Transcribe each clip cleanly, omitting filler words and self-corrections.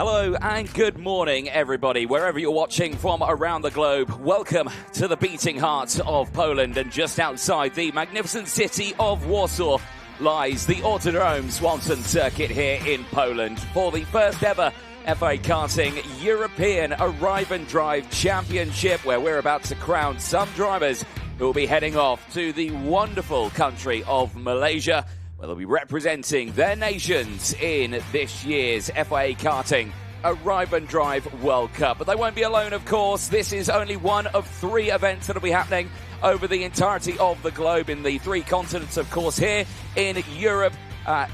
Hello and good morning, everybody, wherever you're watching from around the globe. Welcome to the beating heart of Poland, and just outside the magnificent city of Warsaw lies the Autodrom Słomczyn circuit here in Poland for the first ever FIA Karting European Arrive and Drive Championship, where we're about to crown some drivers who will be heading off to the wonderful country of Malaysia, where they'll be representing their nations in this year's FIA Karting Arrive and Drive World Cup. But they won't be alone, of course. This is only one of 3 events that will be happening over the entirety of the globe in the 3 continents, of course, here in Europe,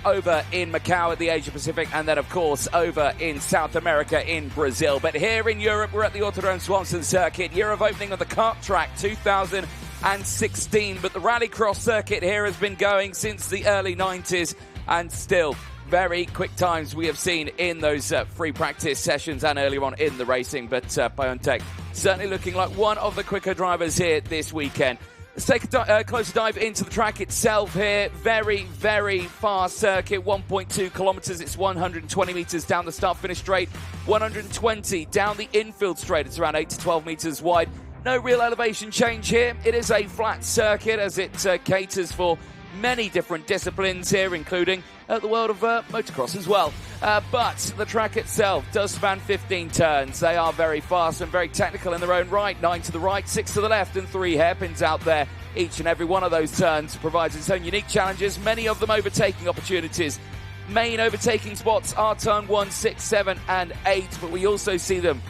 over in Macau at the Asia Pacific, and then, of course, over in South America in Brazil. But here in Europe, we're at the Autodrom Słomczyn circuit, year of opening of the kart track 2016. But the rallycross circuit here has been going since the early 90s, and still very quick times we have seen in those free practice sessions and earlier on in the racing. But BioNTech certainly looking like one of the quicker drivers here this weekend. Let's take a closer dive into the track itself here. Very, very fast circuit, 1.2 kilometres. It's 120 metres down the start-finish straight, 120 down the infield straight. It's around 8 to 12 metres wide. No real elevation change here. It is a flat circuit as it caters for many different disciplines here, including the world of motocross as well. But the track itself does span 15 turns. They are very fast and very technical in their own right. 9 to the right, 6 to the left, and 3 hairpins out there. Each and every one of those turns provides its own unique challenges, many of them overtaking opportunities. Main overtaking spots are turn 1, 6, 7, and 8, but we also see them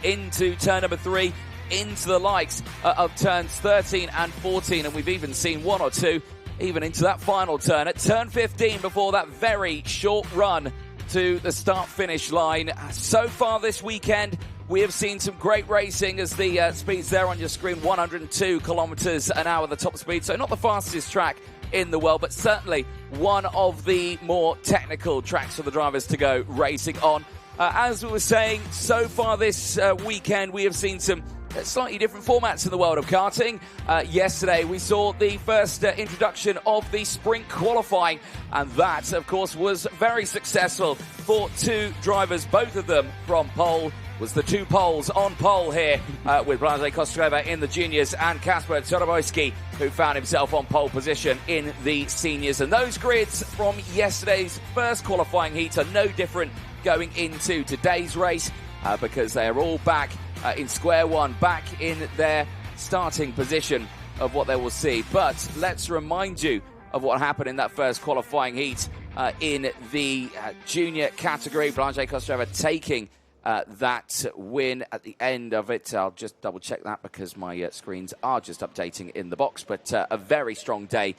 into turn number 3, into the likes of turns 13 and 14, and we've even seen 1 or 2 even into that final turn at turn 15 before that very short run to the start-finish line. So far this weekend, we have seen some great racing as the speeds there on your screen, 102 kilometres an hour, the top speed. So not the fastest track in the world, but certainly one of the more technical tracks for the drivers to go racing on. As we were saying, so far this weekend, we have seen some slightly different formats in the world of karting. Yesterday, we saw the first introduction of the sprint qualifying, and that, of course, was very successful for 2 drivers, both of them from pole. Was the 2 poles on pole here with Błażej Kostrzewa in the juniors and Kasper Czorobojski, who found himself on pole position in the seniors. And those grids from yesterday's first qualifying heat are no different going into today's race because they are all back in square one, back in their starting position of what they will see. But let's remind you of what happened in that first qualifying heat in the junior category. Błażej Kostrzewa taking that win at the end of it. I'll just double check that because my screens are just updating in the box. But a very strong day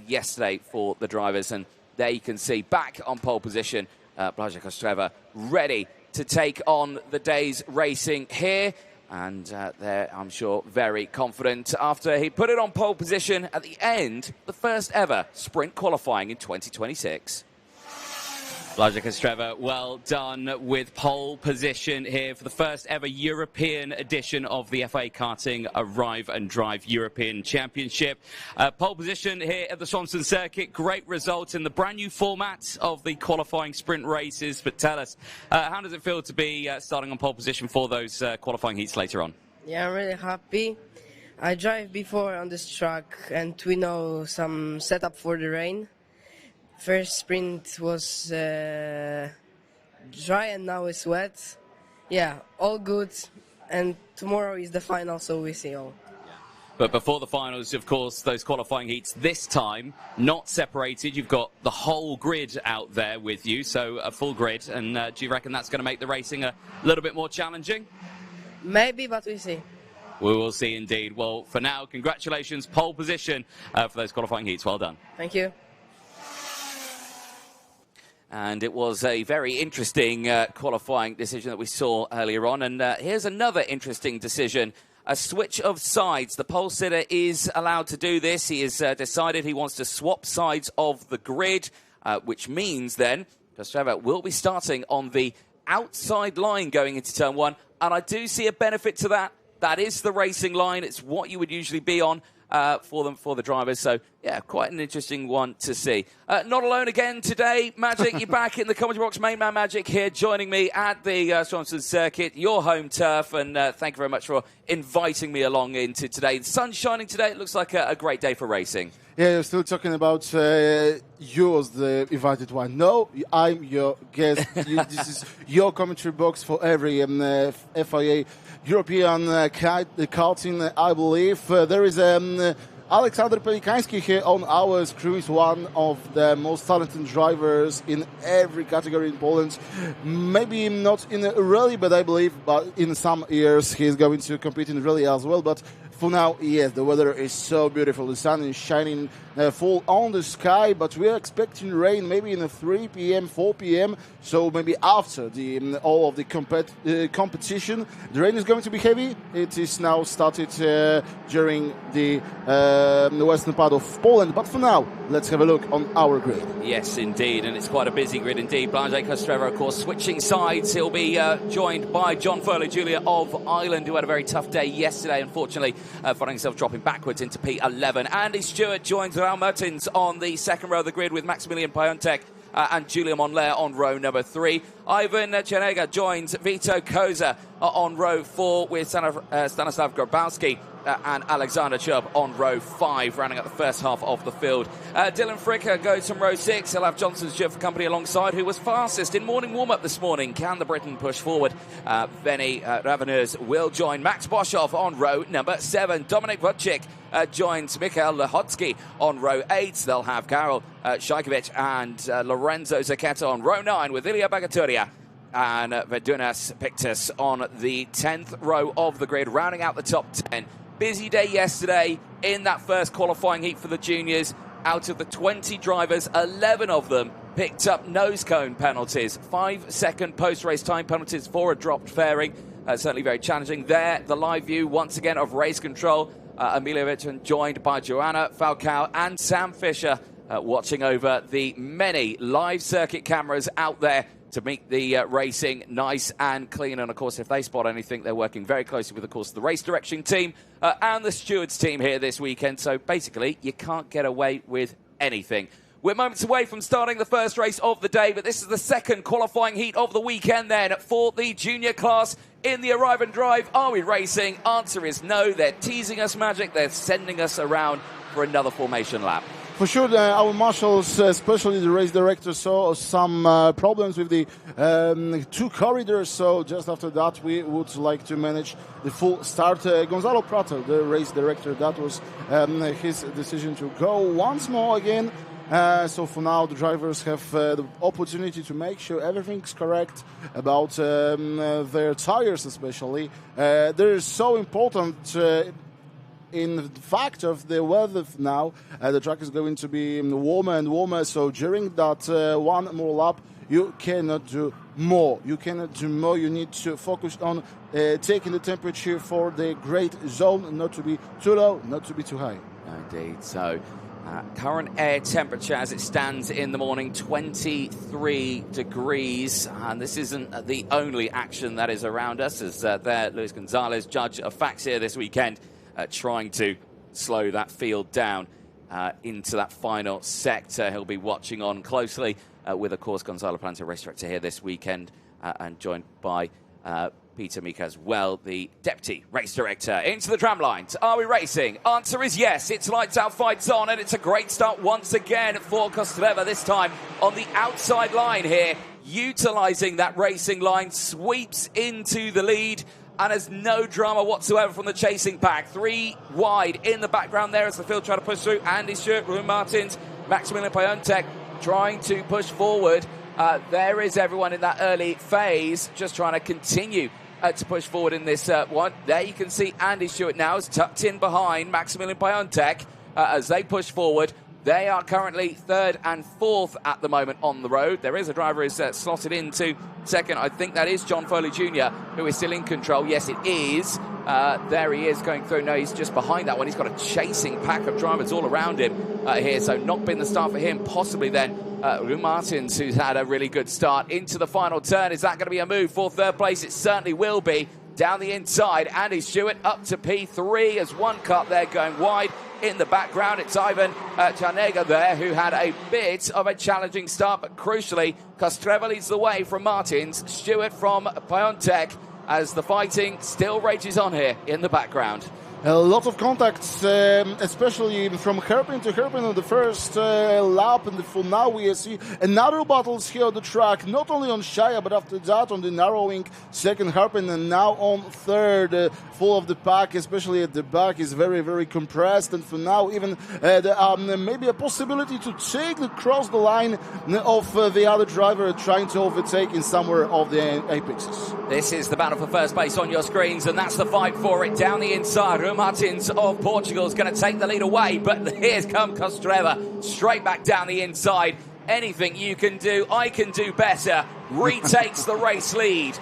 yesterday for the drivers. And there you can see back on pole position, Błażej Kostrzewa ready to take on the day's racing here. And they're, I'm sure, very confident after he put it on pole position at the end, the first ever sprint qualifying in 2026. Błażej Kostrzewa, well done with pole position here for the first ever European edition of the FIA Karting Arrive and Drive European Championship. Pole position here at the Słomczyn circuit, great result in the brand new format of the qualifying sprint races. But tell us, how does it feel to be starting on pole position for those qualifying heats later on? Yeah, I'm really happy. I drive before on this track and we know some setup for the rain. First sprint was dry and now it's wet. Yeah, all good. And tomorrow is the final, so we see all. But before the finals, of course, those qualifying heats this time, not separated. You've got the whole grid out there with you, so a full grid. And do you reckon that's going to make the racing a little bit more challenging? Maybe, but we see. We will see indeed. Well, for now, congratulations. Pole position for those qualifying heats. Well done. Thank you. And it was a very interesting qualifying decision that we saw earlier on. And here's another interesting decision. A switch of sides. The pole sitter is allowed to do this. He has decided he wants to swap sides of the grid, which means then Kostrzewa will be starting on the outside line going into turn 1. And I do see a benefit to that. That is the racing line. It's what you would usually be on. for the drivers. So, yeah, quite an interesting one to see. Not alone again today, Magic. You're back in the commentary box. Main man Magic here joining me at the Słomczyn circuit, your home turf. And thank you very much for inviting me along into today. The sun's shining today. It looks like a great day for racing. Yeah, you're still talking about you as the invited one. No, I'm your guest. This is your commentary box for every FIA European karting, I believe. There is Aleksander Pelikański here on our screen. Is one of the most talented drivers in every category in Poland. Maybe not in a rally, but I believe but in some years he's going to compete in rally as well. But for now, yes, the weather is so beautiful. The sun is shining full on the sky, but we're expecting rain maybe in 3 p.m., 4 p.m. So maybe after all of the competition, the rain is going to be heavy. It is now started during the western part of Poland. But for now, let's have a look on our grid. Yes, indeed, and it's quite a busy grid indeed. Blanche Kostreva, of course, switching sides. He'll be joined by John Foley-Julia of Ireland, who had a very tough day yesterday, unfortunately, finding himself dropping backwards into P11. Andy Stewart joins Raul Mertens on the second row of the grid with Maximilian Piontek and Julian Monlair on row number 3. Ivan Chenega joins Vito Koza on row 4 with Stanislav Grabowski and Alexander Chubb on row 5, rounding up the first half of the field. Dylan Fricker goes from row 6. He'll have Johnson's Chubb for company alongside, who was fastest in morning warm-up this morning. Can the Briton push forward? Benny Raveneurs will join Max Boshoff on row number 7. Dominik Wojcik joins Mikhail Lehotsky on row 8. They'll have Karol Shajkovic and Lorenzo Zacchetta on row 9 with Ilya Bagaturia and Vedunas Pictus on the 10th row of the grid, rounding out the top 10. Busy day yesterday in that first qualifying heat for the juniors. Out of the 20 drivers, 11 of them picked up nose cone penalties. 5-second post-race time penalties for a dropped fairing. Certainly very challenging. There, the live view once again of race control. Amelia Vitton joined by Joanna Falcao and Sam Fisher watching over the many live circuit cameras out there to make the racing nice and clean. And, of course, if they spot anything, they're working very closely with, of course, the race direction team and the stewards team here this weekend. So, basically, you can't get away with anything. We're moments away from starting the first race of the day, but this is the second qualifying heat of the weekend then for the junior class in the Arrive and Drive. Are we racing? Answer is no. They're teasing us, Magic. They're sending us around for another formation lap. For sure, our marshals, especially the race director, saw some problems with the 2 corridors. So just after that, we would like to manage the full start. Gonzalo Prato, the race director, that was his decision to go once more again. So for now, the drivers have the opportunity to make sure everything's correct about their tires, especially. They're so important. In fact of the weather now, the track is going to be warmer and warmer. So during that one more lap, you cannot do more. You cannot do more. You need to focus on taking the temperature for the great zone, not to be too low, not to be too high. Indeed. So current air temperature as it stands in the morning, 23 degrees. And this isn't the only action that is around us, as there Luis Gonzalez, judge of facts here this weekend, trying to slow that field down into that final sector. He'll be watching on closely with, of course, Gonzalo Planta, race director here this weekend, and joined by Peter Mika as well, the deputy race director. Into the tram lines. Are we racing? Answer is yes. It's lights out, fights on, and it's a great start once again for Kostreva, this time on the outside line here, utilising that racing line, sweeps into the lead. And there's no drama whatsoever from the chasing pack. 3 wide in the background there as the field try to push through. Andy Stewart, Ruben Martins, Maximilian Piontek trying to push forward. There is everyone in that early phase just trying to continue to push forward in this one. There you can see Andy Stewart now is tucked in behind Maximilian Piontek as they push forward. They are currently 3rd and 4th at the moment on the road. There is a driver who's slotted into second. I think that is John Foley Jr., who is still in control. Yes, it is. There he is going through. No, he's just behind that one. He's got a chasing pack of drivers all around him here. So not been the start for him. Possibly then Ruben Martins, who's had a really good start into the final turn. Is that going to be a move for 3rd place? It certainly will be. down the inside. Andy Stewart up to P3 as one cut there going wide. In the background, it's Ivan Chanega there, who had a bit of a challenging start, but crucially, Kostreva leads the way from Martins, Stewart from Piontek, as the fighting still rages on here in the background. A lot of contacts, especially from hairpin to hairpin on the first lap. And for now we see another battles here on the track, not only on Shia, but after that on the narrowing second hairpin, and now on third. Full of the pack, especially at the back, is very, very compressed. And for now, even maybe a possibility to take the cross the line of the other driver trying to overtake in somewhere of the apexes. This is the battle for first place on your screens, and that's the fight for it down the inside. Martins of Portugal is going to take the lead away, but here's come Kostreva straight back down the inside. Anything you can do, I can do better. Retakes the race lead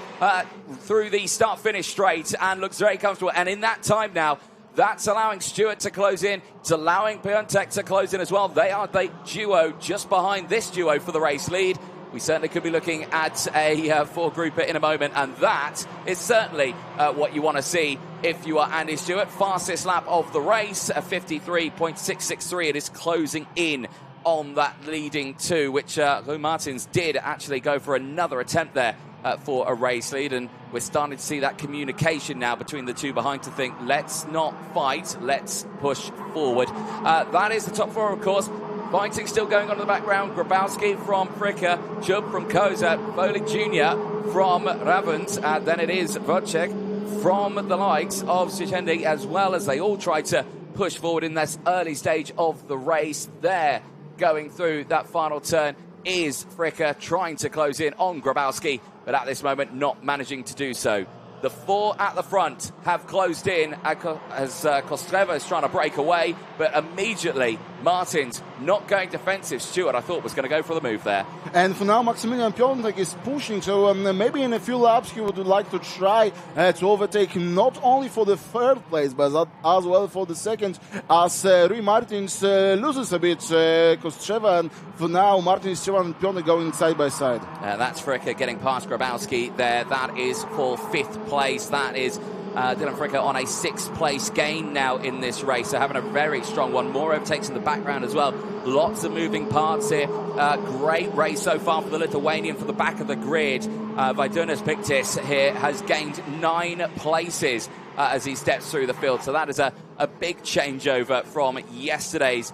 through the start-finish straight and looks very comfortable. And in that time now, that's allowing Stewart to close in. It's allowing Piontek to close in as well. They are the duo just behind this duo for the race lead. We certainly could be looking at a four-grouper in a moment, and that is certainly what you want to see if you are Andy Stewart. Fastest lap of the race, a 53.663. It is closing in on that leading two, which Rui Martins did actually go for another attempt there for a race lead, and we're starting to see that communication now between the two behind to think, let's not fight, let's push forward. That is the top four, of course. Fighting still going on in the background. Grabowski from Fricka, Chubb from Koza, Foley Jr. from Ravens, and then it is Wojciech from the likes of Sichendi, as well as they all try to push forward in this early stage of the race. There, going through that final turn, is Fricka trying to close in on Grabowski, but at this moment not managing to do so. The four at the front have closed in as Kostreva is trying to break away, but immediately Martins not going defensive. Stewart, I thought, was going to go for the move there. And for now, Maximilian Piontek is pushing, so maybe in a few laps he would like to try to overtake him, not only for the third place, but as well for the second, as Rui Martins loses a bit Kostreva, and for now Martins, Stewart and Piontek going side by side. That's Fricka getting past Grabowski there. That is for fifth place. That is Dylan Fricka on a sixth place gain now in this race, so having a very strong one. More overtakes in the background as well. Lots of moving parts here. Great race so far for the Lithuanian for the back of the grid. Vaidonis Piktis here has gained 9 places as he steps through the field, so that is a big changeover from yesterday's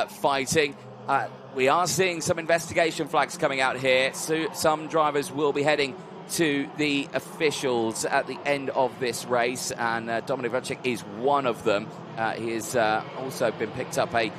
fighting. We are seeing some investigation flags coming out here, so some drivers will be heading to the officials at the end of this race, and Dominik Wojciech is one of them. He has also been picked up a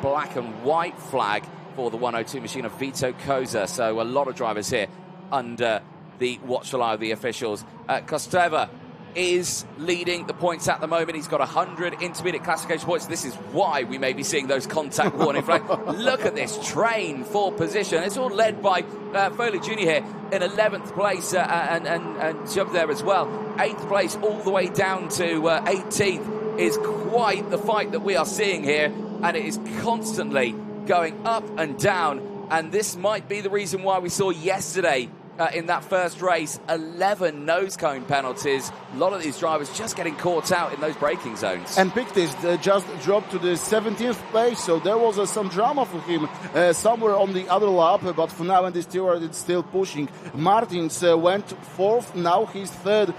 black and white flag for the 102 machine of Vito Koza, so a lot of drivers here under the watchful eye of the officials. Kostreva is leading the points at the moment. He's got 100 intermediate classification points. This is why we may be seeing those contact warning flags. Look at this train for position. It's all led by Foley Jr. here in 11th place and Chubb there as well. 8th place all the way down to 18th is quite the fight that we are seeing here, and it is constantly going up and down, and this might be the reason why we saw yesterday in that first race 11 nose cone penalties. A lot of these drivers just getting caught out in those braking zones. And Piktis just dropped to the 17th place, so there was some drama for him somewhere on the other lap, but for now Andy Stewart is still pushing. Martins went 4th, now he's 3rd,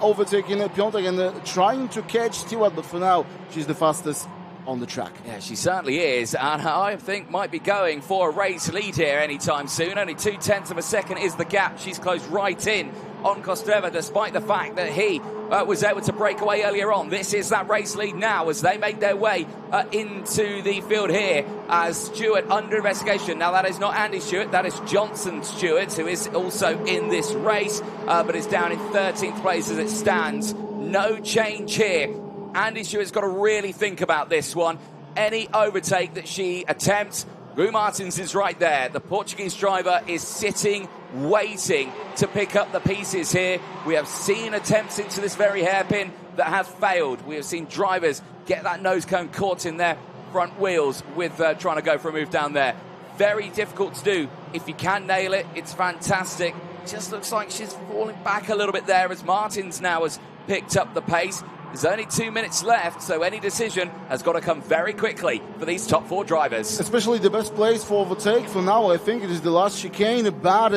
overtaking Piontek and trying to catch Stewart, but for now she's the fastest on the track. Yeah, she certainly is, and I think might be going for a race lead here anytime soon. Only 0.2 of a second is the gap. She's closed right in on Kostreva, despite the fact that he was able to break away earlier on. This is that race lead now as they make their way into the field here as Stewart under investigation. Now that is not Andy Stewart, that is Johnson Stewart, who is also in this race, but is down in 13th place as it stands. No change here. Andy Stewart's got to really think about this one. Any overtake that she attempts, Rui Martins is right there. The Portuguese driver is sitting, waiting to pick up the pieces here. We have seen attempts into this very hairpin that have failed. We have seen drivers get that nose cone caught in their front wheels with trying to go for a move down there. Very difficult to do. If you can nail it, it's fantastic. just looks like she's falling back a little bit there as Martins now has picked up the pace. There's only 2 minutes left, so any decision has got to come very quickly for these top 4 drivers. Especially the best place for overtake for now, I think it is the last chicane, but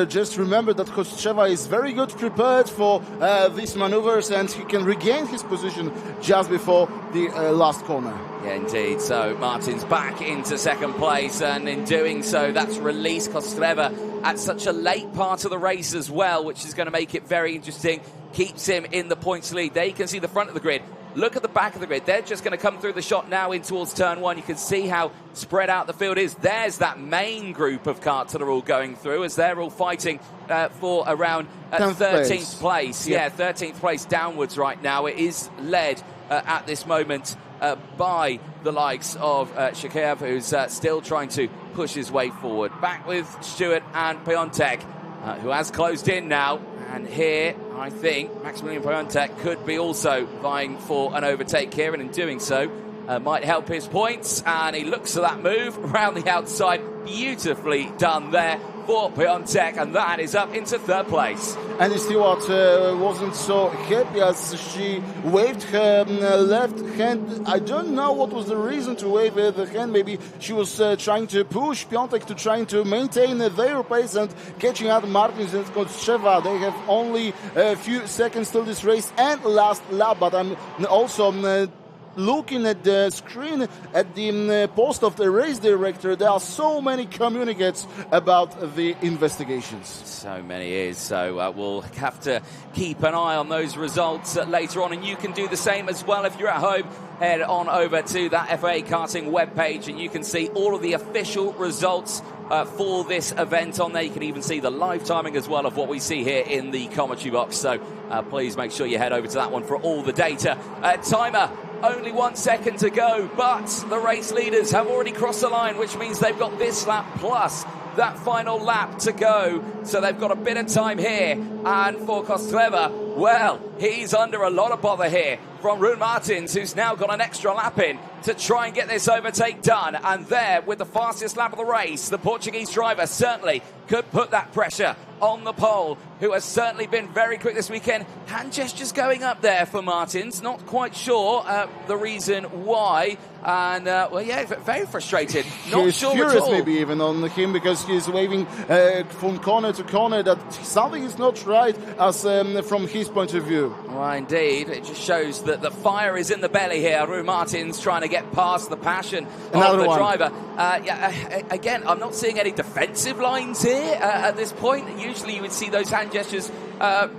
just remember that Kostrzewa is very good prepared for these maneuvers, and he can regain his position just before the last corner. Yeah, indeed. So Martins back into second place, and in doing so, that's released Kostrzewa at such a late part of the race as well, which is going to make it very interesting. Keeps him in the points lead. There you can see the front of the grid. Look at the back of the grid. They're just going to come through the shot now in towards turn 1. You can see how spread out the field is. There's that main group of karts that are all going through as they're all fighting for around 13th place. Yep. Yeah, 13th place downwards right now. It is led at this moment by the likes of Shikev, who's still trying to push his way forward. Back with Stewart and Piontek, who has closed in now. And here, I think, Maximilian Piontek could be also vying for an overtake here, and in doing so, might help his points. And he looks at that move around the outside. Beautifully done there for Piontek, and that is up into 3rd place. And Stewart wasn't so happy as she waved her left hand. I don't know what was the reason to wave the hand. Maybe she was trying to push Piontek to trying to maintain their pace and catching out Martins and Kostrzewa. They have only a few seconds till this race and last lap, but I'm also looking at the screen at the post of the race director. There are so many communicates about the investigations. So many is. So we'll have to keep an eye on those results later on, and you can do the same as well if you're at home. Head on over to that FIA Karting webpage and you can see all of the official results for this event on there. You can even see the live timing as well of what we see here in the commentary box. So please make sure you head over to that one for all the data. Timer. Only 1 second to go, but the race leaders have already crossed the line, which means they've got this lap plus that final lap to go. So they've got a bit of time here. And for Kostrzewa, well, he's under a lot of bother here from Rune Martins, who's now got an extra lap in to try and get this overtake done. And there, with the fastest lap of the race, the Portuguese driver certainly could put that pressure on the pole, who has certainly been very quick this weekend. Hand gestures going up there for Martins. Not quite sure the reason why. And, well, yeah, very frustrated. Not sure furious at all. Maybe even on him, because he's waving from corner to corner that something is not right as from his point of view. Well, indeed. It just shows that the fire is in the belly here. Rune Martins trying to get past the passion of the driver. Again, I'm not seeing any defensive lines here at this point. Usually you would see those hand gestures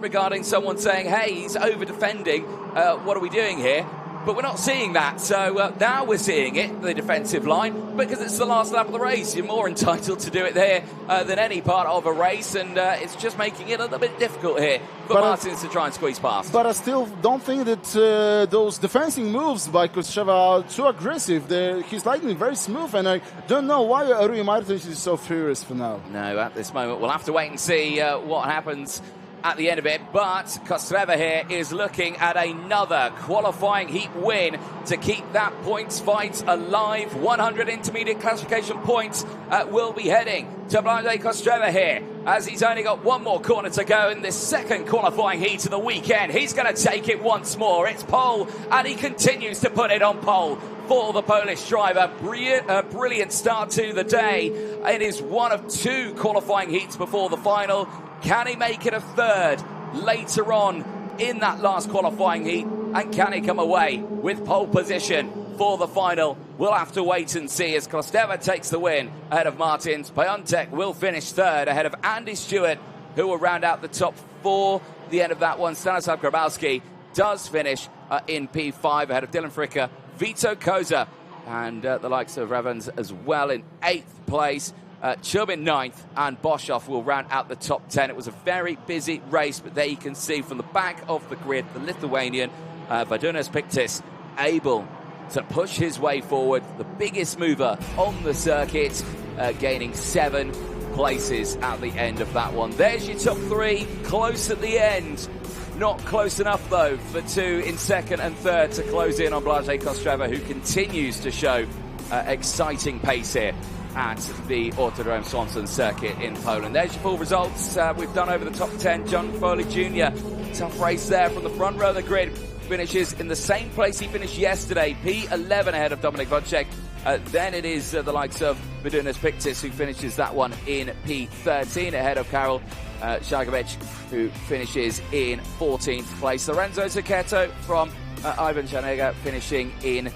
regarding someone saying, hey, he's over-defending. What are we doing here? But we're not seeing that. So now we're seeing it, the defensive line, because it's the last lap of the race. You're more entitled to do it there than any part of a race, and it's just making it a little bit difficult here for Martins to try and squeeze past. But I still don't think that those defensive moves by Kostrzewa are too aggressive. He's lightning very smooth, and I don't know why Rune Martins is so furious for now. No, at this moment, we'll have to wait and see what happens at the end of it, but Kostrzewa here is looking at another qualifying heat win to keep that points fight alive. 100 intermediate classification points will be heading to Blazej Kostrzewa here, as he's only got one more corner to go in this second qualifying heat of the weekend. He's going to take it once more. It's pole, and he continues to put it on pole for the Polish driver. Brilliant start to the day. It is one of 2 qualifying heats before the final. Can he make it a third later on in that last qualifying heat? And can he come away with pole position for the final? We'll have to wait and see as Kostrzewa takes the win ahead of Martins. Piontek will finish third ahead of Andy Stewart, who will round out the top 4. The end of that one, Stanislav Grabowski does finish in P5 ahead of Dylan Fricker, Vito Koza, and the likes of Ravens as well in 8th place. Chubin 9th, and Boshoff will round out the top 10. It was a very busy race, but there you can see from the back of the grid, the Lithuanian Vaidonis Piktis able to push his way forward, the biggest mover on the circuit, gaining 7 places at the end of that one. There's your top 3, close at the end. Not close enough, though, for 2 in 2nd and 3rd to close in on Blazej Kostrzewa, who continues to show exciting pace here at the Autodrom Słomczyn circuit in Poland. There's your full results. We've done over the top 10. John Foley Jr., tough race there from the front row of the grid. Finishes in the same place he finished yesterday, P11 ahead of Dominik Wojcik. Then it is the likes of Vidunas Pictis who finishes that one in P13 ahead of Karol Szargowicz, who finishes in 14th place. Lorenzo Zucchetto from Ivan Janega finishing in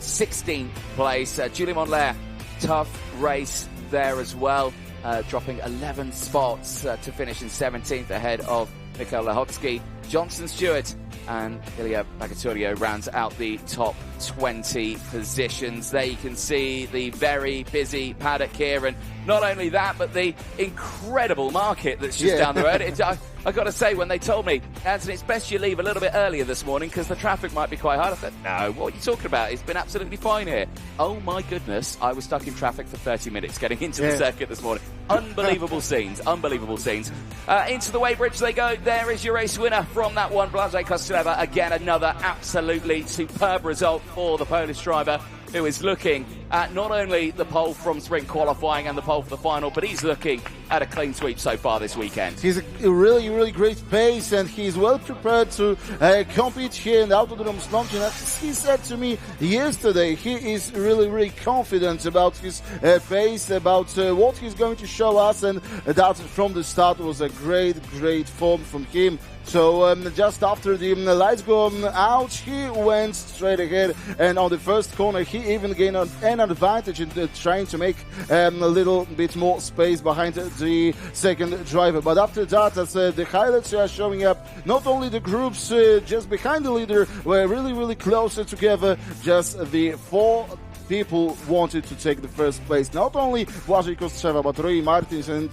16th place. Julie Monlair, tough race there as well, dropping 11 spots to finish in 17th ahead of Mikhail Lehotsky. Johnson Stewart and Ilya Bagaturio rounds out the top 20 positions. There you can see the very busy paddock here, and not only that, but the incredible market that's just down the road. I've got to say, when they told me, Anthony, it's best you leave a little bit earlier this morning because the traffic might be quite hard, I said, no, what are you talking about? It's been absolutely fine here. Oh my goodness, I was stuck in traffic for 30 minutes getting into the circuit this morning. Unbelievable scenes, unbelievable scenes. Into the weighbridge they go. There is your race winner from that one, Błażej Kostrzewa. Again, another absolutely superb result for the Polish driver, who is looking at not only the pole from sprint qualifying and the pole for the final, but he's looking at a clean sweep so far this weekend. He's a really, really great pace, and he's well prepared to compete here in the Autodrom Słomczyn. As he said to me yesterday, he is really, really confident about his pace, about what he's going to show us, and that from the start was a great, great form from him. So just after the lights go out, he went straight ahead, and on the first corner he even gained an advantage in trying to make a little bit more space behind the second driver. But after that, as the highlights are showing up, not only the groups just behind the leader were really, really close together, just the four people wanted to take the first place. Not only Błażej Kostrzewa, but Rui Martins and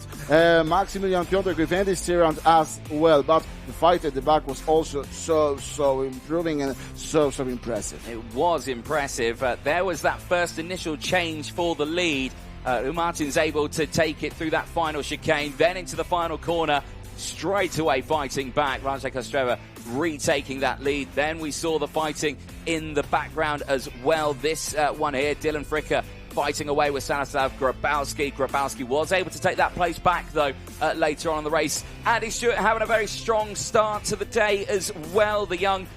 Maximilian Piątek with Andy Stirrand as well. But the fight at the back was also so improving and so impressive. It was impressive. There was that first initial change for the lead. Martin's able to take it through that final chicane, then into the final corner, straight away fighting back. Błażej Kostrzewa retaking that lead. Then we saw the fighting in the background as well. This one here, Dylan Fricker fighting away with Stanislav Grabowski. Grabowski was able to take that place back, though, later on in the race. Andy Stewart having a very strong start to the day as well. The young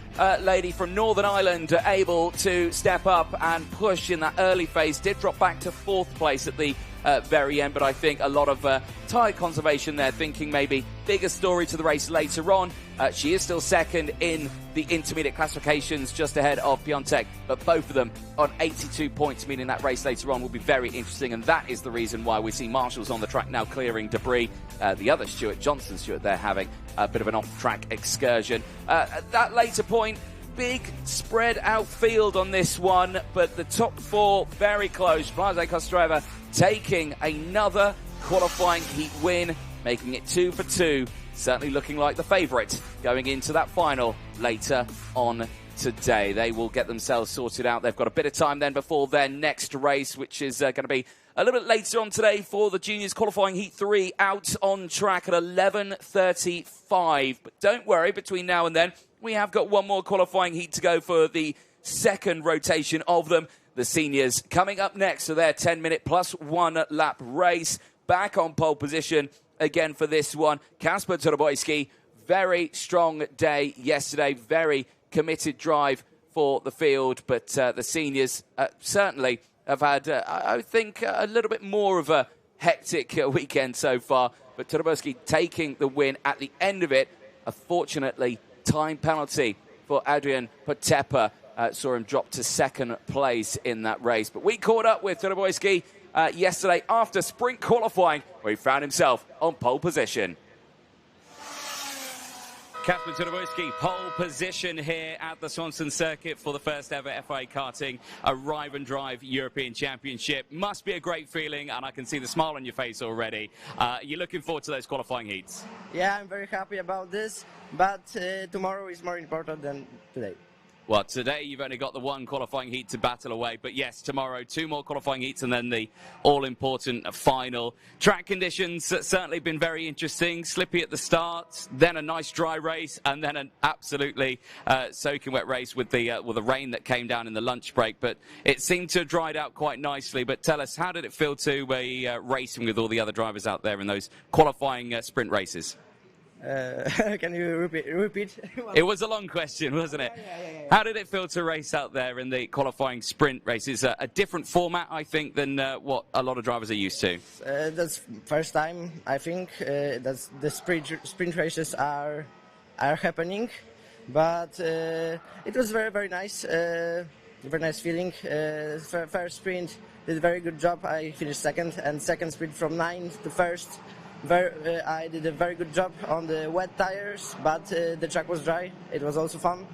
lady from Northern Ireland able to step up and push in that early phase. Did drop back to 4th place at the very end, but I think a lot of tyre conservation there, thinking maybe bigger story to the race later on. She is still second in the intermediate classifications, just ahead of Piątek, but both of them on 82 points, meaning that race later on will be very interesting, and that is the reason why we see marshals on the track now clearing debris. The other Stewart, Johnson Stewart, there having a bit of an off-track excursion. At that later point, big spread out field on this one, but the top four very close. Błażej Kostrzewa taking another qualifying heat win, making it 2 for 2. Certainly looking like the favourite going into that final later on today. They will get themselves sorted out. They've got a bit of time then before their next race, which is going to be a little bit later on today for the juniors qualifying heat 3, out on track at 11:35. But don't worry, between now and then, we have got one more qualifying heat to go for the second rotation of them. The seniors coming up next, so their 10-minute plus 1 lap race. Back on pole position again for this one, Kasper Turboyski. Very strong day yesterday, very committed drive for the field, but the seniors certainly have had, I think, a little bit more of a hectic weekend so far. But Turboyski taking the win at the end of it. Unfortunately, time penalty for Adrian Potepa saw him drop to 2nd place in that race. But we caught up with Turboyski yesterday after sprint qualifying, where he found himself on pole position. Kasper Turboyski, pole position here at the Słomczyn circuit for the first ever FIA Karting Arrive and Drive European Championship. Must be a great feeling, and I can see the smile on your face already. You're looking forward to those qualifying heats? Yeah, I'm very happy about this, but tomorrow is more important than today. Well, today you've only got the one qualifying heat to battle away, but yes, tomorrow 2 more qualifying heats and then the all-important final. Track conditions certainly been very interesting. Slippy at the start, then a nice dry race, and then an absolutely soaking wet race with the rain that came down in the lunch break. But it seemed to have dried out quite nicely. But tell us, how did it feel to be racing with all the other drivers out there in those qualifying sprint races? Can you repeat? It was a long question, wasn't it? Yeah. How did it feel to race out there in the qualifying sprint races? A different format, I think, than what a lot of drivers are used to. That's first time, I think, that the sprint races are happening. But it was very, very nice. Very nice feeling. First sprint did a very good job. I finished second, and second sprint from 9th to first. I did a very good job on the wet tires, but the track was dry. It was also fun,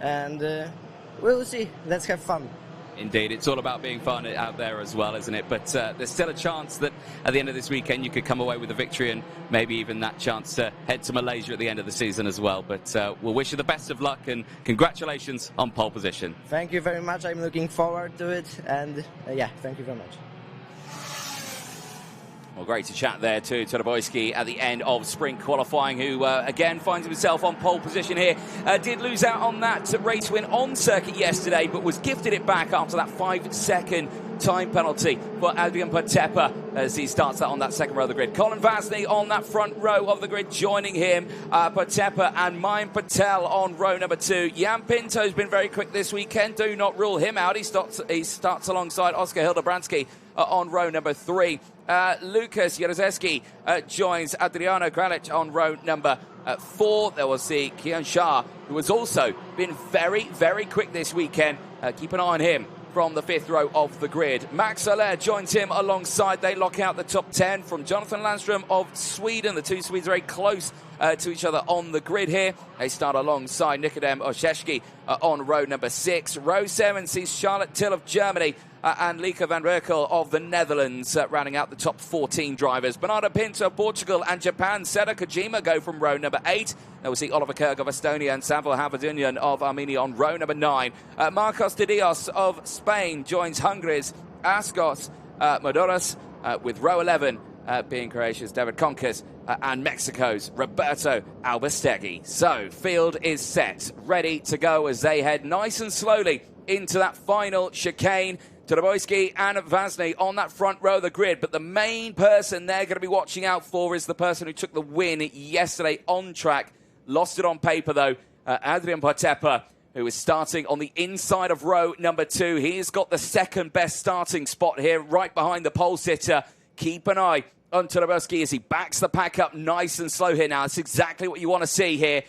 and we'll see. Let's have fun. Indeed, it's all about being fun out there as well, isn't it? But there's still a chance that at the end of this weekend you could come away with a victory and maybe even that chance to head to Malaysia at the end of the season as well. But we'll wish you the best of luck and congratulations on pole position. Thank you very much. I'm looking forward to it, and yeah, thank you very much. Well, great to chat there to Todobojski at the end of sprint qualifying, who again finds himself on pole position here. Did lose out on that race win on circuit yesterday, but was gifted it back after that 5-second time penalty for Adrian Patepa as he starts that on that second row of the grid. Colin Vasney on that front row of the grid, joining him. Patepa and Mayan Patel on row number 2. Jan Pinto's been very quick this weekend. Do not rule him out. He starts alongside Oscar Hildebrandski on row number 3. Lukas Jaruzelski joins Adriano Gralic on row number 4. There was the Kian Shah, who has also been very, very quick this weekend. Keep an eye on him from the 5th row of the grid. Max Soler joins him alongside. They lock out the top 10 from Jonathan Landstrom of Sweden. The two Swedes are very close to each other on the grid here. They start alongside Nikodem Osheshki on row number 6. Row 7 sees Charlotte Till of Germany and Lieke van Berkel of the Netherlands rounding out the top 14 drivers. Bernardo Pinto of Portugal and Japan. Seda Kojima go from row number 8. Then we'll see Oliver Kerg of Estonia and Samvel Havadunian of Armenia on row number 9. Marcos Didios of Spain joins Hungary's Ascos Modoras with row 11 being Croatia's David Konkas and Mexico's Roberto Albastegui. So, field is set, ready to go as they head nice and slowly into that final chicane. Todobojski and Vasney on that front row of the grid, but the main person they're going to be watching out for is the person who took the win yesterday on track. Lost it on paper, though. Adrian Patepa, who is starting on the inside of row number 2. He's got the second best starting spot here, right behind the pole sitter. Keep an eye on Todobojski as he backs the pack up nice and slow here now. That's exactly what you want to see here.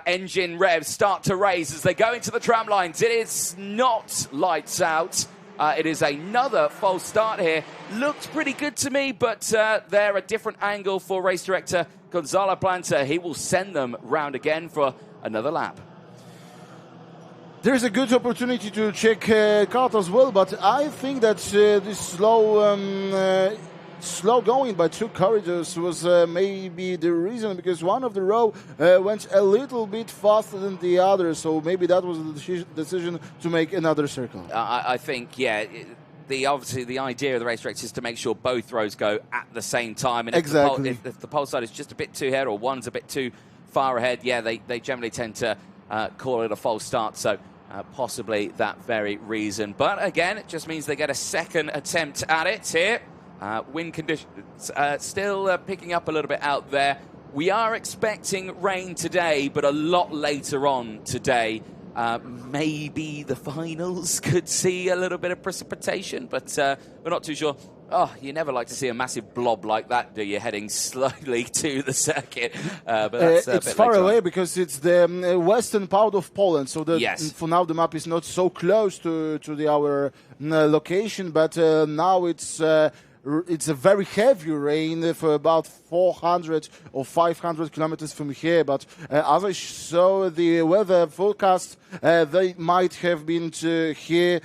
Engine revs start to raise as they go into the tram lines. It is not lights out. It is another false start here. Looked pretty good to me, but they're a different angle for race director Gonzalo Planta. He will send them round again for another lap. There's a good opportunity to check kart as well, but I think that this slow going by 2 corridors was maybe the reason, because one of the row went a little bit faster than the other, so maybe that was the decision to make another circle. I think, yeah, obviously the idea of the race director is to make sure both rows go at the same time. And exactly. If the pole side is just a bit too ahead or one's a bit too far ahead, yeah, they generally tend to call it a false start. So possibly that very reason. But again, it just means they get a second attempt at it here. Wind conditions still picking up a little bit out there. We are expecting rain today, but a lot later on today. Maybe the finals could see a little bit of precipitation, but we're not too sure. Oh, you never like to see a massive blob like that, do you, heading slowly to the circuit? But that's a it's bit far later away on. Because it's the western part of Poland, so Yes. for now the map is not so close to our location, but now it's a very heavy rain for about 400 or 500 kilometers from here. But as I saw the weather forecast, they might have been here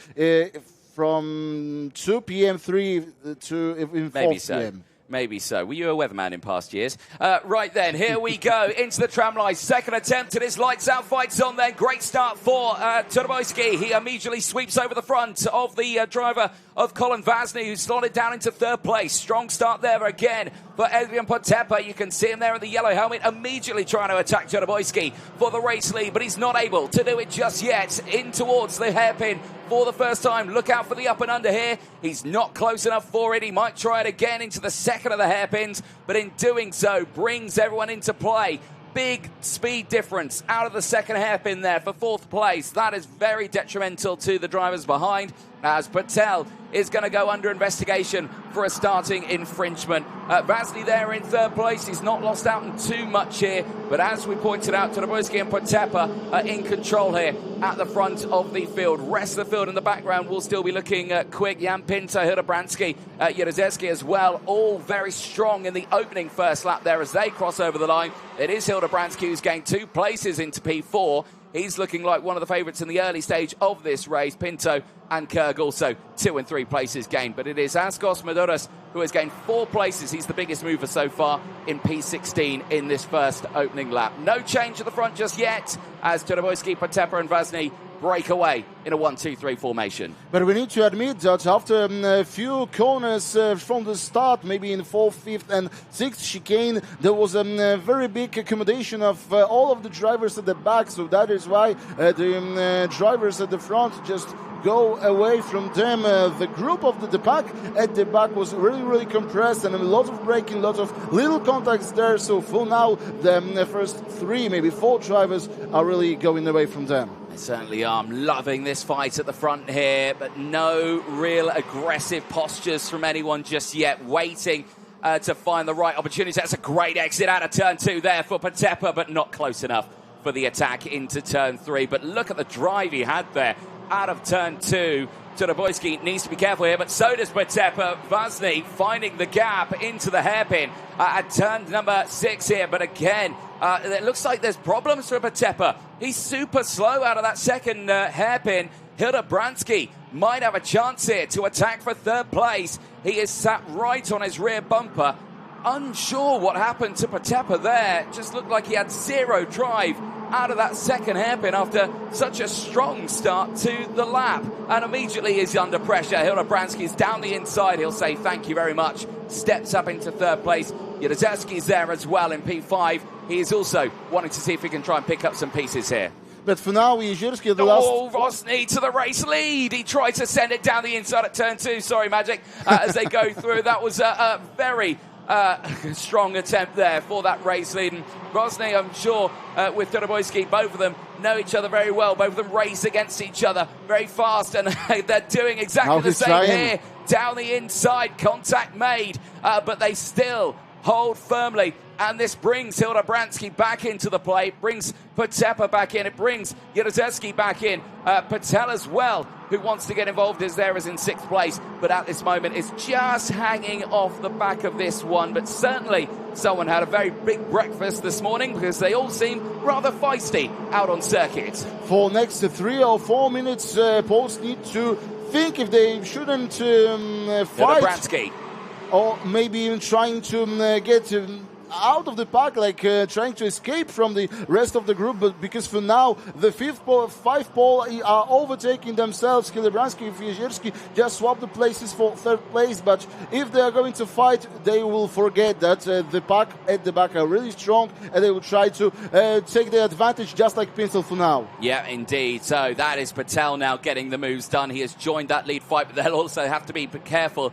from 2 p.m. 3 to 4 Maybe so. p.m. Maybe so. Were you a weatherman in past years? Right then, here we go into the tram line. Second attempt. It is lights out, fights on then. Great start for Turboski. He immediately sweeps over the front of the driver of Colin Vasny, who slotted down into third place. Strong start there again for Adrian Potepa. You can see him there in the yellow helmet, immediately trying to attack Turboski for the race lead, but he's not able to do it just yet. In towards the hairpin for the first time. Look out for the up and under here. He's not close enough for it. He might try it again into the second of the hairpins, but in doing so, brings everyone into play. Big speed difference out of the second hairpin there for fourth place. That is very detrimental to the drivers behind, as Patel is going to go under investigation for a starting infringement. Vasny there in third place. He's not lost out on too much here, but as we pointed out, Turboski and Potepa are in control here at the front of the field. Rest of the field in the background will still be looking quick. Jan Pinto, Hildebrandski, Jerzewski as well, all very strong in the opening first lap there as they cross over the line. It is Hildebrandski who's gained 2 places into P4. He's looking like one of the favourites in the early stage of this race. Pinto and Kerg also 2 and 3 places gained. But it is Ascos Maduras who has gained 4 places. He's the biggest mover so far in P16 in this first opening lap. No change at the front just yet as Turboski, Potepa and Vasny break away in a 1-2-3 formation. But we need to admit that after a few corners from the start, maybe in 4th, 5th and 6th chicane, there was a very big accommodation of all of the drivers at the back. So that is why the drivers at the front just go away from them. The group of the pack at the back was really compressed, and a lot of braking, lots of little contacts there. So for now, the first 3, maybe 4 drivers are really going away from them. They certainly are. I'm loving this fight at the front here, but no real aggressive postures from anyone just yet, waiting to find the right opportunity. That's a great exit out of turn 2 there for Potepa, but not close enough for the attack into turn 3. But look at the drive he had there out of turn 2. Turboski needs to be careful here, but so does Potepa. Vasny finding the gap into the hairpin at turn number 6 here. But again, it looks like there's problems for Potepa. He's super slow out of that second hairpin. Hildebrandski might have a chance here to attack for third place. He is sat right on his rear bumper. Unsure what happened to Potepa there. Just looked like he had 0 drive out of that second hairpin after such a strong start to the lap. And immediately is under pressure. Hildebrandski is down the inside. He'll say thank you very much. Steps up into third place. Jerzewski is there as well in P5. He is also wanting to see if he can try and pick up some pieces here. But for now, Jerzewski at the last... Oh, Vasny to the race lead. He tried to send it down the inside at turn 2. Sorry, Magic. As they go through, that was a very... strong attempt there for that race lead. And Vasny, I'm sure, with Turboski, both of them know each other very well. Both of them race against each other very fast, and they're doing exactly the same here. Down the inside, contact made, but they still hold firmly. And this brings Hildebrandski back into the play. It brings Potepa back in. It brings Jerzewski back in. Patel as well, who wants to get involved, is there as in 6th place. But at this moment is just hanging off the back of this one. But certainly someone had a very big breakfast this morning, because they all seem rather feisty out on circuit. For next 3 or 4 minutes, Poles need to think if they shouldn't fight. Hildebrandski. Or maybe even trying to get... out of the pack, like trying to escape from the rest of the group, but because for now the 5th pole are overtaking themselves. Hildebrandski and Jerzewski just swap the places for 3rd place, but if they are going to fight, they will forget that the pack at the back are really strong, and they will try to take the advantage, just like Pinto for now. Yeah, indeed. So that is Patel now getting the moves done. He has joined that lead fight, but they'll also have to be careful.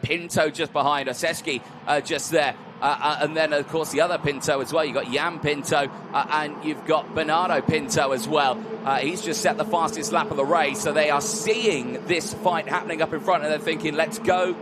Pinto just behind, Oseski just there. And then, of course, the other Pinto as well. You've got Jan Pinto and you've got Bernardo Pinto as well. He's just set the fastest lap of the race. So they are seeing this fight happening up in front, and they're thinking, let's go.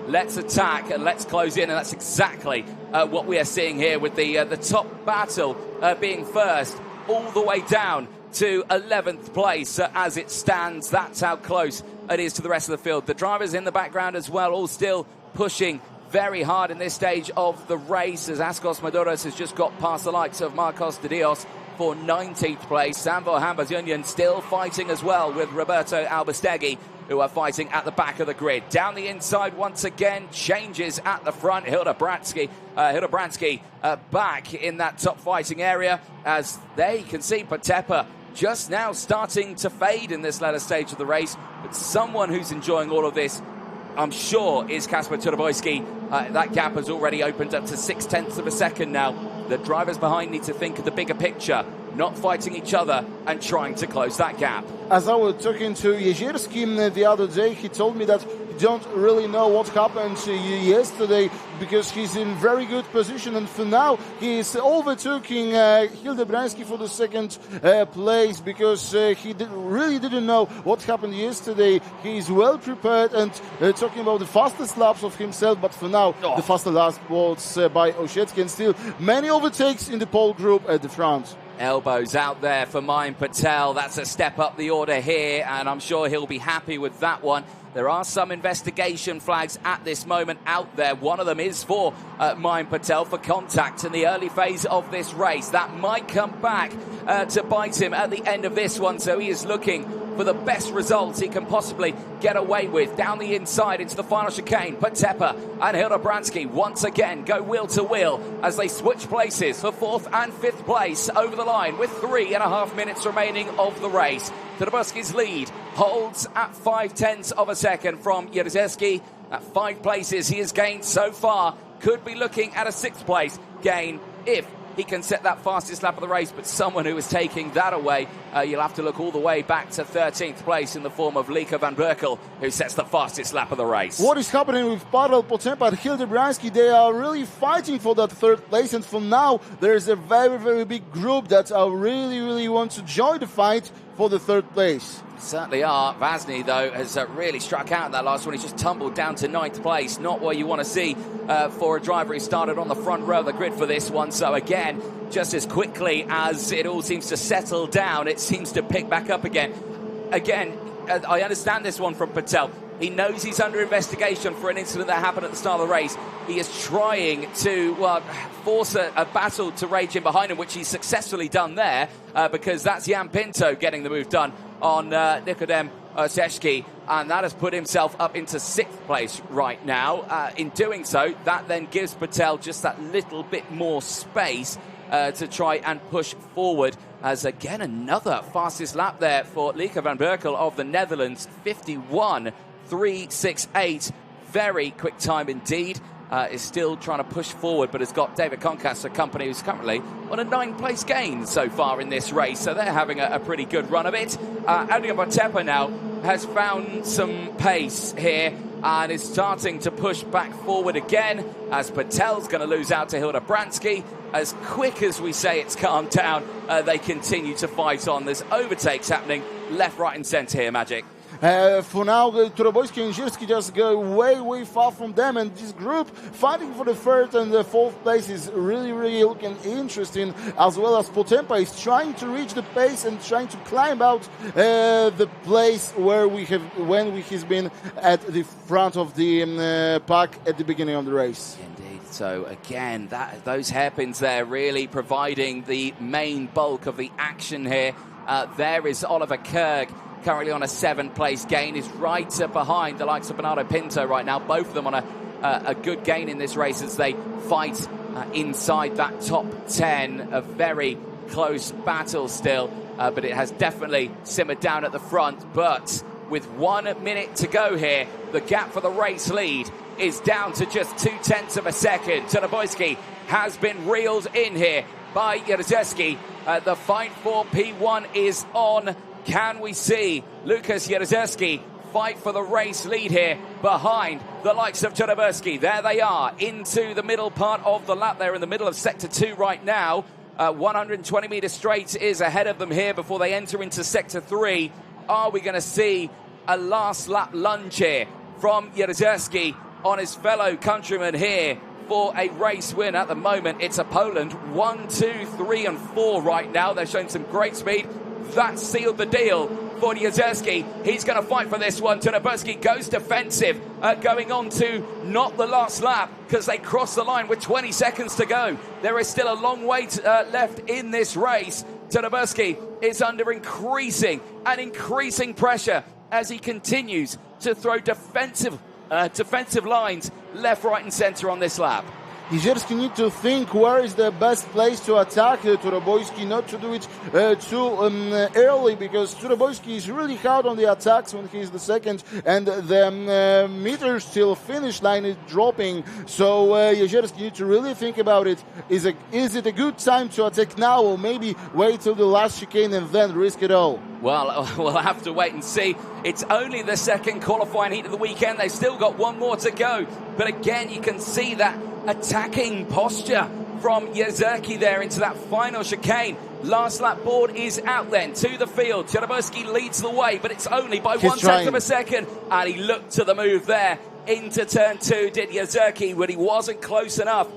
Let's attack and let's close in. And that's exactly what we are seeing here, with the top battle being first all the way down to 11th place as it stands. That's how close it is to the rest of the field. The drivers in the background as well, all still pushing very hard in this stage of the race, as Ascos Maduras has just got past the likes of Marcos de Dios for 19th place. Sambo Hambas Union still fighting as well, with Roberto Albastegui who are fighting at the back of the grid. Down the inside once again, changes at the front. Hilda Bransky back in that top fighting area as they can see Patepa just now starting to fade in this latter stage of the race. But someone who's enjoying all of this, I'm sure, is Kasper Turoboyski. That gap has already opened up to 0.6 of a second now. The drivers behind need to think of the bigger picture, not fighting each other and trying to close that gap. As I was talking to Jezierski the other day, he told me that he don't really know what happened yesterday because he's in very good position, and for now he is overtaking Hildebrandski for the second place because he really didn't know what happened yesterday. He is well prepared and talking about the fastest laps of himself, but for now the fastest lap was by Osiecki, and still many overtakes in the pole group at the front. Elbows out there for Mayan Patel. That's a step up the order here, and I'm sure he'll be happy with that one. There are some investigation flags at this moment out there. One of them is for Mayan Patel for contact in the early phase of this race. That might come back to bite him at the end of this one, so he is looking for the best results he can possibly get away with. Down the inside into the final chicane, Patepa and Hilda Bransky once again go wheel to wheel as they switch places for 4th and 5th place over the line with 3.5 minutes remaining of the race. Turoboyski's lead holds at 0.5 of a second from Jezierski. At 5 places he has gained so far. Could be looking at a 6th place gain if he can set that fastest lap of the race, but someone who is taking that away, you'll have to look all the way back to 13th place in the form of Lieke van Berkel, who sets the fastest lap of the race. What is happening with Pavel Potempa and Hildebrandski? They are really fighting for that 3rd place, and for now there is a very, very big group that really want to join the fight for the 3rd place. Certainly are. Vasny, though, has really struck out in that last one. He's just tumbled down to 9th place. Not what you want to see for a driver who started on the front row of the grid for this one. So again, just as quickly as it all seems to settle down, it seems to pick back up again. Again, I understand this one from Patel. He knows he's under investigation for an incident that happened at the start of the race. He is trying to force a battle to rage in behind him, which he's successfully done there, because that's Jan Pinto getting the move done on Nikodem Osiecki, and that has put himself up into 6th place right now. In doing so, that then gives Patel just that little bit more space to try and push forward. As again, another fastest lap there for Lieke van Berkel of the Netherlands, 51.368. Very quick time indeed. Is still trying to push forward, but has got David Concas, a company who's currently on a 9th-place gain so far in this race, so they're having a pretty good run of it. Adrian Patepa now has found some pace here and is starting to push back forward again, as Patel's going to lose out to Hilda Bransky. As quick as we say it's calmed down, they continue to fight on. There's overtakes happening left, right and centre here, Magic. For now, Turoboyski and Jezierski just go way far from them, and this group fighting for the 3rd and the 4th place is really looking interesting, as well as Potempa is trying to reach the pace and trying to climb out the place where he's been at the front of the pack at the beginning of the race. Indeed. So again, those hairpins there really providing the main bulk of the action here. There is Oliver Kerg, currently on a 7th place gain, is right behind the likes of Bernardo Pinto right now. Both of them on a good gain in this race as they fight inside that top 10. A very close battle still, but it has definitely simmered down at the front. But with 1 minute to go here, the gap for the race lead is down to just 0.2 of a second. Turoboyski has been reeled in here by Jezierski. The fight for P1 is on. Can we see Lukas Jezierski fight for the race lead here behind the likes of Turoboyski? There they are, into the middle part of the lap. They're in the middle of Sector 2 right now. 120 metre straight is ahead of them here before they enter into Sector 3. Are we going to see a last lap lunge here from Jezierski on his fellow countryman here for a race win? At the moment, it's a Poland 1, 2, 3 and 4 right now. They're showing some great speed. That sealed the deal for Jezierski. He's going to fight for this one. Turoboyski goes defensive, going on to not the last lap because they cross the line with 20 seconds to go. There is still a long way left in this race. Turoboyski is under increasing pressure as he continues to throw defensive lines left, right and centre on this lap. Jezierski need to think where is the best place to attack Turobojski, not to do it too early, because Turobojski is really hard on the attacks when he's the second, and the meters till finish line is dropping. So Jezierski need to really think about it. Is it a good time to attack now, or maybe wait till the last chicane and then risk it all? Well, we'll have to wait and see. It's only the second qualifying heat of the weekend. They've still got one more to go. But again, you can see that attacking posture from Jezierski there into that final chicane. Last lap board is out then to the field. Cherabowski leads the way, but it's only by 1/10 of a second. And he looked to the move there into turn 2, did Jezierski, but he wasn't close enough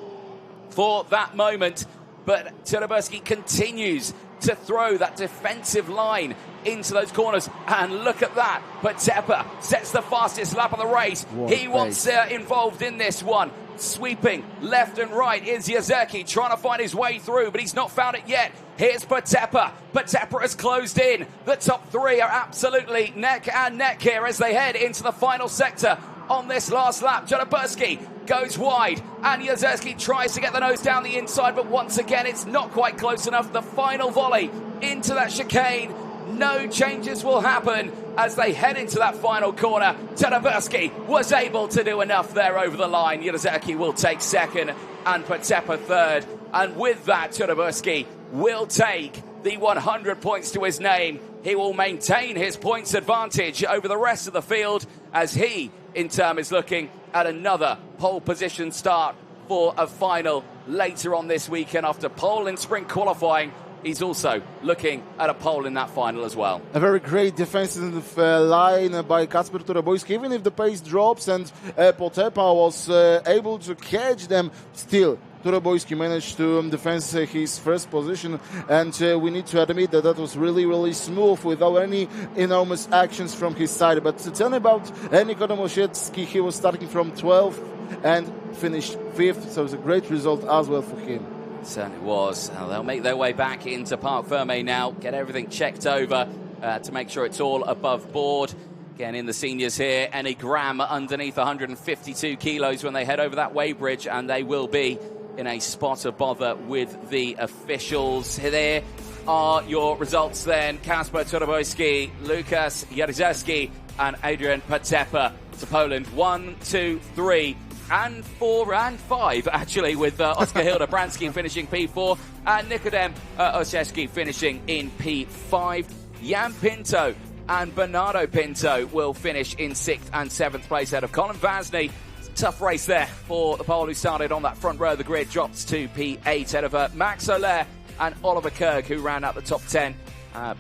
for that moment. But Cherabowski continues to throw that defensive line into those corners, and look at that. But Tepper sets the fastest lap of the race. He wants involved in this one. Sweeping left and right is Jezierski, trying to find his way through, but he's not found it yet. Here's Pateppa. Pateppa has closed in. The top three are absolutely neck and neck here as they head into the final sector on this last lap. Cherabowski goes wide, and Jezierski tries to get the nose down the inside, but once again it's not quite close enough. The final volley into that chicane. No changes will happen as they head into that final corner. Cherabowski was able to do enough there over the line. Jezierski will take second and Pateppa third. And with that, Cherabowski will take the 100 points to his name. He will maintain his points advantage over the rest of the field as he, in turn, is looking at another pole position start for a final later on this weekend after pole in sprint qualifying. He's also looking at a pole in that final as well. A very great defensive line by Kacper Turobojski. Even if the pace drops and Pateppa was able to catch them, still Turobojski managed to defend his first position, and we need to admit that that was really, really smooth without any enormous actions from his side. But tell me about Nikodem Osiecki. He was starting from 12th and finished 5th, so it's a great result as well for him. Certainly was. They'll make their way back into Parc Fermé now, get everything checked over to make sure it's all above board. Again, in the seniors here, any gram underneath 152 kilos when they head over that weighbridge, and they will be in a spot of bother with the officials. There are your results then. Kacper Turobojski, Lukas Jezierski, and Adrian Pateppa to Poland. 1, 2, 3. And 4 and 5, actually, with Oskar Hildebrandski finishing P4 and Nikodem Osiecki finishing in P5. Jan Pinto and Bernardo Pinto will finish in 6th and 7th place ahead of Colin Vasney. Tough race there for the Pole who started on that front row of the grid, drops to P8 ahead of Max Soler and Oliver Kerg, who ran out the top 10.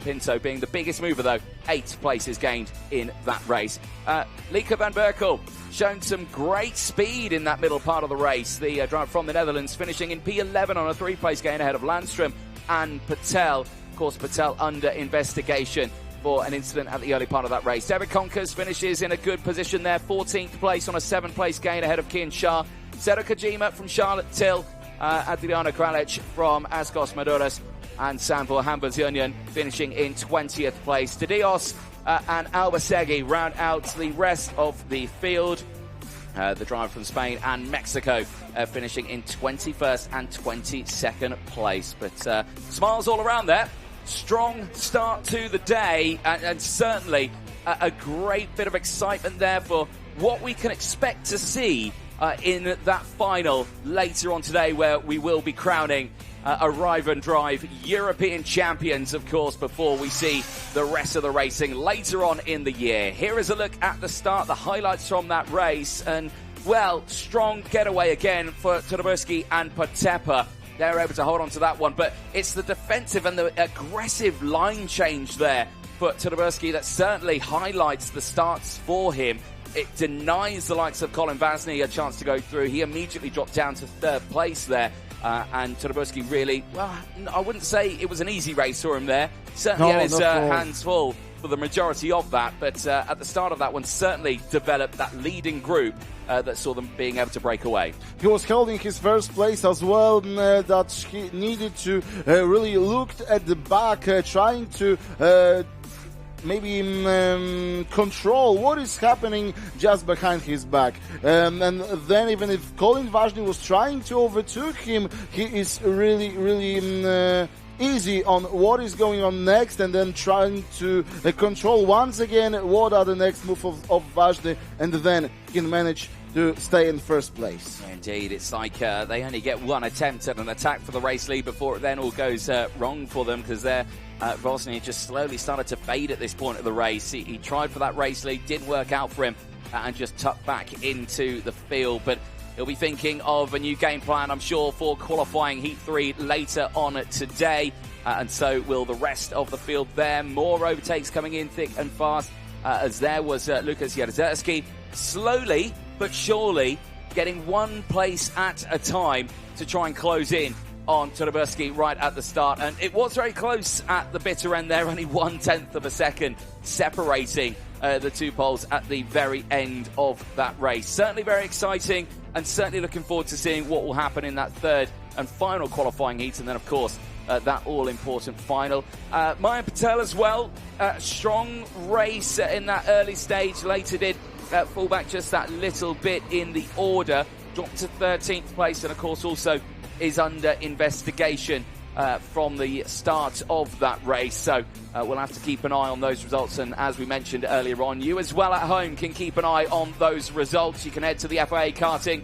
Pinto being the biggest mover, though, 8 places gained in that race. Lieke van Berkel shown some great speed in that middle part of the race. The driver from the Netherlands finishing in P11 on a 3-place gain ahead of Landstrom and Patel. Of course, Patel under investigation for an incident at the early part of that race. David Conkers finishes in a good position there, 14th place on a 7-place gain ahead of Kian Shah. Sero Kojima from Charlotte Till, Adriano Kralic from Ascos Maduras, and Sanvor Hamburg-Union finishing in 20th place. De Dios and Albacegui round out the rest of the field. The driver from Spain and Mexico finishing in 21st and 22nd place. But smiles all around there. Strong start to the day, and certainly a great bit of excitement there for what we can expect to see in that final later on today, where we will be crowning Arrive and Drive European champions, of course, before we see the rest of the racing later on in the year. Here is a look at the start, the highlights from that race, and, well, strong getaway again for Turobojski and Pateppa. They're able to hold on to that one, but it's the defensive and the aggressive line change there for Turobojski that certainly highlights the starts for him. It denies the likes of Colin Vasney a chance to go through. He immediately dropped down to 3rd place there. And Turobojski really, well, I wouldn't say it was an easy race for him there. Certainly had his hands full for the majority of that. But at the start of that one, certainly developed that leading group that saw them being able to break away. He was holding his first place as well, that he needed to really look at the back, trying to maybe control what is happening just behind his back. And then even if Colin Ważny was trying to overtake him, he is really easy on what is going on next, and then trying to control once again what are the next move of Ważny, and then he can manage to stay in first place. Indeed, it's like they only get one attempt at an attack for the race lead before it then all goes wrong for them, because Ważny just slowly started to fade at this point of the race. He tried for that race lead, didn't work out for him, and just tucked back into the field. But he'll be thinking of a new game plan, I'm sure, for qualifying Heat 3 later on today. And so will the rest of the field there. More overtakes coming in thick and fast, as there was Lukas Jezierski, slowly but surely getting one place at a time to try and close in on Todorowski right at the start. And it was very close at the bitter end there, only 1/10 of a second separating the two poles at the very end of that race. Certainly very exciting, and certainly looking forward to seeing what will happen in that third and final qualifying heat, and then of course that all-important final. Mayan Patel as well, strong race in that early stage, later did fall back just that little bit in the order, dropped to 13th place, and of course also is under investigation from the start of that race. So we'll have to keep an eye on those results, and as we mentioned earlier on, you as well at home can keep an eye on those results. You can head to the FIA Karting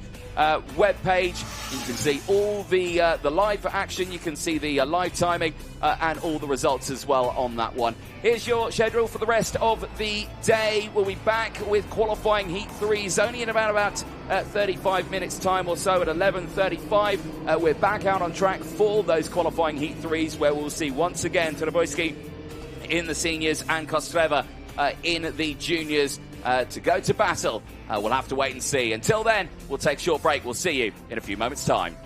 webpage. You can see all the live action, you can see the live timing and all the results as well on that one. Here's your schedule for the rest of the day. We'll be back with qualifying Heat 3s only in about 35 minutes time or so at 11:35. We're back out on track for those qualifying Heat 3s, where we'll see once again Todorowski in the seniors and Kostreva in the juniors to go to battle. We'll have to wait and see. Until then, we'll take a short break. We'll see you in a few moments' time.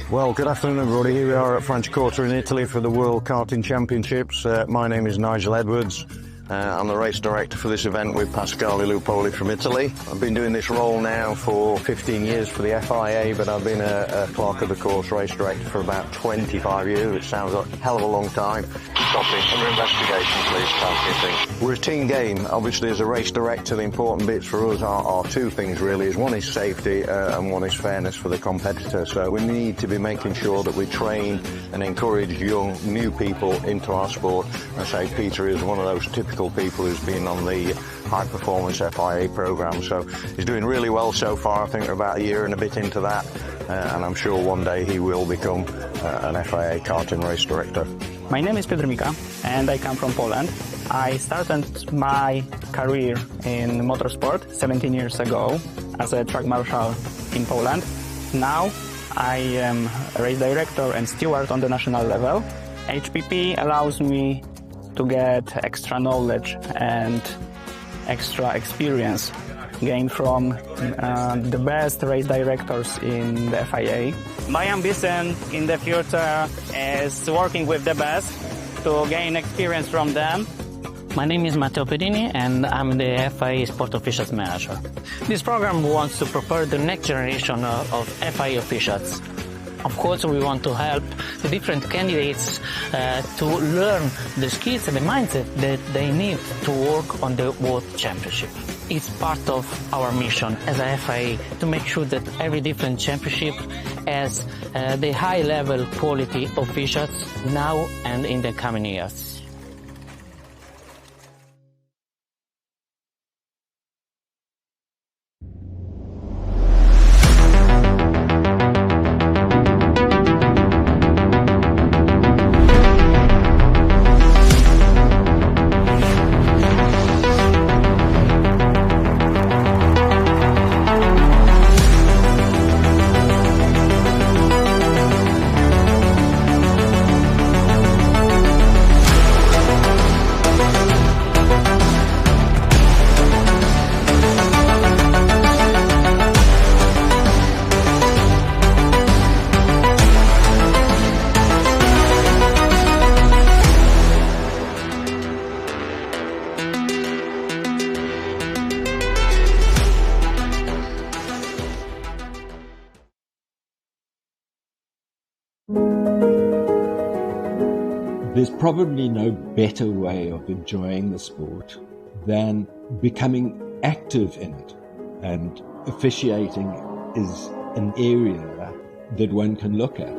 Well, good afternoon, everybody. Here we are at Franciacorta in Italy for the World Karting Championships. My name is Nigel Edwards. I'm the race director for this event with Pasquale Lupoli from Italy. I've been doing this role now for 15 years for the FIA, but I've been a clerk of the course race director for about 25 years, which sounds like a hell of a long time. Stop me. Under investigation, please. Can't We're a team game. Obviously, as a race director, the important bits for us are two things, really. One is safety and one is fairness for the competitor. So we need to be making sure that we train and encourage young, new people into our sport. I say Peter is one of those typical people who's been on the high performance FIA program, so he's doing really well so far. I think we're about a year and a bit into that, and I'm sure one day he will become an FIA karting race director. My name is Piotr Mika and I come from Poland. I started my career in motorsport 17 years ago as a track marshal in Poland. Now I am a race director and steward on the national level. HPP allows me to get extra knowledge and extra experience gained from the best race directors in the FIA. My ambition in the future is working with the best to gain experience from them. My name is Matteo Pedini and I'm the FIA Sport Officials Manager. This program wants to prepare the next generation of FIA officials. Of course, we want to help the different candidates to learn the skills and the mindset that they need to work on the World Championship. It's part of our mission as a FIA to make sure that every different championship has the high-level quality officials now and in the coming years. There's probably no better way of enjoying the sport than becoming active in it. And officiating is an area that one can look at.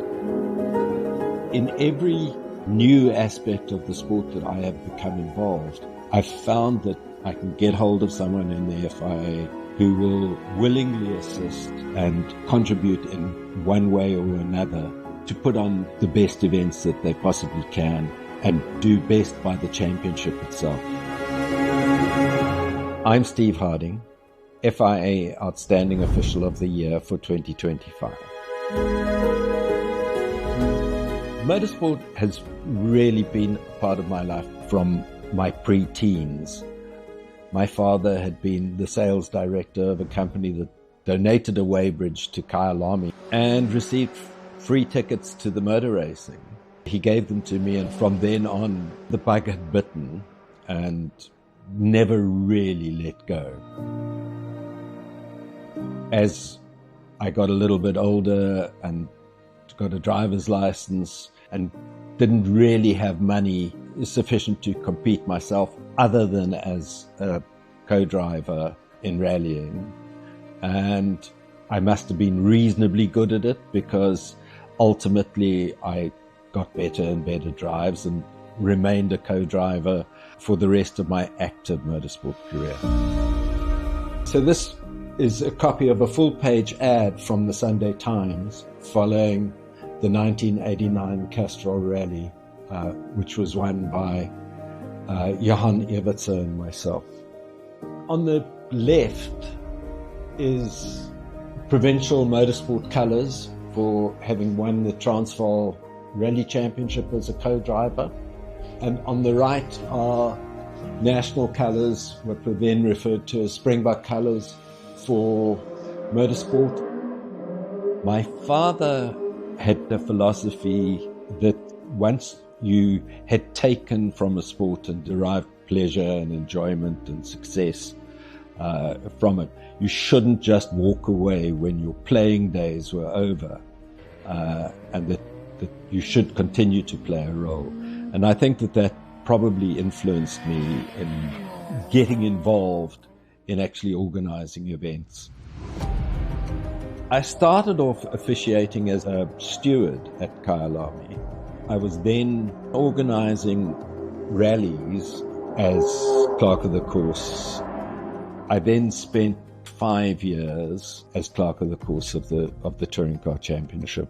In every new aspect of the sport that I have become involved, I've found that I can get hold of someone in the FIA who will willingly assist and contribute in one way or another to put on the best events that they possibly can and do best by the championship itself. I'm Steve Harding, FIA Outstanding Official of the Year for 2025. Motorsport has really been part of my life from my pre-teens. My father had been the sales director of a company that donated a weighbridge to Kyalami and received free tickets to the motor racing. He gave them to me, and from then on, the bug had bitten and never really let go. As I got a little bit older and got a driver's license and didn't really have money sufficient to compete myself other than as a co-driver in rallying. And I must have been reasonably good at it because ultimately I got better and better drives and remained a co-driver for the rest of my active motorsport career. So this is a copy of a full-page ad from the Sunday Times following the 1989 Castrol Rally, which was won by Johan Evertse and myself. On the left is provincial motorsport colours for having won the Transvaal Rally Championship as a co-driver. And on the right are national colours, what were then referred to as Springbok colours for motorsport. My father had the philosophy that once you had taken from a sport and derived pleasure and enjoyment and success from it, you shouldn't just walk away when your playing days were over, and that you should continue to play a role. And I think that probably influenced me in getting involved in actually organizing events. I started off officiating as a steward at Kyalami. I was then organizing rallies as clerk of the course. I then spent 5 years as clerk of the course of the Touring Car Championship,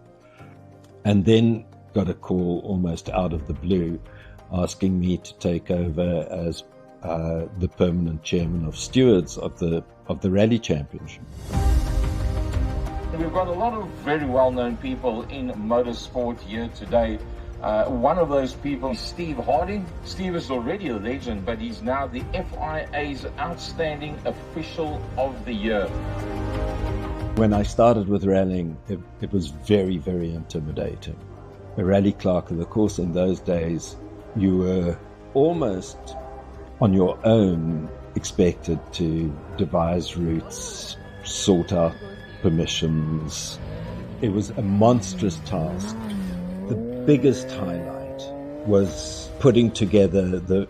and then got a call almost out of the blue asking me to take over as the permanent chairman of stewards of the Rally Championship. We've got a lot of very well-known people in motorsport here today. One of those people is Steve Harding. Steve is already a legend, but he's now the FIA's Outstanding Official of the Year. When I started with rallying, it was very, very intimidating. A rally clerk of the course in those days, you were almost on your own expected to devise routes, sort out permissions. It was a monstrous task. The biggest highlight was putting together the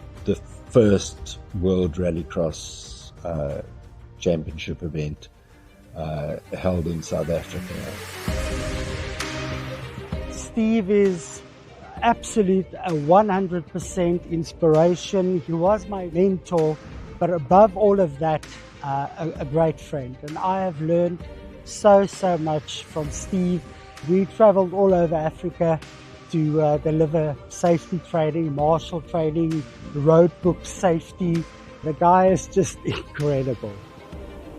first World Rallycross Championship event held in South Africa. Steve is absolute 100% inspiration. He was my mentor, but above all of that, a great friend. And I have learned so much from Steve. We traveled all over Africa to deliver safety training, marshal training, road book safety. The guy is just incredible.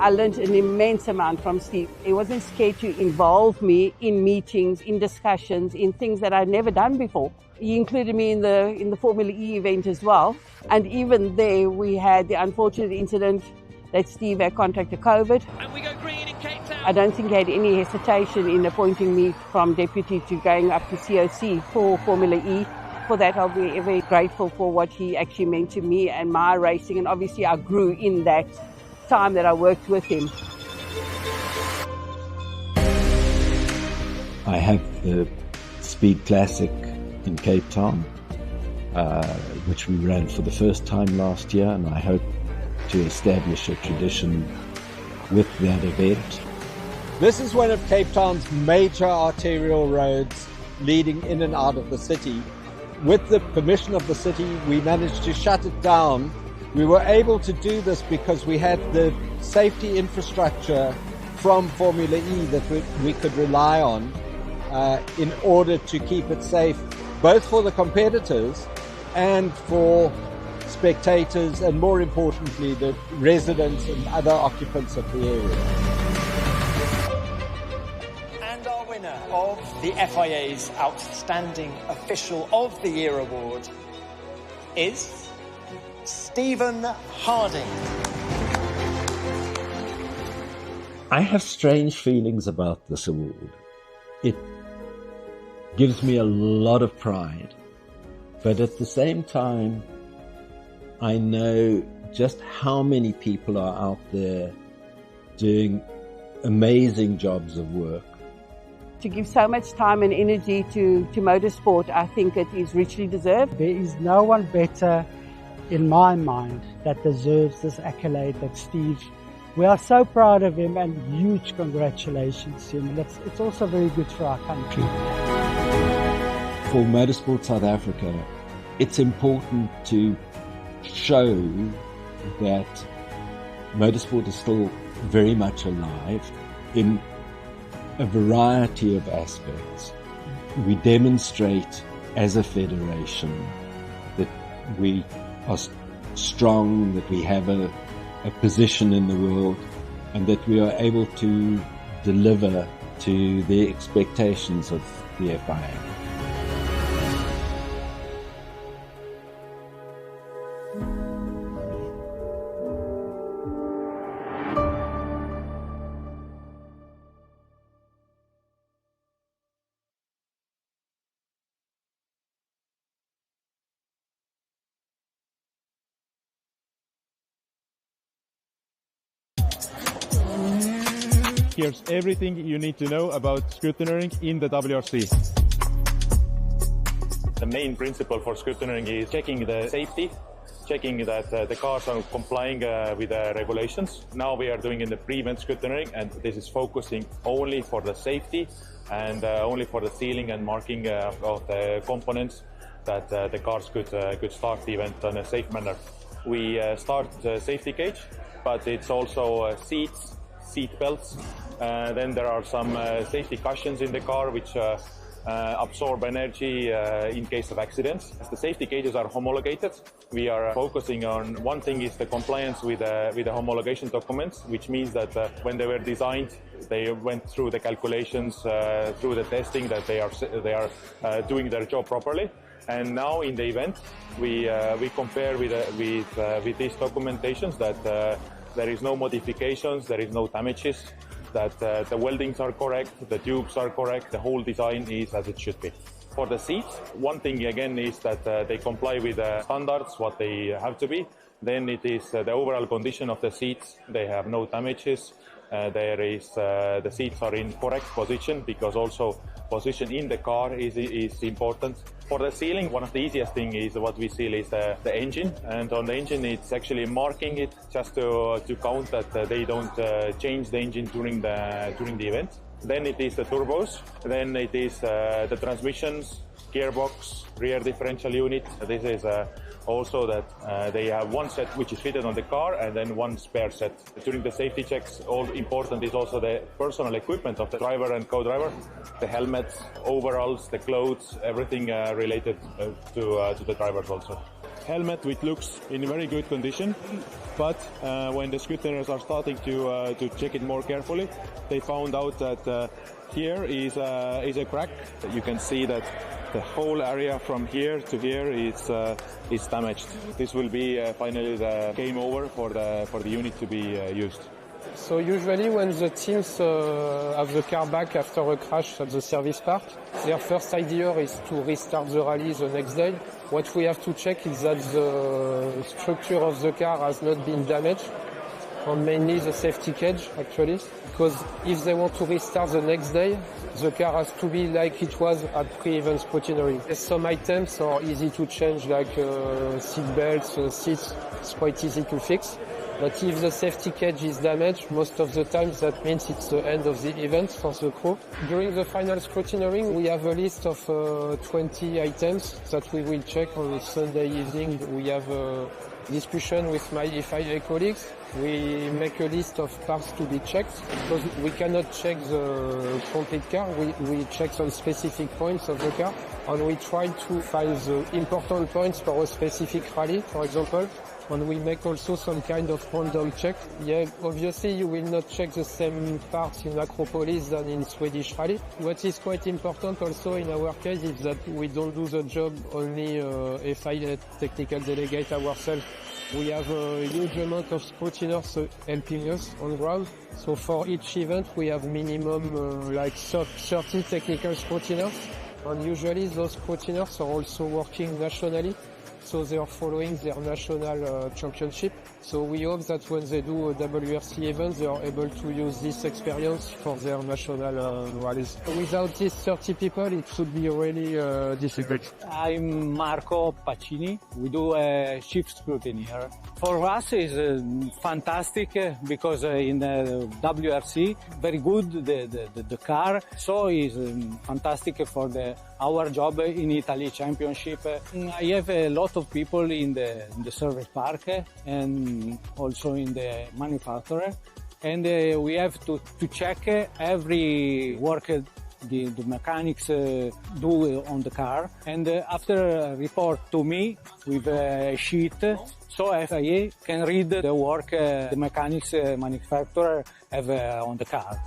I learned an immense amount from Steve. He wasn't scared to involve me in meetings, in discussions, in things that I'd never done before. He included me in the Formula E event as well. And even there, we had the unfortunate incident that Steve had contracted COVID. And we go green in Cape Town. I don't think he had any hesitation in appointing me from deputy to going up to COC for Formula E. For that, I'll be very grateful for what he actually meant to me and my racing. And obviously, I grew in that time that I worked with him. I have the Speed Classic in Cape Town. which we ran for the first time last year, and I hope to establish a tradition with that event. This is one of Cape Town's major arterial roads leading in and out of the city. With the permission of the city, we managed to shut it down. We were able to do this because we had the safety infrastructure from Formula E that we could rely on in order to keep it safe, both for the competitors and for spectators, and more importantly, the residents and other occupants of the area. And our winner of the FIA's Outstanding Official of the Year award is Stephen Harding. I have strange feelings about this award. It gives me a lot of pride, but at the same time, I know just how many people are out there doing amazing jobs of work. To give so much time and energy to motorsport, I think it is richly deserved. There is no one better, in my mind, that deserves this accolade than Steve. We are so proud of him, and huge congratulations to him. It's also very good for our country. For Motorsport South Africa, it's important to show that motorsport is still very much alive in a variety of aspects. We demonstrate as a federation that we are strong, that we have a position in the world, and that we are able to deliver to the expectations of the FIA. Here's everything you need to know about scrutineering in the WRC. The main principle for scrutineering is checking the safety, checking that the cars are complying with the regulations. Now we are doing in the pre-event scrutineering, and this is focusing only for the safety and only for the sealing and marking of the components that the cars could start the event in a safe manner. We start the safety cage, but it's also seats, seat belts. Then there are some safety cushions in the car which absorb energy in case of accidents. As the safety cages are homologated, we are focusing on one thing is the compliance with the homologation documents, which means that when they were designed, they went through the calculations, through the testing, that they are doing their job properly. And now in the event, we compare with these documentations that there is no modifications, there is no damages, that the weldings are correct, the tubes are correct, the whole design is as it should be. For the seats, one thing again is that they comply with the standards, what they have to be. Then it is the overall condition of the seats, they have no damages. The seats are in correct position, because also position in the car is important. For the sealing, one of the easiest thing is what we seal is the engine, and on the engine it's actually marking it just to count that they don't change the engine during the event. Then it is the turbos, then it is the transmissions, gearbox, rear differential unit. This is also that they have one set which is fitted on the car and then one spare set. During the safety checks, all important is also the personal equipment of the driver and co-driver, the helmets, overalls, the clothes, everything related to the drivers also. Helmet which looks in very good condition, but when the scrutineers are starting to check it more carefully, they found out that here is a crack. You can see that the whole area from here to here is damaged. This will be finally the game over for the unit to be used. So usually when the teams have the car back after a crash at the service park, their first idea is to restart the rally the next day. What we have to check is that the structure of the car has not been damaged. on mainly the safety cage, actually, because if they want to restart the next day, the car has to be like it was at pre-event scrutineering. Some items are easy to change, like seat belts, seats, it's quite easy to fix. But if the safety cage is damaged, most of the time that means it's the end of the event for the crew. During the final scrutineering, we have a list of 20 items that we will check on Sunday evening. We have a discussion with my FIA colleagues. We make a list of parts to be checked because we cannot check the complete car. We check some specific points of the car and we try to find the important points for a specific rally, for example. And we make also some kind of random check. Yeah, obviously you will not check the same parts in Acropolis than in Swedish Rally. What is quite important also in our case is that we don't do the job only FIA technical delegate ourselves. We have a huge amount of scrutiners helping us on ground. So for each event we have minimum like 30 technical scrutiners. And usually those scrutiners are also working nationally. So they are following their national championship. So we hope that when they do a WRC event, they are able to use this experience for their national rallies. Without these 30 people, it would be really difficult. I'm Marco Pacini. We do a shift scrutiny here. For us, it's fantastic because in the WRC, very good the car. So it's fantastic for our job in Italy Championship. I have a lot of people in the service park and also in the manufacturer, and we have to check every work the mechanics do on the car, and after report to me with a sheet, so FIA can read the work the mechanics manufacturer have on the car.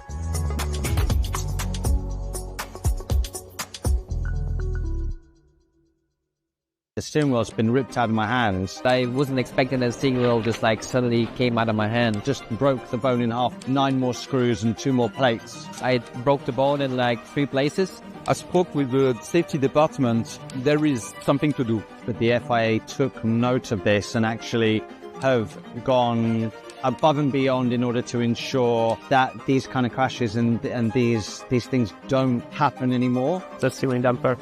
The steering wheel's been ripped out of my hands. I wasn't expecting the steering wheel just like suddenly came out of my hand. Just broke the bone in half, 9 more screws and 2 more plates. I broke the bone in like 3 places. I spoke with the safety department. There is something to do. But the FIA took note of this and actually have gone above and beyond in order to ensure that these kind of crashes and these things don't happen anymore. The steering damper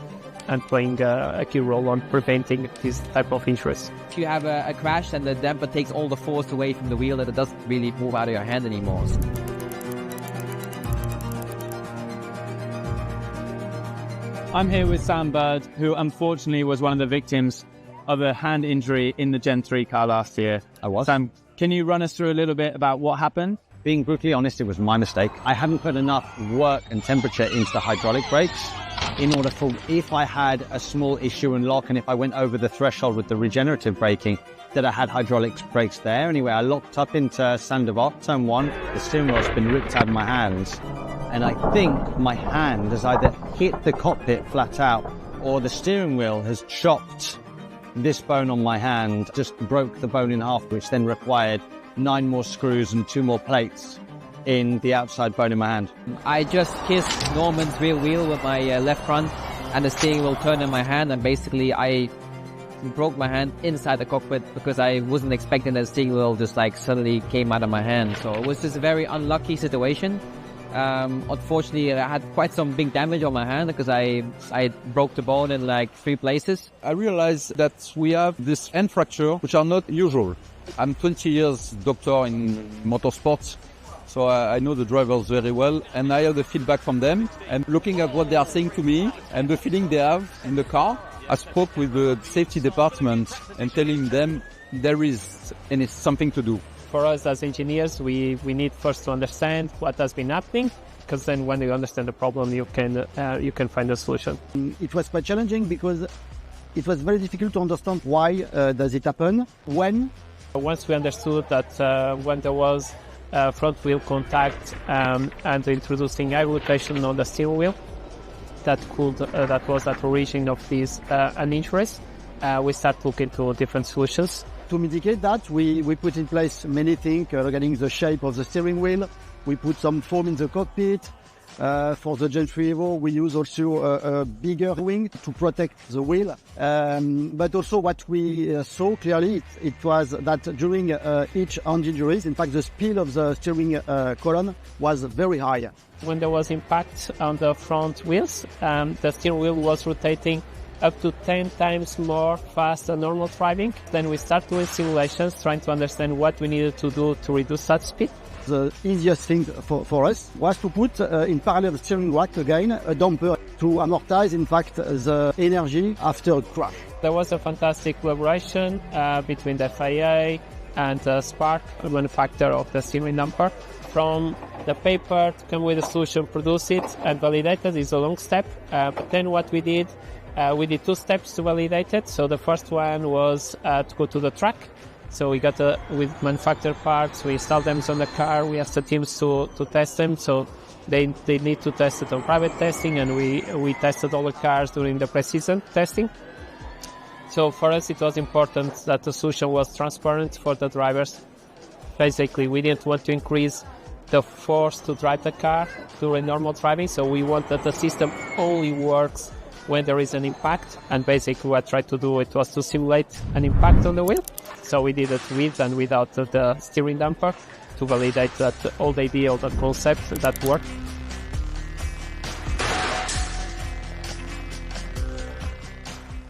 and playing a key role on preventing this type of injuries. If you have a crash and the damper takes all the force away from the wheel, that it doesn't really move out of your hand anymore. I'm here with Sam Bird, who unfortunately was one of the victims of a hand injury in the Gen 3 car last year. I was. Sam, can you run us through a little bit about what happened? Being brutally honest, it was my mistake. I hadn't put enough work and temperature into the hydraulic brakes in order for, if I had a small issue in lock and if I went over the threshold with the regenerative braking, that I had hydraulic brakes there. Anyway, I locked up into Sandoval, turn 1. The steering wheel's been ripped out of my hands. And I think my hand has either hit the cockpit flat out or the steering wheel has chopped this bone on my hand, just broke the bone in half, which then required 9 more screws and 2 more plates in the outside bone in my hand. I just kissed Norman's rear wheel with my left front and the steering wheel turned in my hand, and basically I broke my hand inside the cockpit because I wasn't expecting that the steering wheel just like suddenly came out of my hand. So it was just a very unlucky situation. Unfortunately, I had quite some big damage on my hand because I broke the bone in like 3 places. I realized that we have this hand fracture, which are not usual. I'm 20 years doctor in motorsports, so I know the drivers very well, and I have the feedback from them. And looking at what they are saying to me and the feeling they have in the car, I spoke with the safety department and telling them there is something to do. For us as engineers, we need first to understand what has been happening, because then when you understand the problem, you can find a solution. It was quite challenging because it was very difficult to understand why does it happen, when. Once we understood that when there was front wheel contact and introducing air rotation on the steering wheel, that was at the origin of these injuries, we start looking to different solutions. To mitigate that, we put in place many things regarding the shape of the steering wheel. We put some foam in the cockpit. For the Gentry Evo, we use also a bigger wing to protect the wheel. But also what we saw clearly, it was that during each hand injuries, in fact, the speed of the steering column was very high. When there was impact on the front wheels, the steering wheel was rotating up to 10 times more fast than normal driving. Then we start doing simulations, trying to understand what we needed to do to reduce that speed. The easiest thing for us was to put in parallel steering rack again a damper to amortize, in fact, the energy after a crash. There was a fantastic collaboration between the FIA and Spark, the manufacturer of the steering damper. From the paper to come with a solution, produce it and validate it is a long step. But then what we did 2 steps to validate it. So the first one was to go to the track. So we got with manufactured parts, we installed them on the car, we asked the teams to test them. So they need to test it on private testing, and we tested all the cars during the pre-season testing. So for us it was important that the solution was transparent for the drivers. Basically, we didn't want to increase the force to drive the car during normal driving, so we want that the system only works when there is an impact. And basically what I tried to do, it was to simulate an impact on the wheel. So we did it with and without the steering damper to validate that all the idea, all the concept, that worked.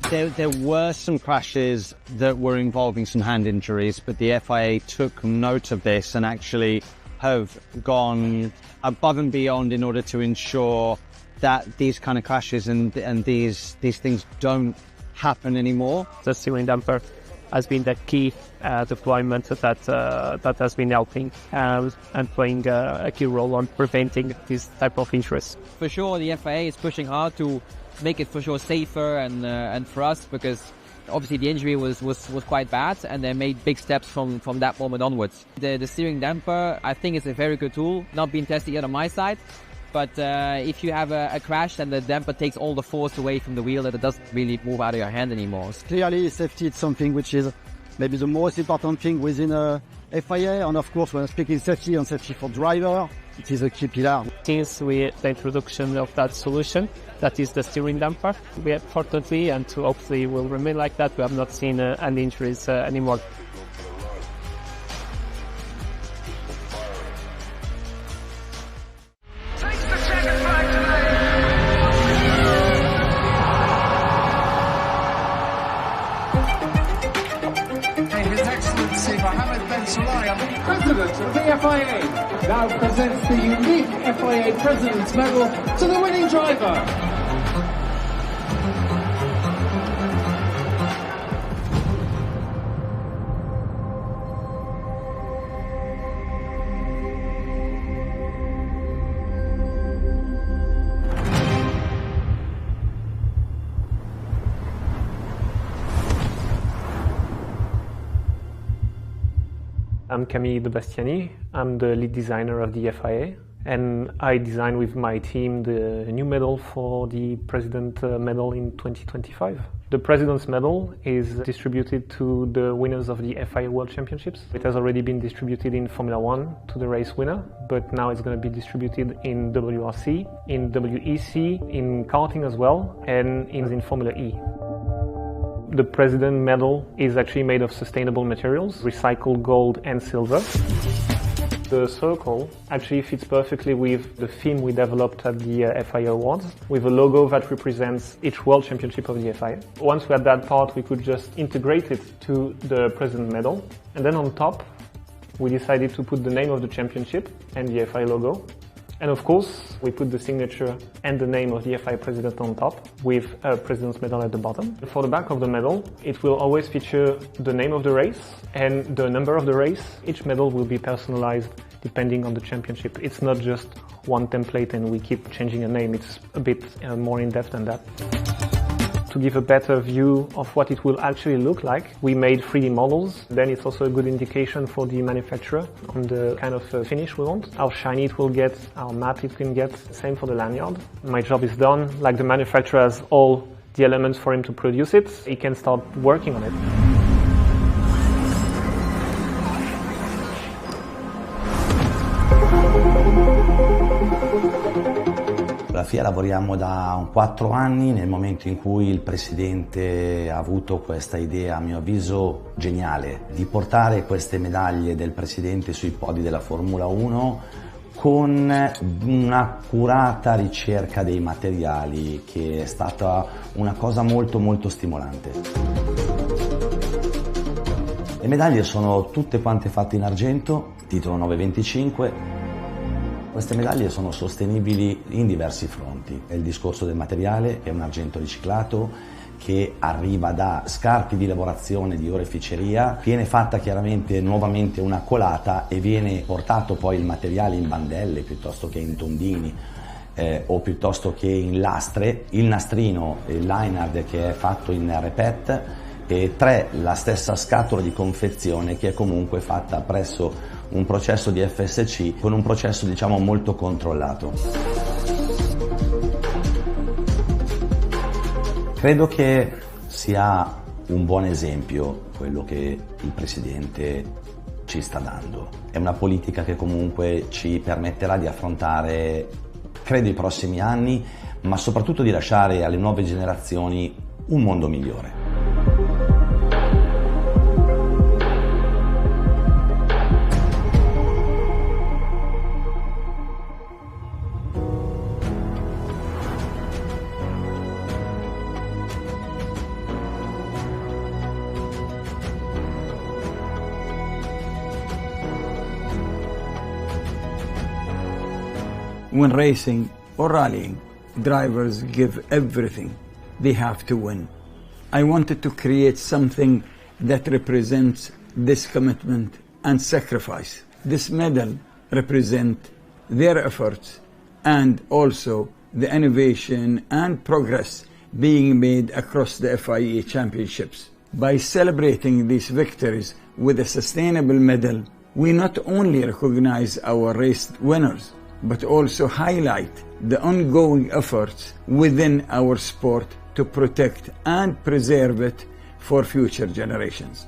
There were some crashes that were involving some hand injuries, but the FIA took note of this and actually have gone above and beyond in order to ensure that these kind of crashes and these things don't happen anymore. The steering damper has been the key deployment that has been helping and playing a key role on preventing this type of injuries. For sure, the FIA is pushing hard to make it for sure safer and for us, because obviously the injury was quite bad, and they made big steps from that moment onwards. The steering damper, I think, is a very good tool, not being tested yet on my side. But if you have a crash, then the damper takes all the force away from the wheel, that it doesn't really move out of your hand anymore. Clearly, safety is something which is maybe the most important thing within a FIA. And of course, when speaking safety and safety for driver, it is a key pillar. Since the introduction of that solution, that is the steering damper, we have, fortunately, and hopefully will remain like that, we have not seen any injuries anymore. President of the FIA now presents the unique FIA President's Medal to the winning driver. I'm Camille De Bastiani. I'm the lead designer of the FIA, and I designed with my team the new medal for the President Medal in 2025. The President's Medal is distributed to the winners of the FIA World Championships. It has already been distributed in Formula One to the race winner, but now it's going to be distributed in WRC, in WEC, in karting as well, and in Formula E. The President Medal is actually made of sustainable materials, recycled gold and silver. The circle actually fits perfectly with the theme we developed at the FIA Awards, with a logo that represents each World Championship of the FIA. Once we had that part, we could just integrate it to the President Medal. And then on top, we decided to put the name of the championship and the FIA logo. And of course, we put the signature and the name of the FIA President on top, with a President's Medal at the bottom. For the back of the medal, it will always feature the name of the race and the number of the race. Each medal will be personalized depending on the championship. It's not just one template and we keep changing a name. It's a bit more in-depth than that. To give a better view of what it will actually look like, we made 3D models. Then it's also a good indication for the manufacturer on the kind of finish we want, how shiny it will get, how matte it can get. Same for the lanyard. My job is done. Like, the manufacturer has all the elements for him to produce it. He can start working on it. alla FIA lavoriamo da 4 anni, nel momento in cui il Presidente ha avuto questa idea, a mio avviso geniale, di portare queste medaglie del Presidente sui podi della Formula 1 con un'accurata ricerca dei materiali, che è stata una cosa molto molto stimolante. Le medaglie sono tutte quante fatte in argento, titolo 925. Queste medaglie sono sostenibili in diversi fronti. È il discorso del materiale, è un argento riciclato che arriva da scarti di lavorazione di oreficeria, viene fatta chiaramente nuovamente una colata e viene portato poi il materiale in bandelle piuttosto che in tondini o piuttosto che in lastre, il nastrino, il linard che è fatto in repet, e 3 la stessa scatola di confezione che è comunque fatta presso un processo di FSC con un processo diciamo molto controllato. Credo che sia un buon esempio quello che il Presidente ci sta dando. È una politica che comunque ci permetterà di affrontare, credo, i prossimi anni, ma soprattutto di lasciare alle nuove generazioni un mondo migliore. When racing or rallying, drivers give everything. They have to win. I wanted to create something that represents this commitment and sacrifice. This medal represents their efforts and also the innovation and progress being made across the FIA championships. By celebrating these victories with a sustainable medal, we not only recognize our race winners, but also highlight the ongoing efforts within our sport to protect and preserve it for future generations.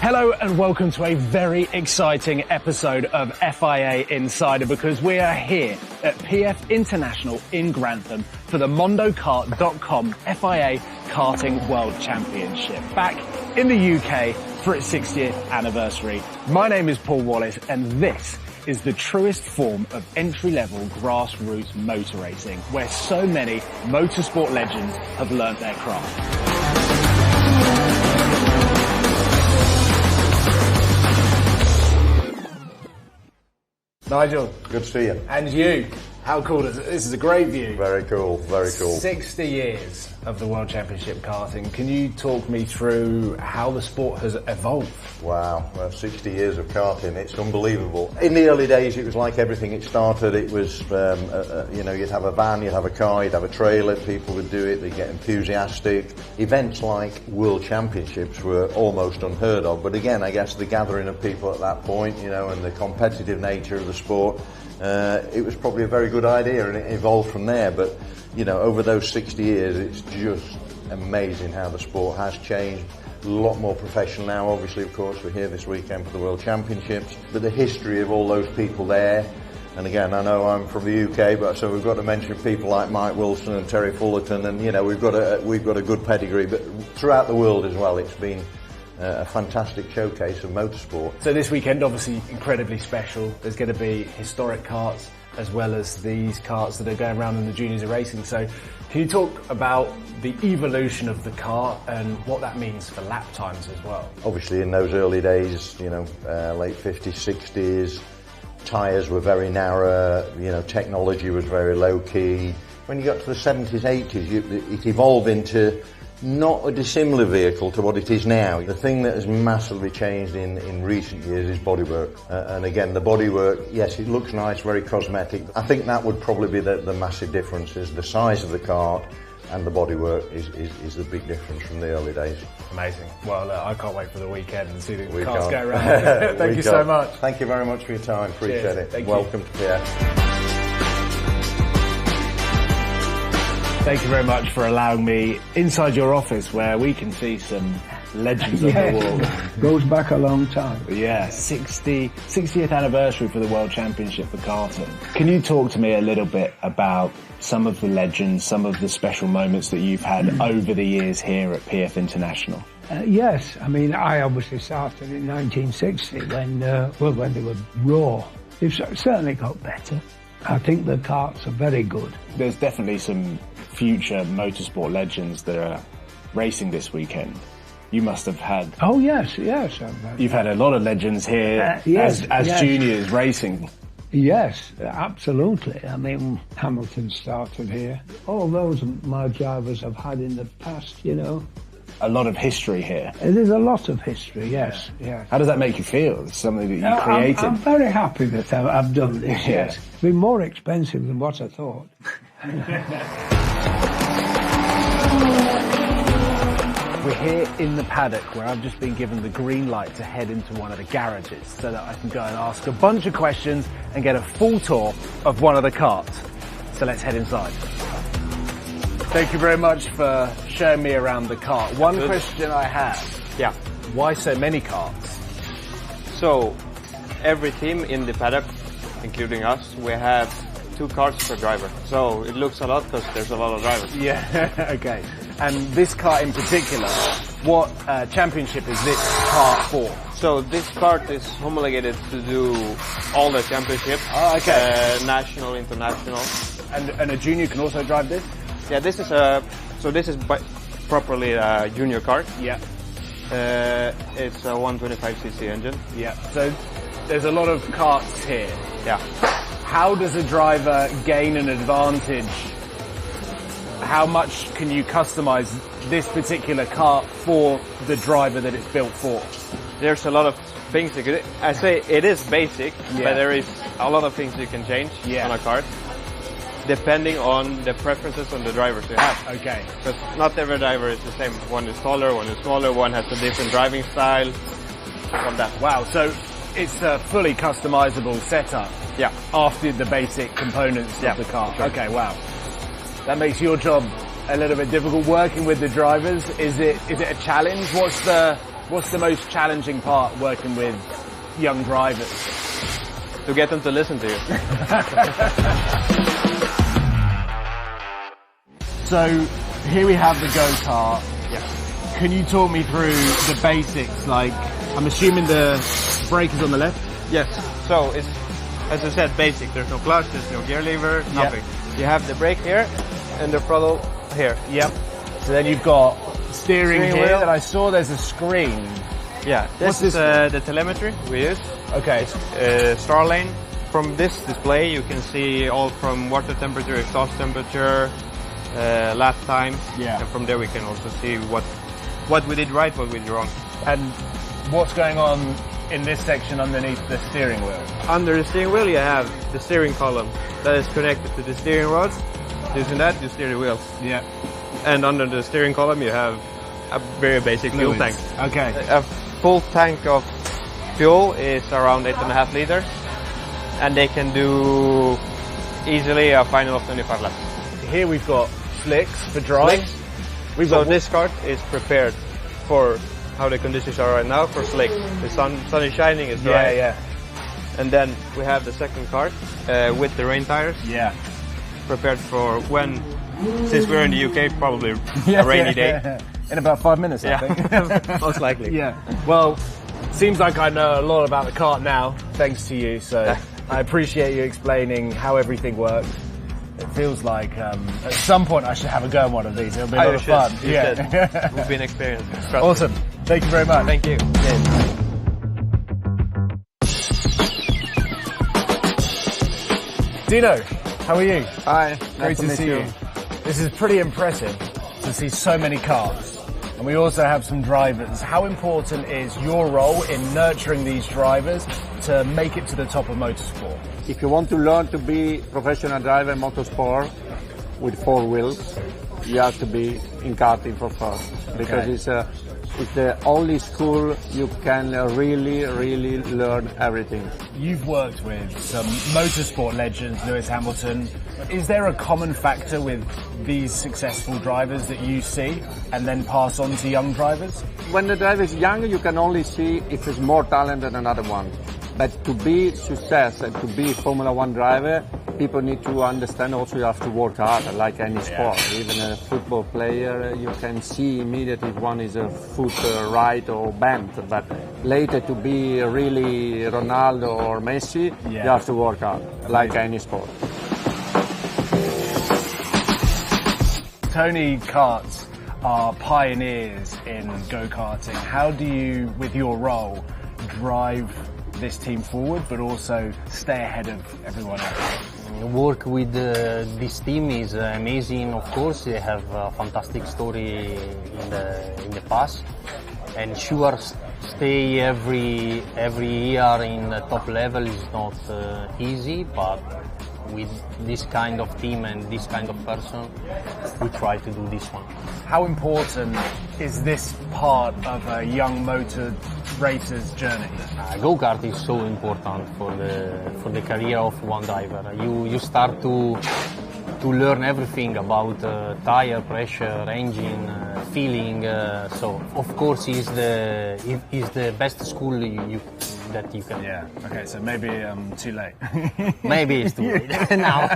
Hello and welcome to a very exciting episode of FIA Insider, because we are here at PF International in Grantham for the mondokart.com FIA Karting World Championship, back in the UK for its 60th anniversary. My name is Paul Wallace and this is the truest form of entry-level grassroots motor racing, where so many motorsport legends have learnt their craft. Nigel. Good to see you. And you. How cool is it? This is a great view. Very cool, very cool. 60 years of the World Championship karting. Can you talk me through how the sport has evolved? Wow, well, 60 years of karting, it's unbelievable. In the early days, it was like everything. It started, it was, you know, you'd have a van, you'd have a car, you'd have a trailer, people would do it, they'd get enthusiastic. Events like World Championships were almost unheard of, but again, I guess the gathering of people at that point, you know, and the competitive nature of the sport, it was probably a very good idea, and it evolved from there. But you know, over those 60 years, it's just amazing how the sport has changed. A lot more professional now. Obviously, of course, we're here this weekend for the World Championships, but the history of all those people there. And again, I know I'm from the UK, but so we've got to mention people like Mike Wilson and Terry Fullerton, and you know, we've got a good pedigree. But throughout the world as well, it's been a fantastic showcase of motorsport. So this weekend, obviously incredibly special. There's going to be historic karts as well as these karts that are going around in the juniors are racing. So can you talk about the evolution of the kart and what that means for lap times as well? Obviously in those early days, you know, late 50s, 60s, tyres were very narrow, you know, technology was very low key. When you got to the 70s, 80s, it evolved into not a dissimilar vehicle to what it is now. The thing that has massively changed in recent years is bodywork. And again, the bodywork, yes, it looks nice, very cosmetic. I think that would probably be the massive difference, is the size of the kart and the bodywork is the big difference from the early days. Amazing. Well, I can't wait for the weekend and see the cars go around. Thank you so much. Thank you very much for your time. Appreciate it. Thank Welcome you. to PF. Thank you very much for allowing me inside your office where we can see some legends of the world. Goes back a long time. Yeah, 60th anniversary for the World Championship for karting. Can you talk to me a little bit about some of the legends, some of the special moments that you've had over the years here at PF International? Yes, I mean, I obviously started in 1960 when they were raw. They've certainly got better. I think the karts are very good. There's definitely some future motorsport legends that are racing this weekend. You must have had... Oh, yes. You've had a lot of legends here as juniors racing. Yes, absolutely. I mean, Hamilton started here. All those my drivers have had in the past, you know. A lot of history here. There's a lot of history, yes. How does that make you feel? It's something that you created. I'm very happy that I've done this, yes. It's been more expensive than what I thought. We're here in the paddock where I've just been given the green light to head into one of the garages so that I can go and ask a bunch of questions and get a full tour of one of the karts. So let's head inside. Thank you very much for showing me around the kart. One question I have. Yeah. Why so many karts? So, every team in the paddock, including us, we have 2 karts per driver. So it looks a lot because there's a lot of drivers. Yeah, okay. And this kart in particular, what championship is this kart for? So this kart is homologated to do all the championships. Oh, okay. National, international. And a junior can also drive this? Yeah, this is properly a junior kart. Yeah. It's a 125cc engine. Yeah. So there's a lot of karts here. Yeah. How does a driver gain an advantage? How much can you customize this particular kart for the driver that it's built for? There's a lot of things you could... I say it is basic, but there is a lot of things you can change on a kart, depending on the preferences on the drivers you have. Okay. Because not every driver is the same. One is taller, one is smaller, one has a different driving style. From that. Wow, so it's a fully customizable setup. Yeah. After the basic components of the car. Sure. Okay, wow. That makes your job a little bit difficult working with the drivers. Is it a challenge? What's the most challenging part working with young drivers? To get them to listen to you. So here we have the go-kart. Yeah. Can you talk me through the basics? Like, I'm assuming the brake is on the left? Yes. So it's, as I said, basic. There's no clutch, there's no gear lever, nothing. You have the brake here and the throttle here. Yep. So then you've got steering here wheel. that I saw there's a screen. Yeah, this is the telemetry we use. Okay. Star lane. From this display you can see all from water temperature, exhaust temperature, lap time. Yeah. And from there we can also see what we did right, what we did wrong. And what's going on in this section underneath the steering wheel? Under the steering wheel you have the steering column that is connected to the steering rods. Using that you steer the wheels. Yeah. And under the steering column you have a very basic fuel tank. Okay. A full tank of fuel is around 8.5 liters and they can do easily a final of 25 laps. Here we've got slicks for drive. So this kart is prepared for how the conditions are right now for slick. The sun is shining, it's dry. Yeah. And then we have the second kart with the rain tires. Yeah. Prepared for when, since we're in the UK, probably a rainy day. In about 5 minutes, I think. Most likely. Yeah. Well, seems like I know a lot about the kart now, thanks to you. So I appreciate you explaining how everything works. It feels like at some point I should have a go at one of these. It'll be a lot of fun. It will be an experience. Awesome. Thank you very much. Thank you. Cheers. Dino, how are you? Hi. Great to see you. This is pretty impressive to see so many cars. And we also have some drivers. How important is your role in nurturing these drivers to make it to the top of motorsport? If you want to learn to be professional driver in motorsport with 4 wheels, you have to be in karting for first, because it's the only school you can really learn everything. You've worked with some motorsport legends, Lewis Hamilton. Is there a common factor with these successful drivers that you see and then pass on to young drivers? When the driver is young, you can only see if he's more talented than another one. But to be success and to be Formula One driver, people need to understand also you have to work hard, like any sport. Even a football player, you can see immediately if one is a foot right or bent. But later to be really Ronaldo or Messi, you have to work hard, like any sport. Tony Karts are pioneers in go-karting. How do you, with your role, drive this team forward, but also stay ahead of everyone else? Work with this team is amazing. Of course, they have a fantastic story in the past, and sure, stay every year in the top level is not easy, but with this kind of team and this kind of person, we try to do this one. How important is this part of a young motor racer's journey? Go-kart is so important for the career of one driver. You start to learn everything about tire pressure, engine, feeling. So of course, is the best school that you can. Yeah. Okay. So maybe too late. Maybe it's too late now.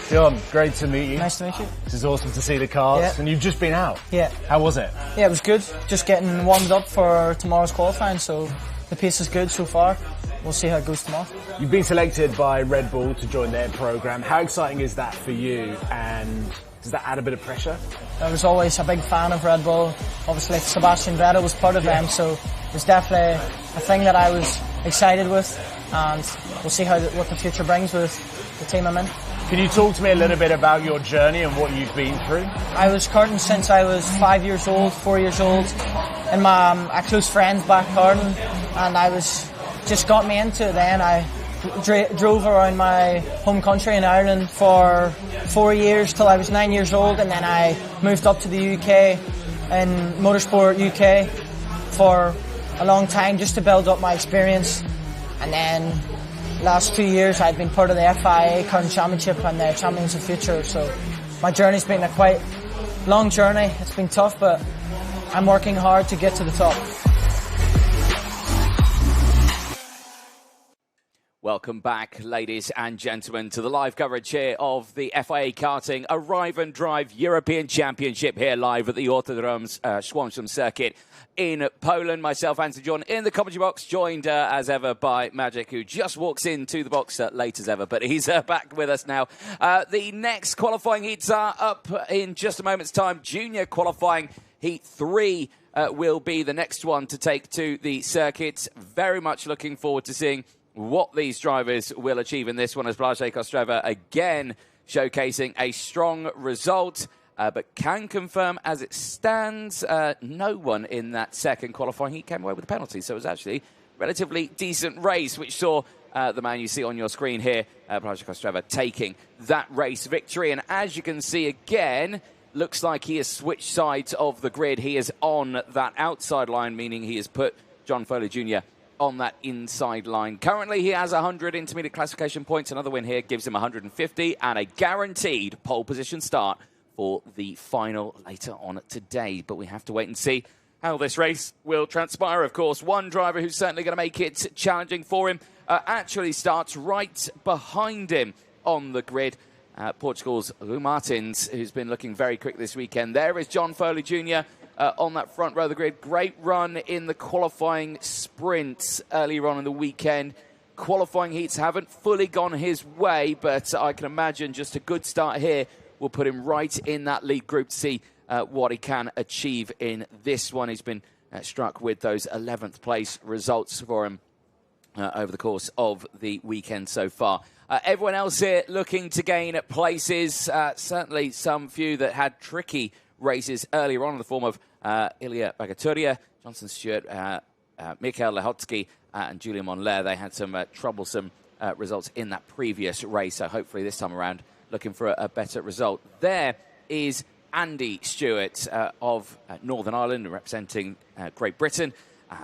John, great to meet you. Nice to meet you. This is awesome to see the cars. Yeah. And you've just been out. Yeah. How was it? Yeah, it was good. Just getting warmed up for tomorrow's qualifying, so the pace is good so far. We'll see how it goes tomorrow. You've been selected by Red Bull to join their program. How exciting is that for you? And does that add a bit of pressure? I was always a big fan of Red Bull. Obviously, Sebastian Vettel was part of them, so it's definitely a thing that I was excited with. And we'll see what the future brings with the team I'm in. Can you talk to me a little bit about your journey and what you've been through? I was karting since I was 4 years old, and my close friends back karting, and I just got me into it then. I drove around my home country in Ireland for 4 years till I was 9 years old, and then I moved up to the UK in Motorsport UK for a long time just to build up my experience. And then last 2 years I've been part of the FIA Karting Championship and the Champions of Future, so my journey's been a quite long journey. It's been tough, but I'm working hard to get to the top. Welcome back, ladies and gentlemen, to the live coverage here of the FIA Karting Arrive and Drive European Championship here live at the Autodrom Słomczyn circuit in Poland. Myself, Anthony John, in the commentary box, joined as ever by Magic, who just walks into the box late as ever, but he's back with us now. The next qualifying heats are up in just a moment's time. Junior qualifying heat 3 will be the next one to take to the circuit. Very much looking forward to seeing what these drivers will achieve in this one, as Blazej Kostreva again showcasing a strong result, but can confirm as it stands, no one in that second qualifying heat came away with a penalty. So it was actually a relatively decent race, which saw the man you see on your screen here, Blazej Kostreva, taking that race victory. And as you can see again, looks like he has switched sides of the grid. He is on that outside line, meaning he has put John Foley Jr. on that inside line. Currently, he has 100 intermediate classification points. Another win here gives him 150 and a guaranteed pole position start for the final later on today. But we have to wait and see how this race will transpire. Of course, one driver who's certainly going to make it challenging for him actually starts right behind him on the grid. Portugal's Rui Martins, who's been looking very quick this weekend. There is John Foley Jr., on that front row of the grid. Great run in the qualifying sprints earlier on in the weekend. Qualifying heats haven't fully gone his way, but I can imagine just a good start here will put him right in that lead group to see what he can achieve in this one. He's been struck with those 11th place results for him over the course of the weekend so far. Everyone else here looking to gain places. Certainly some few that had tricky races earlier on in the form of Ilya Bagaturia, Johnson Stewart, Michael Lehotsky and Julien Monlair. They had some troublesome results in that previous race, so hopefully this time around looking for a better result. There is Andy Stewart of Northern Ireland, representing Great Britain.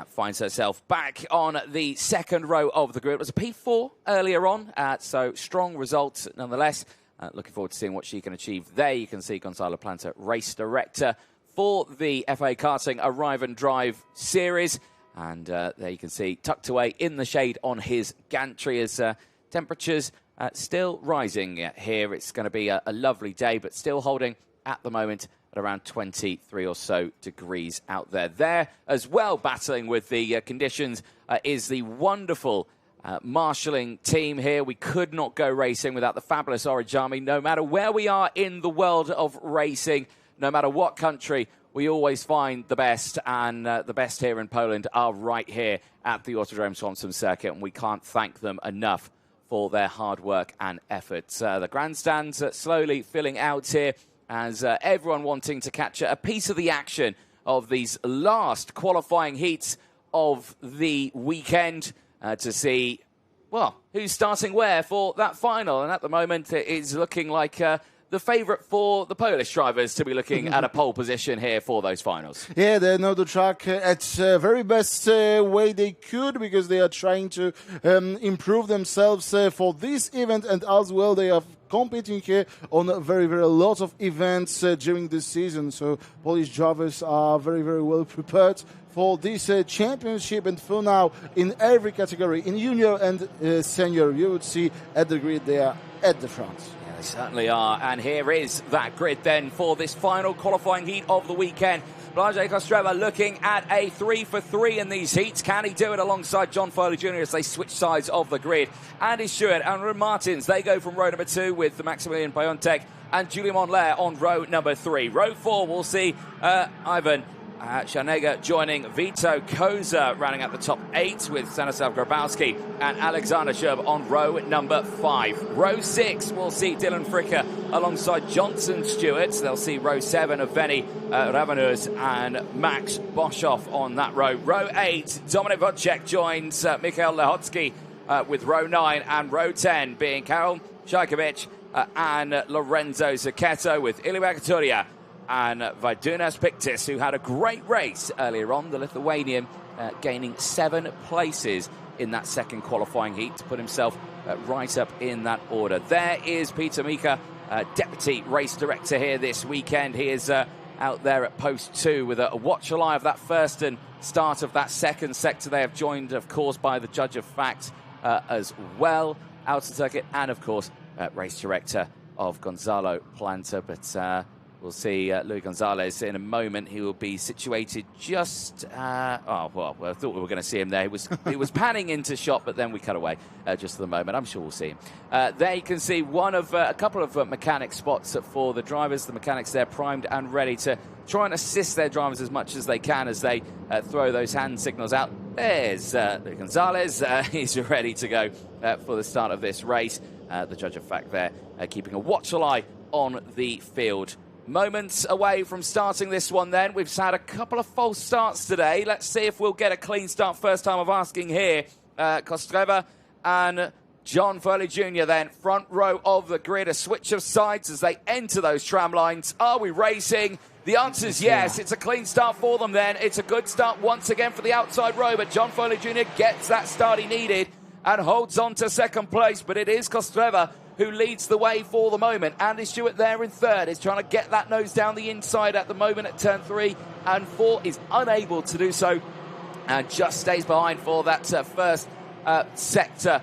Finds herself back on the second row of the grid. It was a P4 earlier on, so strong results nonetheless. Looking forward to seeing what she can achieve there. You can see Gonzalo Planta, race director for the FIA Karting Arrive and Drive series. And there you can see, tucked away in the shade on his gantry, as temperatures still rising here. It's going to be a lovely day, but still holding at the moment at around 23 or so degrees out there. There as well, battling with the conditions, is the wonderful marshalling team here. We could not go racing without the fabulous Orange Army. No matter where we are in the world of racing, no matter what country, we always find the best, and the best here in Poland are right here at the Autodrom Słomczyn circuit, and we can't thank them enough for their hard work and efforts. The grandstands slowly filling out here, as everyone wanting to capture a piece of the action of these last qualifying heats of the weekend to see, well, who's starting where for that final. And at the moment, it is looking like the favourite for the Polish drivers to be looking at a pole position here for those finals. Yeah, they know the track at very best way they could, because they are trying to improve themselves for this event, and as well they are competing here on a very lot of events during this season. So Polish drivers are very well prepared for this championship, and for now in every category, in junior and senior, you would see at the grid there at the front. Yeah, they certainly are. And here is that grid then for this final qualifying heat of the weekend. Blažej Kostreva looking at a 3 for 3 in these heats. Can he do it alongside John Foley Jr. as they switch sides of the grid? Andy Stewart and Ron Martins, they go from row number 2 with the Maximilian Piontek and Julien Monlair on row number 3. Row 4, we'll see Ivan Shanega joining Vito Koza, running at the top 8 with Stanislav Grabowski and Alexander Sherb on row number 5. Row 6, we'll see Dylan Fricker alongside Johnson Stewart. They'll see row 7 of Veni Ravanus and Max Boshoff on that row. Row 8, Dominik Wojciech joins Michael Lehotsky with row 9, and row 10 being Karol Shajkovic and Lorenzo Zucchetto with Iliba Katuria and Vaidunas Pictis, who had a great race earlier on, the Lithuanian gaining 7 places in that second qualifying heat to put himself right up in that order. There is Peter Mika, deputy race director here this weekend. He is out there at post 2 with a watch eye of that first and start of that second sector. They have joined, of course, by the judge of fact as well, out of circuit, and of course race director of Gonzalo Planta. But we'll see Luis Gonzalez in a moment. He will be situated just... I thought we were going to see him there. He was panning into shot, but then we cut away just for the moment. I'm sure we'll see him. There you can see one of a couple of mechanic spots for the drivers. The mechanics there primed and ready to try and assist their drivers as much as they can as they throw those hand signals out. There's Luis Gonzalez. He's ready to go for the start of this race. The judge of fact there keeping a watchful eye on the field. Moments away from starting this one then. We've had a couple of false starts today. Let's see if we'll get a clean start. First time of asking here. Kostreva and John Foley Jr. then, front row of the grid. A switch of sides as they enter those tram lines. Are we racing? The answer is yes. It's a clean start for them then. It's a good start once again for the outside row, but John Foley Jr. gets that start he needed and holds on to second place, but it is Kostreva who leads the way for the moment. Andy Stewart there in third is trying to get that nose down the inside at the moment at turn 3 and 4, is unable to do so and just stays behind for that first sector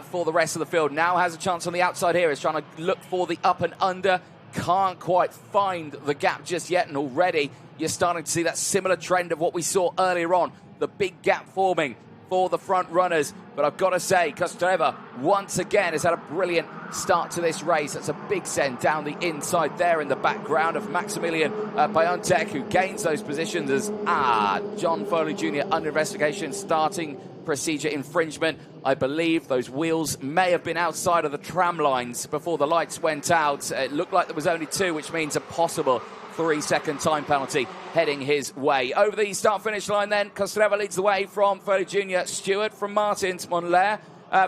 for the rest of the field. Now has a chance on the outside here, is trying to look for the up and under, can't quite find the gap just yet, and already you're starting to see that similar trend of what we saw earlier on, the big gap forming for the front runners. But I've got to say, Kostreva once again has had a brilliant start to this race. That's a big send down the inside there in the background of Maximilian Piontek, who gains those positions as John Foley Jr. under investigation, starting procedure infringement. I believe those wheels may have been outside of the tram lines before the lights went out. It looked like there was only 2, which means a possible 3-second time penalty heading his way. Over the start-finish line then, Kostreva leads the way from Foley Jr., Stewart from Martins, Monler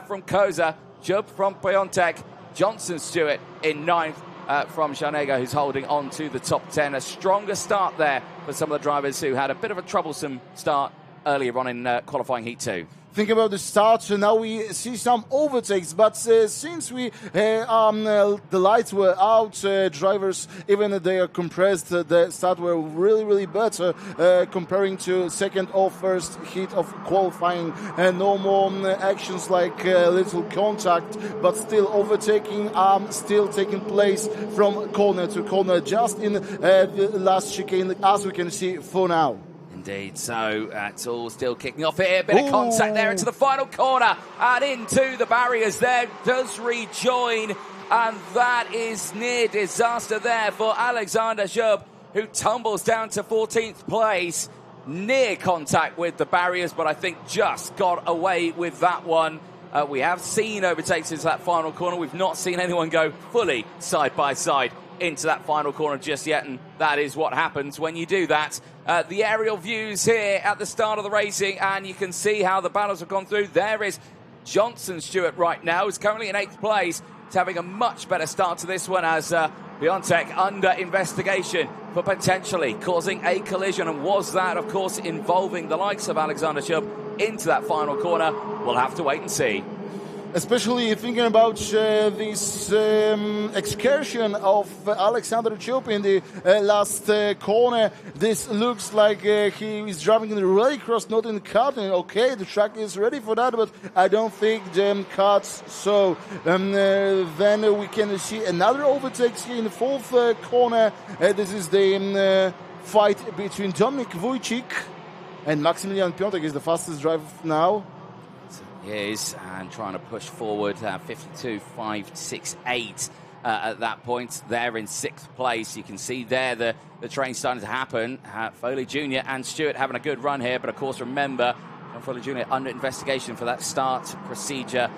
from Koza, Jubb from Piontek, Johnson Stewart in 9th from Shanega, who's holding on to the top 10. A stronger start there for some of the drivers who had a bit of a troublesome start earlier on in qualifying Heat 2. Think about the start. Now we see some overtakes, but since the lights were out, drivers, even if they are compressed, the start were really better comparing to second or first heat of qualifying. No more actions like little contact, but still overtaking still taking place from corner to corner, just in the last chicane, as we can see for now. Indeed, so it's all still kicking off here. Bit of contact there into the final corner and into the barriers there. Does rejoin, and that is near disaster there for Alexander Jubb, who tumbles down to 14th place. Near contact with the barriers, but I think just got away with that one. We have seen overtakes into that final corner. We've not seen anyone go fully side by side into that final corner just yet, and that is what happens when you do that. The aerial views here at the start of the racing, and you can see how the battles have gone through. There is Johnson Stewart right now, who's currently in 8th place. He's having a much better start to this one, as Piontek under investigation for potentially causing a collision, and was that, of course, involving the likes of Alexander Jubb into that final corner? We'll have to wait and see. Especially thinking about this excursion of Alexander Jubb in the last corner. This looks like he is driving in the rallycross, not in karting. Okay, the track is ready for that, but I don't think the karts so. Then we can see another overtake here in the 4th corner. This is the fight between Dominik Wójcik and Maximilian Piontek. Is the fastest driver now. He is, and trying to push forward, 52.568 at that point. There in 6th place. You can see there the train starting to happen. Foley Jr. and Stewart having a good run here, but of course remember, Foley Jr. under investigation for that start procedure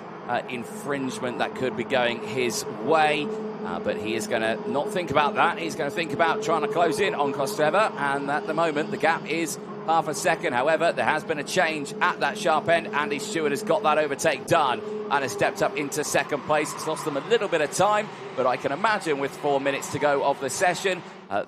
infringement that could be going his way. But he is going to not think about that. He's going to think about trying to close in on Kostreva, and at the moment the gap is half a second. However, there has been a change at that sharp end. Andy Stewart has got that overtake done and has stepped up into 2nd place. It's lost them a little bit of time, but I can imagine with 4 minutes to go of the session,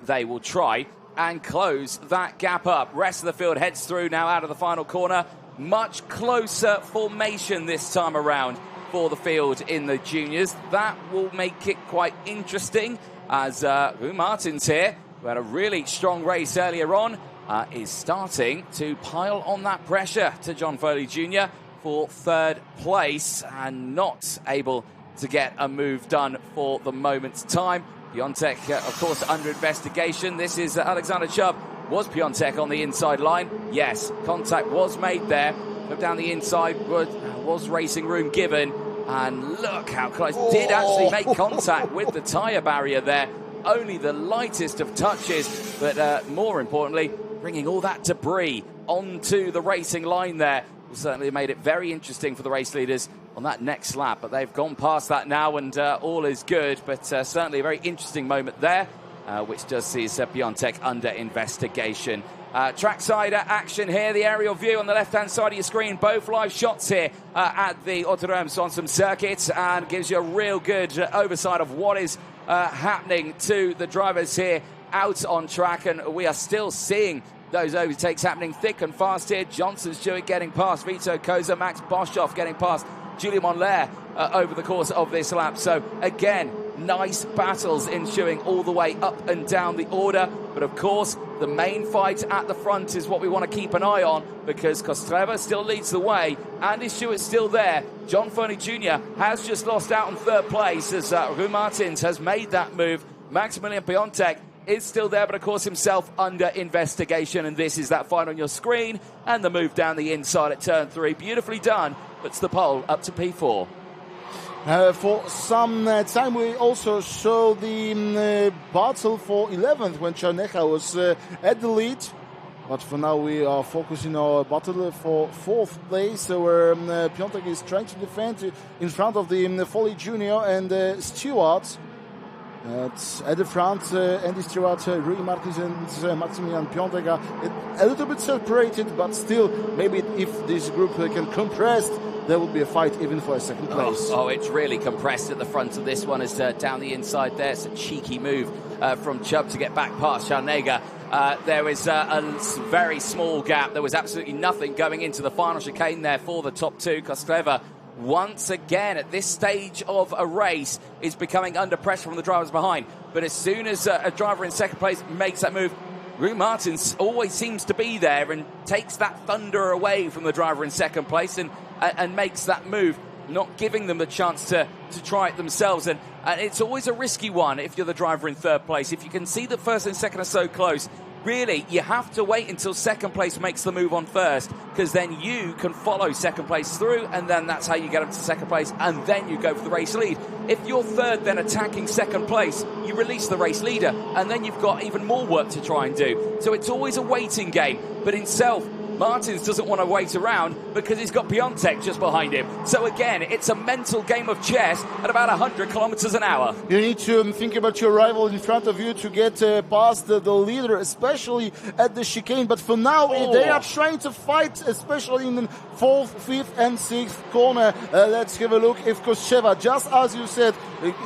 they will try and close that gap up. Rest of the field heads through now out of the final corner. Much closer formation this time around for the field in the juniors. That will make it quite interesting, as Martins here, who had a really strong race earlier on, is starting to pile on that pressure to John Foley Jr. for 3rd place, and not able to get a move done for the moment's time. Piontek, of course, under investigation. This is Alexander Jubb. Was Piontek on the inside line? Yes, contact was made there. Look down the inside, was racing room given, and look how close. Did actually make contact with the tyre barrier there. Only the lightest of touches, but more importantly, bringing all that debris onto the racing line there. Certainly made it very interesting for the race leaders on that next lap, but they've gone past that now, and all is good. But certainly a very interesting moment there, which does see Piontek under investigation. Trackside action here, the aerial view on the left-hand side of your screen. Both live shots here at the Autodrom Słomczyn circuit, and gives you a real good oversight of what is happening to the drivers here out on track. And we are still seeing those overtakes happening thick and fast here. Johnson Stewart getting past Vito Koza, Max Boschoff getting past Julian Monler over the course of this lap. So again, nice battles ensuing all the way up and down the order. But of course, the main fight at the front is what we want to keep an eye on, because Kostreva still leads the way. Andy Stewart's still there. John Foley Jr. has just lost out in 3rd place, as Martins has made that move. Maximilian Piontek is still there, but of course himself under investigation. And this is that fight on your screen, and the move down the inside at turn 3. Beautifully done, puts the pole up to P4. For some time we also saw the battle for 11th when Czarnecha was at the lead. But for now we are focusing our battle for 4th place, where Piontek is trying to defend in front of the Foley Jr. and Stewart. At the front, Andy Stewart, Rui Martins and Maximilian Piątek are a little bit separated, but still, maybe if this group can compress, there will be a fight even for a second place. Oh, it's really compressed at the front of this one as down the inside there. It's a cheeky move from Chubb to get back past Scharnegger. There was a very small gap. There was absolutely nothing going into the final chicane there for the top two. Kostreva, once again, at this stage of a race, is becoming under pressure from the drivers behind. But as soon as a driver in second place makes that move, Rui Martins always seems to be there and takes that thunder away from the driver in second place and makes that move, not giving them the chance to try it themselves. And it's always a risky one if you're the driver in third place. If you can see that first and second are so close, really, you have to wait until second place makes the move on first, because then you can follow second place through, and then that's how you get up to second place, and then you go for the race lead. If you're third then attacking second place, you release the race leader, and then you've got even more work to try and do. So it's always a waiting game, but in self, Martins doesn't want to wait around because he's got Piątek just behind him. So again, it's a mental game of chess at about 100 kilometers an hour. You need to think about your rival in front of you to get past the leader, especially at the chicane. But for now, they are trying to fight, especially in the 4th, 5th and 6th corner. Let's have a look if Kostreva, just as you said,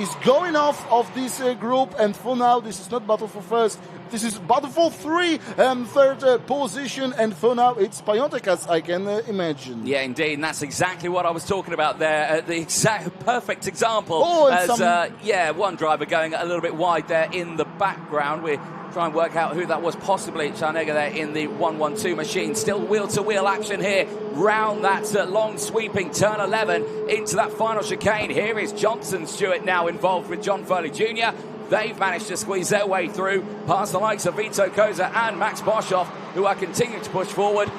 is going off of this group. And for now, this is not battle for first. This is battle for third position, and for now it's Piątek, as I can imagine. Yeah, indeed, and that's exactly what I was talking about there. The exact perfect example. One driver going a little bit wide there in the background. We're trying to work out who that was, possibly Scharnegger there in the 112 machine. Still wheel-to-wheel action here, round that long sweeping turn 11 into that final chicane. Here is Johnson Stewart now involved with John Foley Jr. They've managed to squeeze their way through past the likes of Vito Koza and Max Boshoff, who are continuing to push forward.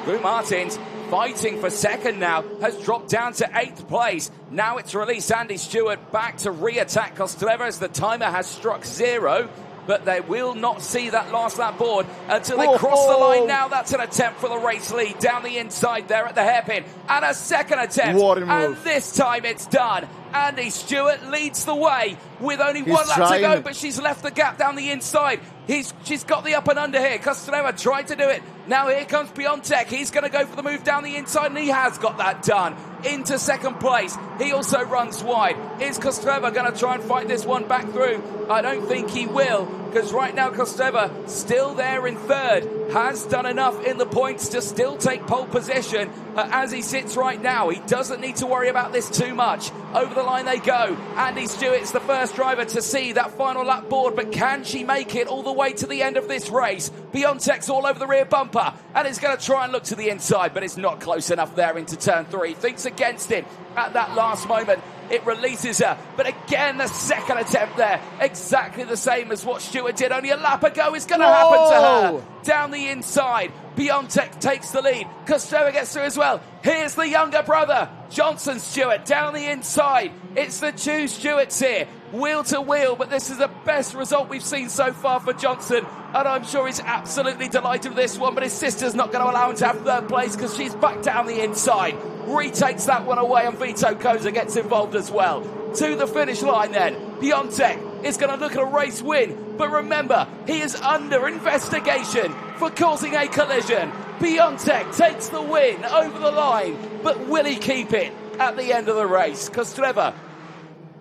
Rui Martins fighting for second now, has dropped down to 8th place. Now it's released Andy Stewart back to re-attack Kostreva as the timer has struck 0. But they will not see that last lap board until they cross the line. Now that's an attempt for the race lead down the inside there at the hairpin. And a second attempt. And this time it's done. Andy Stewart leads the way with only one lap to go, but she's left the gap down the inside. She's got the up and under here. Kostreva tried to do it. Now here comes Piątek. He's going to go for the move down the inside, and he has got that done. Into second place. He also runs wide. Is Kostreva going to try and fight this one back through? I don't think he will, because right now Kostreva still there in third, has done enough in the points to still take pole position as he sits right now. He doesn't need to worry about this too much. Over the line they go. Andy Stewart's the first driver to see that final lap board, but can she make it all the way to the end of this race? Piątek's all over the rear bumper and is going to try and look to the inside, but it's not close enough there into turn 3. Thinks against him at that last moment. It releases her, but again the second attempt there, exactly the same as what Stewart did only a lap ago, is going to happen to her. Down the inside, Piątek takes the lead. Kostreva gets through as well. Here's the younger brother, Johnson Stewart, down the inside. It's the two Stewarts here, wheel to wheel, but this is the best result we've seen so far for Johnson, and I'm sure he's absolutely delighted with this one, but his sister's not going to allow him to have third place because she's back down the inside. Retakes that one away, and Vito Koza gets involved as well. To the finish line then, Piątek is going to look at a race win, but remember, he is under investigation for causing a collision. Piątek takes the win over the line, but will he keep it at the end of the race? Kostreva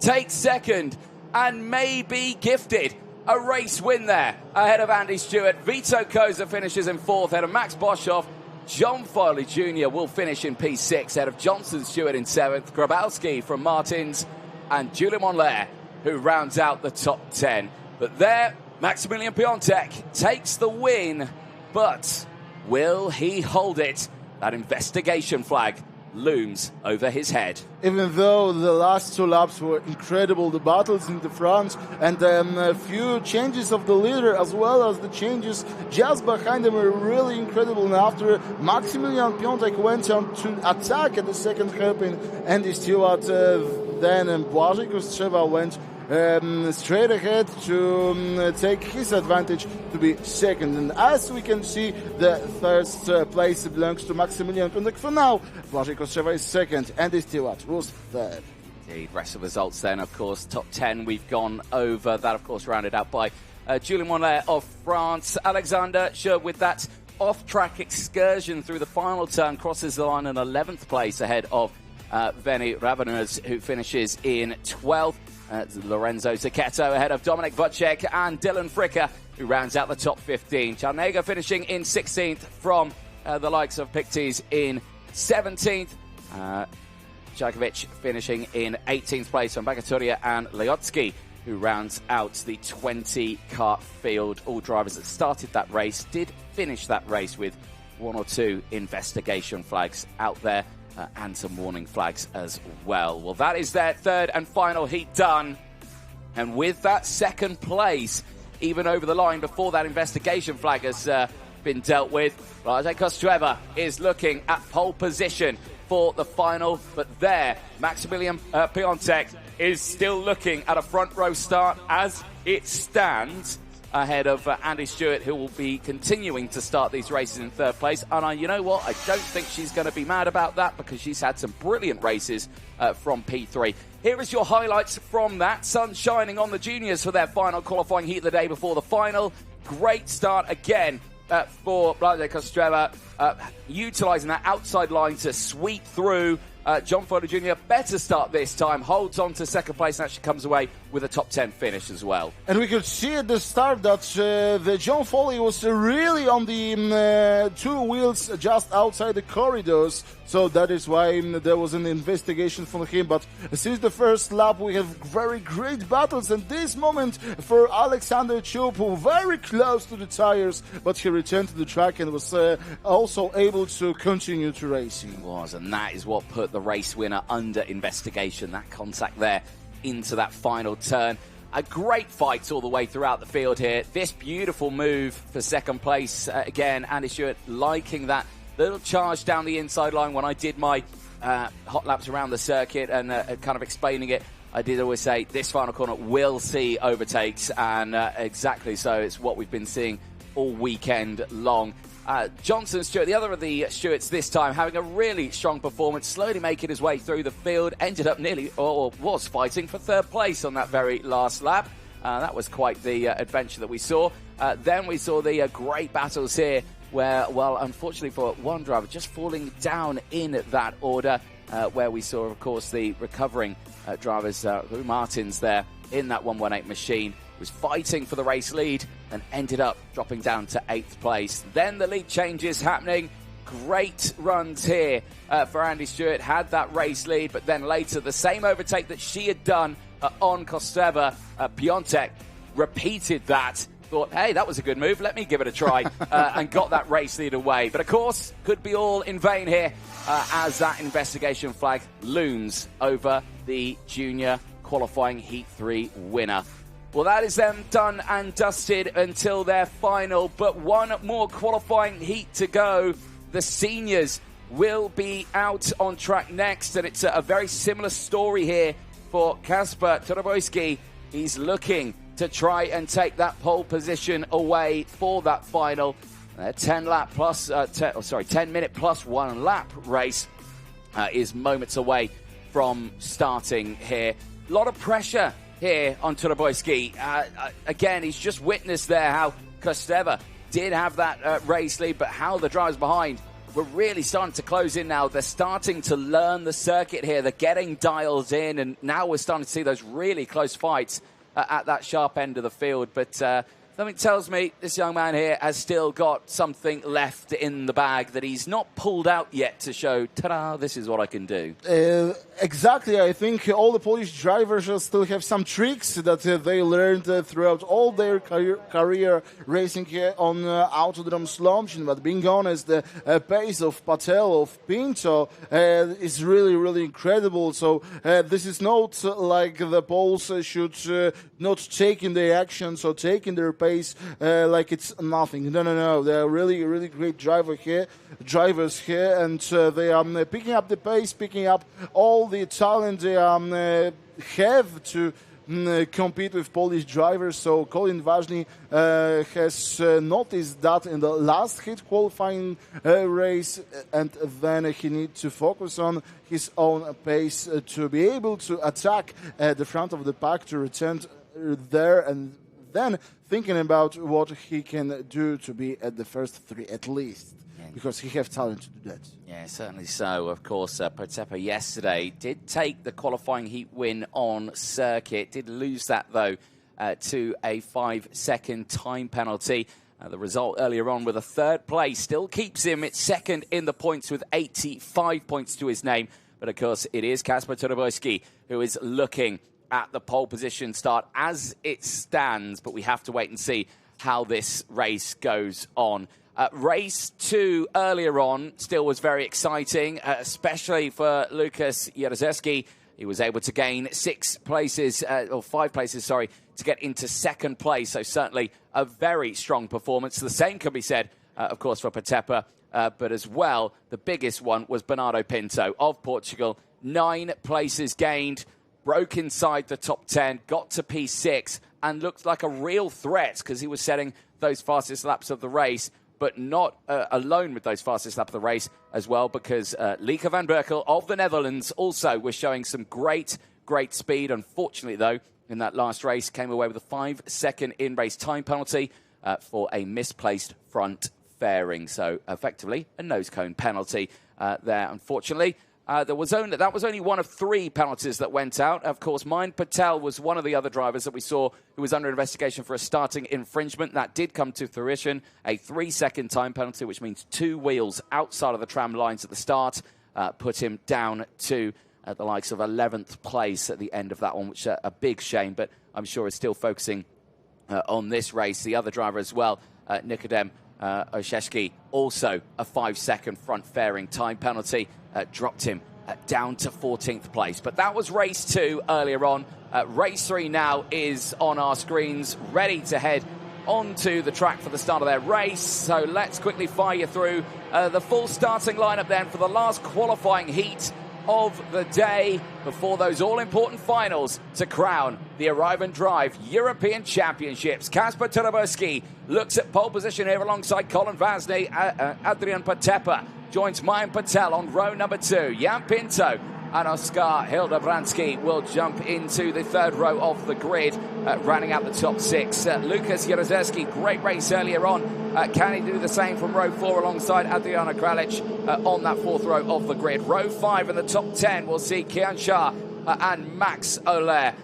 takes second and may be gifted a race win there ahead of Andy Stewart. Vito Koza finishes in 4th ahead of Max Boshoff. John Foley Jr. will finish in P6 ahead of Johnson Stewart in 7th. Grabowski from Martins and Julian Monlair, who rounds out the top 10. But there, Maximilian Piątek takes the win, but will he hold it? That investigation flag looms over his head. Even though the last 2 laps were incredible, the battles in the front and a few changes of the leader as well as the changes just behind them were really incredible. And after Maximilian Piątek went on to attack at the second hairpin, Andy Stewart then Błażej Kostreva went straight ahead to take his advantage to be second. And as we can see, the first place belongs to Maximilian Piątek. For now, Błażej Kostreva is second, Andy Stewart was third. Indeed. Rest of the results then, of course, top 10 we've gone over. That, of course, rounded out by Julien Monlet of France. Alexander Schur with that off-track excursion through the final turn crosses the line in 11th place ahead of Veni Raveners, who finishes in 12th. Lorenzo Zacchetto ahead of Dominik Wojcik and Dylan Fricker, who rounds out the top 15. Czarnega finishing in 16th from the likes of Pictes in 17th. Djakovic finishing in 18th place from Bagaturia and Leotsky, who rounds out the 20-kart field. All drivers that started that race did finish that race with one or two investigation flags out there and some warning flags as well. Well, that is their third and final heat done. And with that second place, even over the line before that investigation flag has been dealt with, Rajay Kostreva is looking at pole position for the final. But there, Maximilian Piontek is still looking at a front row start as it stands, ahead of Andy Stewart, who will be continuing to start these races in third place. And you know what? I don't think she's going to be mad about that, because she's had some brilliant races from P3. Here is your highlights from that. Sun shining on the juniors for their final qualifying heat the day before the final. Great start again for Rajay Kostreva, utilising that outside line to sweep through. John Foley Jr., better start this time, holds on to second place and actually comes away with a top 10 finish as well. And we could see at the start that the John Foley was really on the two wheels just outside the corridors, so that is why there was an investigation from him. But since the first lap we have very great battles, and this moment for Alexander Chub, very close to the tires, but he returned to the track and was also able to continue to racing. He was, and that is what put the race winner under investigation, that contact there into that final turn. A great fight all the way throughout the field here. This beautiful move for second place. Again, Andy Stewart liking that little charge down the inside line. When I did my hot laps around the circuit and kind of explaining it, I did always say this final corner will see overtakes, and exactly so. It's what we've been seeing all weekend long. Johnson Stewart, the other of the Stewarts this time, having a really strong performance, slowly making his way through the field, ended up nearly, or was fighting for third place on that very last lap. That was quite the adventure that we saw. Then we saw the great battles here where, well, unfortunately for one driver, just falling down in that order, where we saw, of course, the recovering drivers, Martins there in that 118 machine, was fighting for the race lead and ended up dropping down to 8th place. Then the lead changes happening. Great runs here for Andy Stewart. Had that race lead, but then later the same overtake that she had done on Kostreva, Piontek repeated that. Thought, hey, that was a good move. Let me give it a try, and got that race lead away. But of course, could be all in vain here as that investigation flag looms over the junior qualifying Heat 3 winner. Well, that is them done and dusted until their final, but one more qualifying heat to go. The seniors will be out on track next, and it's a very similar story here for Kasper Toroboyski. He's looking to try and take that pole position away for that final. 10 minute plus 1 lap race is moments away from starting here. A lot of pressure here on Toroboyski. Again, he's just witnessed there how Kostreva did have that race lead, but how the drivers behind were really starting to close in now. They're starting to learn the circuit here. They're getting dialed in, and now we're starting to see those really close fights at that sharp end of the field. But something tells me this young man here has still got something left in the bag that he's not pulled out yet to show, ta-da, this is what I can do. Exactly. I think all the Polish drivers still have some tricks that they learned throughout all their career racing here on Autodrom Słomczyn. But being honest, the pace of Patel, of Pinto, is really, really incredible. So this is not like the Poles should not take in their actions or take in their pace like it's nothing. No. They're really, really great drivers here, and they are picking up the pace, picking up all the talent they have to compete with Polish drivers. So Colin Ważny has noticed that in the last heat qualifying race, and then he needs to focus on his own pace to be able to attack the front of the pack, to return there, and then thinking about what he can do to be at the first three at least. Because he has talent to do that. Yeah, certainly so. Of course, Protepa yesterday did take the qualifying heat win on circuit. Did lose that, though, to a 5-second time penalty. The result earlier on with a third place still keeps him at second in the points with 85 points to his name. But, of course, it is Kasper Todorowski who is looking at the pole position start as it stands. But we have to wait and see how this race goes on. Race 2 earlier on still was very exciting, especially for Lukas Jaruzelski. He was able to gain 5 places, to get into second place. So certainly a very strong performance. The same can be said, of course, for Protepa, but as well, the biggest one was Bernardo Pinto of Portugal. 9 places gained, broke inside the top 10, got to P6, and looked like a real threat because he was setting those fastest laps of the race. But not alone with those fastest lap of the race as well, because Lieke van Berkel of the Netherlands also was showing some great speed. Unfortunately, though, in that last race, came away with a 5-second in-race time penalty for a misplaced front fairing. So, effectively, a nose cone penalty there, unfortunately. That was only one of 3 penalties that went out. Of course, Mayan Patel was one of the other drivers that we saw who was under investigation for a starting infringement. That did come to fruition. A 3-second time penalty, which means 2 wheels outside of the tram lines at the start, put him down to the likes of 11th place at the end of that one, which is a big shame, but I'm sure is still focusing on this race. The other driver as well, Nikodem Osheshki, also a 5-second front fairing time penalty, dropped him down to 14th place. But that was race 2 earlier on. Race 3 now is on our screens, ready to head onto the track for the start of their race. So let's quickly fire you through the full starting lineup then for the last qualifying heat of the day before those all-important finals to crown the Arrive and Drive European Championships. Kasper Todorowski looks at pole position here alongside Colin Ważny. Adrian Protepa joins Mayan Patel on row number 2. Jan Pinto and Oskar Hildebrandski will jump into the third row of the grid, rounding out the top 6. Lukas Jaruzelski, great race earlier on. Can he do the same from row 4 alongside Adriana Kralic on that 4th row of the grid? Row 5 in the top 10 will see Kian Shah and Max Oler.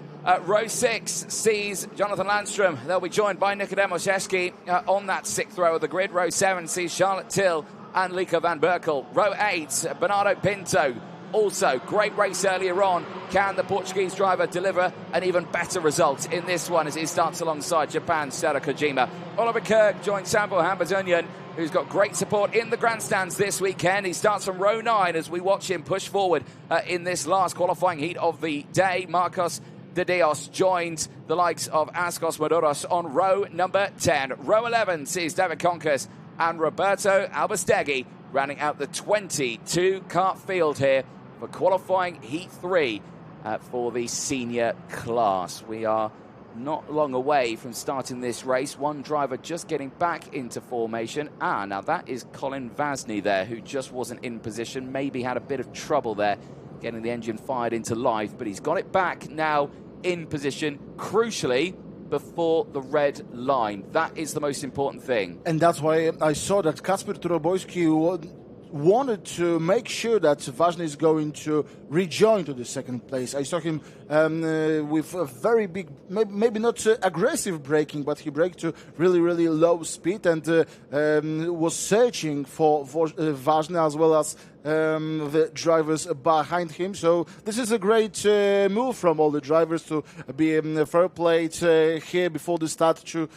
Row 6 sees Jonathan Landstrom. They'll be joined by Nikodem Osheshki on that 6th row of the grid. Row 7 sees Charlotte Till and Lieke van Berkel. Row 8, Bernardo Pinto. Also, great race earlier on. Can the Portuguese driver deliver an even better result in this one as he starts alongside Japan's Sara Kojima? Oliver Kirk joins Sambo Hambazonian, who's got great support in the grandstands this weekend. He starts from row 9 as we watch him push forward in this last qualifying heat of the day. Marcos De Dios joins the likes of Askos Maduros on row number 10. Row 11 sees David Conquers and Roberto Albastegui rounding out the 22-kart field here for qualifying Heat 3 for the senior class. We are not long away from starting this race. One driver just getting back into formation. Now that is Colin Ważny there, who just wasn't in position. Maybe had a bit of trouble there getting the engine fired into life, but he's got it back now in position, crucially, before the red line. That is the most important thing. And that's why I saw that Kasper Todorowski wanted to make sure that Ważny is going to rejoin to the second place. I saw him with a very big, maybe not aggressive braking, but he braked to really, really low speed and was searching for Ważny as well as the drivers behind him. So this is a great move from all the drivers to be fair played here before the start to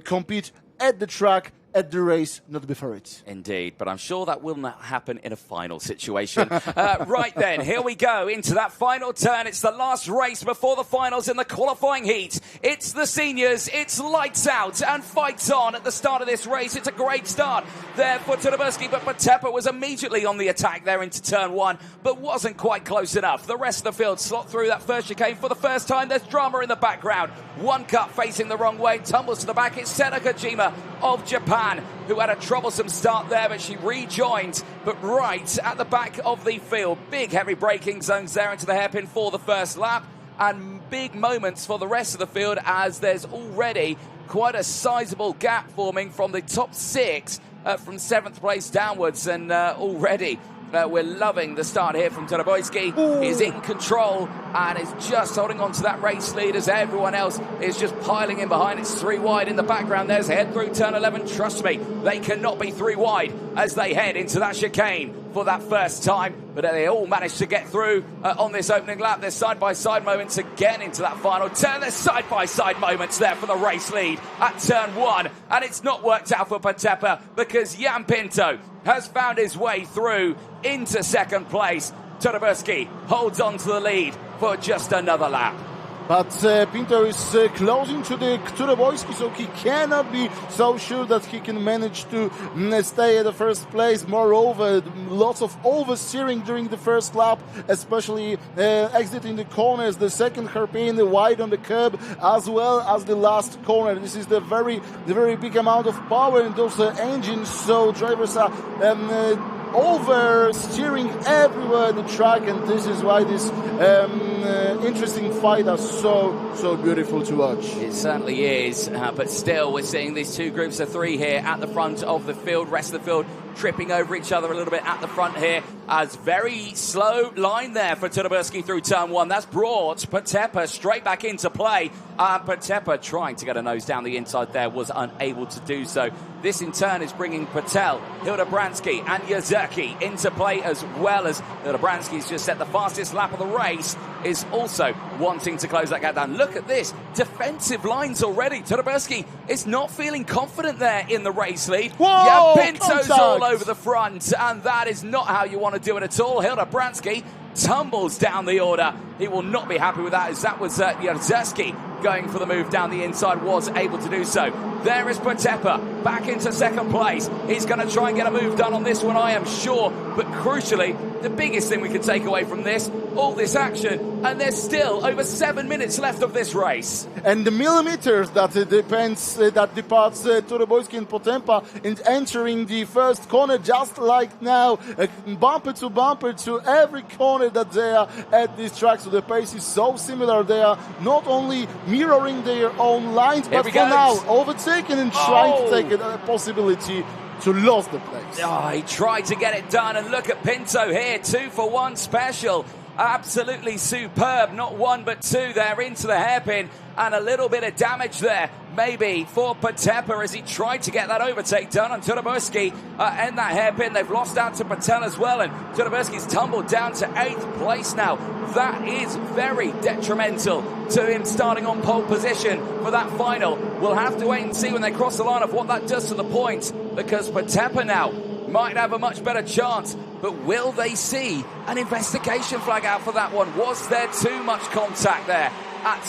compete at the track at the race, not before it. Indeed, but I'm sure that will not happen in a final situation. Right then, here we go into that final turn. It's the last race before the finals in the qualifying heat. It's the seniors, it's lights out and fights on at the start of this race. It's a great start there for Tudobursky, but Patepa was immediately on the attack there into turn one, but wasn't quite close enough. The rest of the field slot through that first chicane for the first time. There's drama in the background. One cut facing the wrong way, tumbles to the back. It's Sena Kojima of Japan, who had a troublesome start there, but she rejoined, but right at the back of the field. Big heavy braking zones there into the hairpin for the first lap, and big moments for the rest of the field as there's already quite a sizable gap forming from the top six from 7th place downwards, and already we're loving the start here from Tudobursky. He's in control and is just holding on to that race lead as everyone else is just piling in behind. It's 3 wide in the background. There's head through turn 11. Trust me, they cannot be 3 wide as they head into that chicane for that first time. But they all managed to get through on this opening lap. There's side-by-side moments again into that final turn. There's side-by-side moments there for the race lead at turn 1. And it's not worked out for Patepa because Jan Pinto has found his way through into 2nd place. Tudobursky holds on to the lead for just another lap. But Pinto is closing to the Tudobursky, so he cannot be so sure that he can manage to stay at the first place. Moreover, lots of oversteering during the first lap, especially exiting the corners, the second hairpin wide on the curb, as well as the last corner. This is the very big amount of power in those engines, so drivers are oversteering everywhere in the track, and this is why this interesting fight are so beautiful to watch. It certainly is, but still we're seeing these 2 groups of 3 here at the front of the field. Rest of the field tripping over each other a little bit at the front here, as very slow line there for Tudobursky through turn 1. That's brought Patepa straight back into play. Patepa trying to get a nose down the inside there, was unable to do so. This in turn is bringing Patel, Hildebrandski and Yazurki into play, as well as Hildebrandski's just set the fastest lap of the race, is also wanting to close that gap down. Look at this, defensive lines already. Tudobursky is not feeling confident there in the race lead. Whoa, Pinto's all over the front, and that is not how you want to do it at all. Hildebrandski tumbles down the order. He will not be happy with that, as that was Yazurski going for the move down the inside, was able to do so. There is Patepa back into 2nd place. He's going to try and get a move done on this one, I am sure. But crucially, the biggest thing we can take away from this, all this action, and there's still over 7 minutes left of this race. And the millimeters that departs Tudobursky and Patepa in entering the first corner, just like now, bumper to every corner that they are at this track. So the pace is so similar. They are not only mirroring their own lines, but for now overtaken and trying to take a possibility to lose the place. Oh, he tried to get it done, and look at Pinto here, 2-for-1 special. Absolutely superb, not 1 but 2 there into the hairpin, and a little bit of damage there maybe for Patepa as he tried to get that overtake done on Tudobursky and that hairpin. They've lost out to Patel as well, and Tudobursky's tumbled down to 8th place now. That is very detrimental to him starting on pole position for that final. We'll have to wait and see when they cross the line of what that does to the points, because Patepa now might have a much better chance. But will they see an investigation flag out for that one? Was there too much contact there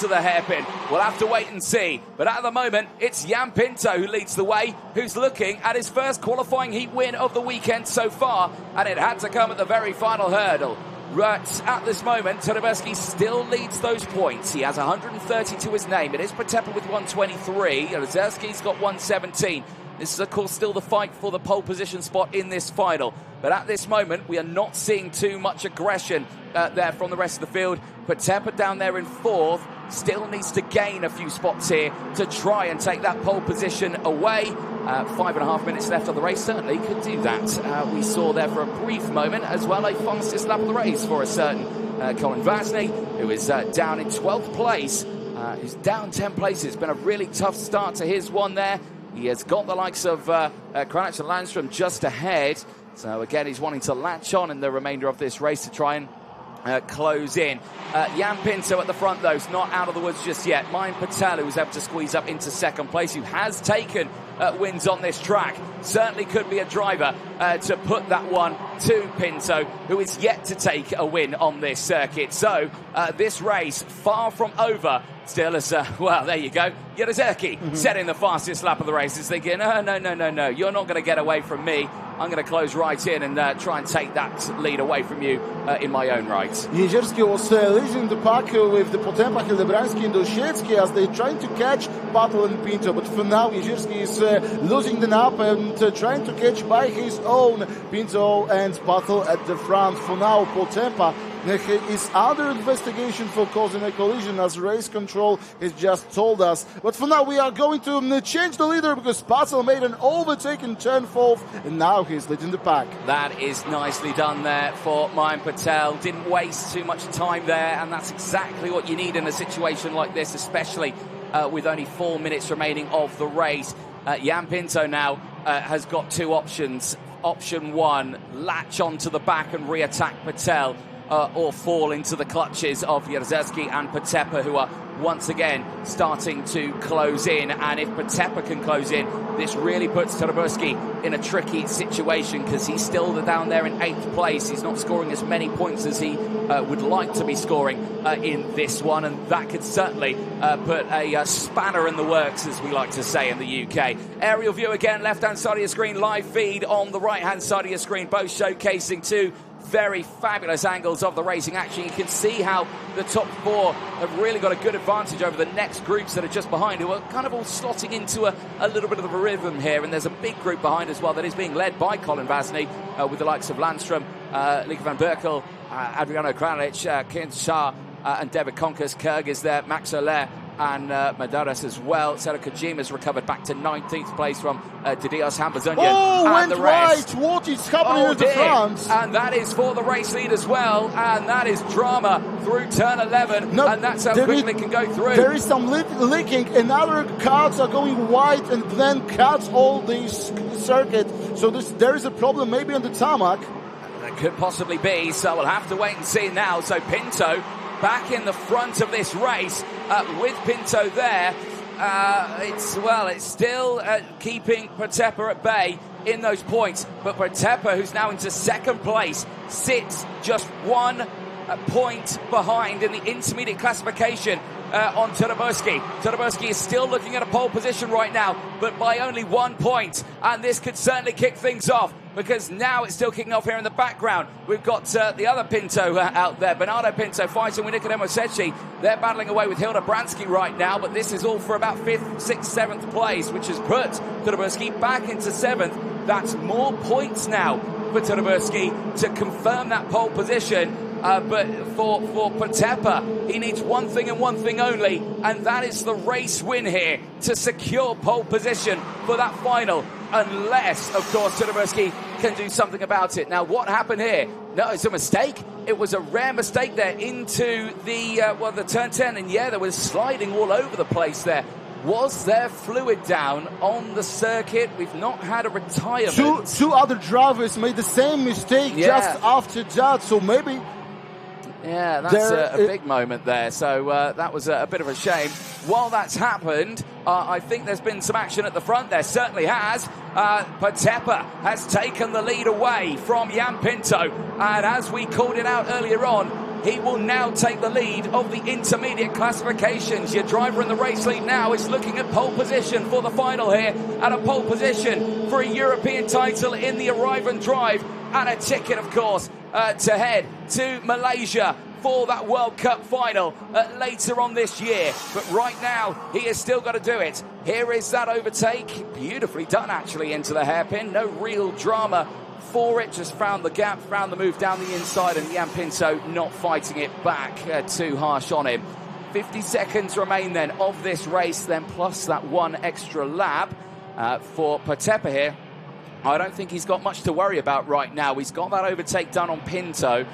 to the hairpin? We'll have to wait and see. But at the moment, it's Jan Pinto who leads the way, who's looking at his first qualifying heat win of the weekend so far, and it had to come at the very final hurdle. But at this moment, Tudobursky still leads those points. He has 130 to his name. It is Patepa with 123. Yazurski's got 117. This is, of course, still the fight for the pole position spot in this final. But at this moment, we are not seeing too much aggression there from the rest of the field. Patepa down there in 4th still needs to gain a few spots here to try and take that pole position away. 5.5 minutes left of the race, certainly could do that. We saw there for a brief moment as well a fastest lap of the race for a certain Colin Vasney, who is down in 12th place. He's down 10 places. It's been a really tough start to his one there. He has got the likes of Kranach and Landstrom just ahead. So again, he's wanting to latch on in the remainder of this race to try and close in. Jan Pinto at the front, though, is not out of the woods just yet. Mayan Patel, who was able to squeeze up into second place, who has taken wins on this track, certainly could be a driver to put that one to Pinto, who is yet to take a win on this circuit. So this race, far from over, still as, well, there you go. Jerzewski setting the fastest lap of the race. Is thinking, no, you're not going to get away from me. I'm going to close right in and try and take that lead away from you in my own right. Jerzewski was leading the pack with the Potempa, Hildebrandski and Osiecki as they're trying to catch Patel and Pinto. But for now, Jerzewski is losing the nap and trying to catch by his own Pinto and Patel at the front. For now, Potempa is under investigation for causing a collision, as race control has just told us. But for now, we are going to change the leader because Patel made an overtake and turned fourth, and now he's leading the pack. That is nicely done there for Mayan Patel. Didn't waste too much time there, and that's exactly what you need in a situation like this, especially with only 4 minutes remaining of the race. Jan Pinto now has got two options. Option one, latch onto the back and re-attack Patel, or fall into the clutches of Jerzewski and Potempa, who are once again starting to close in. And if Potempa can close in, this really puts Tarabowski in a tricky situation because he's still down there in 8th place. He's not scoring as many points as he would like to be scoring in this one, and that could certainly put a spanner in the works, as we like to say in the UK. Aerial view again, left-hand side of your screen, live feed on the right-hand side of your screen, both showcasing two very fabulous angles of the racing action. You can see how the top four have really got a good advantage over the next groups that are just behind, who are kind of all slotting into a little bit of a rhythm here. And there's a big group behind as well that is being led by Colin Vasny, with the likes of Landstrom, Lieke van Berkel, Adriano Kranic, Ken Shah, and David Konkes. Kerg is there, Max Soler, and Madaras as well. Sera Kojima's recovered back to 19th place from Didios Hambazonian. Went right. What is happening at the front? And that is for the race lead as well. And that is drama through turn 11. And that's how quickly it can go through. There is some leaking. Another cars are going wide and then cuts all this circuit. So there is a problem maybe on the tarmac. That could possibly be. So we'll have to wait and see now. So Pinto back in the front of this race with Pinto there. It's still keeping Potempa at bay in those points, but Potempa, who's now into second place, sits just 1 point behind in the intermediate classification on Tarabowski. Tarabowski is still looking at a pole position right now, but by only 1 point, and this could certainly kick things off, because now it's still kicking off here in the background. We've got the other Pinto out there, Bernardo Pinto, fighting with Nicodemo Secchi. They're battling away with Hilda Bransky right now, but this is all for about 5th, 6th, 7th place, which has put Tarabowski back into 7th. That's more points now for Tarabowski to confirm that pole position. But for Potempa, he needs one thing and one thing only, and that is the race win here to secure pole position for that final, unless, of course, Tarabowski can do something about it. Now, what happened here? No, it's a mistake. It was a rare mistake there into the turn 10, and yeah, there was sliding all over the place there. Was there fluid down on the circuit? We've not had a retirement. Two other drivers made the same mistake just after that, so maybe... Yeah, that's a big moment there. So that was a bit of a shame. While that's happened, I think there's been some action at the front. There certainly has. Potempa has taken the lead away from Jan Pinto. And as we called it out earlier on, he will now take the lead of the intermediate classifications. Your driver in the race lead now is looking at pole position for the final here, and a pole position for a European title in the Arrive and Drive, and a ticket, of course, to head to Malaysia for that World Cup final later on this year. But right now, he has still got to do it. Here is that overtake. Beautifully done, actually, into the hairpin. No real drama for it. Just found the gap, found the move down the inside, and Jan Pinto not fighting it back too harsh on him. 50 seconds remain then of this race, then plus that one extra lap for Potempa here. I don't think he's got much to worry about right now. He's got that overtake done on Pinto.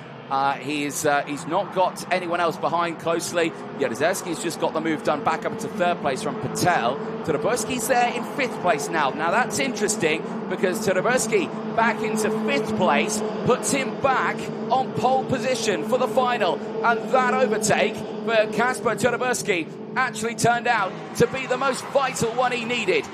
He's not got anyone else behind closely. Jaruzelski's just got the move done back up to third place from Patel. Todorowski's there in fifth place now. Now that's interesting because Todorowski back into fifth place puts him back on pole position for the final. And that overtake for Kasper Todorowski actually turned out to be the most vital one he needed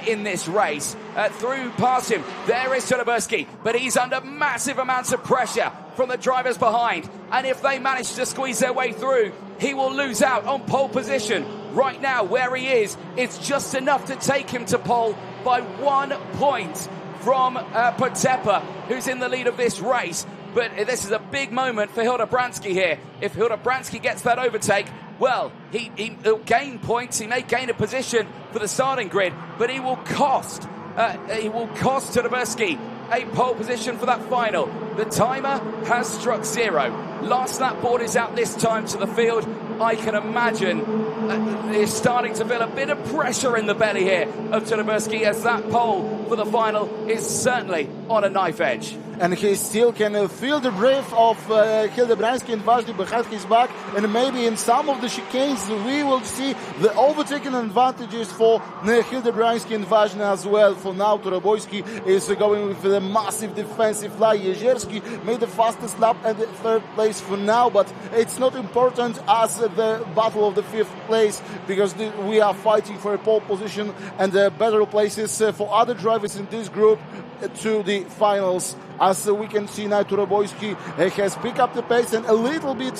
in this race. Through past him, there is Todorowski, but he's under massive amounts of pressure from the drivers behind. And if they manage to squeeze their way through, he will lose out on pole position. Right now, where he is, it's just enough to take him to pole by 1 point from Potepa, who's in the lead of this race. But this is a big moment for Hildebrandtski here. If Hildebrandtski gets that overtake, well, he'll gain points. He may gain a position for the starting grid, but he will cost Todorowski a pole position for that final. The timer has struck 0. Last lap board is out this time to the field. I can imagine he's starting to feel a bit of pressure in the belly here of Todorowski, as that pole for the final is certainly on a knife edge. And he still can feel the breath of Hildebrandtski and Ważny behind his back, and maybe in some of the chicanes we will see the overtaking advantages for Hildebrandtski and Ważny as well. For now, Todorowski is going with the massive defensive lie. Jezierski made the fastest lap at the third place for now, but it's not important as the battle of the fifth place, because we are fighting for a pole position and better places for other drivers in this group to the finals. As we can see now, Todorowski has picked up the pace and a little bit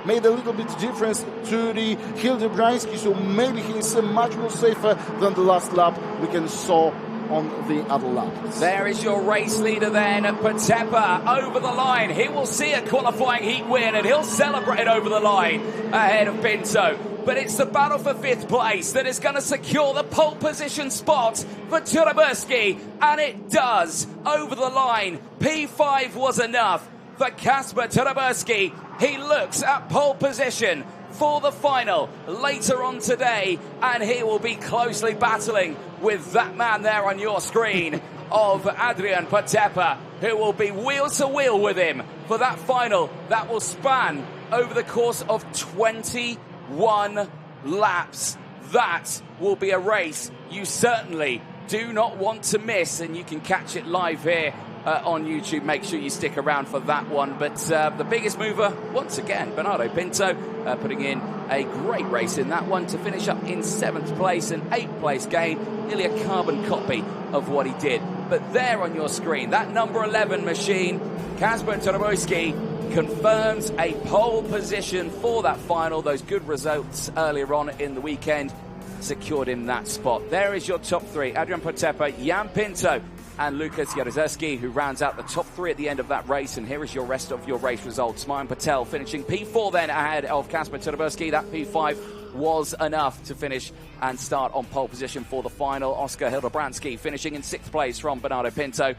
made a little bit difference to the Hildebrandtski, so maybe he's much more safer than the last lap we can saw on the other lap. There is your race leader then, Potepa, over the line. He will see a qualifying heat win and he'll celebrate over the line ahead of Pinto. But it's the battle for fifth place that is going to secure the pole position spot for Todorowski, and it does. Over the line, P5 was enough for Kasper Todorowski. He looks at pole position for the final later on today, and he will be closely battling with that man there on your screen of Adrian Potepa, who will be wheel to wheel with him for that final that will span over the course of 21 laps. That will be a race you certainly do not want to miss, and you can catch it live here on YouTube. Make sure you stick around for that one. But the biggest mover, once again, Bernardo Pinto, putting in a great race in that one to finish up in 7th place, an 8th place gain, nearly a carbon copy of what he did. But there on your screen, that number 11 machine, Kasper Todorowski, confirms a pole position for that final. Those good results earlier on in the weekend secured him that spot. There is your top 3, Adrian Potepa, Jan Pinto and Lukas Jaruzelski, who rounds out the top 3 at the end of that race. And here is your rest of your race results. Mayan Patel finishing P4 then ahead of Kasper Todorowski. That P5 was enough to finish and start on pole position for the final. Oscar Hildebrandtski finishing in 6th place from Bernardo Pinto.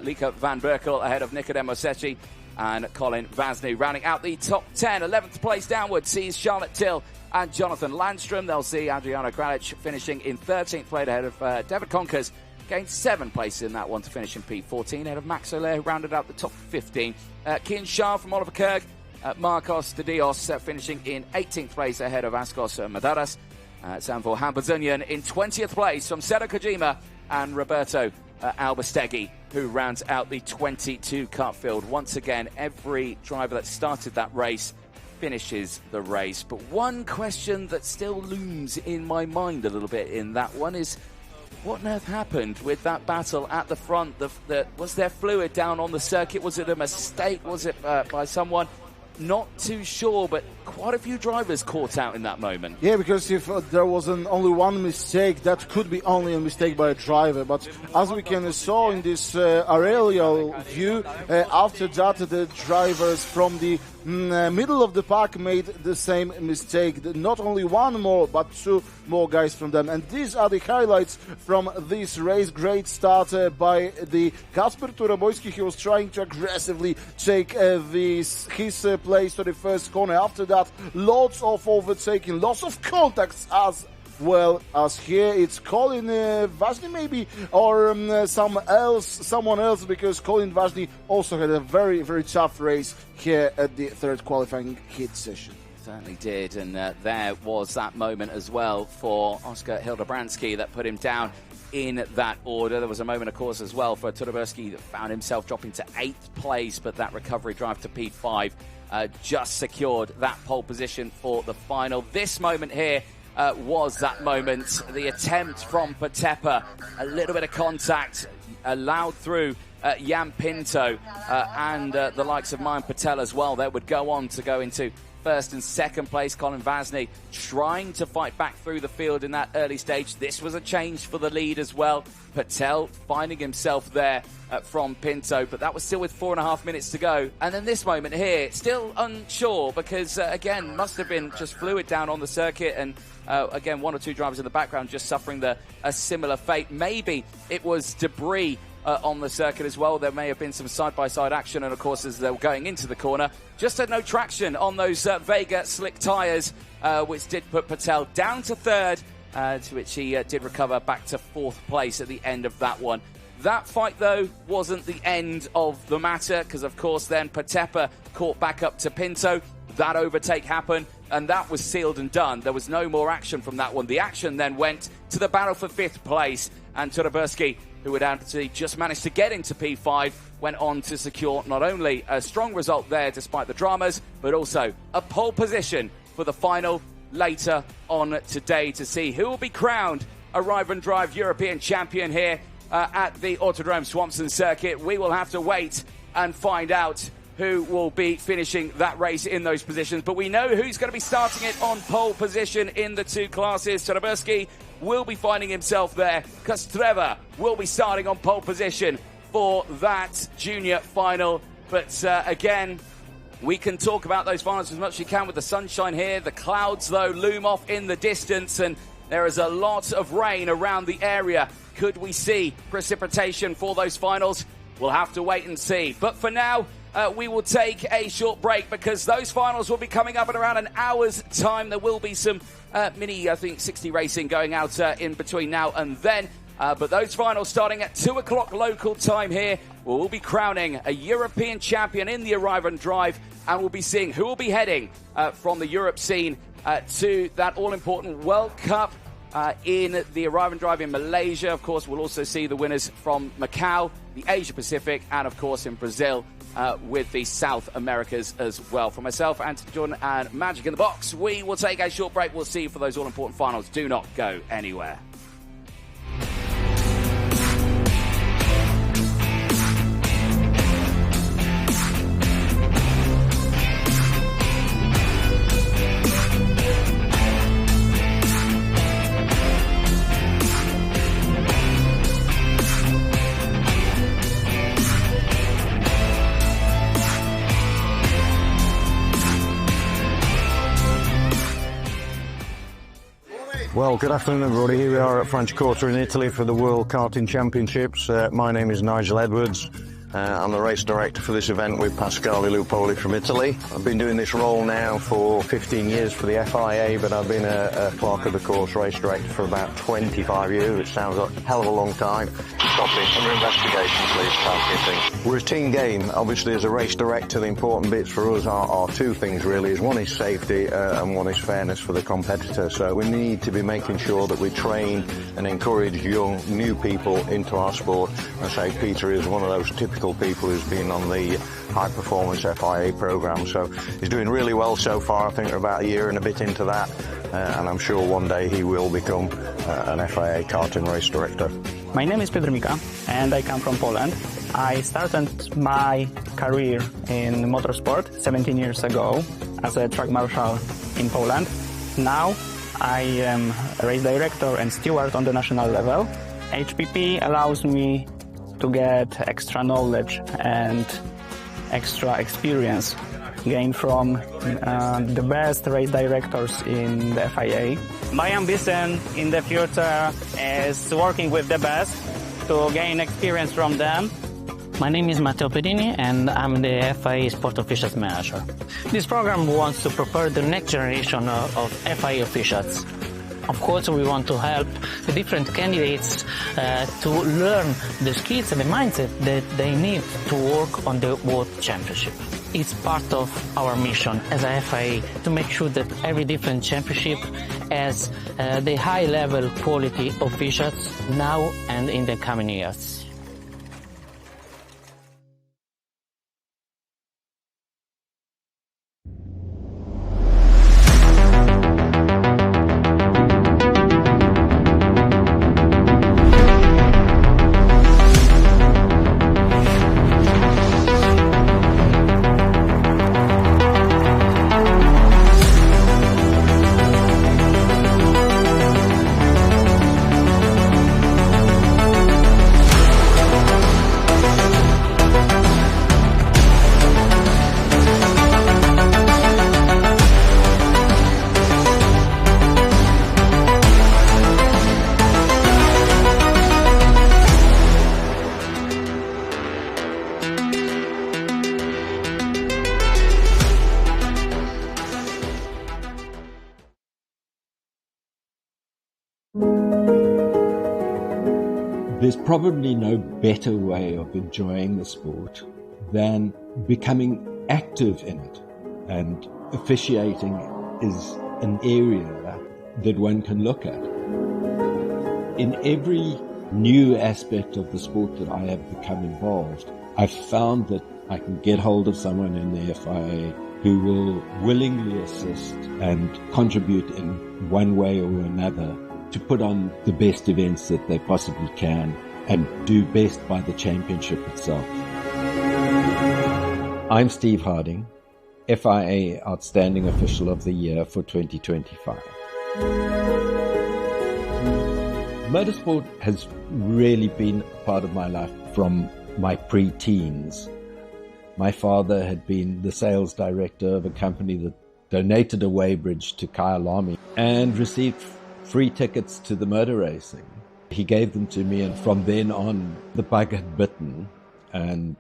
Lika van Berkel ahead of Nicodemo Secchi. And Colin Vasny rounding out the top 10. 11th place downward sees Charlotte Till and Jonathan Landstrom. They'll see Adriano Kralic finishing in 13th place ahead of David Conkers. Gained 7th place in that one to finish in P14 ahead of Max Soler, who rounded out the top 15. Kian Shah from Oliver Kerg. Marcos de Dios finishing in 18th place ahead of Ascos Madaras. Sanvo Hambazunian in 20th place from Sero Kojima and Roberto Albastegui, who rounds out the 22 kart field. Once again, every driver that started that race finishes the race. But one question that still looms in my mind a little bit in that one is, what on earth happened with that battle at the front? Was there fluid down on the circuit? Was it a mistake? Was it by someone? Not too sure, but quite a few drivers caught out in that moment. Yeah, because if there was only one mistake, that could be only a mistake by a driver. But as we can saw in this aerial view, after that the drivers from the middle of the pack made the same mistake. Not only one more, but 2 more guys from them. And these are the highlights from this race. Great start by the Kasper Todorowski. He was trying to aggressively take his place to the first corner. After that, lots of overtaking, lots of contacts as well as here. It's Colin Ważny maybe, or someone else, because Colin Ważny also had a very, very tough race here at the third qualifying heat session. Certainly did, and there was that moment as well for Oscar Hildebrandski that put him down in that order. There was a moment, of course, as well for Todoberski that found himself dropping to 8th place, but that recovery drive to P5 just secured that pole position for the final. This moment here was that moment. The attempt from Patepa, a little bit of contact allowed through Jan Pinto and the likes of Mayan Patel as well. They would go on to go into first and second place. Colin Ważny trying to fight back through the field in that early stage. This was a change for the lead as well. Patel finding himself there from Pinto, but that was still with 4.5 minutes to go. And then this moment here, still unsure, because again, must have been just fluid down on the circuit, and again, 1 or 2 drivers in the background just suffering a similar fate. Maybe it was debris on the circuit as well. There may have been some side-by-side action, and of course, as they were going into the corner, just had no traction on those Vega slick tyres, which did put Patel down to 3rd, to which he did recover back to 4th place at the end of that one. That fight, though, wasn't the end of the matter, because, of course, then Patepa caught back up to Pinto. That overtake happened, and that was sealed and done. There was no more action from that one. The action then went to the battle for 5th place, and Todoberski, who had actually just managed to get into P5, went on to secure not only a strong result there despite the dramas, but also a pole position for the final later on today to see who will be crowned Arrive and Drive European champion here at the Autodrom Słomczyn circuit. We will have to wait and find out who will be finishing that race in those positions. But we know who's going to be starting it on pole position in the 2 classes. Todoberski will be finding himself there. Kostreva will be starting on pole position for that junior final. But again, we can talk about those finals as much as we can with the sunshine here. The clouds, though, loom off in the distance, and there is a lot of rain around the area. Could we see precipitation for those finals? We'll have to wait and see. But for now, we will take a short break, because those finals will be coming up in around an hour's time. There will be some mini, I think, 60 racing going out in between now and then. But those finals starting at 2 o'clock local time here. We'll be crowning a European champion in the Arrive and Drive, and we'll be seeing who will be heading from the Europe scene to that all-important World Cup in the Arrive and Drive in Malaysia. Of course, we'll also see the winners from Macau, the Asia Pacific, and of course in Brazil with the South Americas as well. For myself, Anthony Jordan, and Magic in the Box, we will take a short break. We'll see you for those all-important finals. Do not go anywhere. Well, good afternoon, everybody. Here we are at French Quarter in Italy for the World Karting Championships. My name is Nigel Edwards. I'm the race director for this event with Pasquale Lupoli from Italy. I've been doing this role now for 15 years for the FIA, but I've been a clerk of the course race director for about 25 years, which sounds like a hell of a long time. Stop it. Under investigation, please. Start getting. We're a team game. Obviously, as a race director, the important bits for us are 2 things, really. One is safety and one is fairness for the competitor. So we need to be making sure that we train and encourage young, new people into our sport. And say Peter is one of those typical people who's been on the high performance FIA program, so he's doing really well so far. I think we're about a year and a bit into that, and I'm sure one day he will become an FIA karting race director. My name is Piotr Mika, and I come from Poland. I started my career in motorsport 17 years ago as a track marshal in Poland. Now I am a race director and steward on the national level. HPP allows me to get extra knowledge and extra experience gained from the best race directors in the FIA. My ambition in the future is working with the best to gain experience from them. My name is Matteo Pedini and I'm the FIA Sport Officials Manager. This program wants to prepare the next generation of FIA officials Of course, we want to help the different candidates to learn the skills and the mindset that they need to work on the World Championship. It's part of our mission as a FIA to make sure that every different championship has the high level quality of officials now and in the coming years. There's probably no better way of enjoying the sport than becoming active in it. And officiating is an area that one can look at. In every new aspect of the sport that I have become involved, I've found that I can get hold of someone in the FIA who will willingly assist and contribute in one way or another to put on the best events that they possibly can and do best by the championship itself. I'm Steve Harding, FIA Outstanding Official of the Year for 2025. Motorsport has really been part of my life from my pre-teens. My father had been the sales director of a company that donated a weighbridge to Kyalami and received free tickets to the motor racing. He gave them to me, and from then on, the bug had bitten and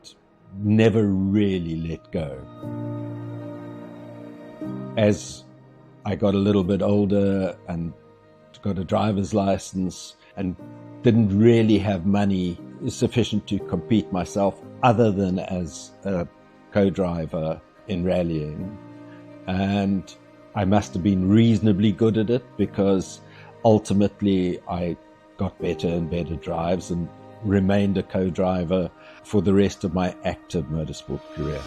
never really let go. As I got a little bit older and got a driver's license and didn't really have money sufficient to compete myself other than as a co-driver in rallying. And I must have been reasonably good at it because ultimately I got better and better drives and remained a co-driver for the rest of my active motorsport career.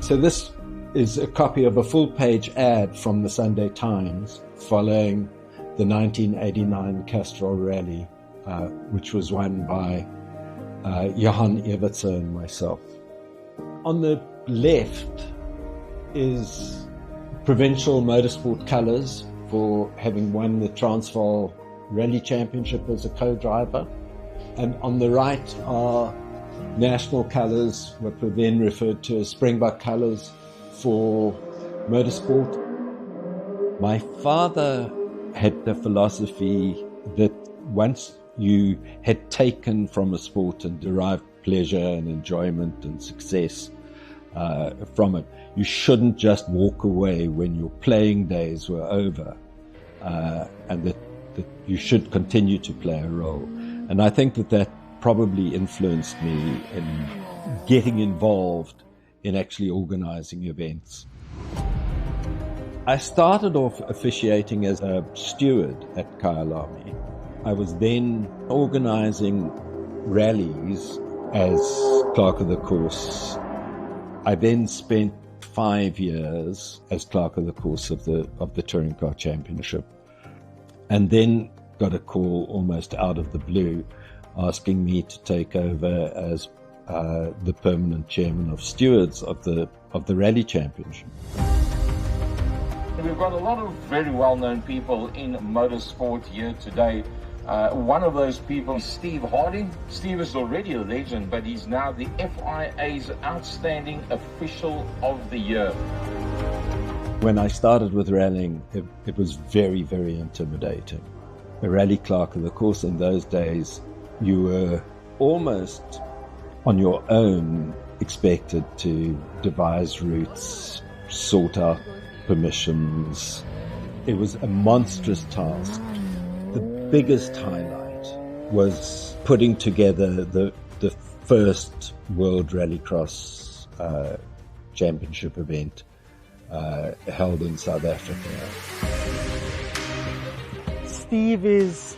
So this is a copy of a full-page ad from the Sunday Times following the 1989 Castrol Rally, which was won by Johan Evertse and myself. On the left is provincial motorsport colours for having won the Transvaal Rally Championship as a co-driver. And on the right are national colours, what were then referred to as Springbok colours for motorsport. My father had the philosophy that once you had taken from a sport and derived pleasure and enjoyment and success from it, you shouldn't just walk away when your playing days were over, and that you should continue to play a role. And I think that probably influenced me in getting involved in actually organizing events. I started off officiating as a steward at Kyalami. I was then organizing rallies as clerk of the course. I then spent 5 years as clerk of the course of the Touring Car Championship, and then got a call almost out of the blue asking me to take over as the permanent chairman of stewards of the Rally Championship. We've got a lot of very well-known people in motorsport here today. One of those people is Steve Harding. Steve is already a legend, but he's now the FIA's Outstanding Official of the Year. When I started with rallying, it was very, very intimidating. A rally clerk of the course in those days, you were almost on your own expected to devise routes, sort out permissions, It was a monstrous task. The biggest highlight was putting together the first World Rallycross Championship event held in South Africa. Steve is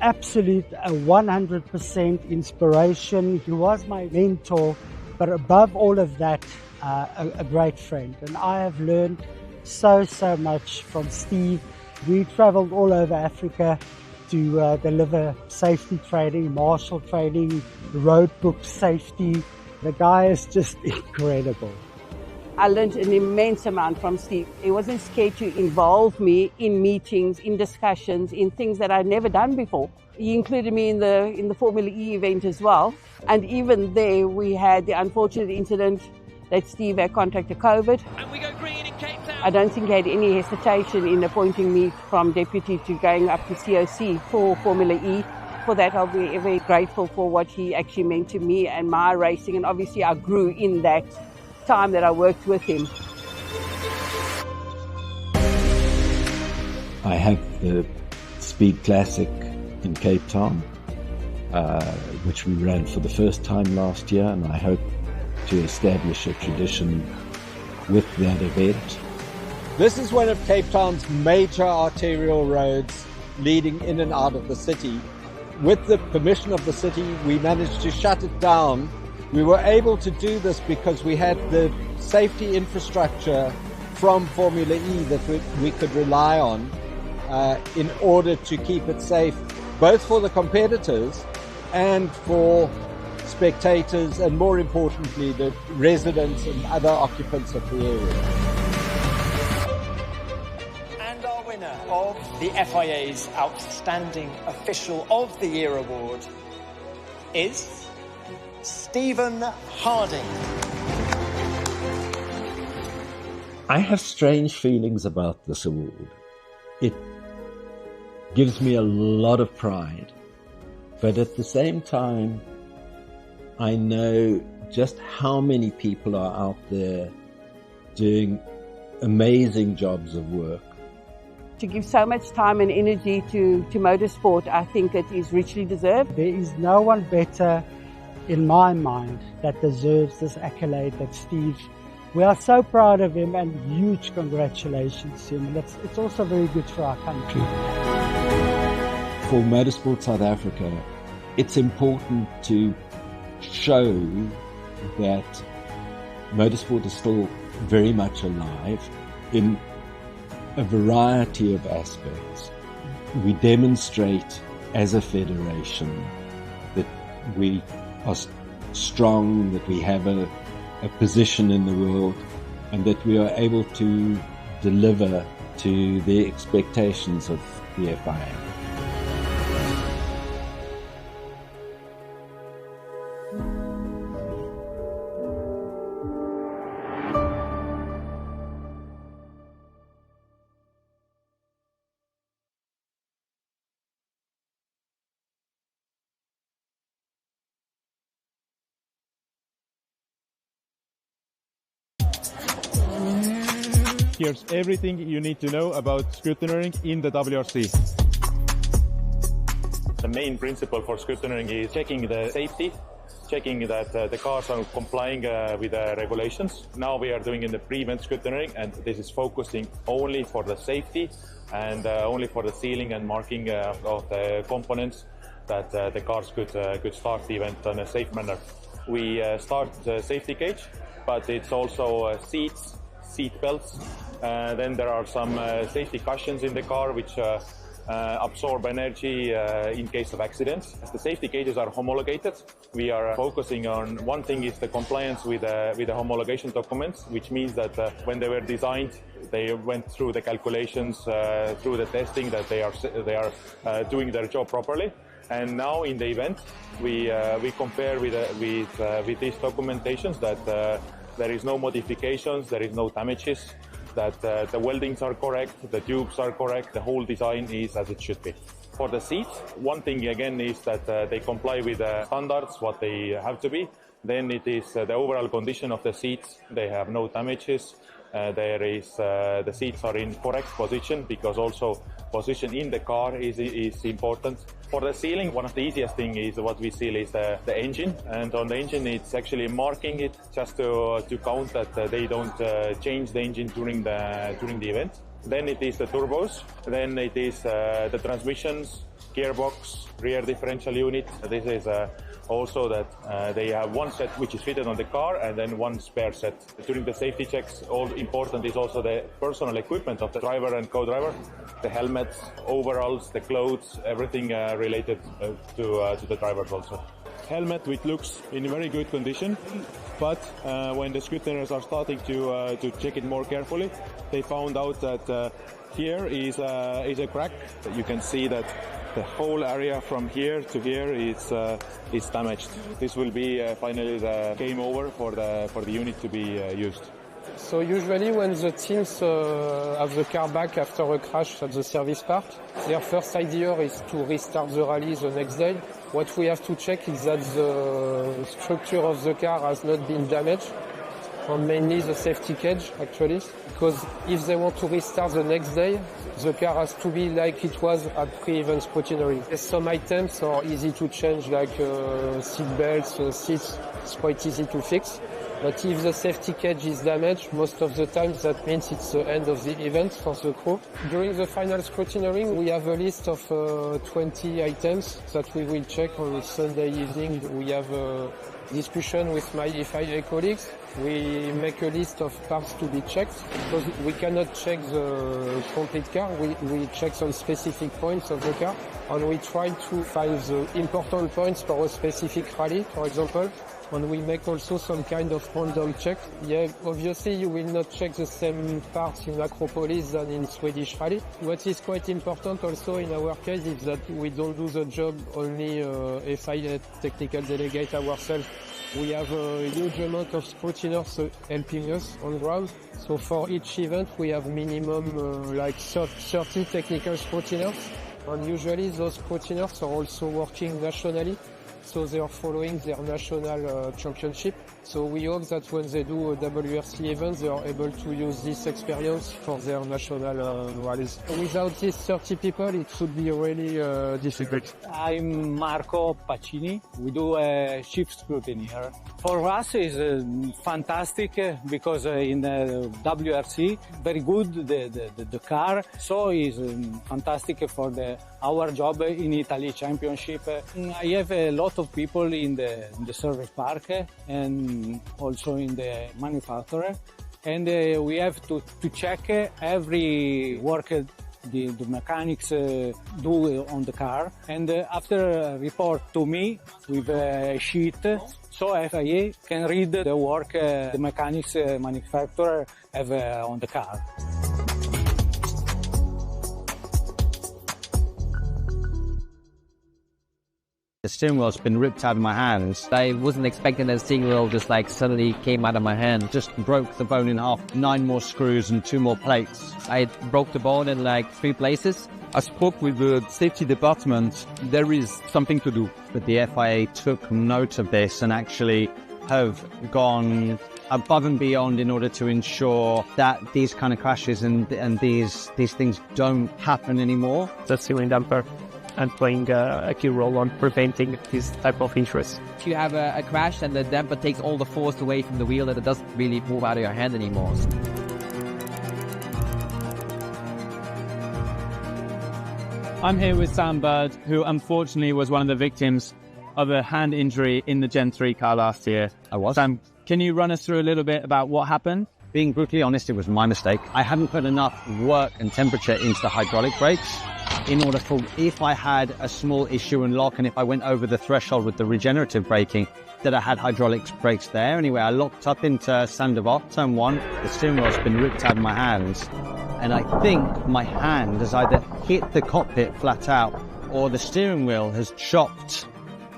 absolute 100% inspiration. He was my mentor, but above all of that, a great friend. And I have learned so much from Steve. We traveled all over Africa to deliver safety training, marshal training, road book safety. The guy is just incredible. I learned an immense amount from Steve. He wasn't scared to involve me in meetings, in discussions, in things that I'd never done before. He included me in the Formula E event as well. And even there, we had the unfortunate incident that Steve had contracted COVID. And we go green in Cape Town. I don't think he had any hesitation in appointing me from deputy to going up to COC for Formula E. For that, I'll be very grateful for what he actually meant to me and my racing. And obviously, I grew in that time that I worked with him. I have the Speed Classic in Cape Town, which we ran for the first time last year, and I hope to establish a tradition with that event. This is one of Cape Town's major arterial roads leading in and out of the city. With the permission of the city, we managed to shut it down. We were able to do this because we had the safety infrastructure from Formula E that we could rely on in order to keep it safe, both for the competitors and for spectators, and more importantly, the residents and other occupants of the area. And our winner of the FIA's Outstanding Official of the Year award is Stephen Harding. I have strange feelings about this award. It gives me a lot of pride, but at the same time, I know just how many people are out there doing amazing jobs of work. To give so much time and energy to motorsport, I think it is richly deserved. There is no one better in my mind that deserves this accolade that Steve. We are so proud of him, and huge congratulations to him. And it's also very good for our country. For Motorsport South Africa, it's important to show that motorsport is still very much alive in a variety of aspects. We demonstrate as a federation that we are strong, that we have a position in the world, and that we are able to deliver to the expectations of the FIA. Here's everything you need to know about scrutineering in the WRC. The main principle for scrutineering is checking the safety, checking that the cars are complying with the regulations. Now we are doing in the pre-event scrutineering, and this is focusing only for the safety and only for the sealing and marking of the components that the cars could start the event in a safe manner. We start the safety cage, but it's also seats, seat belts. Then there are some safety cushions in the car which absorb energy in case of accidents. As the safety cages are homologated, we are focusing on one thing is the compliance with the homologation documents, which means that when they were designed, they went through the calculations, through the testing, that they are doing their job properly. And now in the event, we compare with these documentations that there is no modifications, there is no damages, that the weldings are correct, the tubes are correct, the whole design is as it should be. For the seats, one thing again is that they comply with the standards, what they have to be. Then it is the overall condition of the seats. They have no damages. there is the seats are in correct position, because also position in the car is important. For the sealing, one of the easiest thing is what we seal is the engine, and on the engine it's actually marking it just to count that they don't change the engine during the event. Then it is the turbos, then it is the transmissions, gearbox, rear differential unit. This is also that they have one set which is fitted on the car and then one spare set. During the safety checks, all important is also the personal equipment of the driver and co-driver, the helmets, overalls, the clothes, everything related to the drivers also. Helmet which looks in very good condition, but when the scrutiners are starting to check it more carefully, they found out that here is a crack. You can see that the whole area from here to here is damaged. This will be finally the game over for the unit to be used. So usually when the teams have the car back after a crash at the service park, their first idea is to restart the rally the next day. What we have to check is that the structure of the car has not been damaged, and mainly the safety cage actually, because if they want to restart the next day, the car has to be like it was at pre-event scrutineering. Some items are easy to change, like seat belts, seats, it's quite easy to fix. But if the safety cage is damaged, most of the time that means it's the end of the event for the crew. During the final scrutineering, we have a list of 20 items that we will check on Sunday evening. We have a discussion with my FIA colleagues. We make a list of parts to be checked, because we cannot check the complete car. We check some specific points of the car, and we try to find the important points for a specific rally, for example. And we make also some kind of random check. Yeah, obviously you will not check the same parts in Acropolis than in Swedish Rally. What is quite important also in our case is that we don't do the job only FIA technical delegate ourselves. We have a huge amount of scrutiners helping us on ground. So for each event we have minimum like 30 technical scrutiners. And usually those scrutiners are also working nationally. So they are following their national championship. So we hope that when they do a WRC event, they are able to use this experience for their national rallies. Without these 30 people, it would be really difficult. I'm Marco Pacini. We do a shift scrutiny here. For us, it's fantastic because in the WRC, very good the car. So it's fantastic for our job in Italy Championship. I have a lot of people in the service park and also in the manufacturer, and we have to check every work the mechanics do on the car, and after report to me with a sheet, so FIA can read the work the mechanics manufacturer have on the car. The steering wheel's been ripped out of my hands. I wasn't expecting that steering wheel just like suddenly came out of my hand. Just broke the bone in half. 9 more screws and 2 more plates. I broke the bone in like 3 places. I spoke with the safety department. There is something to do. But the FIA took note of this and actually have gone above and beyond in order to ensure that these kind of crashes and these things don't happen anymore. The ceiling damper and playing a key role on preventing this type of injuries. If you have a crash and the damper takes all the force away from the wheel, that it doesn't really move out of your hand anymore. I'm here with Sam Bird, who unfortunately was one of the victims of a hand injury in the Gen 3 car last year. I was. Sam, can you run us through a little bit about what happened? Being brutally honest, it was my mistake. I hadn't put enough work and temperature into the hydraulic brakes in order for, if I had a small issue in lock and if I went over the threshold with the regenerative braking, that I had hydraulic brakes there. Anyway, I locked up into Sandoval, turn 1. The steering wheel's been ripped out of my hands. And I think my hand has either hit the cockpit flat out or the steering wheel has chopped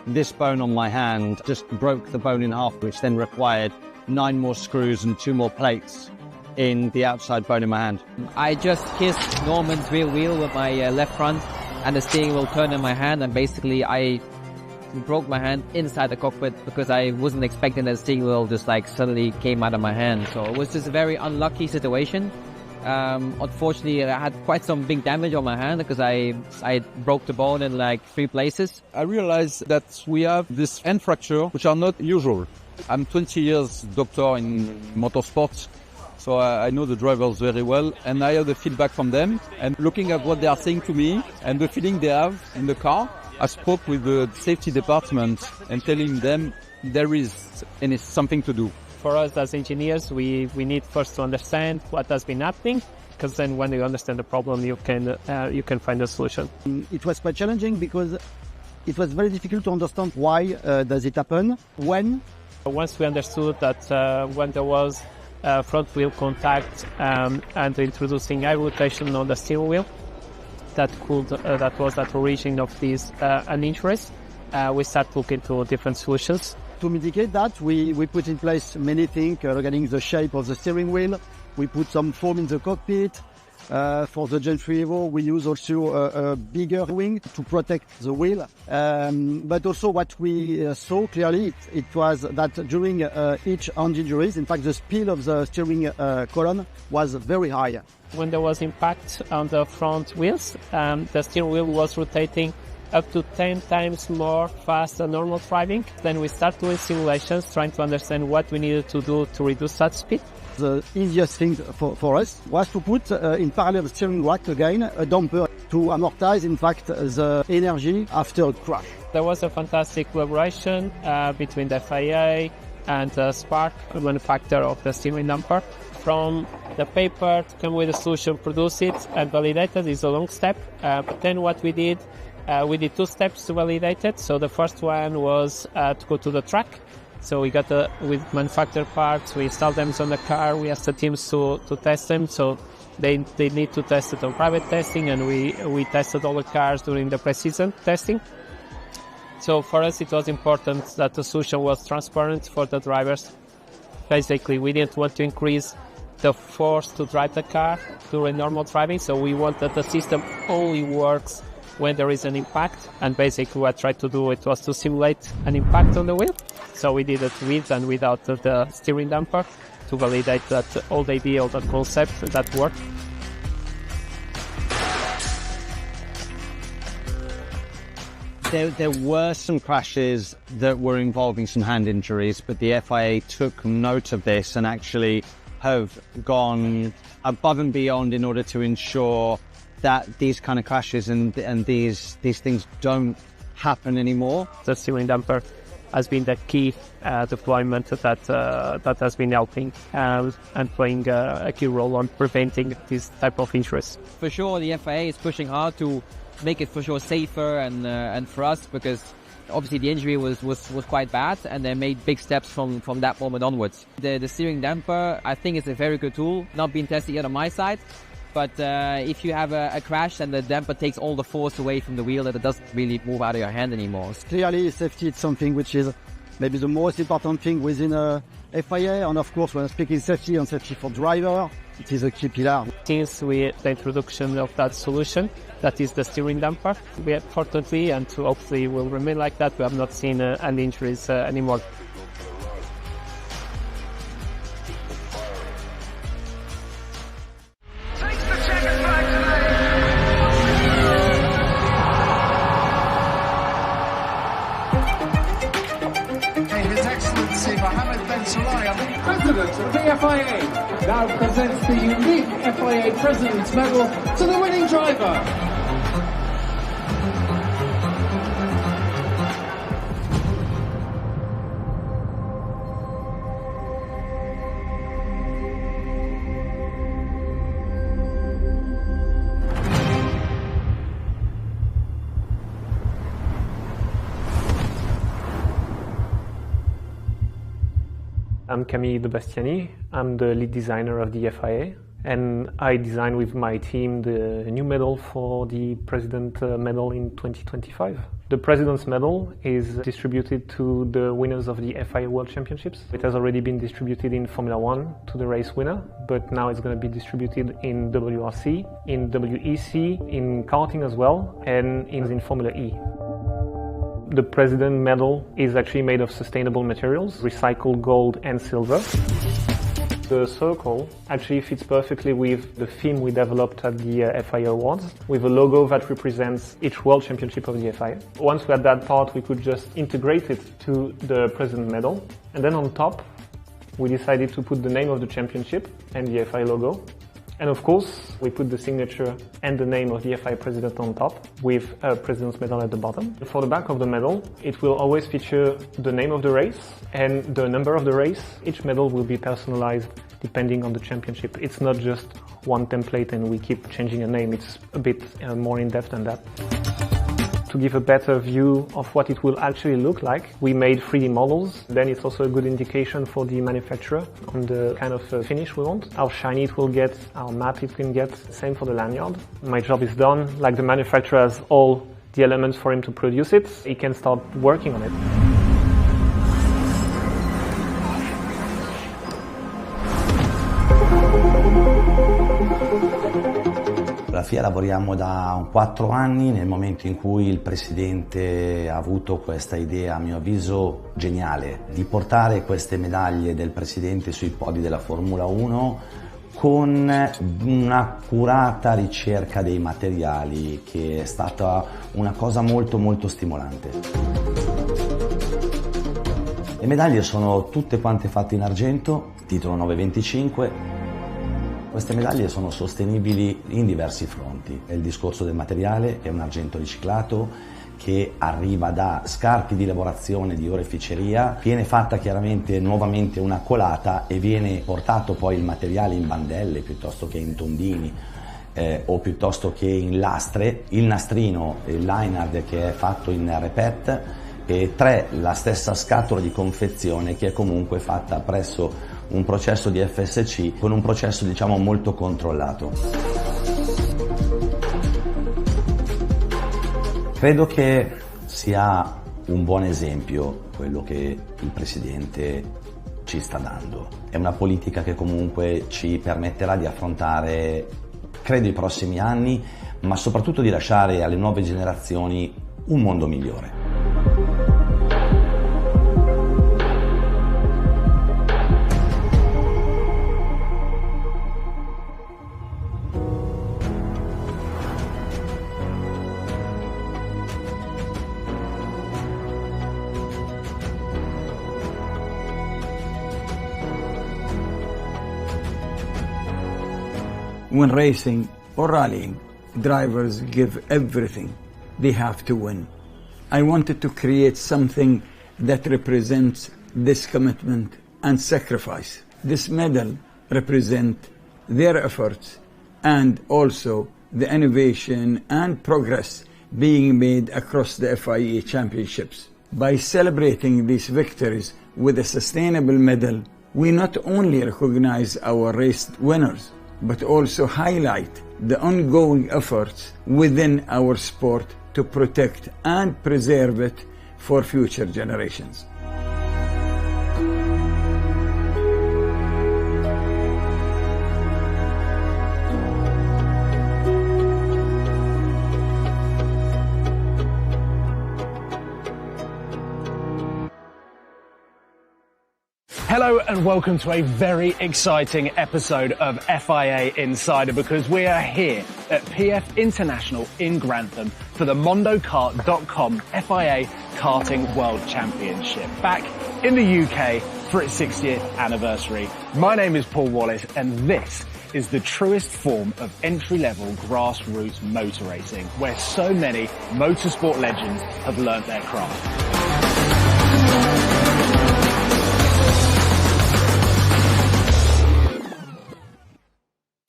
this bone on my hand, just broke the bone in half, which then required 9 more screws and 2 more plates in the outside bone in my hand. I just kissed Norman's rear wheel with my left front and the steering wheel turned in my hand, and basically I broke my hand inside the cockpit because I wasn't expecting that steering wheel just like suddenly came out of my hand. So it was just a very unlucky situation. Unfortunately, I had quite some big damage on my hand because I broke the bone in like 3 places. I realized that we have this hand fracture, which are not usual. I'm 20 years doctor in motorsports, so I know the drivers very well, and I have the feedback from them. And looking at what they are saying to me and the feeling they have in the car, I spoke with the safety department and telling them there is something to do. For us as engineers, we need first to understand what has been happening, because then when you understand the problem, you can find a solution. It was quite challenging because it was very difficult to understand why does it happen, when. Once we understood that when there was front wheel contact and introducing high rotation on the steering wheel, that was at origin of these injuries, we start looking to different solutions. To mitigate that, we put in place many things regarding the shape of the steering wheel. We put some foam in the cockpit. For the Gen 3 Evo, we use also a bigger wing to protect the wheel. But also what we saw clearly, it was that during each hand injuries, in fact, the speed of the steering column was very high. When there was impact on the front wheels, the steering wheel was rotating up to 10 times more fast than normal driving. Then we start doing simulations, trying to understand what we needed to do to reduce that speed. The easiest thing for us was to put in parallel steering rack again a damper to amortize, in fact, the energy after a crash. There was a fantastic collaboration between the FIA and Spark, the manufacturer of the steering damper. From the paper to come with a solution, produce it and validate it is a long step. But then what we did 2 steps to validate it. So the first one was to go to the track. So we got with manufactured parts, we installed them on the car, we asked the teams to test them. So they need to test it on private testing, and we tested all the cars during the pre-season testing. So for us it was important that the solution was transparent for the drivers. Basically, we didn't want to increase the force to drive the car during normal driving, so we want that the system only works when there is an impact. And basically what I tried to do it was to simulate an impact on the wheel. So we did it with and without the steering damper to validate that all the idea, all the concept that worked. There were some crashes that were involving some hand injuries, but the FIA took note of this and actually have gone above and beyond in order to ensure that these kind of crashes and these things don't happen anymore. The steering damper has been the key deployment that has been helping and playing a key role on preventing these type of injuries. For sure, the FIA is pushing hard to make it for sure safer and for us, because obviously the injury was quite bad, and they made big steps from that moment onwards. The steering damper, I think, is a very good tool, not being tested yet on my side. But if you have a crash and the damper takes all the force away from the wheel, that it doesn't really move out of your hand anymore. Clearly, safety is something which is maybe the most important thing within FIA. And of course, when speaking safety and safety for driver, it is a key pillar. Since the introduction of that solution, that is the steering damper, we fortunately, and hopefully will remain like that, we have not seen any injuries anymore. President of the FIA now presents the unique FIA President's Medal to the winning driver. I'm Camille De Bastiani. I'm the lead designer of the FIA, and I designed with my team the new medal for the President Medal in 2025. The President's Medal is distributed to the winners of the FIA World Championships. It has already been distributed in Formula One to the race winner, but now it's going to be distributed in WRC, in WEC, in karting as well, and in Formula E. The President medal is actually made of sustainable materials, recycled gold and silver. The circle actually fits perfectly with the theme we developed at the FIA Awards, with a logo that represents each World Championship of the FIA. Once we had that part, we could just integrate it to the President medal. And then on top, we decided to put the name of the championship and the FIA logo. And of course, we put the signature and the name of the FIA president on top, with a president's medal at the bottom. For the back of the medal, it will always feature the name of the race and the number of the race. Each medal will be personalized depending on the championship. It's not just one template and we keep changing a name. It's a bit more in-depth than that. To give a better view of what it will actually look like, we made 3D models. Then it's also a good indication for the manufacturer on the kind of finish we want, how shiny it will get, how matte it can get. Same for the lanyard. My job is done. Like the manufacturer has all the elements for him to produce it, he can start working on it. La FIA lavoriamo da 4 anni, nel momento in cui il Presidente ha avuto questa idea, a mio avviso geniale, di portare queste medaglie del Presidente sui podi della Formula 1 con un'accurata ricerca dei materiali, che è stata una cosa molto molto stimolante. Le medaglie sono tutte quante fatte in argento, titolo 925. Queste medaglie sono sostenibili in diversi fronti. È il discorso del materiale, è un argento riciclato che arriva da scarti di lavorazione di oreficeria, viene fatta chiaramente nuovamente una colata e viene portato poi il materiale in bandelle piuttosto che in tondini o piuttosto che in lastre, il nastrino, il linard che è fatto in repet, e 3 la stessa scatola di confezione che è comunque fatta presso un processo di FSC con un processo diciamo molto controllato. Credo che sia un buon esempio quello che il Presidente ci sta dando. È una politica che comunque ci permetterà di affrontare, credo, i prossimi anni, ma soprattutto di lasciare alle nuove generazioni un mondo migliore. When racing or rallying, drivers give everything. They have to win. I wanted to create something that represents this commitment and sacrifice. This medal represents their efforts and also the innovation and progress being made across the FIA championships. By celebrating these victories with a sustainable medal, we not only recognize our race winners, but also highlight the ongoing efforts within our sport to protect and preserve it for future generations. Hello and welcome to a very exciting episode of FIA Insider, because we are here at PF International in Grantham for the mondokart.com FIA Karting World Championship, back in the UK for its 60th anniversary. My name is Paul Wallace and this is the truest form of entry-level grassroots motor racing, where so many motorsport legends have learnt their craft.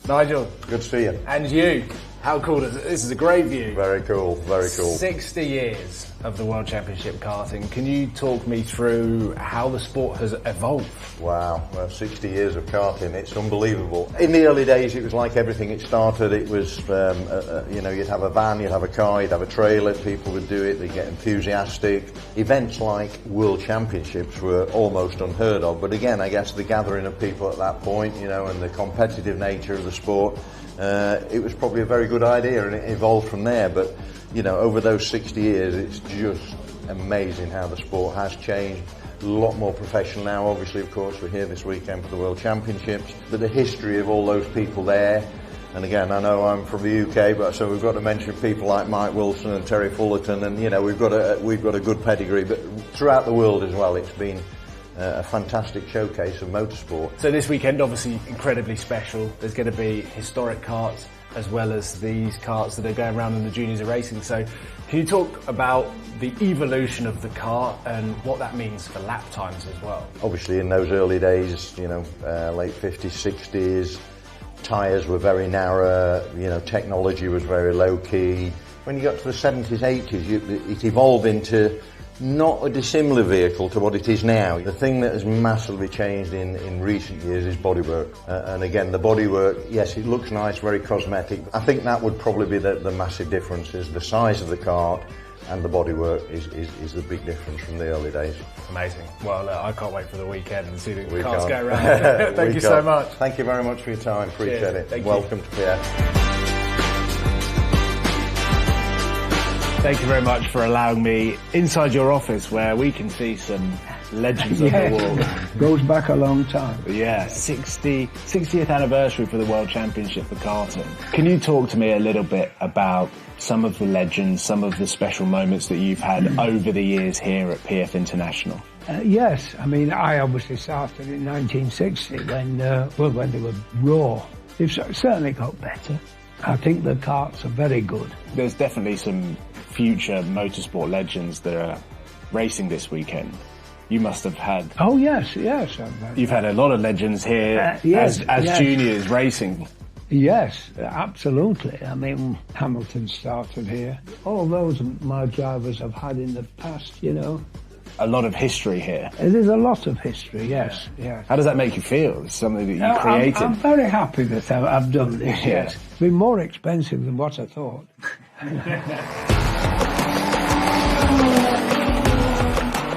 Nigel. Good to see you. And you. How cool is it? This is a great view. Very cool, very cool. 60 years of the World Championship karting. Can you talk me through how the sport has evolved? Wow, well, 60 years of karting, it's unbelievable. In the early days, it was like everything it started. It was, you know, you'd have a van, you'd have a car, you'd have a trailer, people would do it, they'd get enthusiastic. Events like World Championships were almost unheard of, but again, I guess the gathering of people at that point, you know, and the competitive nature of the sport, it was probably a very good idea and it evolved from there. But, you know, over those 60 years, it's just amazing how the sport has changed. A lot more professional now. Obviously, of course, we're here this weekend for the World Championships, but the history of all those people there. And again, I know I'm from the UK, but so we've got to mention people like Mike Wilson and Terry Fullerton, and you know we've got a good pedigree. But throughout the world as well, it's been a fantastic showcase of motorsport. So this weekend, obviously incredibly special. There's going to be historic karts as well as these karts that are going around and the juniors are racing. So can you talk about the evolution of the kart and what that means for lap times as well? Obviously, in those early days, you know, late 50s, 60s. Tyres were very narrow, you know, technology was very low key. When you got to the 70s, 80s, it evolved into not a dissimilar vehicle to what it is now. The thing that has massively changed in recent years is bodywork. And again, the bodywork, yes, it looks nice, very cosmetic. I think that would probably be the massive difference, is the size of the kart and the bodywork is the big difference from the early days. Amazing. Well, I can't wait for the weekend and see the cars go around. Thank you so much. Thank you very much for your time. Appreciate it. Thank Welcome you. to PF. Thank you very much for allowing me inside your office where we can see some legends of the wall. Goes back a long time. Yeah, 60th anniversary for the World Championship for karting. Can you talk to me a little bit about some of the legends, some of the special moments that you've had over the years here at PF International? Yes, I mean, I obviously started in 1960 when they were raw. They've certainly got better. I think the karts are very good. There's definitely some future motorsport legends that are racing this weekend. You must have had... Oh, yes. You've had a lot of legends here as juniors racing. Yes, absolutely. I mean, Hamilton started here. All those my drivers have had in the past, you know. A lot of history here. There's a lot of history, yes. How does that make you feel? It's something that you created. I'm very happy that I've done this, yes. It's been more expensive than what I thought.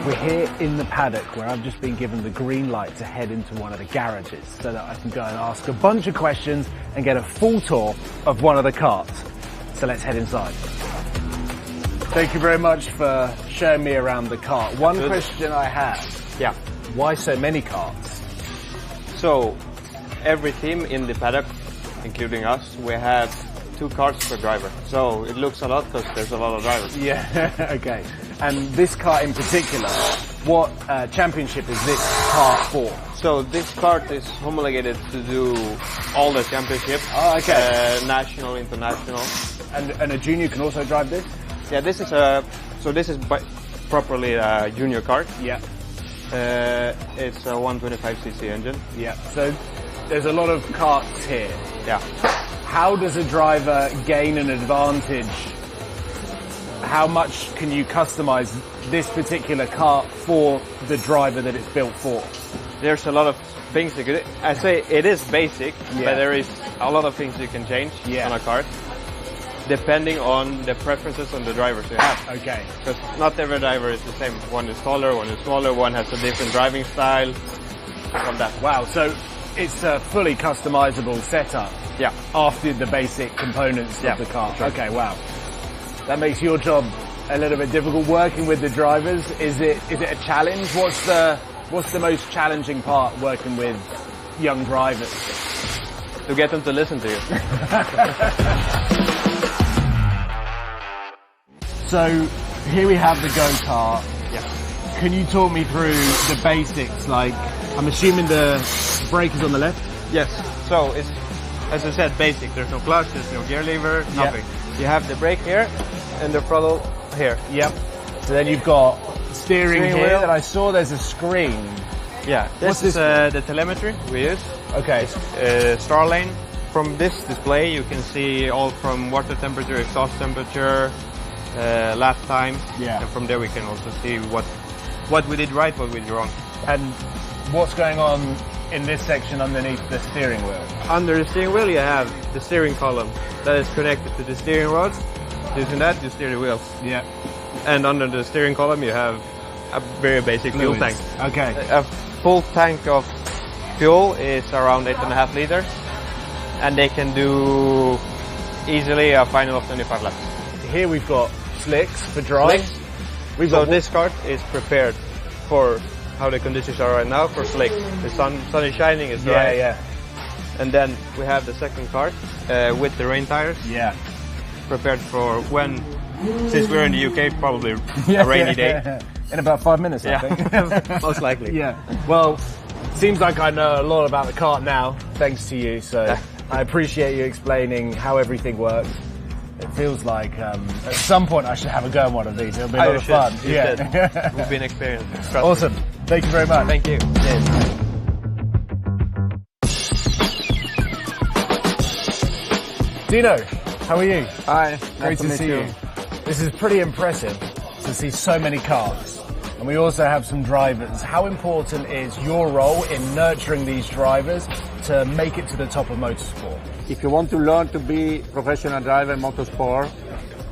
We're here in the paddock where I've just been given the green light to head into one of the garages so that I can go and ask a bunch of questions and get a full tour of one of the karts. So let's head inside. Thank you very much for showing me around the kart. One question I have. Yeah. Why so many karts? So, every team in the paddock, including us, we have 2 karts per driver. So it looks a lot because there's a lot of drivers. Yeah, okay. And this kart in particular, what championship is this kart for? So this kart is homologated to do all the championships. Oh, okay. National, international. And a junior can also drive this? Yeah, this is properly a junior kart. Yeah. It's a 125cc engine. Yeah. So there's a lot of karts here. Yeah. How does a driver gain an advantage? How much can you customize this particular kart for the driver that it's built for? There's a lot of things you could... I say it is basic, but there is a lot of things you can change on a kart, depending on the preferences on the drivers you have. Okay. Because not every driver is the same. One is taller, one is smaller, one has a different driving style. From that. Wow, so it's a fully customizable setup. Yeah. After the basic components of the car. Sure. Okay, wow. That makes your job a little bit difficult working with the drivers. Is it a challenge? What's the most challenging part working with young drivers? To get them to listen to you. So here we have the go-kart. Yeah. Can you talk me through the basics? Like, I'm assuming the brake is on the left? Yes. So it's, as I said, basic. There's no clutch, there's no gear lever, nothing. You have the brake here and the throttle here. Yep. So then you've got steering here, wheel. and I saw there's a screen. Yeah. This is the telemetry we use. Okay. Star lane. From this display you can see all from water temperature, exhaust temperature, lap time. Yeah. And from there we can also see what we did right, what we did wrong. And what's going on in this section underneath the steering wheel? Under the steering wheel you have the steering column that is connected to the steering rods. Using that you steer the wheels. Yeah. And under the steering column you have a very basic fuel tank. Okay. A full tank of fuel is around 8.5 liters and they can do easily a final of 25 laps. Here we've got slicks for drive. Slicks. So this kart is prepared for how the conditions are right now for slick. The sun is shining, it's dry. Yeah. And then we have the second kart with the rain tires. Yeah. Prepared for when, since we're in the UK, it's probably a rainy day. In about 5 minutes, I think. Most likely. Yeah. Well, seems like I know a lot about the kart now, thanks to you. So I appreciate you explaining how everything works. It feels like at some point I should have a go at one of these. It'll be a lot of fun. It will be an experience. Awesome. Thank you very much. Thank you. Cheers. Dino, how are you? Hi. Great to see you. This is pretty impressive to see so many cars. And we also have some drivers. How important is your role in nurturing these drivers to make it to the top of motorsport? If you want to learn to be professional driver in motorsport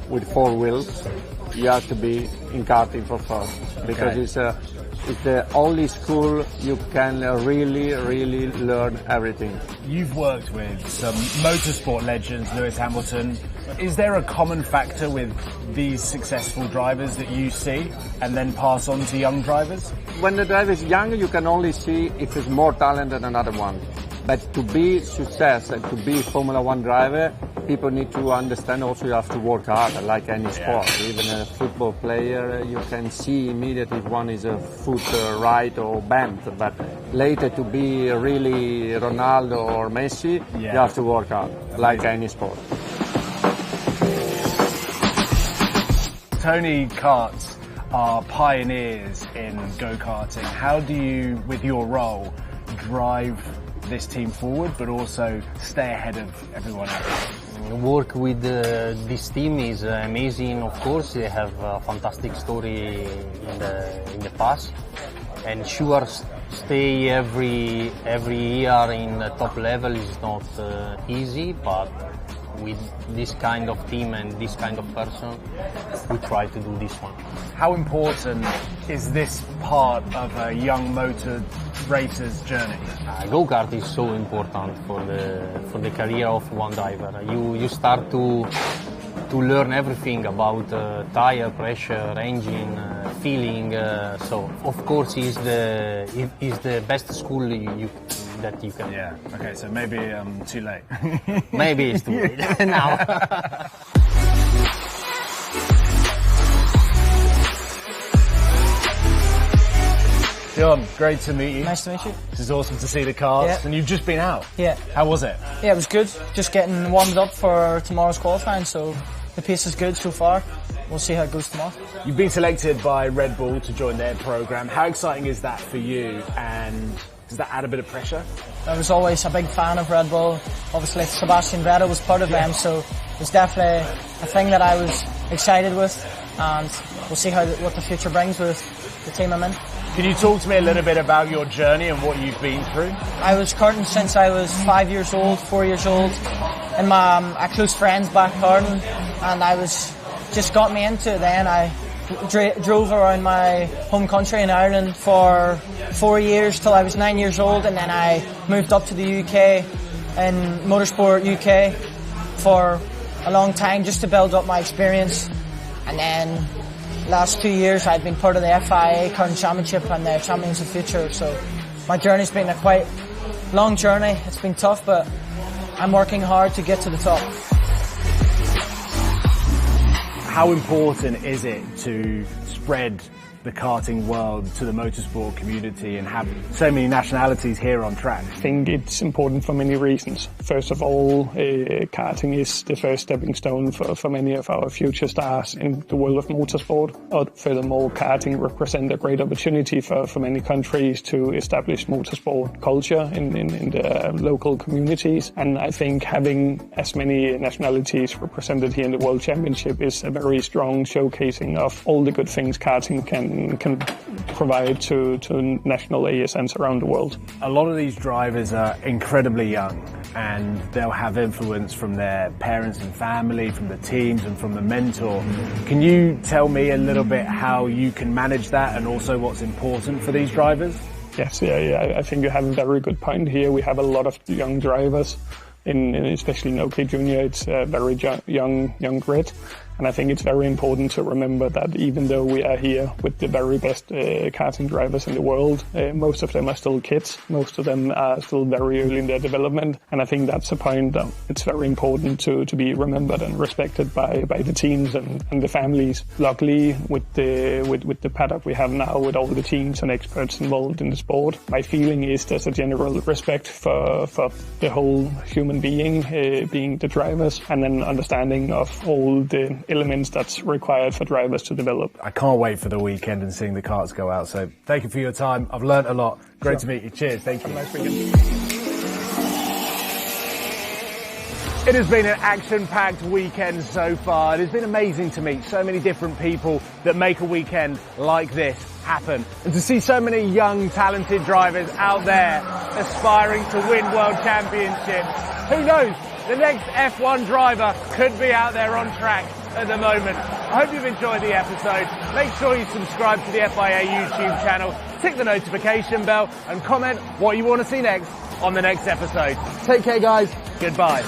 with 4 wheels, you have to be in karting for first, because it's the only school you can really learn everything. You've worked with some motorsport legends, Lewis Hamilton. Is there a common factor with these successful drivers that you see and then pass on to young drivers? When the driver is young, you can only see if he's more talented than another one. But to be success and to be Formula 1 driver, people need to understand also you have to work hard, like any sport. Even a football player, you can see immediately if one is a foot right or bent. But later to be really Ronaldo or Messi, you have to work hard, like any sport. Tony Karts are pioneers in go-karting. How do you, with your role, drive this team forward, but also stay ahead of everyone else? Work with this team is amazing. Of course, they have a fantastic story in the past, and sure, stay every year in the top level is not easy, but with this kind of team and this kind of person, we try to do this one. How important is this part of a young motor racer's journey? Go-kart is so important for the career of one driver. You start to learn everything about tire pressure, engine, feeling. So of course, is the best school that you can. Yeah. Okay. So maybe too late. Maybe it's too late now. John, great to meet you. Nice to meet you. This is awesome to see the cars. Yeah. And you've just been out. Yeah. How was it? Yeah, it was good. Just getting warmed up for tomorrow's qualifying, so the pace is good so far. We'll see how it goes tomorrow. You've been selected by Red Bull to join their program. How exciting is that for you, and does that add a bit of pressure? I was always a big fan of Red Bull. Obviously, Sebastian Vettel was part of them, so it was definitely a thing that I was excited with, and we'll see what the future brings with the team I'm in. Can you talk to me a little bit about your journey and what you've been through? I was karting since I was 4 years old, and my close friends back karting, and I just got me into it then. I drove around my home country in Ireland for 4 years till I was 9 years old, and then I moved up to the UK in Motorsport UK for a long time just to build up my experience, and then last 2 years I've been part of the FIA Karting Championship and the Champions of Future, so my journey's been a quite long journey. It's been tough, but I'm working hard to get to the top. How important is it to spread the karting world to the motorsport community and have so many nationalities here on track? I think it's important for many reasons. First of all, karting is the first stepping stone for many of our future stars in the world of motorsport. Furthermore, karting represents a great opportunity for many countries to establish motorsport culture in the local communities. And I think having as many nationalities represented here in the World Championship is a very strong showcasing of all the good things karting can provide to national ASNs around the world. A lot of these drivers are incredibly young, and they'll have influence from their parents and family, from the teams and from the mentor. Can you tell me a little bit how you can manage that and also what's important for these drivers? Yes, yeah, I think you have a very good point here. We have a lot of young drivers, especially in OK Junior. It's a very young grid. And I think it's very important to remember that even though we are here with the very best karting drivers in the world, most of them are still kids. Most of them are still very early in their development. And I think that's a point that it's very important to be remembered and respected by the teams and the families. Luckily, with the paddock we have now, with all the teams and experts involved in the sport, my feeling is there's a general respect for the whole human being the drivers, and then understanding of all the elements that's required for drivers to develop. I can't wait for the weekend and seeing the karts go out, so thank you for your time. I've learnt a lot. Great to meet you. Cheers. Thank you. Have a nice weekend. It has been an action-packed weekend so far. It has been amazing to meet so many different people that make a weekend like this happen. And to see so many young, talented drivers out there aspiring to win world championships. Who knows? The next F1 driver could be out there on track at the moment. I hope you've enjoyed the episode. Make sure you subscribe to the FIA YouTube channel, tick the notification bell, and comment what you want to see next on the next episode. Take care, guys. Goodbye.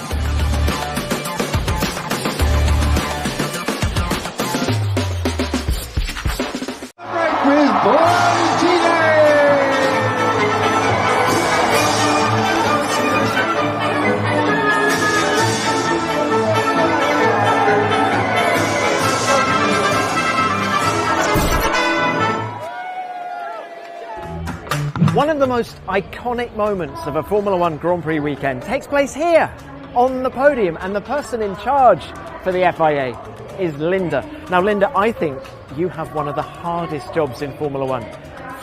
One of the most iconic moments of a Formula One Grand Prix weekend takes place here on the podium, and the person in charge for the FIA is Linda. Now Linda, I think you have one of the hardest jobs in Formula One.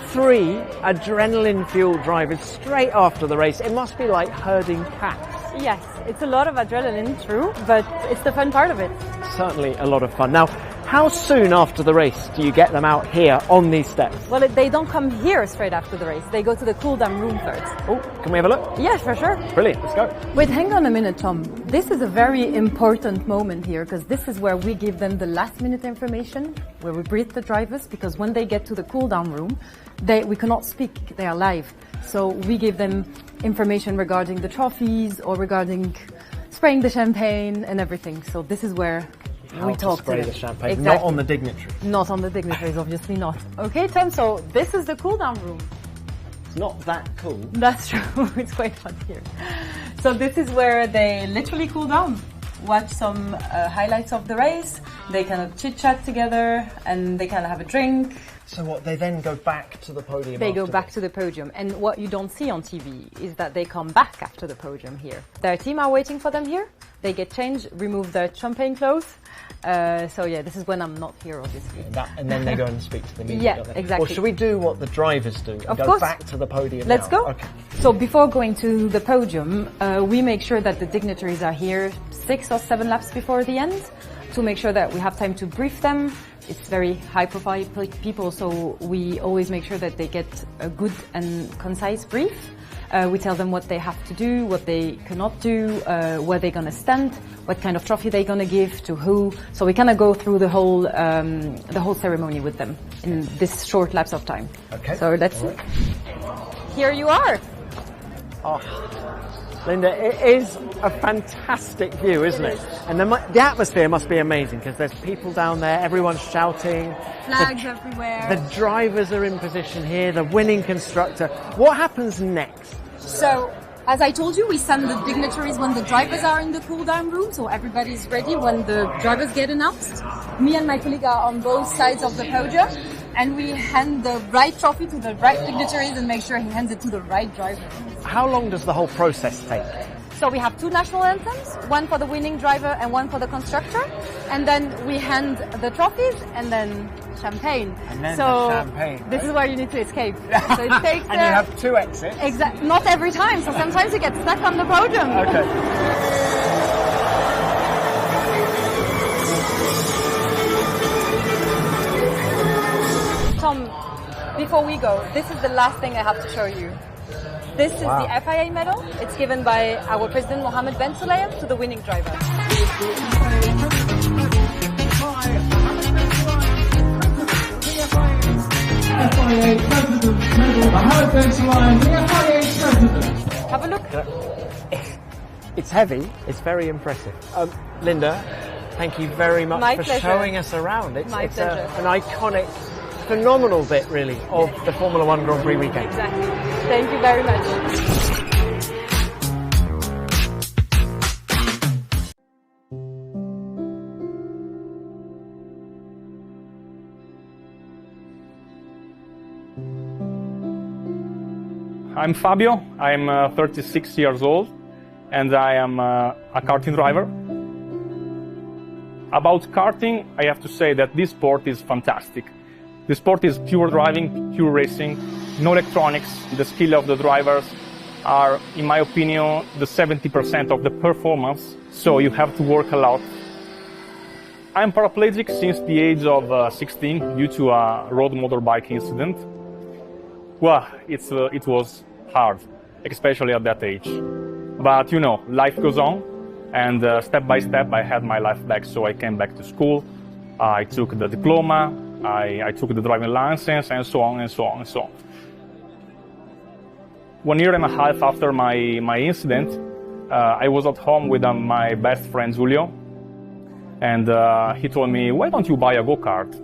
3 adrenaline-fueled drivers straight after the race. It must be like herding cats. Yes, it's a lot of adrenaline, true, but it's the fun part of it. Certainly a lot of fun. Now, how soon after the race do you get them out here on these steps? Well, they don't come here straight after the race. They go to the cool-down room first. Oh, can we have a look? Yes, for sure. Brilliant, let's go. Wait, hang on a minute, Tom. This is a very important moment here, because this is where we give them the last-minute information, where we brief the drivers, because when they get to the cool-down room, we cannot speak, they are live. So we give them information regarding the trophies or regarding spraying the champagne and everything. So this is where we talk to them. The champagne, exactly. Not on the dignitaries. Not on the dignitaries, obviously not. Okay, Tom, so this is the cool-down room. It's not that cool. That's true, it's quite fun here. So this is where they literally cool down. Watch some highlights of the race, they kind of chit-chat together, and they kind of have a drink. So what, they then go back to the podium? They go back to the podium, and what you don't see on TV is that they come back after the podium here. Their team are waiting for them here, they get changed, remove their champagne clothes. So yeah, this is when I'm not here, obviously. And then they go and speak to the media. Yeah, exactly. Or should we do what the drivers do and go back to the podium Let's now? go. Okay. So before going to the podium, we make sure that the dignitaries are here 6 or 7 laps before the end to make sure that we have time to brief them. It's very high-profile people, so we always make sure that they get a good and concise brief. We tell them what they have to do, what they cannot do, where they're going to stand, what kind of trophy they're going to give to who. So we kind of go through the whole ceremony with them in this short lapse of time. Okay. So let's see. Here you are. Oh, Linda, it is a fantastic view, isn't it? And the atmosphere must be amazing because there's people down there, everyone's shouting. Flags everywhere. The drivers are in position here, the winning constructor. What happens next? So, as I told you, we send the dignitaries when the drivers are in the cool-down room, so everybody's ready when the drivers get announced. Me and my colleague are on both sides of the podium, and we hand the right trophy to the right dignitaries and make sure he hands it to the right driver. How long does the whole process take? So we have 2 national anthems, one for the winning driver and one for the constructor, and then we hand the trophies and then champagne. And then so the champagne. This is where you need to escape. So it takes. And you have 2 exits. Exactly. Not every time. So sometimes you get stuck on the podium. Okay. Tom, before we go, this is the last thing I have to show you. This is the FIA medal. It's given by our president, Mohammed Ben Sulayem, to the winning driver. FIA President medal, Mohammed Ben Sulayem, the FIA President. Have a look. It's heavy. It's very impressive. Linda, thank you very much My for pleasure. showing us around. It's pleasure. an iconic, phenomenal bit, really, of the Formula One Grand Prix weekend. Exactly. Thank you very much. I'm Fabio, I'm 36 years old and I am a karting driver. About karting, I have to say that this sport is fantastic. The sport is pure driving, pure racing, no electronics. The skill of the drivers are, in my opinion, the 70% of the performance, so you have to work a lot. I'm paraplegic since the age of 16 due to a road motorbike incident. Well, it was hard, especially at that age. But you know, life goes on, and step by step I had my life back, so I came back to school, I took the diploma, I took the driving license, and so on and so on and so on. 1 year and a half after my incident, I was at home with my best friend Julio, and he told me, why don't you buy a go-kart?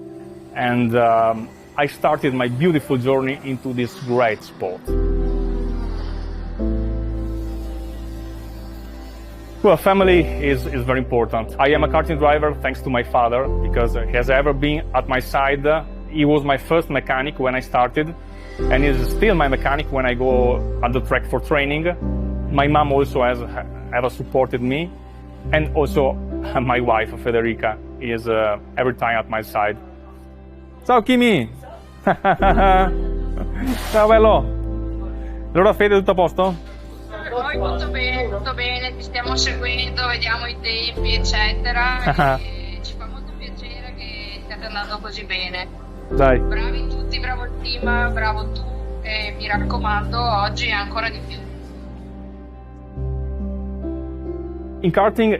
And I started my beautiful journey into this great sport. Well, family is very important. I am a karting driver thanks to my father, because he has ever been at my side. He was my first mechanic when I started, and he is still my mechanic when I go on the track for training. My mom also has ever supported me, and also my wife, Federica, is every time at my side. Ciao Kimi! Ciao bello! Allora Fede, tutto a posto? Noi tutto bene, ti stiamo seguendo, vediamo i tempi eccetera e ci fa molto piacere che stiate andando così bene. Dai. Bravi tutti, bravo il team, bravo tu e mi raccomando oggi ancora di più. In karting,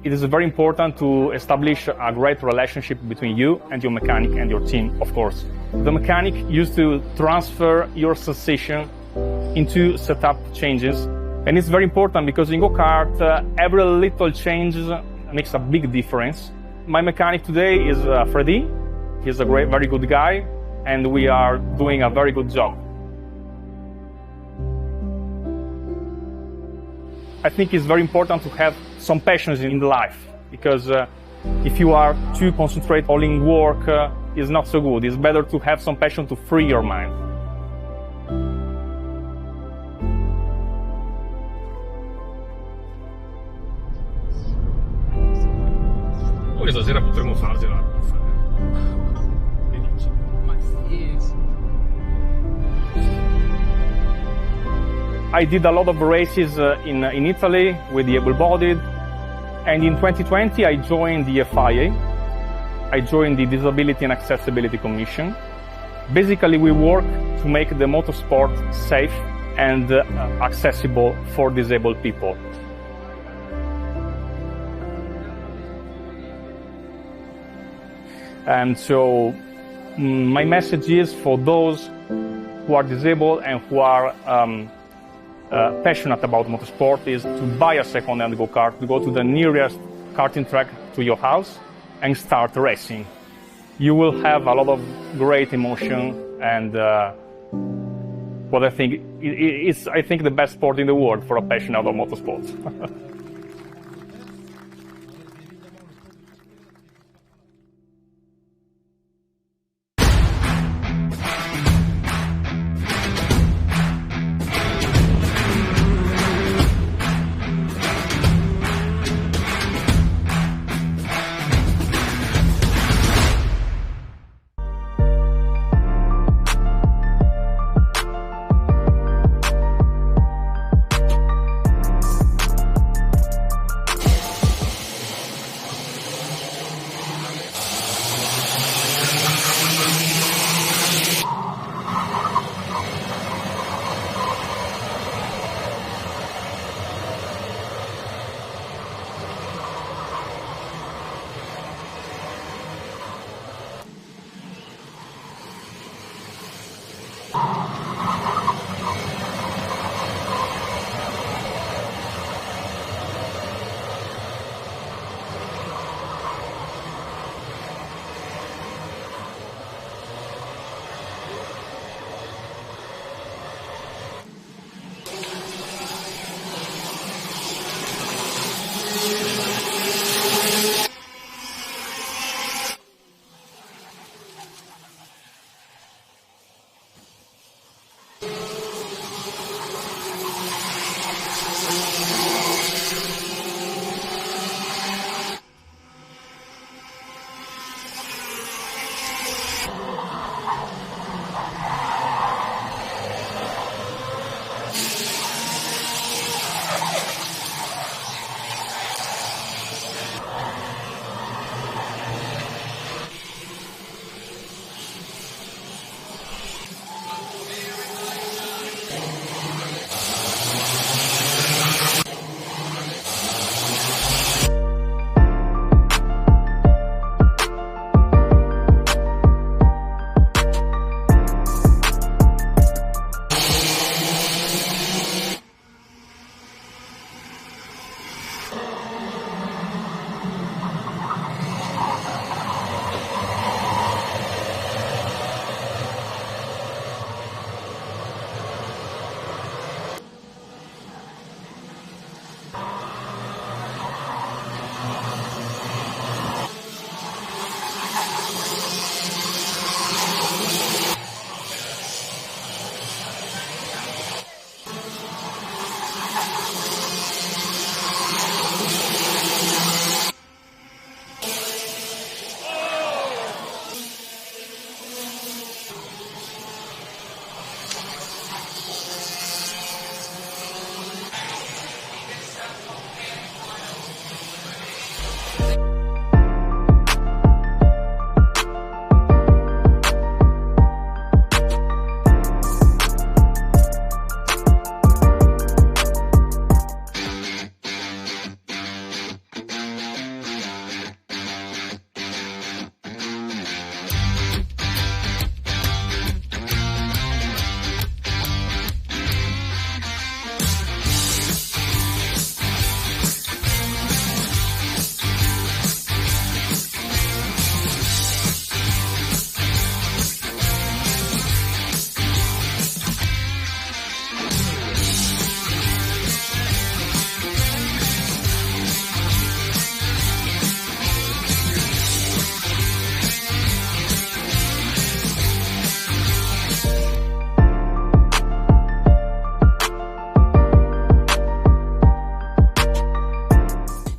it is very important to establish a great relationship between you and your mechanic and your team, of course. The mechanic used to transfer your sensation into setup changes, and it's very important because in go-kart, every little change makes a big difference. My mechanic today is Freddy. He's a very good guy, and we are doing a very good job. I think it's very important to have some passions in life, because if you are too concentrated all in work, it's not so good. It's better to have some passion to free your mind. Questa sera potremmo farcela. I did a lot of races in Italy with the able-bodied, and in 2020 I joined the FIA. I joined the Disability and Accessibility Commission. Basically, we work to make the motorsport safe and accessible for disabled people. And so my message is for those who are disabled and who are passionate about motorsport is to buy a second-hand go-kart, to go to the nearest karting track to your house and start racing. You will have a lot of great emotion, and what I think it's the best sport in the world for a passionate about motorsport.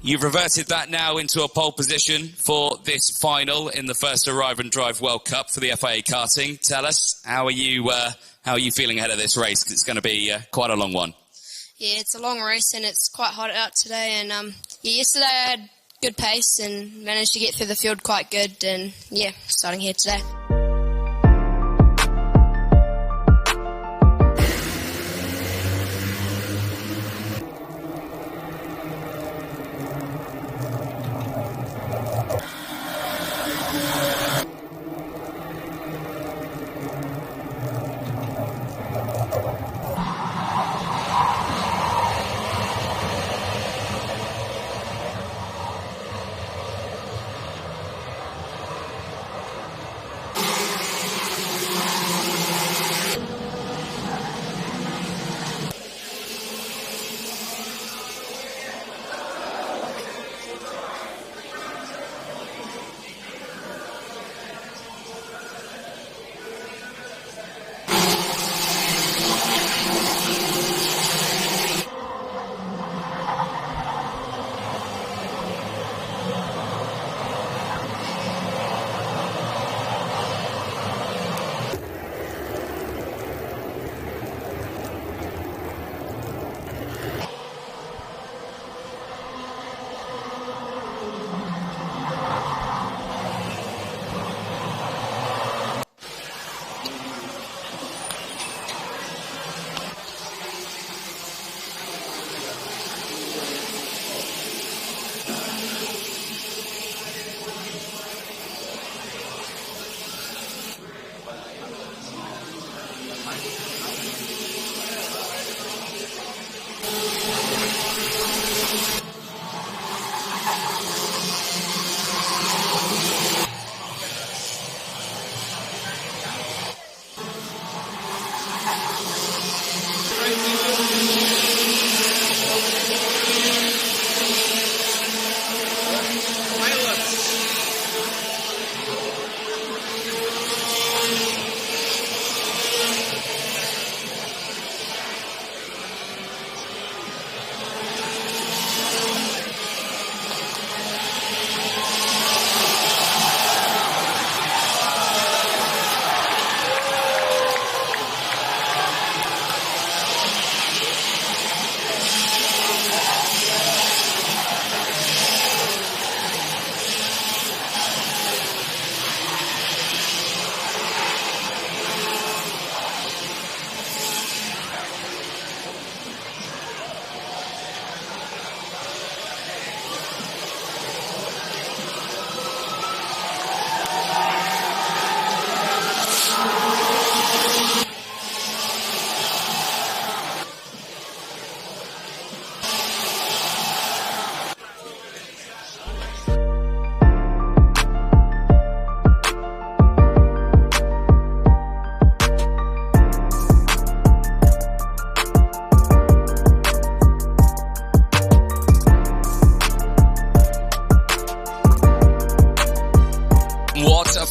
You've reverted that now into a pole position for this final in the first Arrive and Drive World Cup for the FIA Karting. Tell us, how are you feeling ahead of this race? 'Cause it's going to be quite a long one. Yeah, it's a long race and it's quite hot out today. And yesterday I had good pace and managed to get through the field quite good. And yeah, starting here today.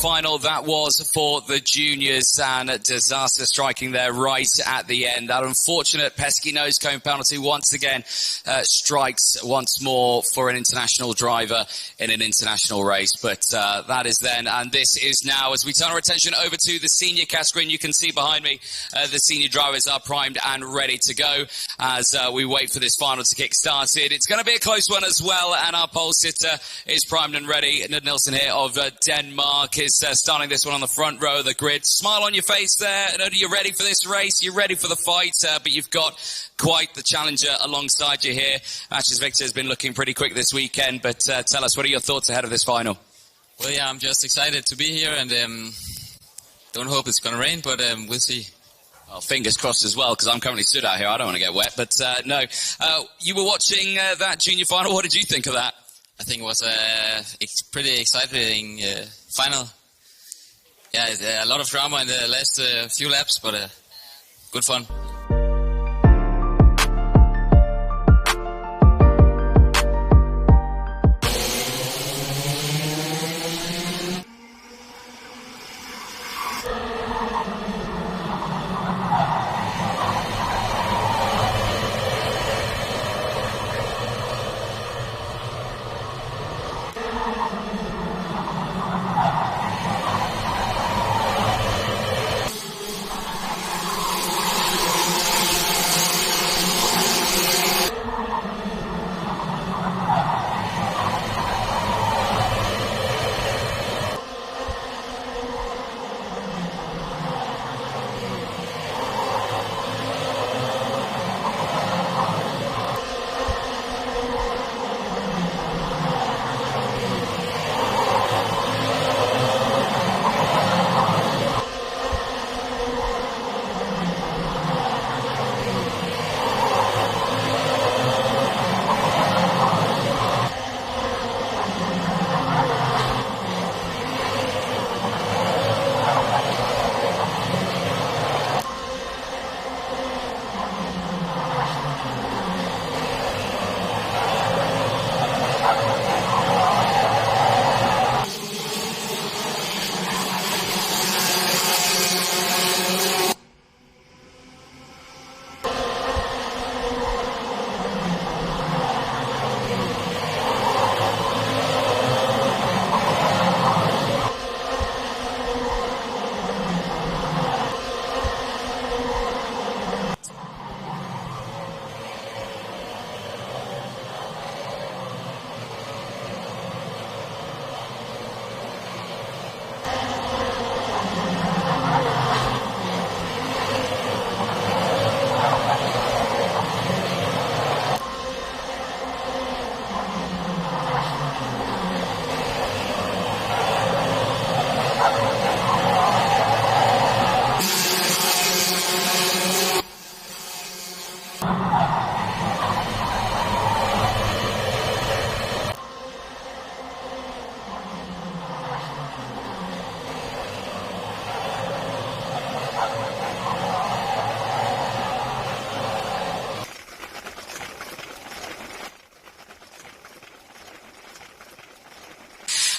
Final that was for the juniors, and disaster striking there right at the end. That unfortunate pesky nose cone penalty once again strikes once more for an international driver in an international race. But that is then, and this is now, as we turn our attention over to the senior category, and you can see behind me the senior drivers are primed and ready to go as we wait for this final to kick started. It's going to be a close one as well, and our pole sitter is primed and ready. Nud Nilsson here of Denmark is starting this one on the front row of the grid. Smile on your face there. Nud, you're ready for this race. You're ready for the fight, but you've got quite the challenger alongside you here. Matches Victor has been looking pretty quick this weekend, but tell us, what are your thoughts ahead of this final? Well, yeah, I'm just excited to be here, and don't hope it's going to rain, but we'll see. Well, fingers crossed as well, because I'm currently stood out here. I don't want to get wet, but no. You were watching that junior final. What did you think of that? I think it was a pretty exciting final. Yeah, a lot of drama in the last few laps, but good fun.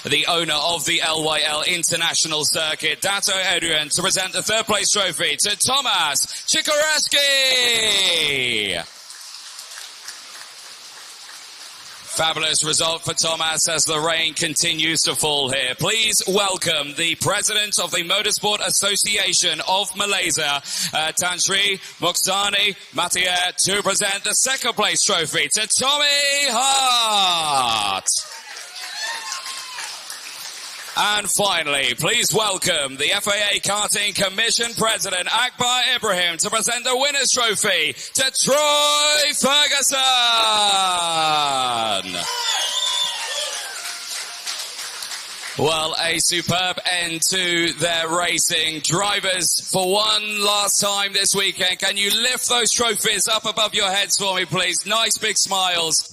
the owner of the LYL International Circuit, Dato Adrian, to present the third place trophy to Thomas Chikoreski. Fabulous result for Thomas as the rain continues to fall here. Please welcome the president of the Motorsport Association of Malaysia, Tan Sri Moksani Matia, to present the second place trophy to Tommy Hart. And finally, please welcome the FIA Karting Commission President Akbar Ibrahim to present the winner's trophy to Troy Ferguson. Well, a superb end to their racing. Drivers, for one last time this weekend, can you lift those trophies up above your heads for me, please? Nice big smiles.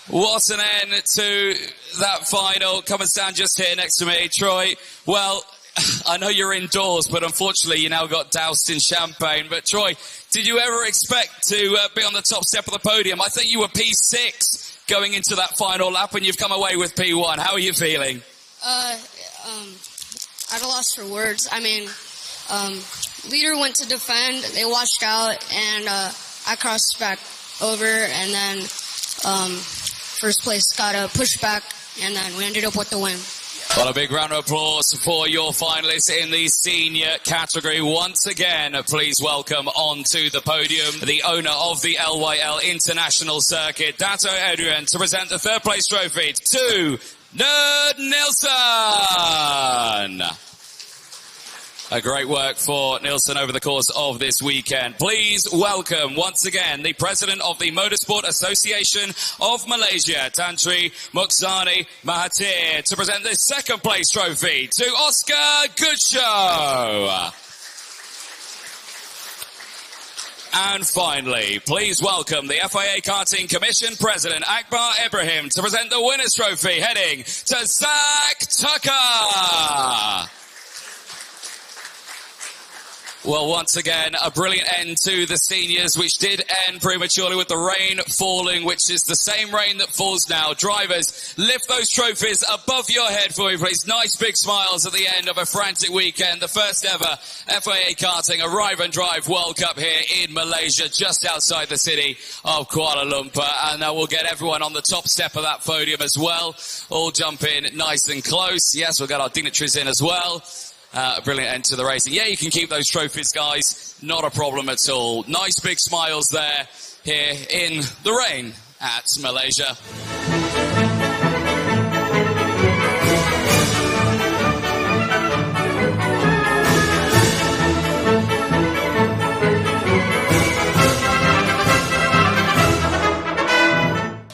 What an end to that final. Come and stand just here next to me, Troy. Well, I know you're indoors, but unfortunately you now got doused in champagne. But Troy, did you ever expect to be on the top step of the podium? I think you were P6 going into that final lap, and you've come away with P1. How are you feeling? At a loss for words. I mean, leader went to defend, they washed out, and I crossed back over, and then first place got a pushback, and then we ended up with the win. Well, a big round of applause for your finalists in the senior category. Once again, please welcome onto the podium the owner of the LYL International Circuit, Dato Adrian, to present the third place trophy to Nerd Nilsson. A great work for Nilsson over the course of this weekend. Please welcome once again the president of the Motorsport Association of Malaysia, Tan Sri Moksani Mahathir, to present the second place trophy to Oscar Goodshow. And finally, please welcome the FIA Karting Commission President Akbar Ibrahim to present the winner's trophy heading to Zach Tucker. Well, once again, a brilliant end to the seniors, which did end prematurely with the rain falling, which is the same rain that falls now. Drivers, lift those trophies above your head for me, please. Nice big smiles at the end of a frantic weekend. The first ever FIA Karting Arrive and Drive World Cup here in Malaysia, just outside the city of Kuala Lumpur. And now we'll get everyone on the top step of that podium as well. All jump in nice and close. Yes, we'll get our dignitaries in as well. A brilliant end to the racing. Yeah, you can keep those trophies, guys. Not a problem at all. Nice big smiles there here in the rain at Malaysia.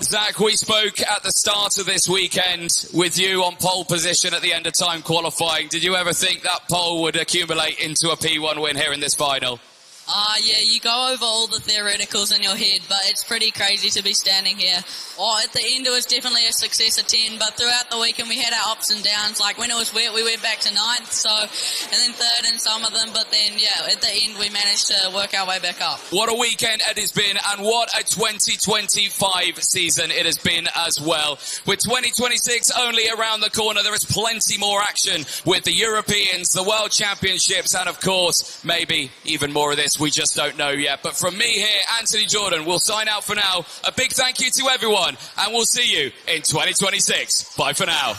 Zach, we spoke at the start of this weekend with you on pole position at the end of time qualifying. Did you ever think that pole would accumulate into a P1 win here in this final? Yeah, you go over all the theoreticals in your head, but it's pretty crazy to be standing here. At the end it was definitely a success of 10, but throughout the weekend we had our ups and downs. Like when it was wet we went back to 9th, and then 3rd in some of them, but then yeah, at the end we managed to work our way back up. What a weekend it has been, and what a 2025 season it has been as well. With 2026 only around the corner, there is plenty more action with the Europeans, the World Championships, and of course, maybe even more of this. We just don't know yet. But from me here, Anthony Jordan, we'll sign out for now. A big thank you to everyone, and we'll see you in 2026. Bye for now.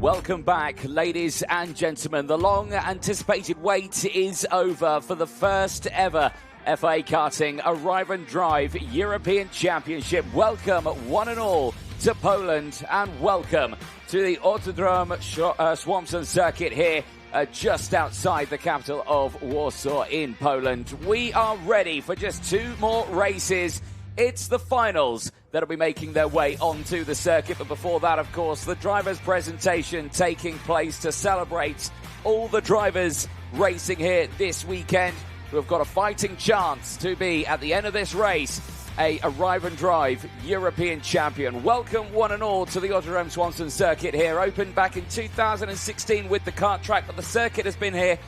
Welcome back, ladies and gentlemen. The long-anticipated wait is over for the first ever FIA Karting Arrive and Drive European Championship. Welcome, one and all, to Poland, and welcome to the Autodrom Słomczyn circuit here just outside the capital of Warsaw in Poland. We are ready for just 2 more races. It's the finals that'll be making their way onto the circuit. But before that, of course, the drivers' presentation taking place to celebrate all the drivers racing here this weekend who have got a fighting chance to be, at the end of this race, a Arrive and Drive European champion. Welcome, one and all, to the Autodrom Słomczyn circuit here. Opened back in 2016 with the kart track, but the circuit has been here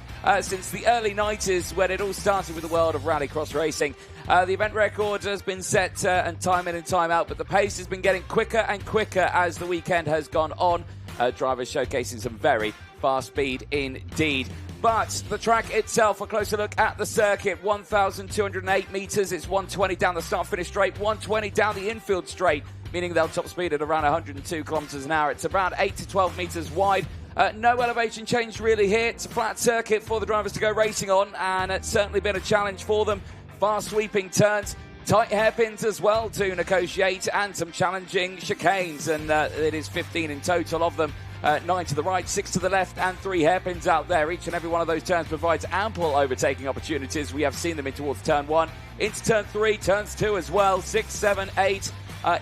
since the early 90s when it all started with the world of rallycross racing. The event record has been set and time in and time out, but the pace has been getting quicker and quicker as the weekend has gone on. Drivers showcasing some very fast speed indeed. But the track itself, a closer look at the circuit, 1,208 metres. It's 120 down the start-finish straight, 120 down the infield straight, meaning they'll top speed at around 102 kilometres an hour. It's about 8 to 12 metres wide. No elevation change really here. It's a flat circuit for the drivers to go racing on, and it's certainly been a challenge for them. Fast sweeping turns, tight hairpins as well to negotiate, and some challenging chicanes, and it is 15 in total of them. 9 to the right, 6 to the left, and 3 hairpins out there. Each and every one of those turns provides ample overtaking opportunities. We have seen them in towards turn 1, into turn 3, turns 2 as well, 6, 7, 8,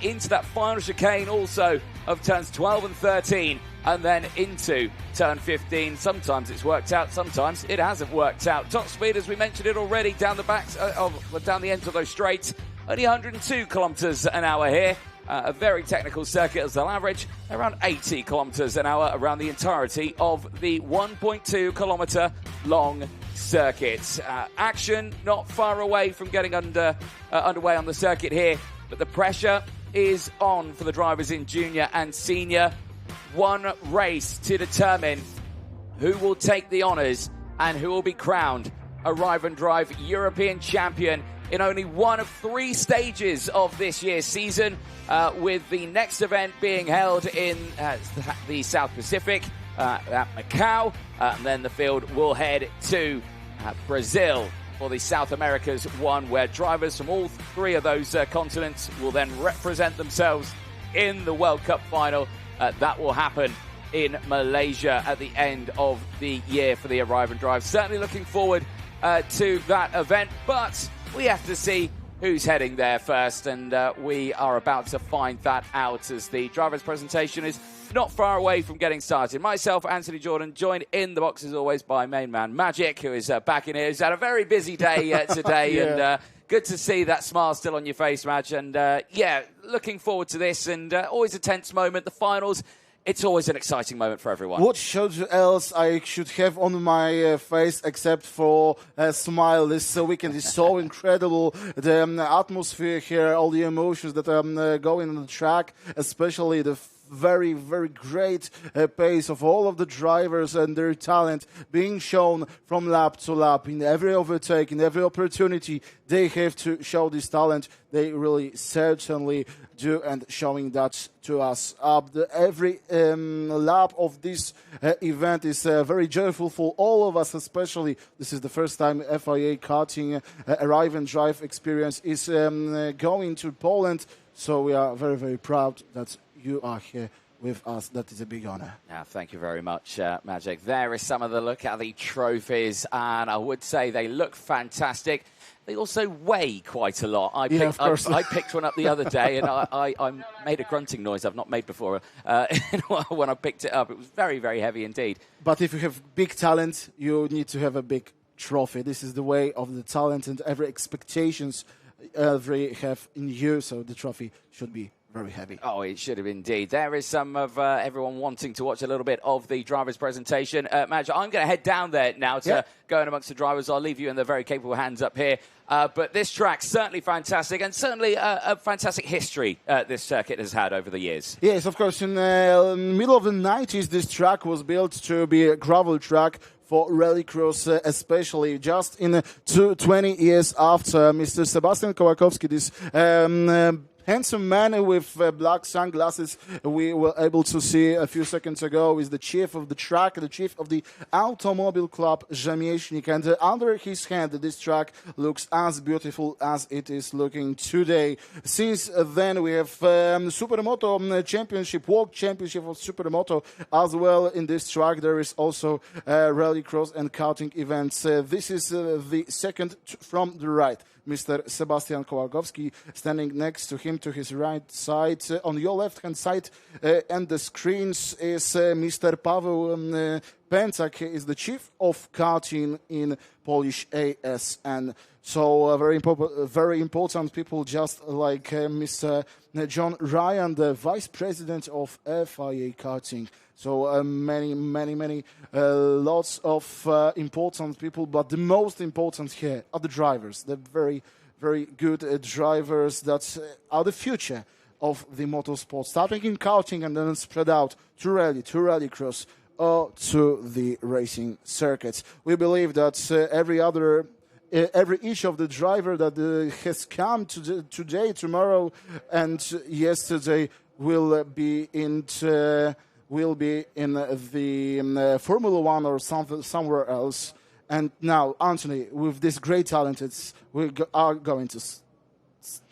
into that final chicane also of turns 12 and 13, and then into turn 15. Sometimes it's worked out, sometimes it hasn't worked out. Top speed, as we mentioned it already, down the backs down the ends of those straights, only 102 kilometres an hour here. A very technical circuit as they'll average around 80 kilometres an hour around the entirety of the 1.2 kilometre long circuit. Action not far away from getting underway on the circuit here, but the pressure is on for the drivers in junior and senior. One race to determine who will take the honours and who will be crowned Arrive and Drive European champion in only one of 3 stages of this year's season, with the next event being held in the South Pacific at Macau, and then the field will head to Brazil for the South Americas one, where drivers from all 3 of those continents will then represent themselves in the World Cup final. That will happen in Malaysia at the end of the year for the Arrive and Drive. Certainly looking forward to that event, but we have to see who's heading there first, and we are about to find that out as the driver's presentation is not far away from getting started. Myself, Anthony Jordan, joined in the box as always by main man Magic, who is back in here. He's had a very busy day today, yeah. And good to see that smile still on your face, Madge. And yeah, looking forward to this, and always a tense moment. The finals, it's always an exciting moment for everyone. What else I should have on my face except for a smile? This weekend is so incredible. The atmosphere here, all the emotions that are going on the track, especially the very, very great pace of all of the drivers and their talent being shown from lap to lap. In every overtake, in every opportunity, they have to show this talent. They really certainly do, and showing that to us. Every lap of this event is very joyful for all of us, especially. This is the first time FIA Karting Arrive and Drive experience is going to Poland. So we are very, very proud that you are here with us. That is a big honor. Yeah, thank you very much, Magic. There is some of the look at the trophies, and I would say they look fantastic. They also weigh quite a lot. I picked one up the other day, and I made a grunting noise I've not made before when I picked it up. It was very, very heavy indeed. But if you have big talent, you need to have a big trophy. This is the way of the talent, and every expectations every have in you, so the trophy should be very heavy. Oh, it should have indeed. There is some of everyone wanting to watch a little bit of the driver's presentation. Madge, I'm going to head down there now to go in amongst the drivers. I'll leave you in the very capable hands up here. But this track, certainly fantastic, and certainly a fantastic history this circuit has had over the years. Yes, of course. In the middle of the 90s, this track was built to be a gravel track for rallycross, especially just in 20 years after Mr. Sebastian Kołakowski, this handsome man with black sunglasses we were able to see a few seconds ago is the chief of the track, the chief of the Automobile Club, Rzemieślnik. And under his hand, this track looks as beautiful as it is looking today. Since then, we have Supermoto Championship, World Championship of Supermoto as well in this track. There is also rallycross and karting events. This is the second from the right. Mr. Sebastian Kołakowski standing next to him to his right side. On your left-hand side and the screens is Mr. Paweł Pęcak, is the chief of karting in Polish ASN. So very important people, just like Mr. John Ryan, the vice president of FIA Karting. So many lots of important people, but the most important here are the drivers, the very good drivers that are the future of the motorsport, starting in karting and then spread out to rallycross, or to the racing circuits. We believe that every each of the driver that has come today, tomorrow, and yesterday will be in the Formula One or somewhere else. And now, Anthony, with this great talent, we are going to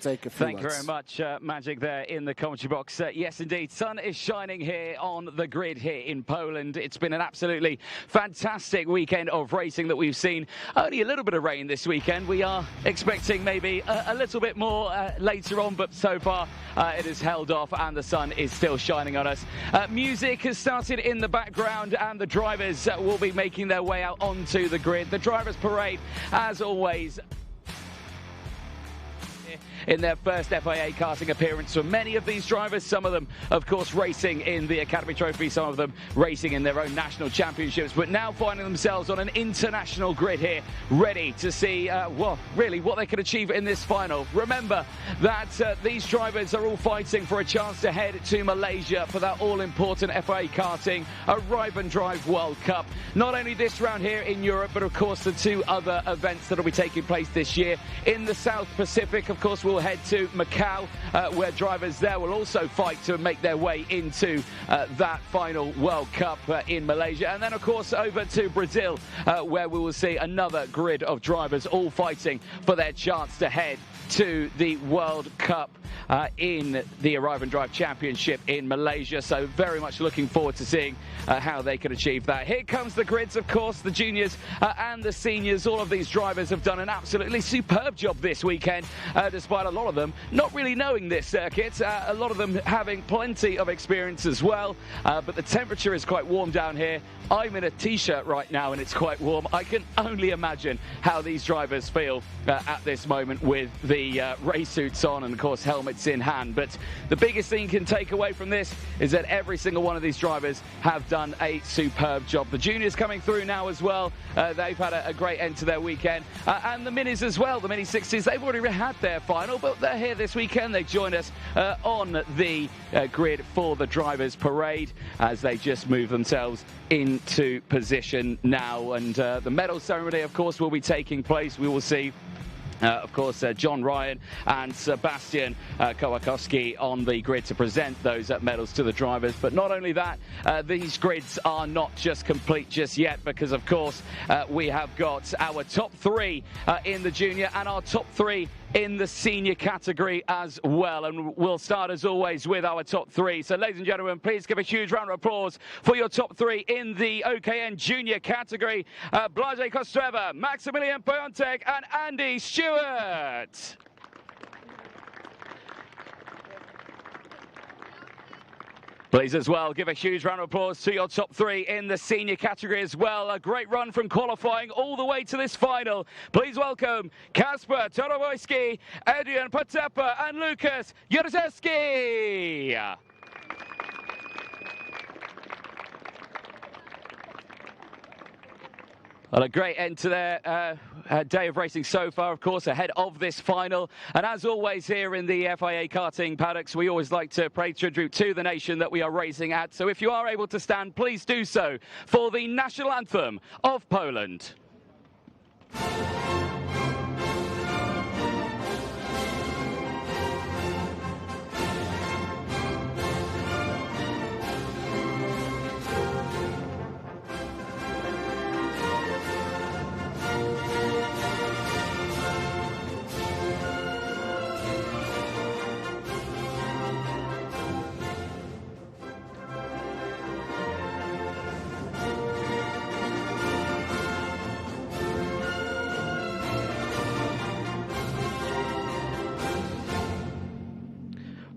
take a few Thank you very much, Magic, there in the commentary box. Yes, indeed, sun is shining here on the grid here in Poland. It's been an absolutely fantastic weekend of racing that we've seen. Only a little bit of rain this weekend. We are expecting maybe a little bit more later on, but so far it has held off and the sun is still shining on us. Music has started in the background and the drivers will be making their way out onto the grid. The drivers' parade, as always, in their first FIA karting appearance for many of these drivers. Some of them, of course, racing in the Academy Trophy, some of them racing in their own national championships, but now finding themselves on an international grid here, ready to see what they can achieve in this final. Remember that these drivers are all fighting for a chance to head to Malaysia for that all-important FIA Karting Arrive and Drive World Cup. Not only this round here in Europe, but of course the two other events that will be taking place this year in the South Pacific. Of course, we'll head to Macau, where drivers there will also fight to make their way into that final World Cup in Malaysia. And then, of course, over to Brazil, where we will see another grid of drivers all fighting for their chance to head to the World Cup in the Arrive and Drive Championship in Malaysia. So very much looking forward to seeing how they can achieve that. Here comes the grids, of course, the juniors and the seniors. All of these drivers have done an absolutely superb job this weekend, despite a lot of them not really knowing this circuit. A lot of them having plenty of experience as well, but the temperature is quite warm down here. I'm in a t-shirt right now and it's quite warm. I can only imagine how these drivers feel at this moment with the race suits on and, of course, helmets in hand. But the biggest thing you can take away from this is that every single one of these drivers have done a superb job. The juniors coming through now as well. They've had a great end to their weekend. And the minis as well, the Mini 60s, they've already had their final, but they're here this weekend. They joined us on the grid for the drivers' parade as they just move themselves into position now. And the medal ceremony, of course, will be taking place. We will see of course, John Ryan and Sebastian Kołakowski on the grid to present those medals to the drivers. But not only that, these grids are not just complete just yet, because, of course, we have got our top three in the junior and our top three in the senior category as well. And we'll start, as always, with our top three. So, ladies and gentlemen, please give a huge round of applause for your top three in the OKN junior category. Błażej Kostrzewa, Maximilian Piontek and Andy Stewart. Please as well give a huge round of applause to your top three in the senior category as well. A great run from qualifying all the way to this final. Please welcome Kasper Torowojski, Adrian Patepa and Lukas Jerzewski. Well, a great end to their day of racing so far, of course, ahead of this final. And as always here in the FIA Karting paddocks, we always like to pay tribute to the nation that we are racing at. So if you are able to stand, please do so for the national anthem of Poland.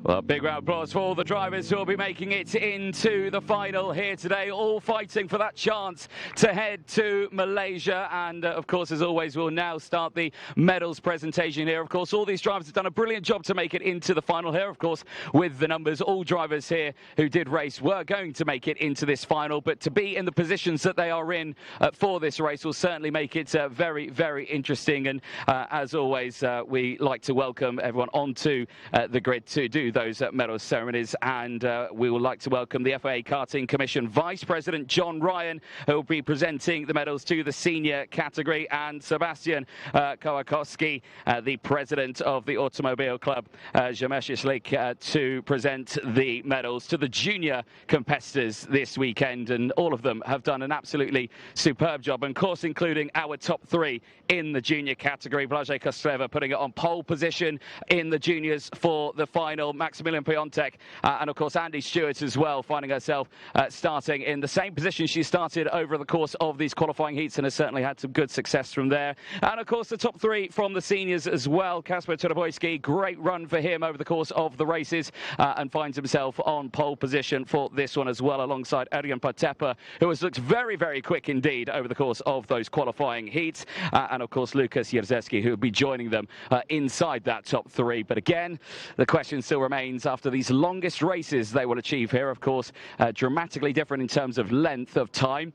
Well, big round of applause for all the drivers who will be making it into the final here today, all fighting for that chance to head to Malaysia. And, of course, as always, we'll now start the medals presentation here. Of course, all these drivers have done a brilliant job to make it into the final here. Of course, with the numbers, all drivers here who did race were going to make it into this final. But to be in the positions that they are in for this race will certainly make it very, very interesting. And, as always, we like to welcome everyone onto the grid to do those medals ceremonies, and we would like to welcome the FIA Karting Commission Vice President John Ryan, who will be presenting the medals to the senior category, and Sebastian Kowakowski, the President of the Automobile Club Rzemieślniczych League, to present the medals to the junior competitors this weekend. And all of them have done an absolutely superb job, and of course including our top three in the junior category. Blažej Kostreva putting it on pole position in the juniors for the final. Maximilian Piontek and of course Andy Stewart as well, finding herself starting in the same position she started over the course of these qualifying heats, and has certainly had some good success from there. And of course the top three from the seniors as well. Kasper Turabojski, great run for him over the course of the races, and finds himself on pole position for this one as well, alongside Erjan Patepa, who has looked very, very quick indeed over the course of those qualifying heats, and of course Lukas Jerzewski, who will be joining them inside that top three. But again, the question still remains, after these longest races they will achieve here, of course, dramatically different in terms of length of time.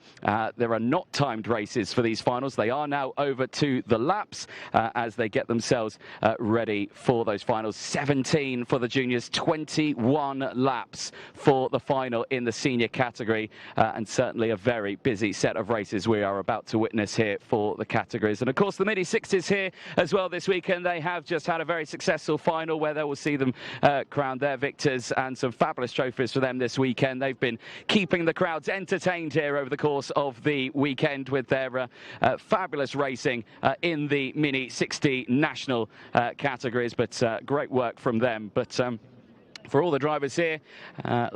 There are not timed races for these finals. They are now over to the laps as they get themselves ready for those finals. 17 for the juniors, 21 laps for the final in the senior category, and certainly a very busy set of races we are about to witness here for the categories. And of course the mini-60s here as well this weekend. They have just had a very successful final where they will see them crowned their victors, and some fabulous trophies for them this weekend. They've been keeping the crowds entertained here over the course of the weekend with their fabulous racing in the Mini 60 national categories, but great work from them. But for all the drivers here,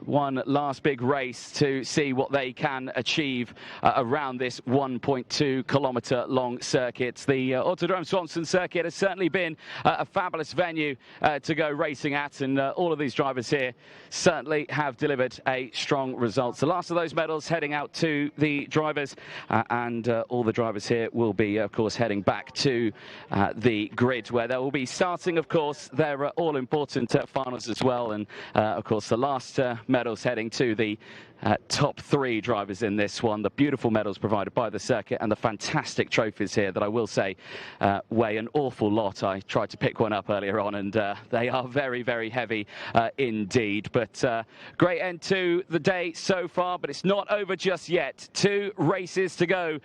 one last big race to see what they can achieve around this 1.2 kilometre long circuit. The Autodrom Słomczyn circuit has certainly been a fabulous venue to go racing at, and all of these drivers here certainly have delivered a strong result. The last of those medals heading out to the drivers, and all the drivers here will be, of course, heading back to the grid, where they will be starting, of course, their all-important finals as well. And of course, the last medals heading to the top three drivers in this one. The beautiful medals provided by the circuit and the fantastic trophies here that I will say weigh an awful lot. I tried to pick one up earlier on, and they are very, very heavy indeed. But great end to the day so far, but it's not over just yet. 2 races to go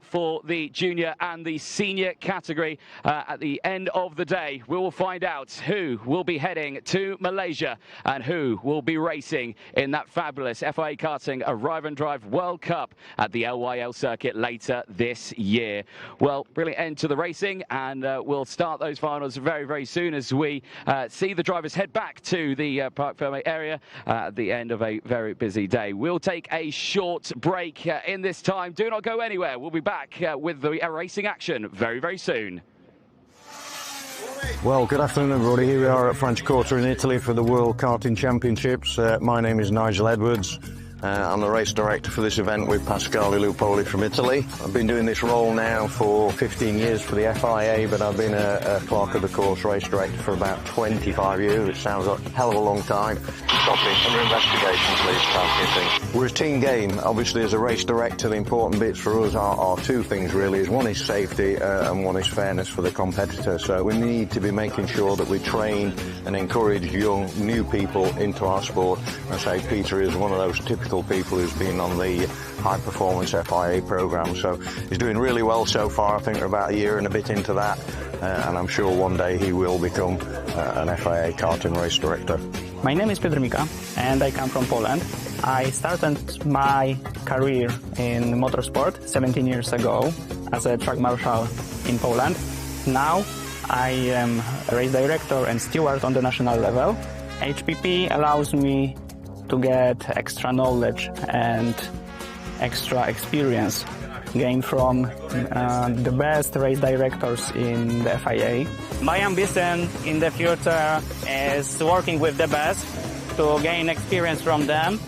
for the junior and the senior category. At the end of the day, we will find out who will be heading to Malaysia and who will be racing in that fabulous FIA Karting Arrive and Drive World Cup at the LYL circuit later this year. Well, brilliant end to the racing, and we'll start those finals very, very soon as we see the drivers head back to the Parc Fermé area at the end of a very busy day. We'll take a short break in this time. Do not go anywhere. We'll be back with the racing action very, very soon. Well, good afternoon, everybody. Here we are at Franciacorta in Italy for the World Karting Championships. My name is Nigel Edwards. I'm the race director for this event with Pasquale Lupoli from Italy. I've been doing this role now for 15 years for the FIA, but I've been a clerk of the course race director for about 25 years, which sounds a hell of a long time. Stop me. Under investigation, please, Pasquale. We're a team game. Obviously, as a race director, the important bits for us are 2 things, really. One is safety and one is fairness for the competitor. So we need to be making sure that we train and encourage young, new people into our sport. I say Peter is one of those typical people who's been on the high performance FIA program, so he's doing really well so far. I think we're about a year and a bit into that, and I'm sure one day he will become an FIA karting race director. My name is Piotr Mika and I come from Poland. I started my career in motorsport 17 years ago as a track marshal in Poland. Now I am a race director and steward on the national level. HPP allows me to get extra knowledge and extra experience gained from the best race directors in the FIA. My ambition in the future is working with the best to gain experience from them.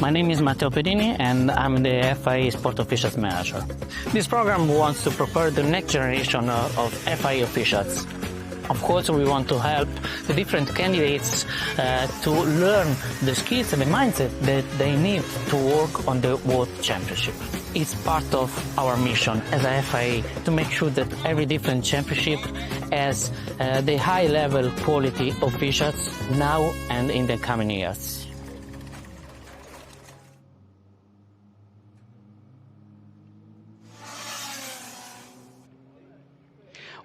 My name is Matteo Pedini and I'm the FIA Sport Officials Manager. This program wants to prepare the next generation of FIA officials. Of course, we want to help the different candidates to learn the skills and the mindset that they need to work on the World Championship. It's part of our mission as a FIA to make sure that every different championship has the high-level quality officials now and in the coming years.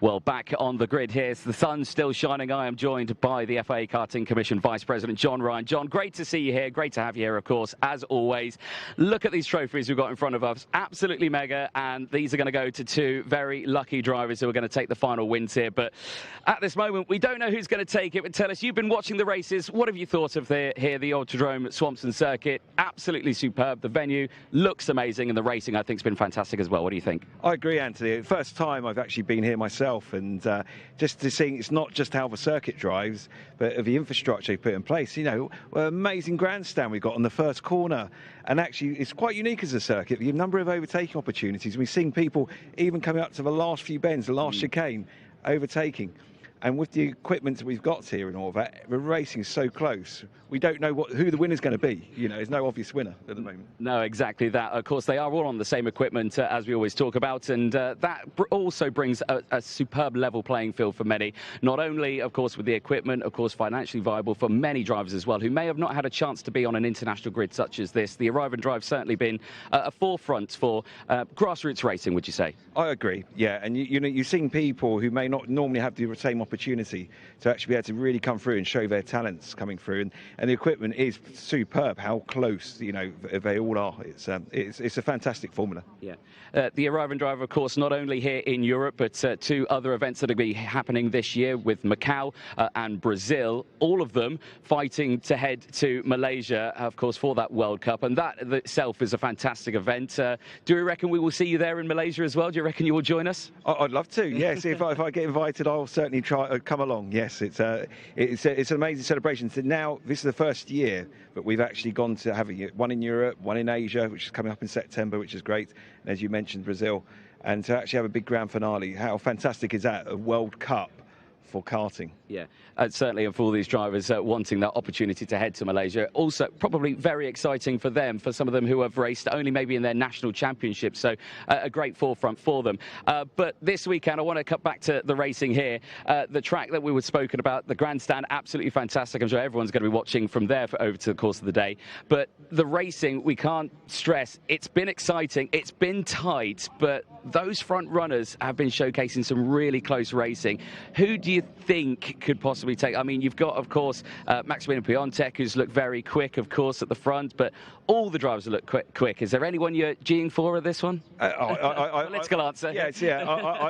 Well, back on the grid here, the sun's still shining. I am joined by the FIA Karting Commission Vice President John Ryan. John, great to see you here. Great to have you here, of course, as always. Look at these trophies we've got in front of us. Absolutely mega, and these are going to go to two very lucky drivers who are going to take the final wins here. But at this moment, we don't know who's going to take it. But tell us, you've been watching the races. What have you thought of the Autodrom Słomczyn circuit? Absolutely superb. The venue looks amazing, and the racing, I think, has been fantastic as well. What do you think? I agree, Anthony. First time I've actually been here myself, and just to see it's not just how the circuit drives, but the infrastructure they put in place. You know, amazing grandstand we got on the first corner, and actually it's quite unique as a circuit. The number of overtaking opportunities. We've seen people even coming up to the last few bends, the last chicane, overtaking. And with the equipment that we've got here and all that, the racing is so close. We don't know who the winner's going to be. You know, there's no obvious winner at the moment. No, exactly that. Of course, they are all on the same equipment, as we always talk about, and that also brings a superb level playing field for many. Not only, of course, with the equipment, of course, financially viable for many drivers as well, who may have not had a chance to be on an international grid such as this. The Arrive and Drive's certainly been a forefront for grassroots racing, would you say? I agree, yeah. And you know, you've seen people who may not normally have the same opportunity to actually be able to really come through and show their talents coming through, and the equipment is superb. How close, you know, they all are. It's a fantastic formula. Yeah, the Arrive and Drive, of course, not only here in Europe, but two other events that will be happening this year with Macau and Brazil. All of them fighting to head to Malaysia, of course, for that World Cup, and that itself is a fantastic event. Do you reckon we will see you there in Malaysia as well? Do you reckon you will join us? I'd love to. Yes, if I get invited, I'll certainly try come along. Yes, it's an amazing celebration. So now this is the first year that we've actually gone to having one in Europe, one in Asia, which is coming up in September, which is great. And as you mentioned, Brazil, and to actually have a big grand finale. How fantastic is that? A World Cup for karting. Yeah, certainly, and for all these drivers wanting that opportunity to head to Malaysia. Also, probably very exciting for them, for some of them who have raced only maybe in their national championship, so a great forefront for them. But this weekend, I want to cut back to the racing here. The track that we were spoken about, the grandstand, absolutely fantastic. I'm sure everyone's going to be watching from there over to the course of the day. But the racing, we can't stress, it's been exciting, it's been tight, but those front runners have been showcasing some really close racing. Who do you think could possibly take? I mean, you've got, of course, Maximilian Piontek, who's looked very quick, of course, at the front, but all the drivers look quick. Is there anyone you're geeing for at this one? Political answer. Yes, yeah.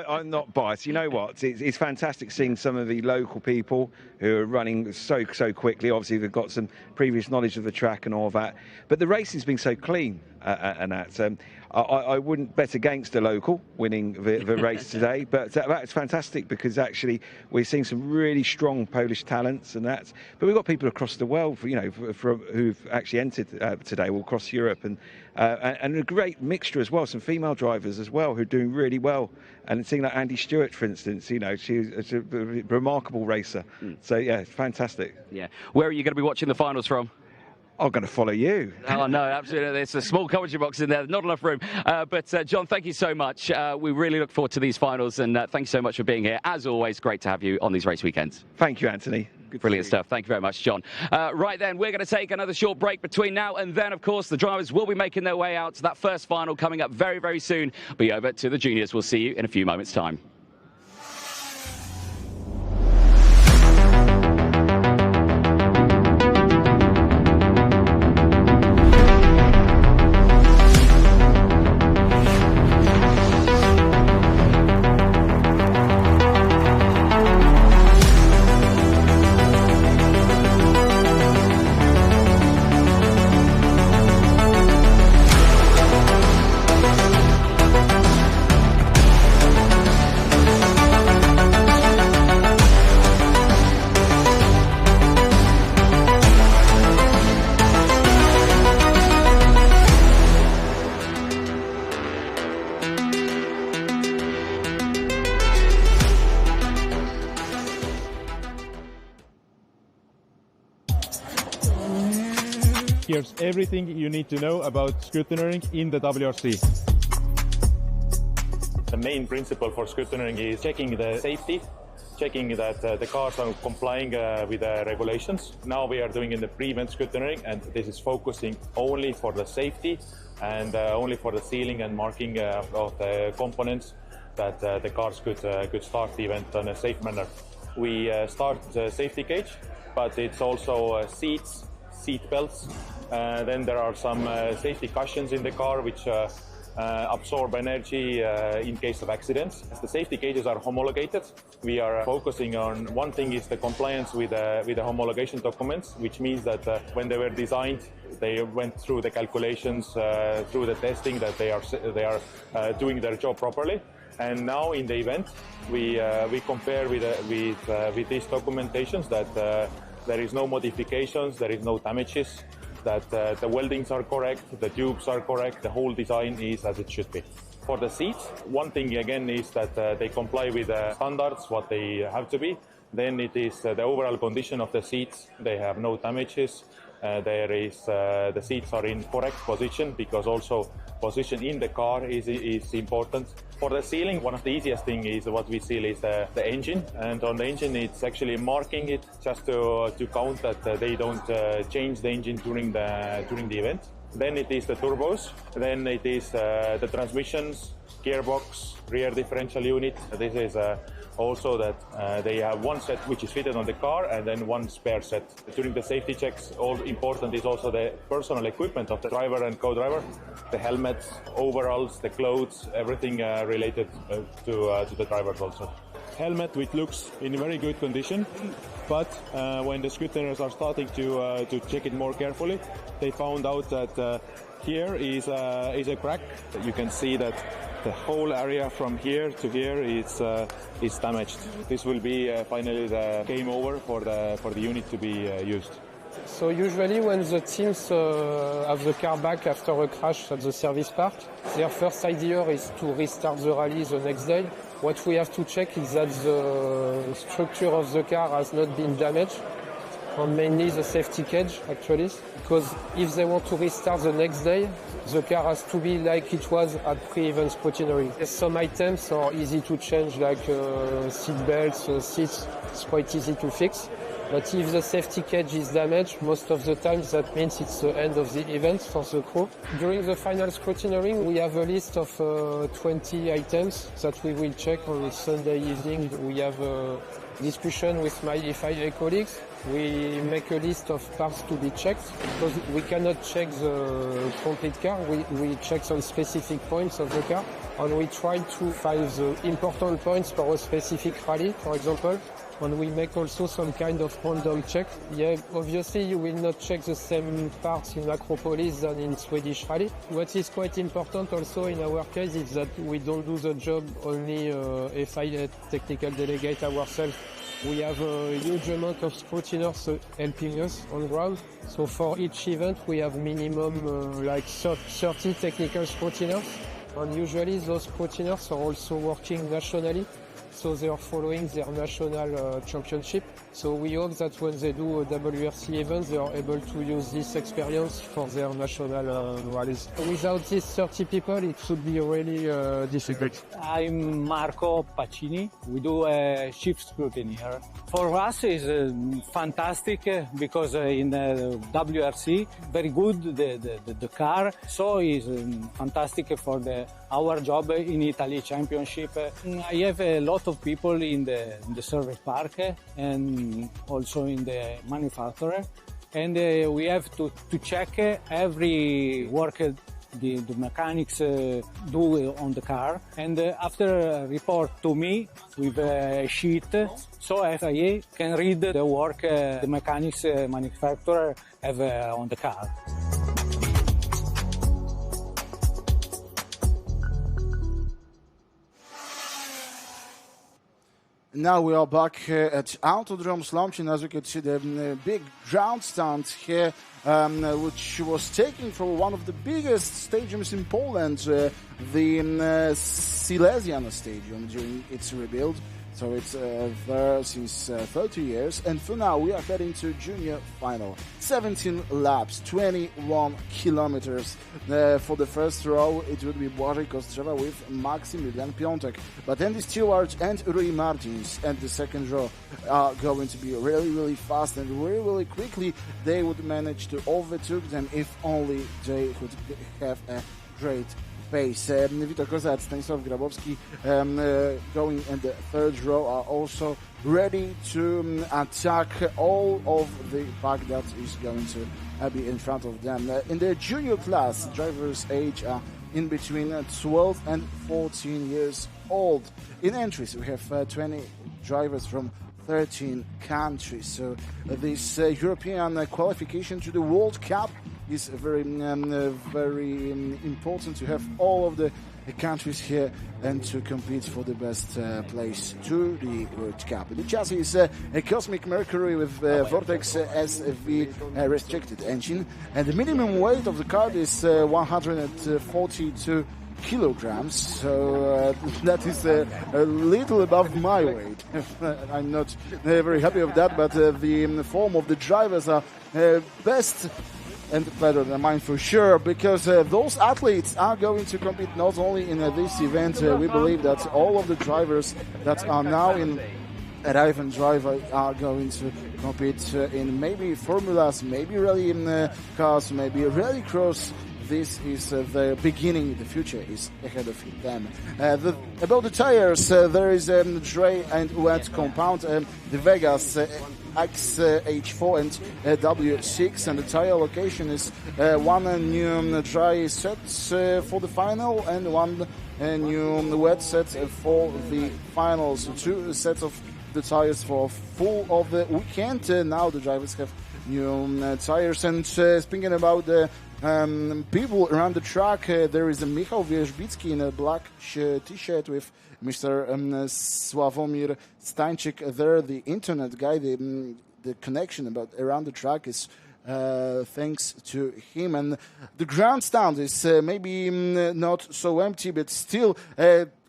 I'm not biased. You know what? It's fantastic seeing some of the local people who are running so quickly. Obviously, they've got some previous knowledge of the track and all that. But the racing's been so clean, and that. I wouldn't bet against a local winning the race today, but that's fantastic because actually we're seeing some really strong Polish talents and that. But we've got people across the world, you know, who've actually entered today, all across Europe, and a great mixture as well. Some female drivers as well who are doing really well. And seeing like Andy Stewart, for instance, you know, she's a remarkable racer. So yeah, it's fantastic. Yeah. Where are you going to be watching the finals from? I'm going to follow you. Oh, no, absolutely. There's a small commentary box in there. Not enough room. But, John, thank you so much. We really look forward to these finals, and thank you so much for being here. As always, great to have you on these race weekends. Thank you, Anthony. Brilliant stuff. Thank you very much, John. Right then, we're going to take another short break between now and then. Of course, the drivers will be making their way out to that first final coming up very, very soon. Be over to the juniors. We'll see you in a few moments' time. Here's everything you need to know about scrutineering in the WRC. The main principle for scrutineering is checking the safety, checking that the cars are complying with the regulations. Now we are doing in the pre-event scrutineering, and this is focusing only for the safety and only for the sealing and marking of the components that the cars could start the event in a safe manner. We start the safety cage, but it's also seats, seat belts. Then there are some safety cushions in the car which absorb energy in case of accidents. As the safety cages are homologated, we are focusing on one thing is the compliance with the homologation documents, which means that when they were designed, they went through the calculations, through the testing that they are doing their job properly. And now in the event, we compare with these documentations that there is no modifications, there is no damages, that the weldings are correct, the tubes are correct, the whole design is as it should be. For the seats, one thing again is that they comply with the standards, what they have to be. Then it is the overall condition of the seats, they have no damages. The seats are in correct position, because also position in the car is important. For the sealing, one of the easiest thing is what we seal is the engine, and on the engine it's actually marking it just to count that they don't change the engine during the event. Then it is the turbos, then it is the transmissions, gearbox, rear differential unit. This is also that they have one set which is fitted on the car and then one spare set. During the safety checks, all important is also the personal equipment of the driver and co-driver, the helmets, overalls, the clothes, everything related to the drivers also. Helmet which looks in very good condition, but when the scrutiners are starting to check it more carefully, they found out that here is a crack. You can see that the whole area from here to here is damaged. This will be finally the game over for the unit to be used. So usually when the teams have the car back after a crash at the service park, their first idea is to restart the rally the next day. What we have to check is that the structure of the car has not been damaged, and mainly the safety cage actually, because if they want to restart the next day, the car has to be like it was at pre-event scrutineering. Some items are easy to change, like seat belts, seats, it's quite easy to fix. But if the safety cage is damaged, most of the time that means it's the end of the event for the crew. During the final scrutineering, we have a list of 20 items that we will check on Sunday evening. We have a discussion with my FIA colleagues. We make a list of parts to be checked, because we cannot check the complete car. We check some specific points of the car, and we try to find the important points for a specific rally, for example. And we make also some kind of random check. Yeah, obviously you will not check the same parts in Acropolis than in Swedish Rally. What is quite important also in our case is that we don't do the job only FIA technical delegate ourselves. We have a huge amount of scrutiners helping us on ground. So for each event we have minimum like 30 technical scrutiners. And usually those scrutiners are also working nationally. So they are following their national championship. So we hope that when they do a WRC event, they are able to use this experience for their national rallies. Without these 30 people, it would be really difficult. I'm Marco Pacini. We do a shift scrutiny here. For us, it's fantastic because in the WRC, very good the car. So it's fantastic for our job in Italy Championship. I have a lot of people in the service park and also in the manufacturer, and we have to check every work the mechanics do on the car, and after report to me with a sheet, so FIA can read the work the mechanics manufacturer have on the car. Now we are back at Autodrom Słomczyn. As you can see, the big ground stand here, which was taken from one of the biggest stadiums in Poland, the Silesian Stadium, during its rebuild. So it's there since 30 years. And for now, we are heading to junior final. 17 laps, 21 kilometers. For the first row, it would be Błażej Kostrzewa with Maximilian Piątek. But Andy Stewart and Rui Martins at the second row are going to be really, really fast and really, really quickly. They would manage to overtake them if only they could have a great pace. Vitor Kozak, Stanisław Grabowski going in the third row are also ready to attack all of the pack that is going to be in front of them. In the junior class, drivers' age are in between 12 and 14 years old. In entries, we have 20 drivers from 13 countries. So this European qualification to the World Cup is very important to have all of the countries here and to compete for the best place to the World Cup. The chassis is a Cosmic Mercury with Vortex SV restricted engine, and the minimum weight of the car is 142 kilograms, so that is a little above my weight. I'm not very happy with that, but the form of the drivers are best and better than mine for sure, because those athletes are going to compete not only in this event. We believe that all of the drivers that are now in Arrive and Drive are going to compete in maybe formulas, maybe rally cars, maybe rally cross. This is the beginning. The future is ahead of them. About the tires, there is dry and wet compound, the Vegas XH4 and W6, and the tire location is one new dry set for the final and one new wet set for the finals. 2 sets of the tires for full of the weekend. Now the drivers have new tires. And speaking about the people around the track, there is a Michał Wierzbicki in a black t-shirt with Mr. Sławomir Stańczyk there, the internet guy. The connection about around the track is thanks to him. And the grandstand is maybe not so empty, but still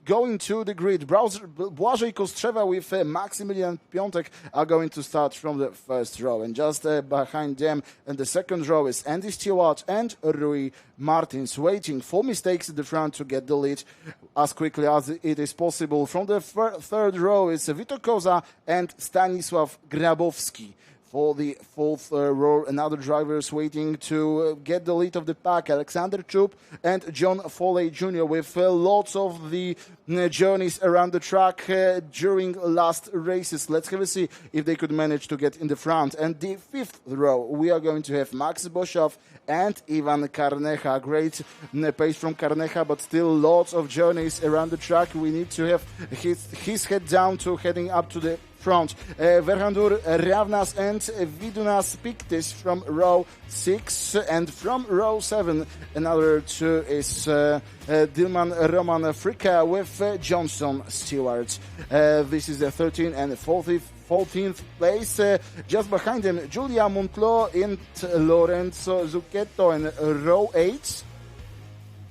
going to the grid. Błażej Kostrzewa with Maximilian Piątek are going to start from the first row. And just behind them in the second row is Andy Stewart and Rui Martins, waiting for mistakes at the front to get the lead as quickly as it is possible. From the third row is Vitor Kozak and Stanisław Grabowski. For the fourth row, another drivers waiting to get the lead of the pack, Alexander Czub and John Foley Jr. with lots of the journeys around the track during last races. Let's have a see if they could manage to get in the front. And the fifth row, we are going to have Max Boshoff and Ivan Karnecha. Great pace from Karnecha, but still lots of journeys around the track. We need to have his head down to heading up to the front. Verhandur Ravnas and Vidunas Pictis from row 6, and from row 7 another 2 is Dilman Roman Frika with Johnson Stewart. This is the 13th and 14th place. Just behind them, Julia Monclo and Lorenzo Zucchetto in row 8.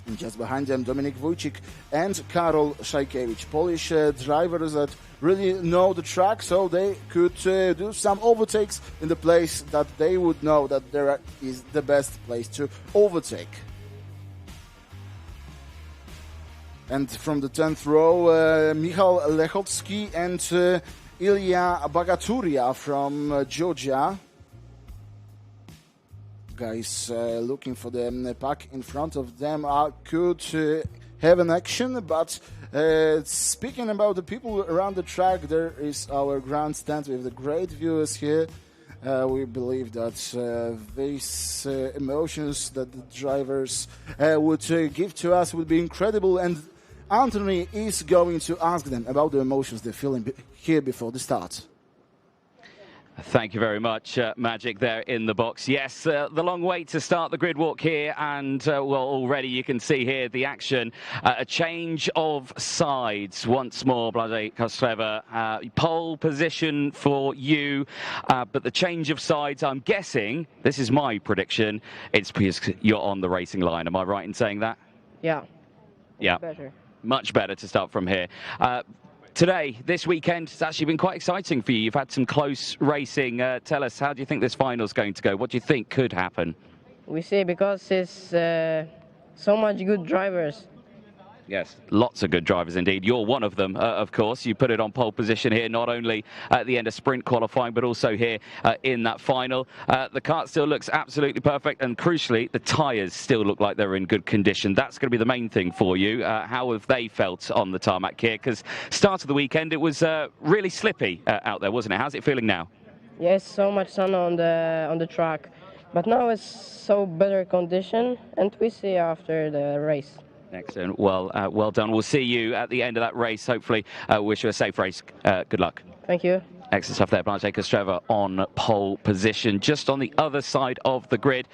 And just behind them, Dominik Wójcik and Karol Szajkiewicz. Polish drivers that really know the track, so they could do some overtakes in the place that they would know that there is the best place to overtake. And from the 10th row, Michał Lechocki and Ilya Bagaturia from Georgia. Guys looking for the pack in front of them could have an action, but speaking about the people around the track, there is our grandstand with the great viewers here. We believe that these emotions that the drivers would give to us would be incredible, and Anthony is going to ask them about the emotions they're feeling here before the start. Thank you very much, Magic, there in the box. Yes, the long wait to start the grid walk here, and, well, already you can see here the action. A change of sides once more, Błażej Kostrzewa. Pole position for you, but the change of sides, I'm guessing, this is my prediction, it's because you're on the racing line. Am I right in saying that? Yeah. Yeah. Better. Much better to start from here. today, this weekend, it's actually been quite exciting for you. You've had some close racing. Tell us, how do you think this final's going to go? What do you think could happen? We see because it's so much good drivers. Yes, lots of good drivers indeed. You're one of them, of course. You put it on pole position here, not only at the end of sprint qualifying, but also here in that final. The kart still looks absolutely perfect, and crucially, the tyres still look like they're in good condition. That's going to be the main thing for you. How have they felt on the tarmac here? Because start of the weekend, it was really slippy out there, wasn't it? How's it feeling now? Yes, so much sun on the track, but now it's so better condition, and we see after the race. Excellent. Well done. We'll see you at the end of that race. Hopefully, wish you a safe race. Good luck. Thank you. Excellent stuff there. Blanche Kostreva on pole position. Just on the other side of the grid,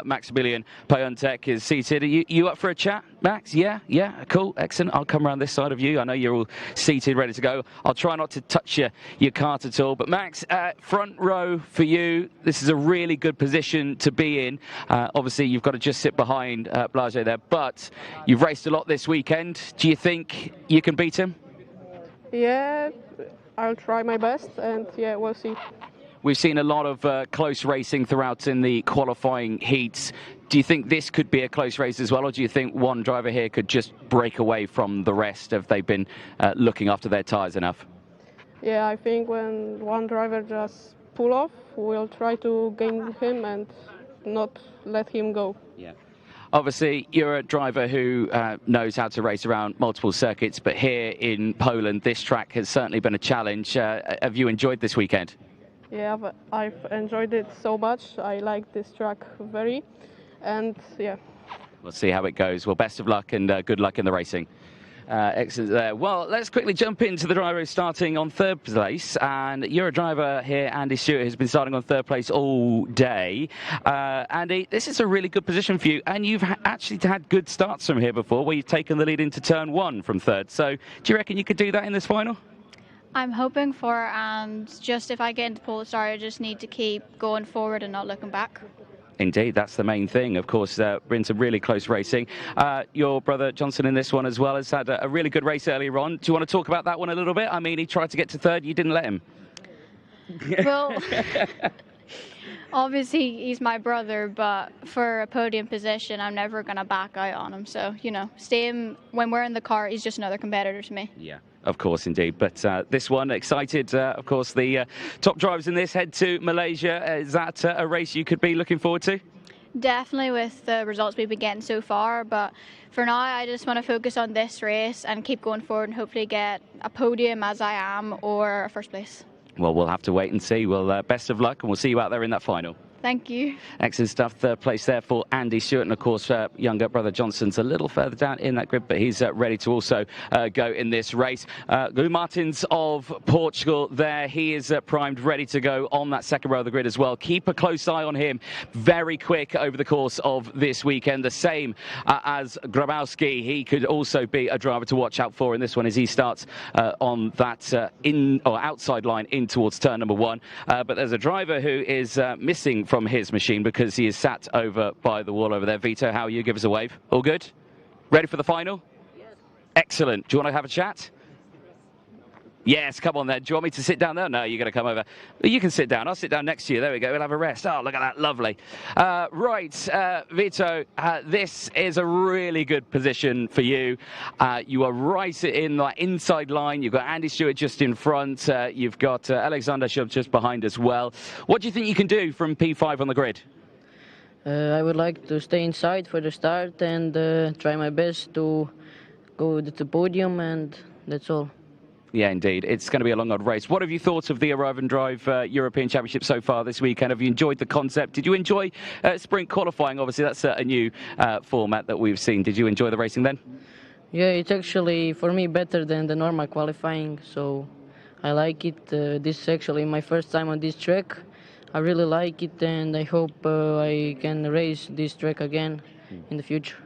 Maximilian Piontek is seated. Are you up for a chat, Max? Yeah, cool, excellent. I'll come around this side of you. I know you're all seated, ready to go. I'll try not to touch your kart at all. But Max, front row for you. This is a really good position to be in. Obviously, you've got to just sit behind Blanche there, but you've raced a lot this weekend. Do you think you can beat him? Yeah, I'll try my best, and yeah, we'll see. We've seen a lot of close racing throughout in the qualifying heats. Do you think this could be a close race as well, or do you think one driver here could just break away from the rest if they've been looking after their tyres enough? Yeah, I think when one driver just pull off, we'll try to gain him and not let him go. Yeah. Obviously, you're a driver who knows how to race around multiple circuits, but here in Poland, this track has certainly been a challenge. Have you enjoyed this weekend? Yeah, I've enjoyed it so much. I like this track very, and yeah. We'll see how it goes. Well, best of luck and good luck in the racing. Excellent there. Well, let's quickly jump into the driver who's starting on third place. And you're a driver here, Andy Stewart, who's been starting on third place all day. Andy, this is a really good position for you. And you've actually had good starts from here before, where you've taken the lead into turn one from third. So do you reckon you could do that in this final? I'm hoping for, and just if I get into pole start, I just need to keep going forward and not looking back. Indeed, that's the main thing. Of course, been some really close racing. Your brother Johnson in this one as well has had a really good race earlier on. Do you want to talk about that one a little bit? I mean, he tried to get to third. You didn't let him. Well, obviously he's my brother, but for a podium position, I'm never going to back out on him. So, you know, when we're in the car, he's just another competitor to me. Yeah. Of course, indeed. But this one, excited. Of course, the top drivers in this head to Malaysia. Is that a race you could be looking forward to? Definitely, with the results we've been getting so far. But for now, I just want to focus on this race and keep going forward and hopefully get a podium as I am or a first place. Well, we'll have to wait and see. Well, best of luck, and we'll see you out there in that final. Thank you. Excellent stuff. Third place there for Andy Stewart. And, of course, younger brother Johnson's a little further down in that grid, but he's ready to also go in this race. Gu Martins of Portugal there. He is primed, ready to go on that second row of the grid as well. Keep a close eye on him. Very quick over the course of this weekend. The same as Grabowski. He could also be a driver to watch out for in this one as he starts on that in or outside line in towards turn number one. But there's a driver who is missing from his machine because he is sat over by the wall over there. Vito, how are you? Give us a wave. All good? Ready for the final? Yes. Excellent. Do you want to have a chat? Yes, come on then. Do you want me to sit down there? No, you're going to come over. You can sit down. I'll sit down next to you. There we go. We'll have a rest. Oh, look at that. Lovely. Right, Vito, this is a really good position for you. You are right in the inside line. You've got Andy Stewart just in front. You've got Alexander Shub just behind as well. What do you think you can do from P5 on the grid? I would like to stay inside for the start and try my best to go to the podium, and that's all. Yeah, indeed. It's going to be a long, odd race. What have you thought of the Arrive and Drive European Championship so far this weekend? Have you enjoyed the concept? Did you enjoy sprint qualifying? Obviously, that's a new format that we've seen. Did you enjoy the racing then? Yeah, it's actually, for me, better than the normal qualifying, so I like it. This is actually my first time on this track. I really like it, and I hope I can race this track again in the future.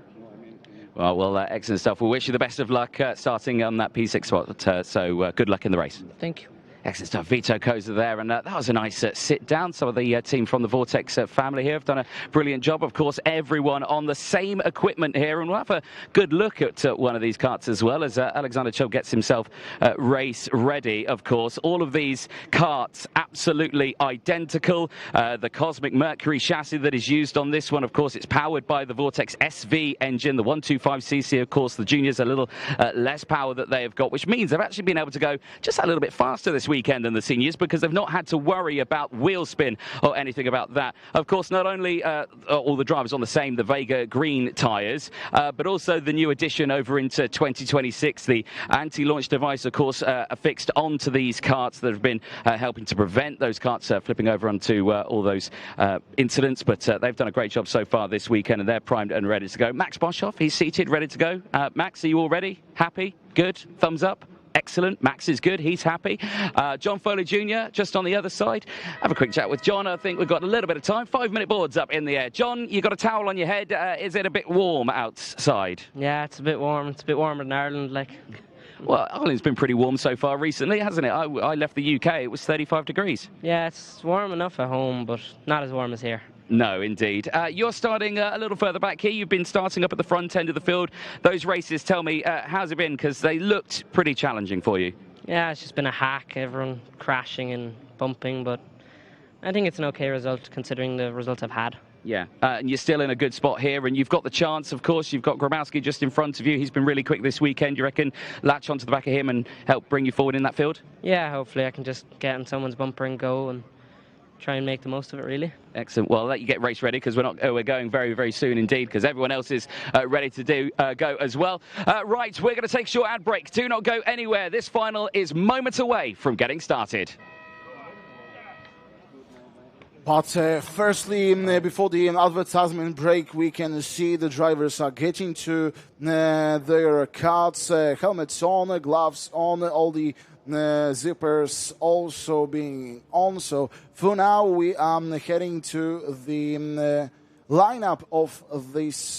Well, excellent stuff. We'll wish you the best of luck starting on that P6 spot, so good luck in the race. Thank you. Excellent stuff. Vito Koza there, and that was a nice sit down. Some of the team from the Vortex family here have done a brilliant job. Of course, everyone on the same equipment here, and we'll have a good look at one of these karts as well as Alexander Chubb gets himself race ready. Of course, all of these karts absolutely identical. The Cosmic Mercury chassis that is used on this one, of course, it's powered by the Vortex SV engine, the 125cc. Of course, the juniors a little less power that they have got, which means they've actually been able to go just a little bit faster this weekend than the seniors because they've not had to worry about wheel spin or anything about that. Of course, not only are all the drivers on the Vega green tyres, but also the new addition over into 2026, the anti-launch device, of course, affixed onto these karts that have been helping to prevent those karts flipping over onto all those incidents. But they've done a great job so far this weekend, and they're primed and ready to go. Max Boshoff, he's seated, ready to go. Max, are you all ready? Happy? Good? Thumbs up? Excellent. Max is good. He's happy. John Foley Jr. just on the other side. Have a quick chat with John. I think we've got a little bit of time. 5-minute boards up in the air. John, you got a towel on your head. Is it a bit warm outside? Yeah, it's a bit warm. It's a bit warmer than Ireland, like. Well, Ireland's been pretty warm so far recently, hasn't it? I left the UK. It was 35 degrees. Yeah, it's warm enough at home, but not as warm as here. No, indeed. You're starting a little further back here. You've been starting up at the front end of the field. Those races, tell me, how's it been? Because they looked pretty challenging for you. Yeah, it's just been a hack, everyone crashing and bumping, but I think it's an okay result considering the results I've had. Yeah, and you're still in a good spot here, and you've got the chance, of course. You've got Grabowski just in front of you. He's been really quick this weekend. You reckon latch onto the back of him and help bring you forward in that field? Yeah, hopefully I can just get on someone's bumper and go and try and make the most of it, really. Excellent. Well, I'll let you get race ready because we're going very, very soon indeed because everyone else is ready to go as well. Right, we're going to take a short ad break. Do not go anywhere. This final is moments away from getting started. But firstly, before the advertisement break, we can see the drivers are getting to their karts, helmets on, gloves on, all the zippers also being on. So for now, we are heading to the lineup of these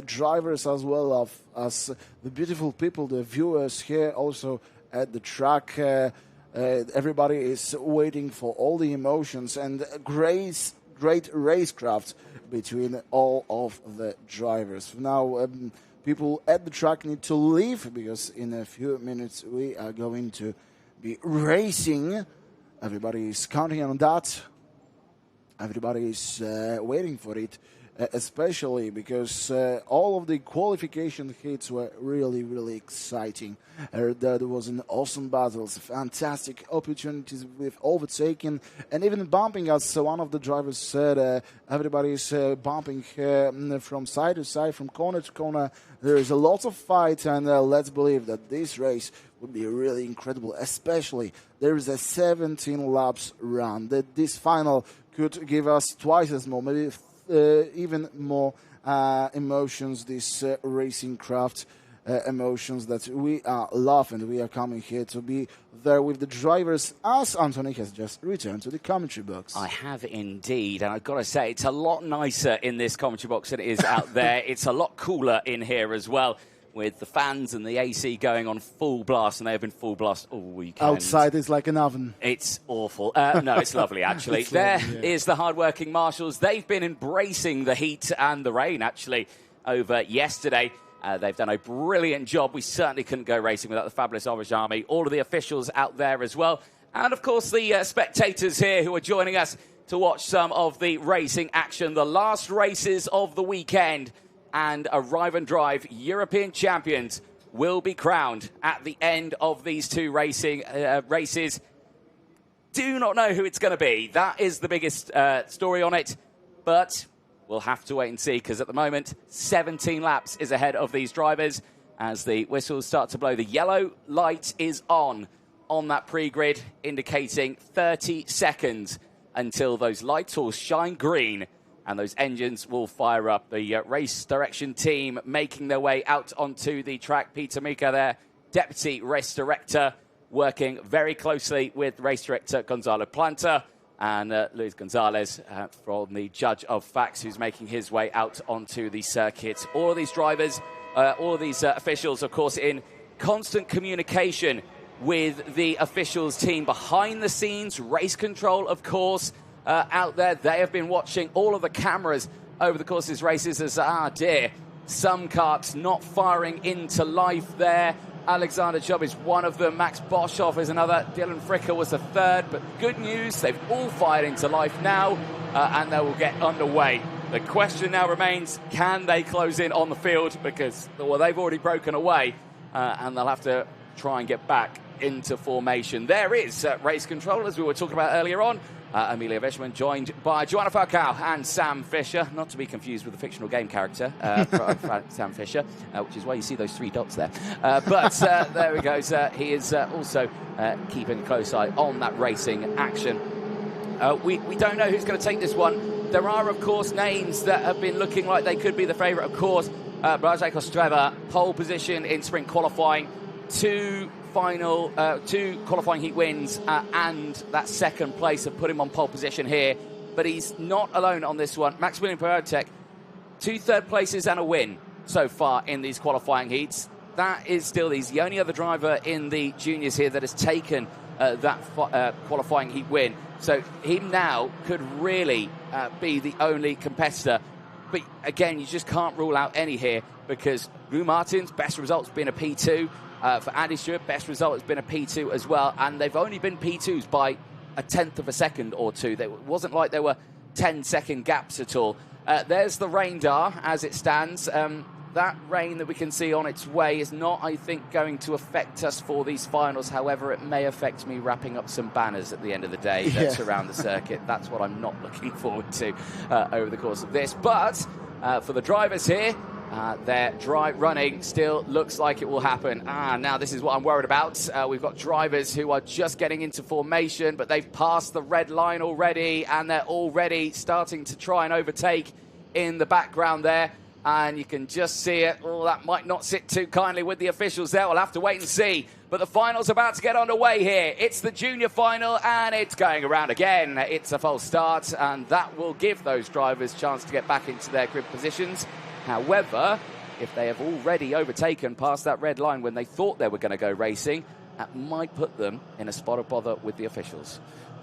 drivers as well as the beautiful people, the viewers here also at the track. Everybody is waiting for all the emotions and great racecraft between all of the drivers. Now, people at the track need to leave because in a few minutes we are going to be racing. Everybody is counting on that. Everybody is waiting for it, especially because all of the qualification hits were really, really exciting. There was an awesome battles, fantastic opportunities with overtaking and even bumping, as one of the drivers said. Everybody is bumping from side to side, from corner to corner. There is a lot of fight, and let's believe that this race would be really incredible, especially there is a 17 laps run. That this final could give us twice as more, maybe even more emotions, this racing craft emotions that we are loving. We are coming here to be there with the drivers as Anthony has just returned to the commentary box. I have indeed, and I've got to say it's a lot nicer in this commentary box than it is out there. It's a lot cooler in here as well, with the fans and the AC going on full blast, and they have been full blast all weekend. Outside is like an oven. It's awful. No, it's lovely, actually. It's lovely, there is the hard-working marshals. They've been embracing the heat and the rain, actually, over yesterday. They've done a brilliant job. We certainly couldn't go racing without the fabulous Orange Army. All of the officials out there as well. And, of course, the spectators here who are joining us to watch some of the racing action. The last races of the weekend. And Arrive and Drive European champions will be crowned at the end of these two races. Do not know who it's going to be. That is the biggest story on it. But we'll have to wait and see, because at the moment, 17 laps is ahead of these drivers. As the whistles start to blow, the yellow light is on that pre-grid, indicating 30 seconds until those lights will shine green and those engines will fire up. The race direction team making their way out onto the track. Peter Mika there, Deputy Race Director, working very closely with Race Director Gonzalo Planta, and Luis Gonzalez from the Judge of Facts, who's making his way out onto the circuit. All of these drivers, all of these officials, of course, in constant communication with the officials team behind the scenes, race control, of course, out there. They have been watching all of the cameras over the course of these races as, dear, some karts not firing into life there. Alexander Chubb is one of them. Max Boshoff is another. Dylan Fricker was the third. But good news, they've all fired into life now, and they will get underway. The question now remains, can they close in on the field? Because, well, they've already broken away, and they'll have to try and get back into formation. There is race control, as we were talking about earlier on. Amelia Vishman joined by Joanna Falcao and Sam Fisher, not to be confused with the fictional game character, Sam Fisher, which is why you see those 3 dots there. But there he goes. He is also keeping a close eye on that racing action. We don't know who's going to take this one. There are, of course, names that have been looking like they could be the favourite. Of course, Blazej Kostreva, pole position in sprint qualifying, 2 qualifying heat wins, and that second place have put him on pole position here. But he's not alone on this one. Maximilian Piotek, 2 third places and a win so far in these qualifying heats. That is still, he's the only other driver in the juniors here that has taken that qualifying heat win. So he now could really be the only competitor. But again, you just can't rule out any here, because Lou Martin's best result's been a P2. For Andy Stewart, best result has been a P2 as well, and they've only been P2s by a 1/10 of a second or two. It wasn't like there were 10-second gaps at all. There's the rain dar as it stands. That rain that we can see on its way is not, I think, going to affect us for these finals. However, it may affect me wrapping up some banners at the end of the day that surround the circuit. That's what I'm not looking forward to over the course of this. But for the drivers here, their dry running still looks like it will happen. Now this is what I'm worried about. We've got drivers who are just getting into formation, but they've passed the red line already, and they're already starting to try and overtake in the background there. And you can just see it. Oh, that might not sit too kindly with the officials there. We'll have to wait and see. But the final's about to get underway here. It's the junior final, and it's going around again. It's a false start, and that will give those drivers a chance to get back into their grid positions. However, if they have already overtaken past that red line when they thought they were going to go racing, that might put them in a spot of bother with the officials.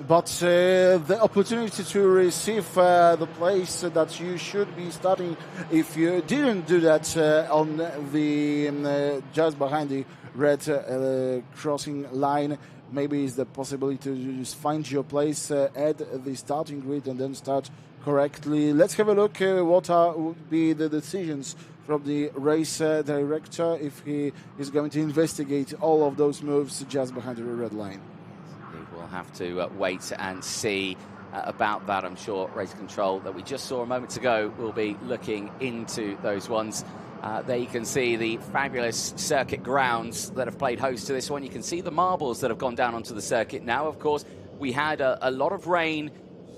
But the opportunity to receive the place that you should be starting, if you didn't do that on the just behind the red crossing line, maybe is the possibility to just find your place at the starting grid and then start correctly. Let's have a look what would be the decisions from the race director if he is going to investigate all of those moves just behind the red line. We'll have to wait and see about that. I'm sure race control that we just saw a moment ago will be looking into those ones. There you can see the fabulous circuit grounds that have played host to this one. You can see the marbles that have gone down onto the circuit now. Of course, we had a lot of rain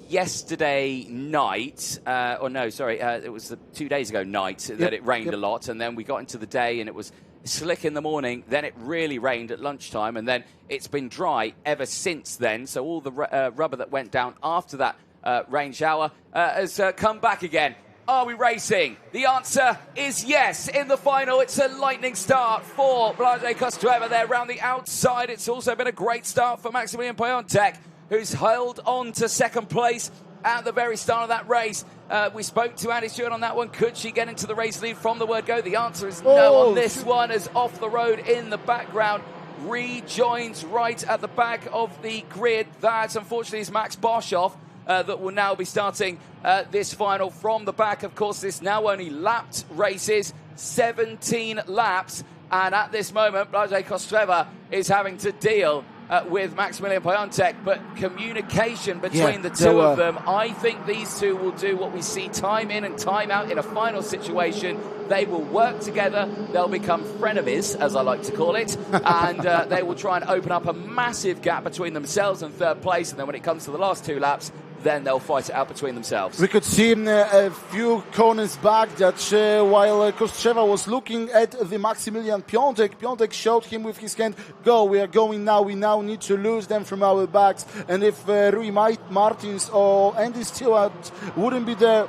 yesterday night, it was 2 days ago night that it rained a lot, and then we got into the day and it was slick in the morning, then it really rained at lunchtime, and then it's been dry ever since then. So all the rubber that went down after that rain shower has come back again. Are we racing? The answer is yes. In the final, it's a lightning start for Blazej Kostreva there around the outside. It's also been a great start for Maximilian Piotek, who's held on to second place at the very start of that race. We spoke to Andy Stewart on that one. Could she get into the race lead from the word go? The answer is no on this one, as off the road in the background rejoins right at the back of the grid. That, unfortunately, is Max Boshoff that will now be starting this final from the back. Of course, this now only lapped races, 17 laps. And at this moment, Blazej Kostreva is having to deal with Maximilian Piotek, but communication between the two of them, I think these two will do what we see time in and time out in a final situation. They will work together, they'll become frenemies, as I like to call it, and they will try and open up a massive gap between themselves and third place, and then when it comes to the last 2 laps, then they'll fight it out between themselves. We could see a few corners back that while Kostreva was looking at the Maximilian Piotek showed him with his hand, go, we are going now, we now need to lose them from our backs. And if Rui Martins or Andy Stewart wouldn't be there,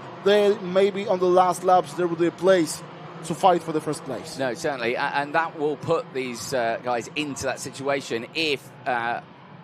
maybe on the last laps there would be a place to fight for the first place. No, certainly, and that will put these guys into that situation if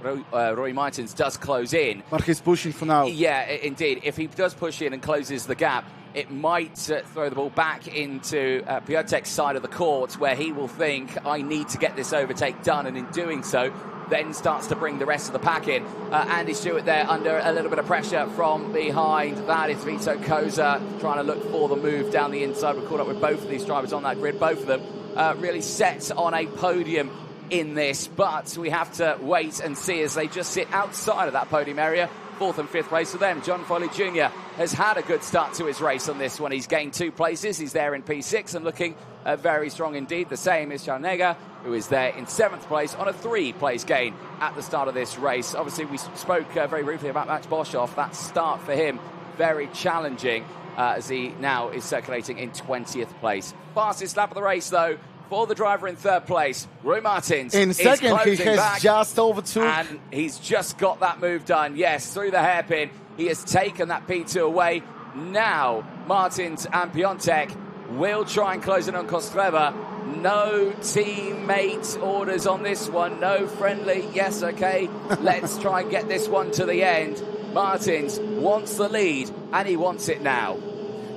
Roy Martins does close in. But he's pushing for now. Yeah, indeed. If he does push in and closes the gap, it might throw the ball back into Piotek's side of the court, where he will think, I need to get this overtake done, and in doing so, then starts to bring the rest of the pack in. Andy Stewart there under a little bit of pressure from behind. That is Vito Koza trying to look for the move down the inside. We're caught up with both of these drivers on that grid. Both of them really set on a podium in this, but we have to wait and see as they just sit outside of that podium area. 4th and 5th place for them. John Foley Jr. has had a good start to his race on this one. He's gained 2 places. He's there in P6 and looking very strong indeed. The same is Charnega, who is there in 7th place on a 3-place gain at the start of this race. Obviously, we spoke very briefly about Max Boshoff. That start for him, very challenging as he now is circulating in 20th place. Fastest lap of the race, though, for the driver in 3rd place, Roy Martins. In second, he has back, just overtook. And he's just got that move done. Yes, through the hairpin. He has taken that P2 away. Now, Martins and Piontek will try and close in on Kostreva. No teammate orders on this one. No friendly. Yes, okay. Let's try and get this one to the end. Martins wants the lead, and he wants it now.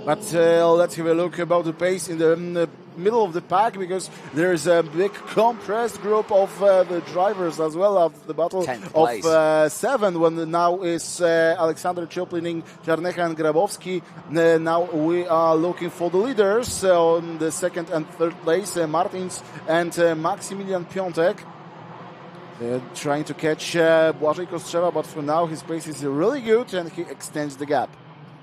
But let's have a look about the pace in the middle of the pack, because there's a big compressed group of the drivers as well of the battle of 7, when now is Alexander Choplining, Czarnecha and Grabowski. Now we are looking for the leaders on the 2nd and 3rd place, Martins and Maximilian Piontek. Trying to catch Błażej Kostrzewa, but for now his pace is really good and he extends the gap.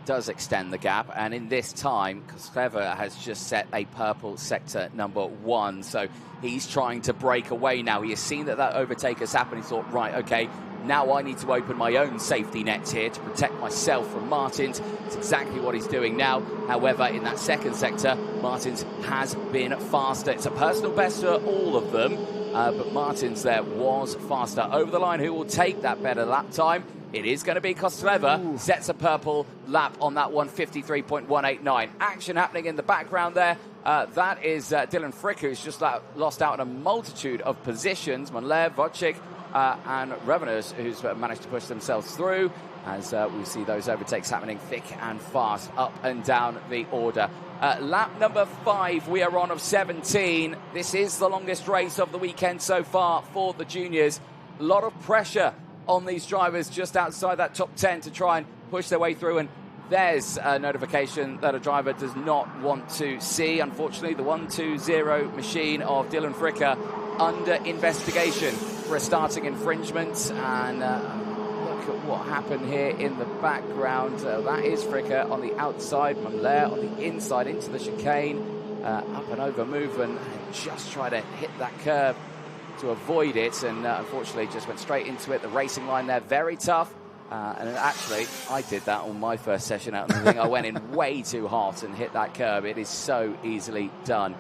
Does extend the gap, and in this time Kostreva has just set a purple sector number 1, so he's trying to break away now. He has seen that overtake has happened. He thought, right, okay, now I need to open my own safety nets here to protect myself from Martins. It's exactly what he's doing now. However, in that 2nd sector, Martins has been faster. It's a personal best for all of them, but Martins there was faster over the line. Who will take that better lap time? It is going to be Kostreva. Sets a purple lap on that one, 53.189. Action happening in the background there. That is Dylan Frick, who's just lost out on a multitude of positions. Monlev, Wojcik, and Reveners, who's managed to push themselves through, as we see those overtakes happening thick and fast up and down the order. Lap number 5 we are on of 17. This is the longest race of the weekend so far for the juniors. A lot of pressure on these drivers just outside that top 10 to try and push their way through, and there's a notification that a driver does not want to see. Unfortunately, the 120 machine of Dylan Fricker under investigation for a starting infringement, and look at what happened here in the background. That is Fricker on the outside, Mamler on the inside into the chicane, up and over movement, and just try to hit that curve to avoid it, and unfortunately just went straight into it. The racing line there, very tough, and actually I did that on my first session out. I think I went in way too hot and hit that curb. It is so easily done.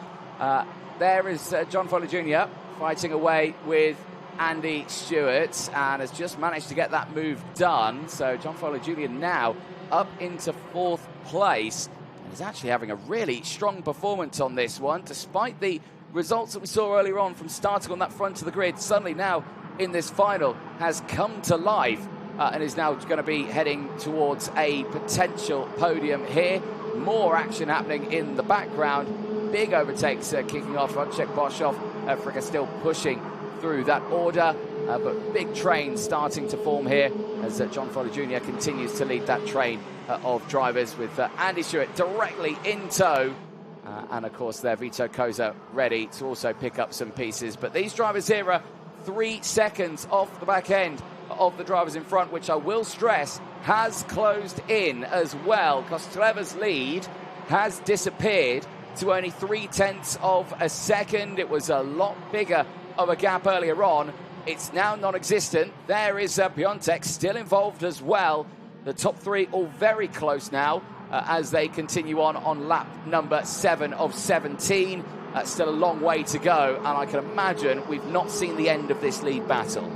There is John Foley Jr. fighting away with Andy Stewart, and has just managed to get that move done. So John Foley Jr. now up into 4th place. He's actually having a really strong performance on this one, despite the results that we saw earlier on from starting on that front of the grid. Suddenly now in this final has come to life, and is now going to be heading towards a potential podium here. More action happening in the background. Big overtakes kicking off. Wojciech Boshoff, Fricker still pushing through that order, but big trains starting to form here as John Foley Jr. continues to lead that train of drivers, with Andy Stewart directly in tow. And of course there Vito Koza ready to also pick up some pieces. But these drivers here are 3 seconds off the back end of the drivers in front, which I will stress has closed in as well. Kostreva's lead has disappeared to only 0.3 of a second. It was a lot bigger of a gap earlier on. It's now non-existent. There is Piontek still involved as well. The top 3 all very close now, as they continue on lap number 7 of 17. Still a long way to go, and I can imagine we've not seen the end of this lead battle.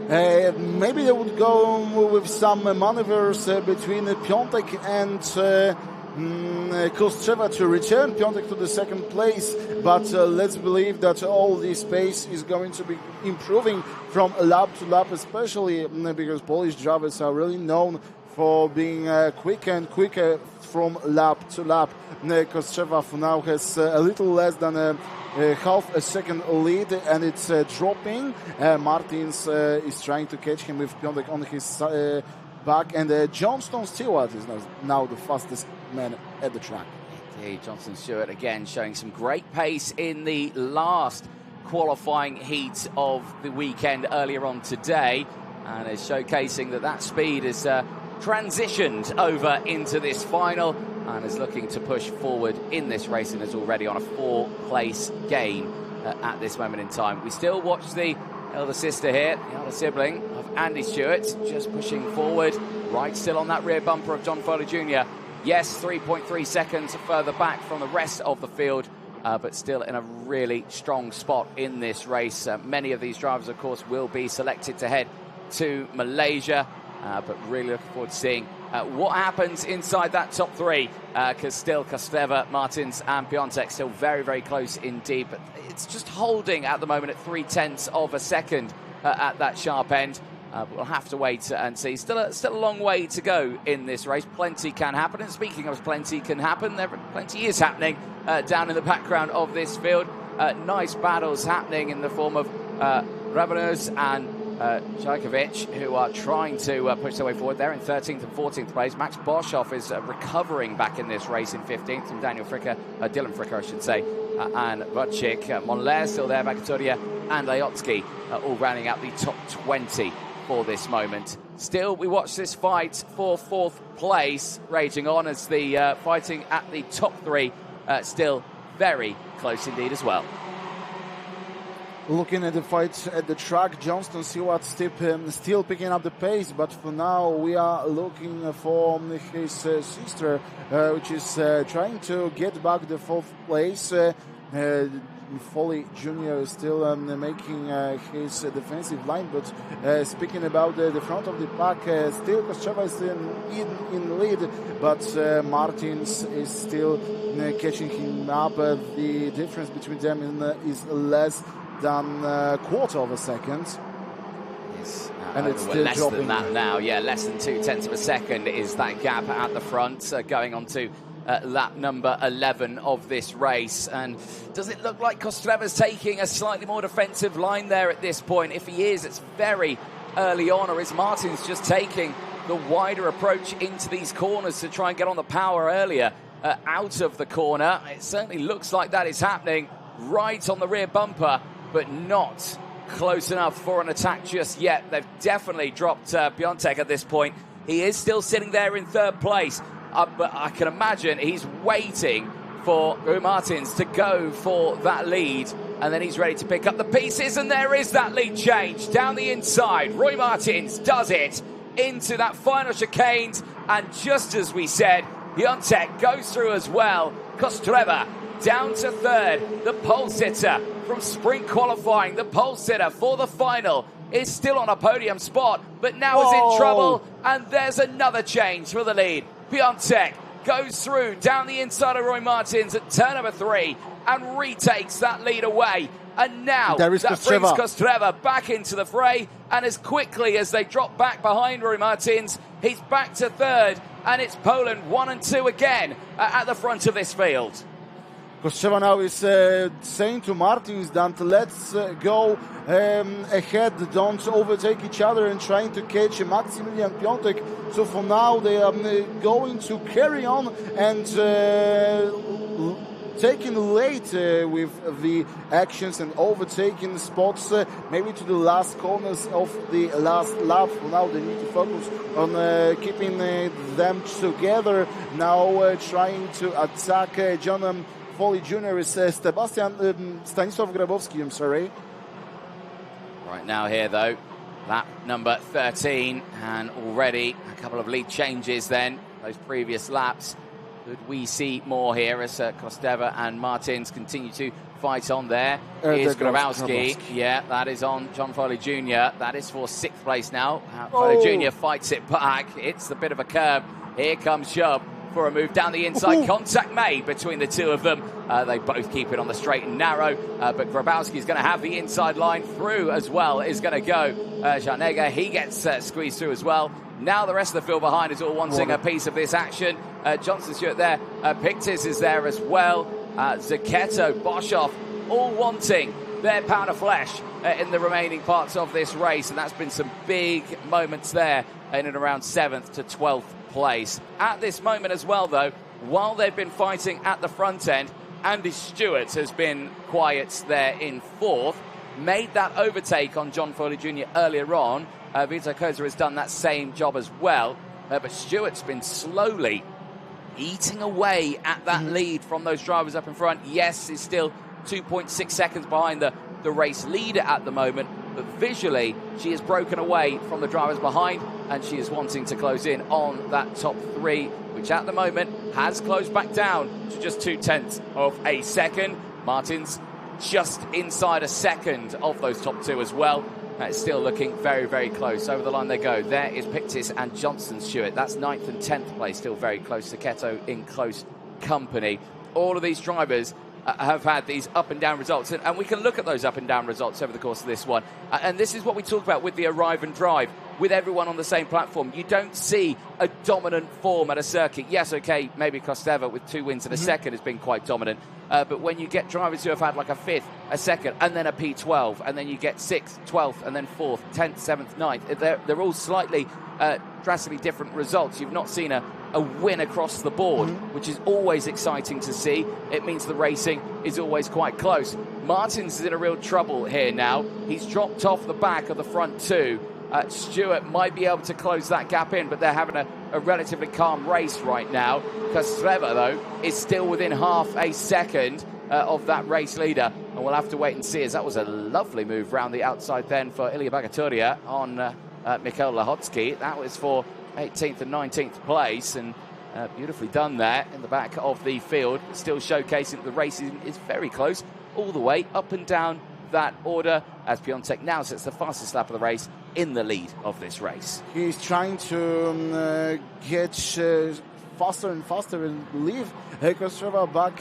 Maybe they would go with some maneuvers between Piontek and Kostrzewa to return Piątek to the second place, but let's believe that all this pace is going to be improving from lap to lap, especially because Polish drivers are really known for being quicker and quicker from lap to lap. Kostrzewa for now has a little less than half a second lead, and it's dropping. Martins is trying to catch him with Piątek on his back, and Johnston Stewart is now the fastest man at the track. Indeed, Johnston Stewart again showing some great pace in the last qualifying heat of the weekend earlier on today, and is showcasing that speed is transitioned over into this final and is looking to push forward in this race, and is already on a 4-place gain at this moment in time. We still watch the elder sister here, the elder sibling of Andy Stewart, just pushing forward, right still on that rear bumper of John Foley Jr. Yes, 3.3 seconds further back from the rest of the field, but still in a really strong spot in this race. Many of these drivers, of course, will be selected to head to Malaysia, but really looking forward to seeing what happens inside that top three, because still Kostrzewa, Martins and Piątek still very, very close indeed, but it's just holding at the moment at 0.3 of a second at that sharp end. But we'll have to wait and see. Still a long way to go in this race. Plenty can happen, and speaking of plenty can happen, plenty is happening down in the background of this field. Nice battles happening in the form of Rabanus and Jajkovic, who are trying to push their way forward. They're in 13th and 14th place. Max Boshoff is recovering back in this race in 15th, and Dylan Fricker, I should say, and Wojcik. Monler still there, Vakatoria and Leotsky all rounding out the top 20 for this moment. Still, we watch this fight for 4th place raging on, as the fighting at the top three still very close indeed as well. Looking at the fight at the track, Johnston Stewart still picking up the pace, but for now we are looking for his sister, which is trying to get back the 4th place. Foley Jr. is still making his defensive line, but speaking about the front of the pack, still Kostrzewa is in lead, but Martins is still catching him up. The difference between them is less than a quarter of a second. Yes, and it's still less dropping. than that now. Yeah, less than 0.2 of a second is that gap at the front, going on to lap number 11 of this race. And does it look like Kostreva's taking a slightly more defensive line there at this point? If he is, it's very early on, or is Martins just taking the wider approach into these corners to try and get on the power earlier out of the corner? It certainly looks like that is happening right on the rear bumper, but not close enough for an attack just yet. They've definitely dropped Piątek at this point. He is still sitting there in 3rd place, but I can imagine he's waiting for Rui Martins to go for that lead, and then he's ready to pick up the pieces, and there is that lead change down the inside. Rui Martins does it into that final chicanes, and just as we said, Piątek goes through as well. Kostrzewa down to 3rd. The pole sitter from sprint qualifying, the pole sitter for the final, is still on a podium spot, but now is in trouble, and there's another change for the lead. Piątek goes through down the inside of Rui Martins at turn number 3 and retakes that lead away. And now that brings Kostrzewa back into the fray, and as quickly as they drop back behind Rui Martins, he's back to 3rd, and it's Poland 1 and 2 again at the front of this field. Kostrzewa now is saying to Martins that let's go ahead, don't overtake each other, and trying to catch Maximilian Piątek. So for now they are going to carry on and taking late with the actions and overtaking spots, maybe to the last corners of the last lap. For now they need to focus on keeping them together. Now trying to attack John Foley Jr. is Stanisław Grabowski, I'm sorry. Right now here, though, lap number 13, and already a couple of lead changes then, those previous laps. Could we see more here as Kostrzewa and Martins continue to fight on there? Here's Grabowski. Yeah, that is on John Foley Jr. That is for 6th place now. Foley Jr. fights it back. It's a bit of a curve. Here comes Shub for a move down the inside. Contact made between the two of them. They both keep it on the straight and narrow, but Grabowski is going to have the inside line through as well, is going to go. Janega, he gets squeezed through as well. Now the rest of the field behind is all wanting a piece of this action. Johnson Stewart there. Pictis is there as well. Zucchetto, Boshoff, all wanting their pound of flesh in the remaining parts of this race. And that's been some big moments there in and around 7th to 12th place. At this moment as well, though, while they've been fighting at the front end, Andy Stewart has been quiet there in 4th. Made that overtake on John Foley Jr. earlier on. Vito Koza has done that same job as well. But Stewart's been slowly eating away at that lead from those drivers up in front. Yes, he's still 2.6 seconds behind the race leader at the moment, but visually she has broken away from the drivers behind, and she is wanting to close in on that top 3, which at the moment has closed back down to just 0.2 of a second. Martin's just inside a second of those top 2 as well. It's still looking very, very close. Over the line they go. There is Pictis and Johnson Stewart. That's 9th and 10th place, still very close. Zucchetto in close company. All of these drivers have had these up and down results, and we can look at those up and down results over the course of this one. And this is what we talk about with the arrive and drive, with everyone on the same platform. You don't see a dominant form at a circuit. Yes, okay, maybe Kosteva with 2 wins in a second has been quite dominant. But when you get drivers who have had like a 5th, a 2nd, and then a P12, and then you get 6th, 12th, and then 4th, 10th, 7th, 9th, they're all slightly drastically different results. You've not seen a win across the board, which is always exciting to see. It means the racing is always quite close. Martins is in a real trouble here now. He's dropped off the back of the front 2. Stewart might be able to close that gap in, but they're having a relatively calm race right now. Kosteva, though, is still within half a second of that race leader, and we'll have to wait and see, as that was a lovely move round the outside then for Ilya Bagaturia on Mikhail Lahotsky. That was for 18th and 19th place, and beautifully done there in the back of the field, still showcasing that the race is very close all the way up and down that order, as Piontek now sets the fastest lap of the race in the lead of this race. He's trying to get faster and faster and leave Kosteva back.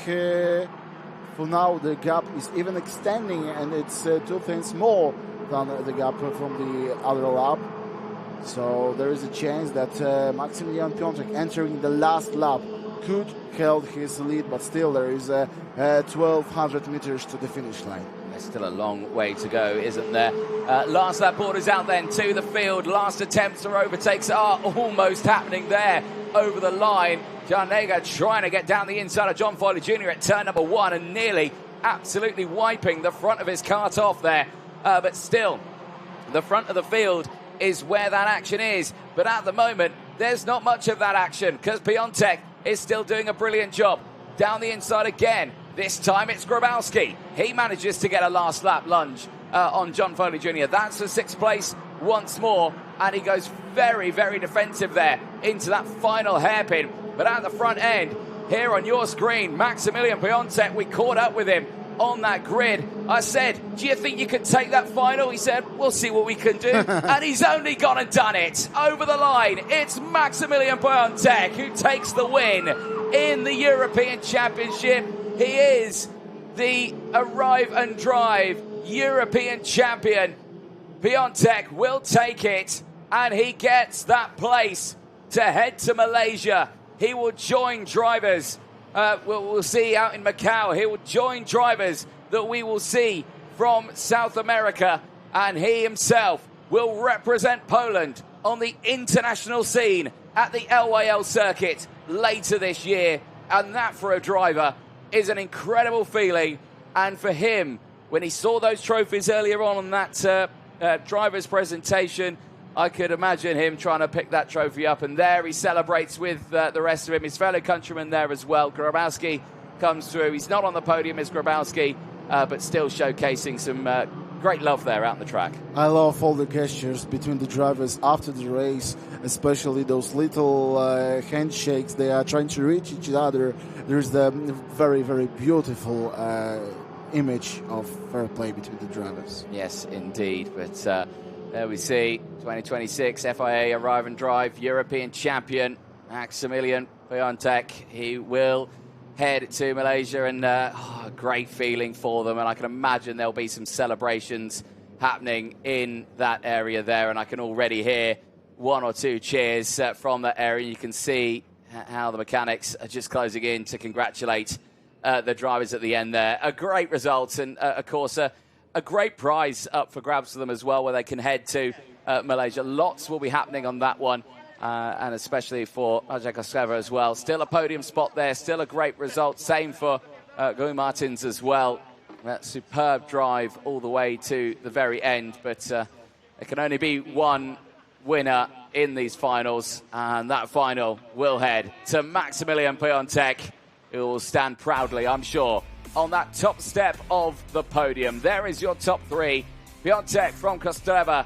For now, the gap is even extending, and it's 2 things more than the gap from the other lap. So there is a chance that Maximilian Piontek entering the last lap could held his lead, but still there is 1,200 meters to the finish line. There's still a long way to go, isn't there? Last lap orders out then to the field. Last attempts or overtakes are almost happening there over the line. Janega trying to get down the inside of John Foley Jr. at turn number 1 and nearly absolutely wiping the front of his kart off there. But still, the front of the field is where that action is. But at the moment, there's not much of that action because Piontek is still doing a brilliant job. Down the inside again. This time it's Grabowski. He manages to get a last lap lunge on John Foley Jr. That's for 6th place once more. And he goes very, very defensive there into that final hairpin. But at the front end, here on your screen, Maximilian Piontek, we caught up with him on that grid. I said, do you think you could take that final? He said, we'll see what we can do. And he's only gone and done it. Over the line, it's Maximilian Piontek who takes the win in the European Championship. He is the Arrive and Drive European Champion. Piontek will take it, and he gets that place to head to Malaysia. He will join drivers we'll see out in Macau. He will join drivers that we will see from South America, and he himself will represent Poland on the international scene at the LYL circuit later this year. And that, for a driver, is an incredible feeling. And for him, when he saw those trophies earlier on that driver's presentation, I could imagine him trying to pick that trophy up. And there he celebrates with the rest of him, his fellow countrymen there as well. Grabowski comes through. He's not on the podium as Grabowski, but still showcasing some great love there out on the track. I love all the gestures between the drivers after the race, especially those little handshakes. They are trying to reach each other. There's the very, very beautiful image of fair play between the drivers. Yes, indeed. But there we see 2026 FIA Arrive and Drive European Champion Maximilian Piontek. He will head to Malaysia, and great feeling for them. And I can imagine there'll be some celebrations happening in that area there, and I can already hear one or two cheers from that area. You can see how the mechanics are just closing in to congratulate the drivers at the end there. A great result, and of course a great prize up for grabs for them as well, where they can head to Malaysia. Lots will be happening on that one, and especially for Ajay Kostreva as well. Still a podium spot there, still a great result. Same for Guy Martins as well. That superb drive all the way to the very end, but there can only be one winner in these finals, and that final will head to Maximilian Piontek, who will stand proudly, I'm sure, on that top step of the podium. There is your top three. Piontek from Kostreva,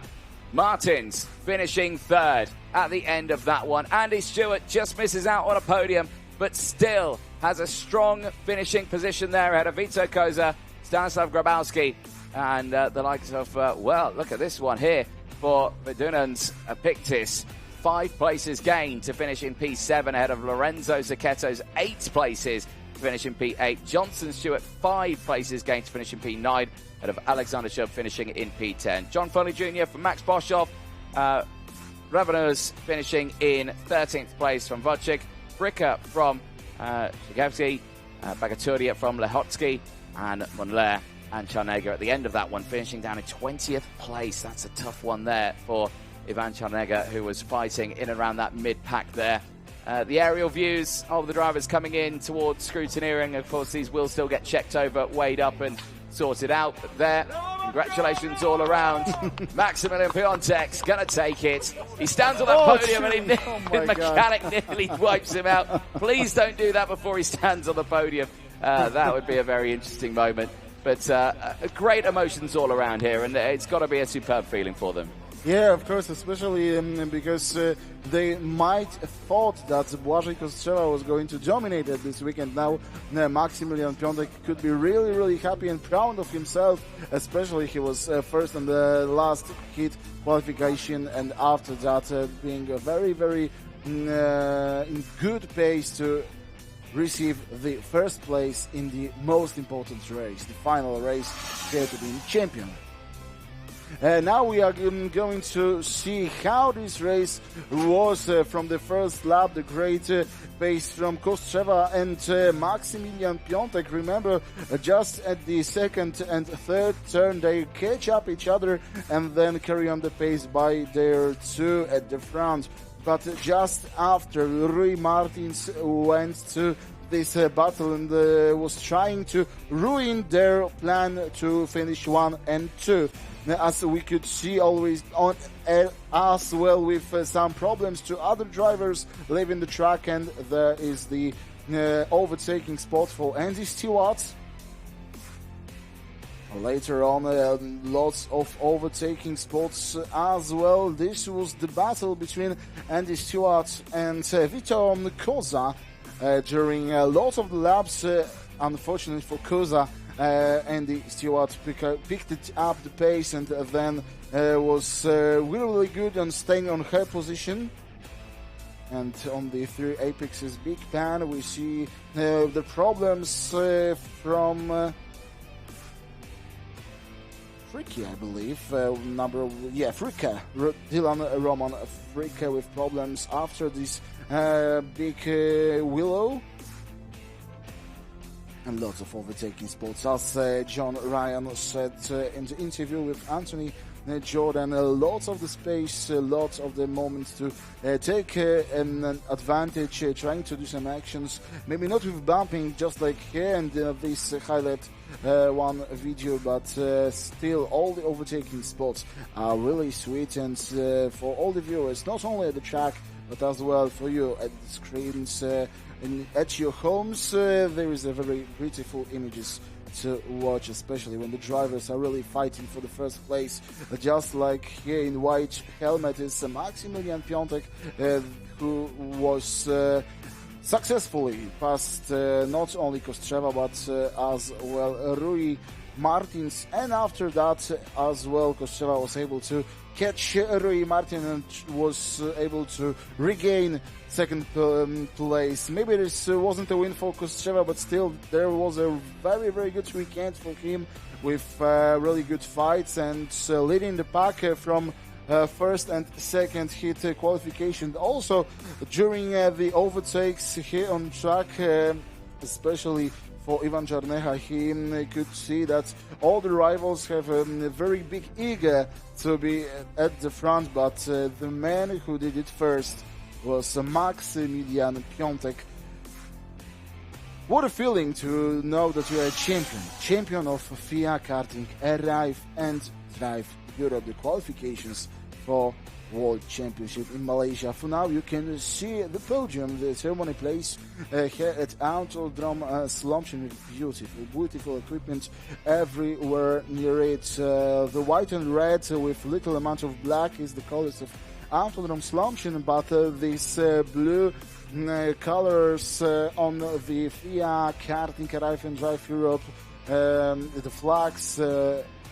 Martins finishing third at the end of that one. Andy Stewart just misses out on a podium, but still has a strong finishing position there ahead of Vito Koza, Stanislav Grabowski, and the likes of, well, look at this one here for Vidunan's Pictis. 5 places gained to finish in P7 ahead of Lorenzo Zucchetto's 8 places to finish in P8. Johnson Stewart 5 places gained to finish in P9 ahead of Alexander Shub finishing in P10. John Foley Jr. from Max Boshoff. Ravenous finishing in 13th place from Wojcik. Fricka from Shigevsky. Bagaturia from Lehotsky. And Monler and Charnega at the end of that one, finishing down in 20th place. That's a tough one there for Ivan Charnega, who was fighting in and around that mid-pack there. The aerial views of the drivers coming in towards scrutineering. Of course, these will still get checked over, weighed up and sorted out. But there, congratulations all around. Maximilian Piontek's going to take it. He stands on that podium and the mechanic nearly wipes him out. Please don't do that before he stands on the podium. That would be a very interesting moment. But great emotions all around here, and it's got to be a superb feeling for them. Yeah, of course, especially because they might have thought that Błażej Kostrzewa was going to dominate it this weekend. Now, Maximilian Piontek could be really, really happy and proud of himself, especially he was first on the last heat qualification, and after that being a very, very in good pace to receive the first place in the most important race, the final race, here to be champion. Now we are going to see how this race was from the first lap. The great pace from Kostrzewa and Maximilian Piontek. Remember, just at the second and third turn, they catch up each other and then carry on the pace by their two at the front. But just after, Rui Martins went to this battle and was trying to ruin their plan to finish 1 and 2. As we could see always on as well, with some problems to other drivers leaving the track, and there is the overtaking spot for Andy Stewart. Later on, lots of overtaking spots as well. This was the battle between Andy Stewart and Vito Koza during lots of the laps. Unfortunately for Koza, Andy Stewart picked it up the pace and then was really good on staying on her position. And on the 3 Apex's big pan, we see the problems from Fricka, I believe. Fricka. Dylan Roman Fricka with problems after this big willow. And lots of overtaking spots. As John Ryan said in the interview with Anthony Jordan, lots of the space, lots of the moments to take an advantage, trying to do some actions, maybe not with bumping, just like here and this highlight one video, but still all the overtaking spots are really sweet, and for all the viewers, not only at the track, but as well for you at the screens at your homes. There is a very beautiful images to watch, especially when the drivers are really fighting for the first place. Just like here in white helmet is Maximilian Piontek, who was successfully past not only Kostrzewa but as well Rui Martins, and after that as well Kostrzewa was able to catch Rui Martin and was able to regain second place. Maybe this wasn't a win for Kostrzewa, but still there was a very, very good weekend for him with really good fights and leading the pack from first and second hit qualification. Also during the overtakes here on track, especially for Ivan Jarneha, he could see that all the rivals have a very big ego to be at the front, but the man who did it first was Maksymilian Piątek. What a feeling to know that you are a champion of FIA Karting, arrive and drive Europe, the qualifications for World Championship in Malaysia. For now, you can see the podium, the ceremony place here at Autodrom Słomczyn with beautiful equipment everywhere near it. The white and red with little amount of black is the colors of Autodrom Słomczyn, but these blue colors on the FIA Karting Arrive and Drive Europe, the flags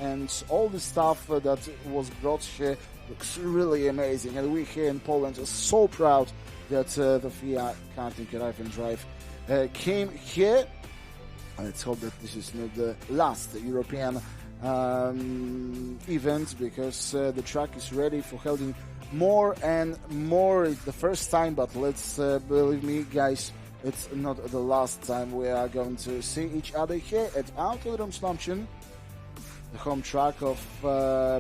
and all the stuff that was brought here looks really amazing, and we here in Poland are so proud that the FIA Karting Arrive and Drive came here. Let's hope that this is not the last European event, because the track is ready for holding more and more. It's the first time, but let's believe me, guys, it's not the last time we are going to see each other here at Autodrom Słomczyn, the home track of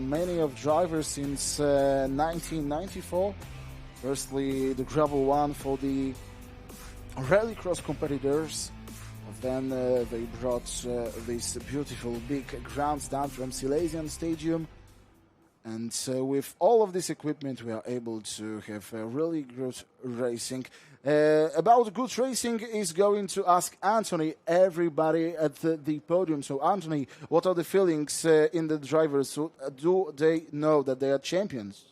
many of drivers since 1994. Firstly, the gravel one for the rallycross competitors. Then they brought this beautiful big grounds down from Silesian Stadium. And with all of this equipment, we are able to have really good racing. About good racing is going to ask Anthony, everybody at the podium. So, Anthony, what are the feelings in the drivers? Do they know that they are champions?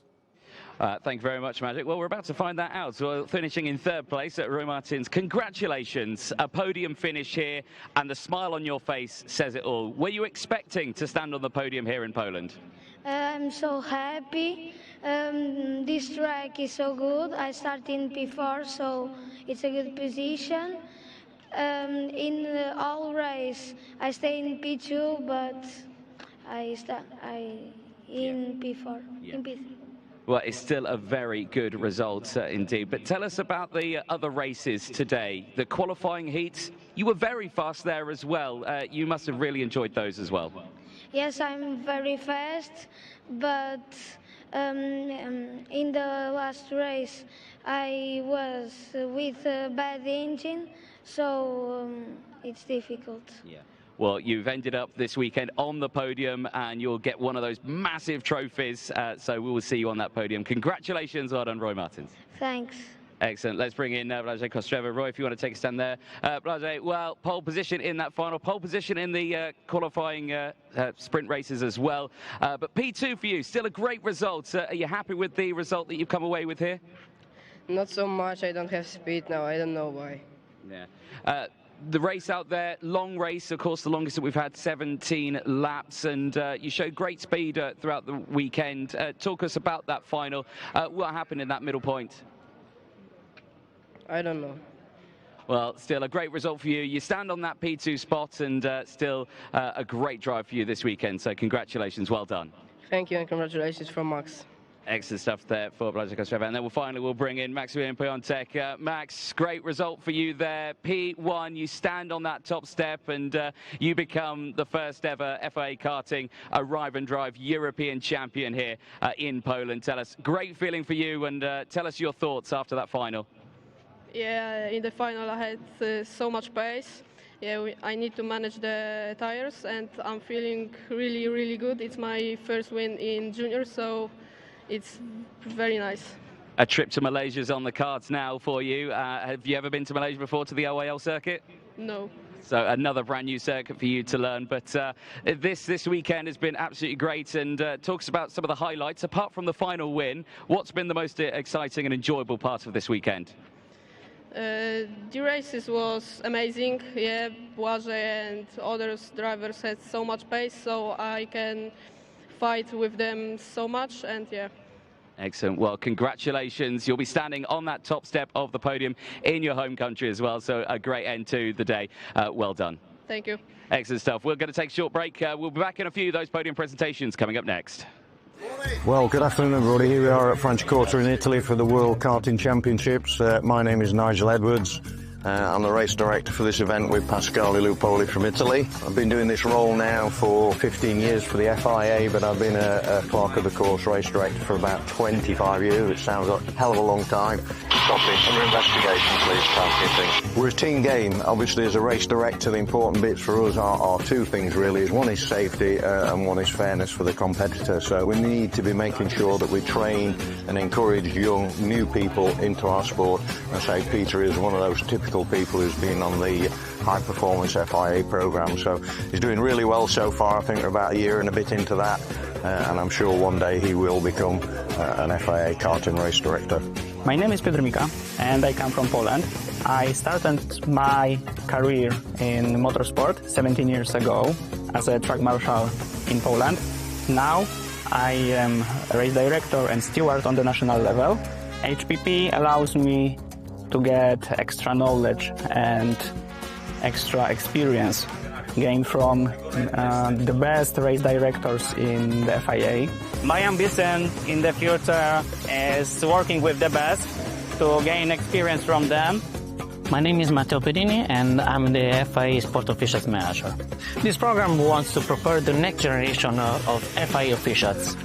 Thank you very much, Magic. Well, we're about to find that out. So, finishing in third place at Rui Martins. Congratulations. A podium finish here, and the smile on your face says it all. Were you expecting to stand on the podium here in Poland? I'm so happy. This track is so good. I started in P4, so it's a good position. In the all race, I stay in P2, but I in P4. Yeah. In P3. Well, it's still a very good result indeed. But tell us about the other races today. The qualifying heats, you were very fast there as well. You must have really enjoyed those as well. Yes, I'm very fast, but in the last race I was with a bad engine, so it's difficult. Yeah. Well, you've ended up this weekend on the podium, and you'll get one of those massive trophies, so we will see you on that podium. Congratulations, well done, Rui Martins. Thanks. Excellent. Let's bring in Blažej Kostrzewa. Roy, if you want to take a stand there. Blažej, well, pole position in that final, pole position in the qualifying sprint races as well. But P2 for you, still a great result. Are you happy with the result that you've come away with here? Not so much. I don't have speed now. I don't know why. Yeah. The race out there, long race, of course, the longest that we've had, 17 laps, and you showed great speed throughout the weekend. Talk us about that final. What happened in that middle point? I don't know. Well, still a great result for you. You stand on that P2 spot, and still a great drive for you this weekend. So congratulations, well done. Thank you, and congratulations from Max. Excellent stuff there for Blažej Kostrzewa. And then we'll bring in Maksymilian Piątek. Max, great result for you there. P1, you stand on that top step, and you become the first ever FIA Karting Arrive and Drive European champion here in Poland. Tell us, great feeling for you, and tell us your thoughts after that final. Yeah, in the final I had so much pace. Yeah, I need to manage the tires, and I'm feeling really, really good. It's my first win in junior, so it's very nice. A trip to Malaysia is on the cards now for you. Have you ever been to Malaysia before, to the OAL circuit? No. So another brand new circuit for you to learn. But this weekend has been absolutely great, and talks about some of the highlights. Apart from the final win, what's been the most exciting and enjoyable part of this weekend? The races was amazing. Yeah, Blažej and other drivers had so much pace, so I can fight with them so much, and yeah. Excellent. Well, congratulations. You'll be standing on that top step of the podium in your home country as well. So a great end to the day. Well done. Thank you. Excellent stuff. We're going to take a short break. We'll be back in a few of those podium presentations coming up next. Well, good afternoon, everybody. Here we are at Franciacorta in Italy for the World Karting Championships. My name is Nigel Edwards. I'm the race director for this event with Pasquale Lupoli from Italy. I've been doing this role now for 15 years for the FIA, but I've been a clerk of the course race director for about 25 years, which sounds like a hell of a long time. Stop it. Under investigation, please, Pasquale. We're a team game. Obviously, as a race director, the important bits for us are two things, really. One is safety and one is fairness for the competitor. So we need to be making sure that we train and encourage young, new people into our sport. And say Peter is one of those typical people who's been on the high performance FIA program, so he's doing really well so far. I think we're about a year and a bit into that, and I'm sure one day he will become an FIA karting race director. My name is Piotr Mika and I come from Poland. I started my career in motorsport 17 years ago as a track marshal in Poland. Now I am a race director and steward on the national level. HPP allows me to get extra knowledge and extra experience gained from the best race directors in the FIA. My ambition in the future is working with the best to gain experience from them. My name is Matteo Pedini and I'm the FIA Sport Officials Manager. This program wants to prepare the next generation of FIA officials.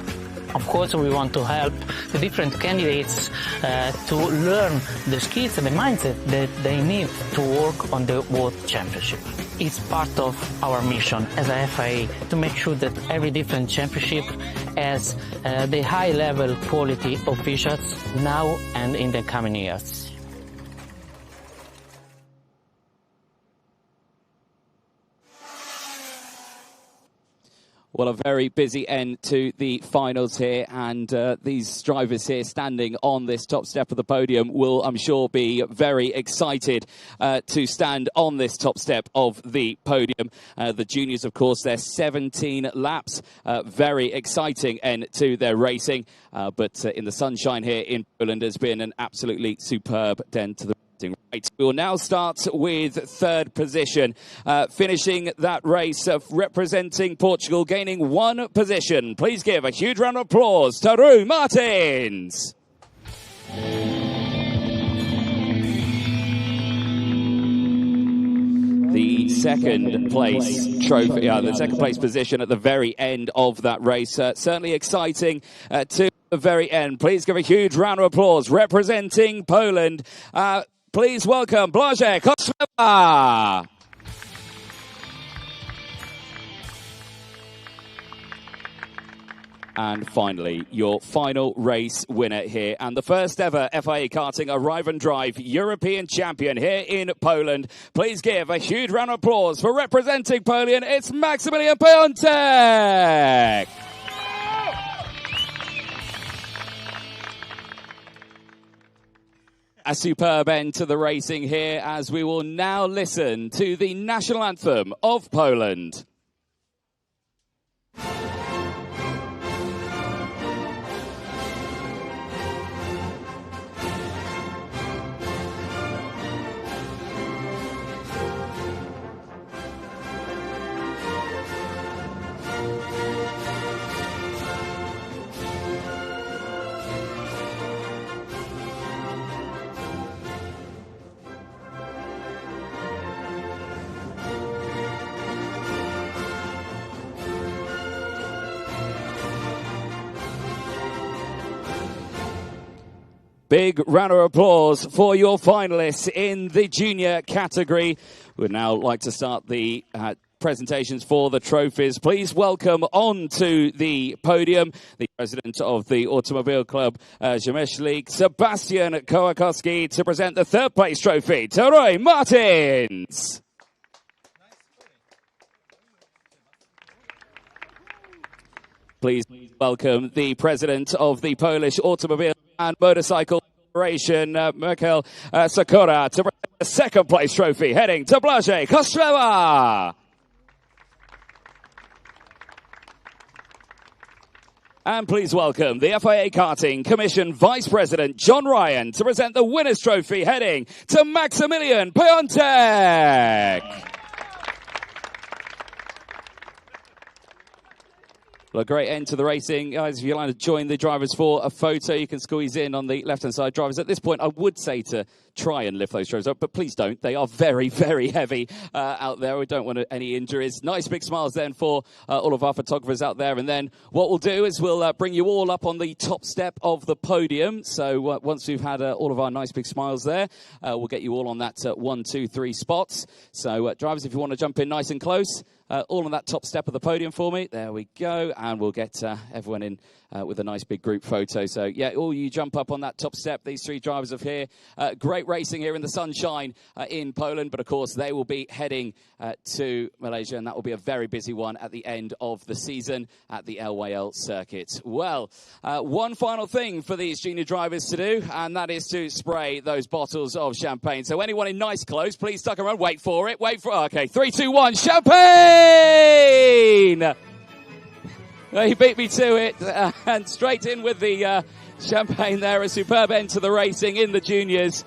Of course, we want to help the different candidates to learn the skills and the mindset that they need to work on the World Championship. It's part of our mission as a FIA to make sure that every different championship has the high-level quality officials now and in the coming years. Well, a very busy end to the finals here, and these drivers here standing on this top step of the podium will, I'm sure, be very excited to stand on this top step of the podium. The juniors, of course, they're 17 laps. Very exciting end to their racing, but in the sunshine here in Poland has been an absolutely superb end to the right. We will now start with third position, finishing that race representing Portugal, gaining one position. Please give a huge round of applause to Rui Martins. The second place trophy, the second place position at the very end of that race. Certainly exciting to the very end. Please give a huge round of applause representing Poland. Please welcome Blażej Kostrzewa. And finally, your final race winner here, and the first ever FIA Karting Arrive and Drive European champion here in Poland. Please give a huge round of applause for representing Poland. It's Maximilian Piątek. A superb end to the racing here, as we will now listen to the national anthem of Poland. Big round of applause for your finalists in the junior category. We'd now like to start the presentations for the trophies. Please welcome onto the podium the president of the Automobile Club Rzemieślnik, Sebastian Kołakowski, to present the third place trophy to Rui Martins. Please welcome the president of the Polish Automobile and Motorcycle Federation, Michał Sakura, to present the second place trophy, heading to Blażej Kostrzewa. And please welcome the FIA Karting Commission Vice President John Ryan to present the Winners' Trophy heading to Maximilian Piontek. Well, a great end to the racing. Guys, if you'd like to join the drivers for a photo, you can squeeze in on the left-hand side. Drivers, at this point, I would say to try and lift those drivers up, but please don't. They are very, very heavy out there. We don't want any injuries. Nice big smiles then for all of our photographers out there. And then what we'll do is we'll bring you all up on the top step of the podium. So once we've had all of our nice big smiles there, we'll get you all on that 1, 2, 3 spots. So drivers, if you want to jump in nice and close, all on that top step of the podium for me. There we go. And we'll get everyone in with a nice big group photo. So, yeah, all you jump up on that top step. These 3 drivers of here. Great racing here in the sunshine in Poland. But, of course, they will be heading to Malaysia. And that will be a very busy one at the end of the season at the LYL circuit. Well, one final thing for these junior drivers to do. And that is to spray those bottles of champagne. So anyone in nice clothes, please stuck around. Wait for it. Okay, 3, 2, 1. Champagne! He beat me to it, and straight in with the champagne there. A superb end to the racing in the juniors,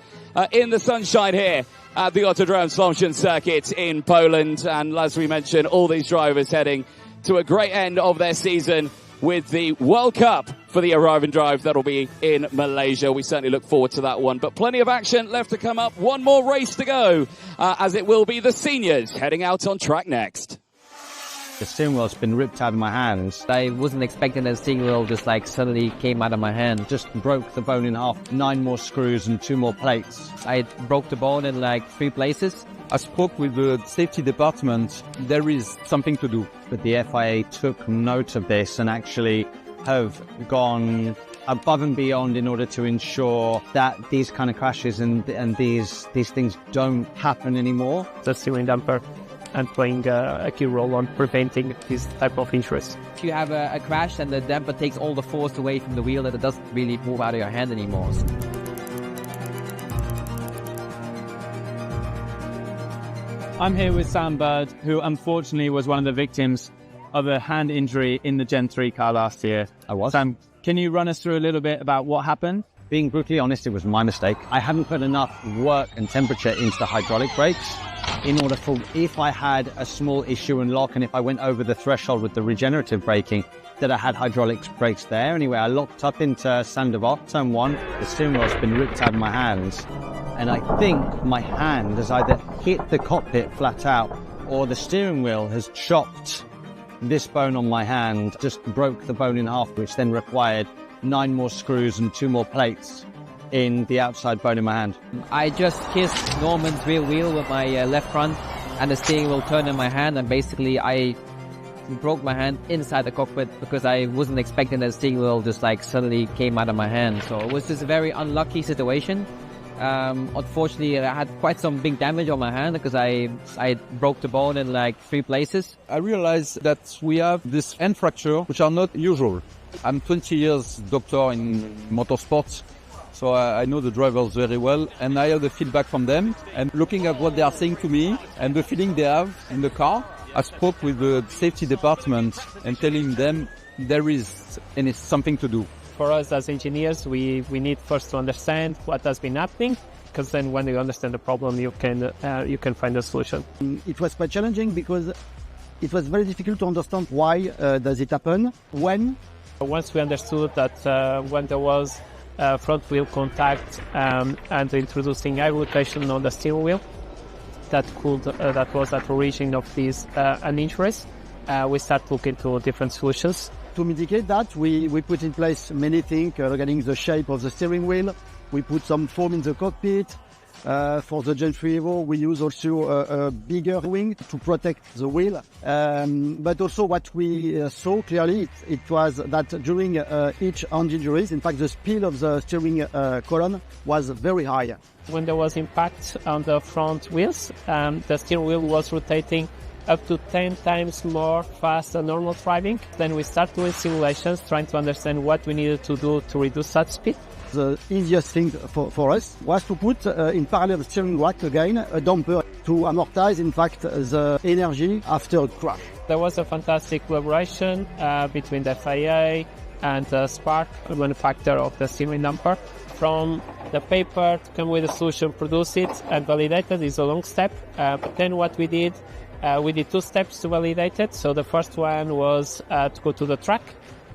in the sunshine here at the Autodrom Słomczyn circuit in Poland. And as we mentioned, all these drivers heading to a great end of their season with the World Cup for the Arrive and Drive that'll be in Malaysia. We certainly look forward to that one. But plenty of action left to come up. One more race to go, as it will be the seniors heading out on track next. The steering wheel's been ripped out of my hands. I wasn't expecting the steering wheel just like suddenly came out of my hand. Just broke the bone in half. 9 more screws and 2 more plates. I broke the bone in like 3 places. I spoke with the safety department. There is something to do. But the FIA took note of this and actually have gone above and beyond in order to ensure that these kind of crashes and these things don't happen anymore. The steering damper and playing a key role on preventing this type of injuries. If you have a crash and the damper takes all the force away from the wheel, that it doesn't really move out of your hand anymore. I'm here with Sam Bird, who unfortunately was one of the victims of a hand injury in the Gen 3 car last year. I was. Sam, can you run us through a little bit about what happened? Being brutally honest, it was my mistake. I hadn't put enough work and temperature into the hydraulic brakes in order for, if I had a small issue in lock and if I went over the threshold with the regenerative braking, that I had hydraulic brakes there. Anyway, I locked up into Sandoval, turn 1. The steering wheel's been ripped out of my hands. And I think my hand has either hit the cockpit flat out or the steering wheel has chopped this bone on my hand, just broke the bone in half, which then required 9 more screws and 2 more plates in the outside bone in my hand. I just kissed Norman's rear wheel with my left front and the steering wheel turned in my hand, and basically I broke my hand inside the cockpit because I wasn't expecting that the steering wheel just like suddenly came out of my hand. So it was just a very unlucky situation. Unfortunately, I had quite some big damage on my hand because I broke the bone in like 3 places. I realized that we have this hand fracture, which are not usual. I'm 20 years doctor in motorsports, so I know the drivers very well, and I have the feedback from them. And looking at what they are saying to me and the feeling they have in the car, I spoke with the safety department and telling them there is something to do. For us as engineers, we need first to understand what has been happening, because then when you understand the problem, you can find a solution. It was quite challenging because it was very difficult to understand why does it happen, when. Once we understood that when there was front wheel contact and introducing air rotation on the steering wheel, that was at the origin of these injuries, we start looking to different solutions. To mitigate that, we put in place many things regarding the shape of the steering wheel. We put some foam in the cockpit. For the Gen 3 Evo, we use also a bigger wing to protect the wheel. But also what we saw clearly, it was that during each hand injuries, in fact, the speed of the steering column was very high. When there was impact on the front wheels, the steering wheel was rotating up to 10 times more fast than normal driving. Then we start doing simulations, trying to understand what we needed to do to reduce that speed. The easiest thing for us was to put in parallel the steering rack again a damper to amortize, in fact, the energy after a crash. There was a fantastic collaboration between the FIA, and Spark, the manufacturer of the steering damper. From the paper to come with a solution, produce it and validate it is a long step. But then what we did 2 steps to validate it. So the first one was to go to the track.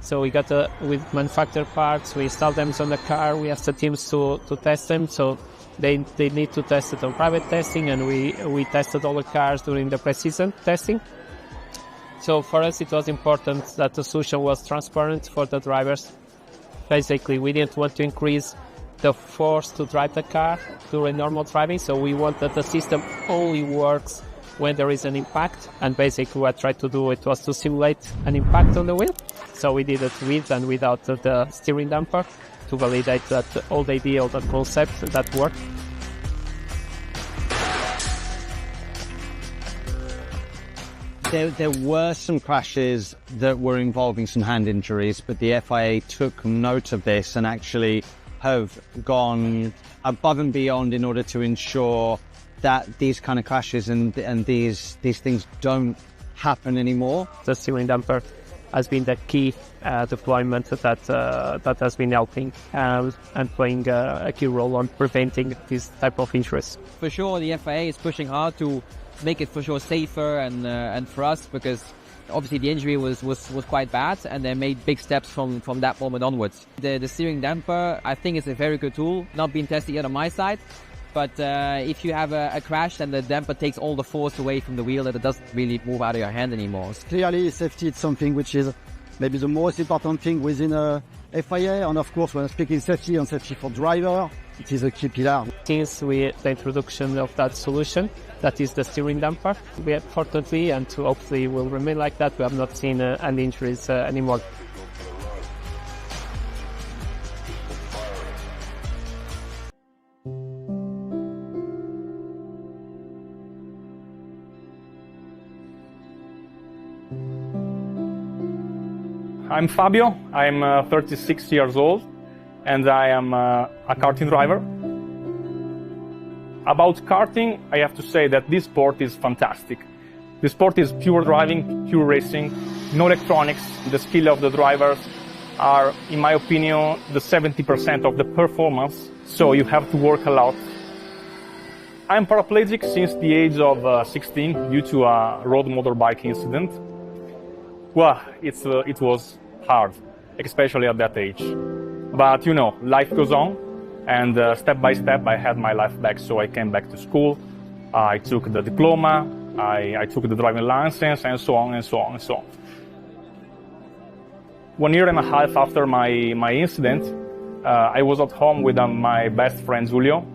So we got with manufactured parts, we installed them on the car, we asked the teams to test them. So they need to test it on private testing, and we tested all the cars during the pre-season testing. So for us it was important that the solution was transparent for the drivers. Basically, we didn't want to increase the force to drive the car during normal driving, so we want that the system only works when there is an impact. And basically what I tried to do it was to simulate an impact on the wheel. So we did it with and without the steering damper to validate that all the idea, all the concept that worked. There were some crashes that were involving some hand injuries, but the FIA took note of this and actually have gone above and beyond in order to ensure that these kind of crashes and these things don't happen anymore. The steering damper has been the key deployment that has been helping and playing a key role on preventing this type of injuries. For sure, the FIA is pushing hard to make it for sure safer and for us, because obviously the injury was quite bad, and they made big steps from that moment onwards. The steering damper, I think, is a very good tool, not being tested yet on my side. But if you have a crash, then the damper takes all the force away from the wheel, that it doesn't really move out of your hand anymore. Clearly, safety is something which is maybe the most important thing within a FIA. And of course, when speaking safety and safety for driver, it is a key pillar. Since the introduction of that solution, that is the steering damper, we have, fortunately, and hopefully will remain like that, we have not seen any injuries anymore. I'm Fabio, I'm 36 years old, and I am a karting driver. About karting, I have to say that this sport is fantastic. This sport is pure driving, pure racing, no electronics. The skill of the drivers are, in my opinion, the 70% of the performance, so you have to work a lot. I'm paraplegic since the age of 16 due to a road motorbike incident. Well, it was hard, especially at that age. But you know, life goes on, and step by step I had my life back. So I came back to school, I took the diploma, I took the driving license, and so on and so on and so on. 1 year and a half after my incident, I was at home with my best friend Giulio,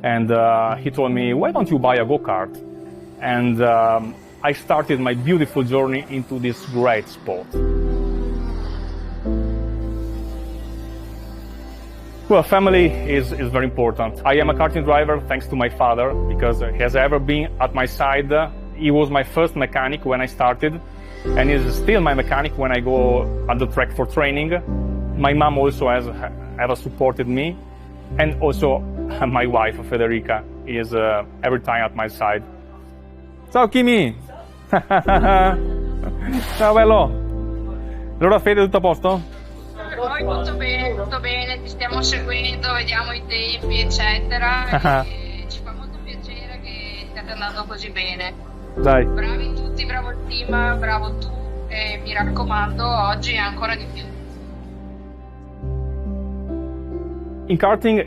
and he told me, why don't you buy a go-kart? And I started my beautiful journey into this great sport. Well, family is very important. I am a karting driver thanks to my father, because he has ever been at my side. He was my first mechanic when I started, and is still my mechanic when I go at the track for training. My mom also has ever supported me, and also my wife Federica is every time at my side. Ciao Kimi! Ciao bello! Allora Fede, tutto a posto? Noi tutto bene, ti stiamo seguendo, vediamo i tempi eccetera e ci fa molto piacere che stiate andando così bene. Dai. Bravi tutti, bravo il team, bravo tu e mi raccomando oggi ancora di più. In karting,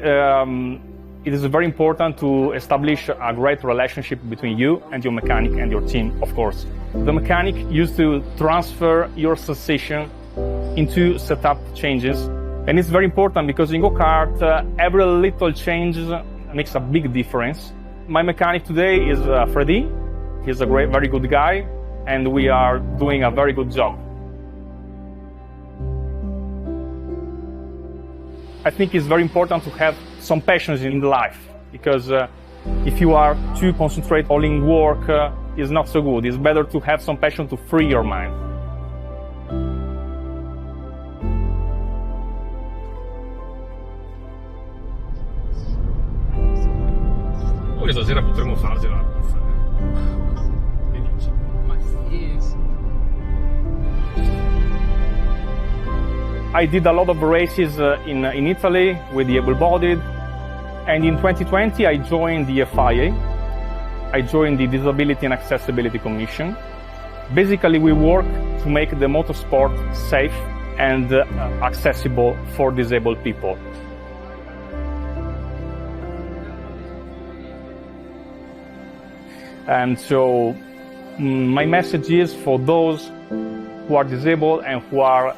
it is very important to establish a great relationship between you and your mechanic and your team, of course. The mechanic used to transfer your sensation into setup changes, and it's very important because in go-kart every little change makes a big difference. My mechanic today is Freddy. He's a very good guy, and we are doing a very good job. I think it's very important to have some passions in life, because if you are too concentrated all in work, it's not so good. It's better to have some passion to free your mind. Questa sera potremmo farcela la pizza. Che dici? Ma sì. I did a lot of races in Italy with the able-bodied, and in 2020 I joined the FIA. I joined the Disability and Accessibility Commission. Basically, we work to make the motorsport safe and accessible for disabled people. And so my message is for those who are disabled and who are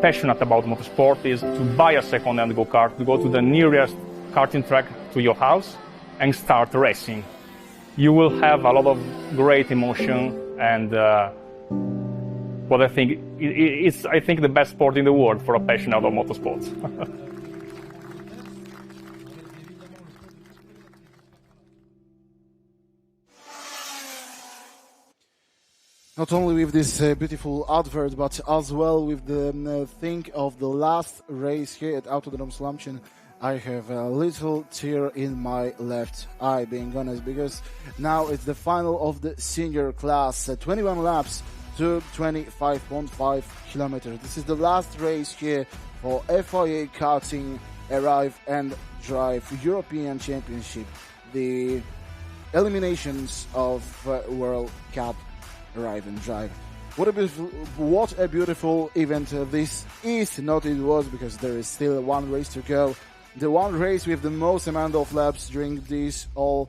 passionate about motorsport is to buy a second-hand go-kart, to go to the nearest karting track to your house and start racing. You will have a lot of great emotion and what I think is the best sport in the world for a passionate about motorsports. Not only with this beautiful advert, but as well with the thing of the last race here at Autodrom Słomczyn, I have a little tear in my left eye, being honest, because now it's the final of the senior class, 21 laps to 25.5 kilometers. This is the last race here for FIA Karting Arrive and Drive European Championship, the eliminations of World Cup Arrive and Drive. What a beautiful event this is. Not it was, because there is still one race to go. The one race with the most amount of laps during this all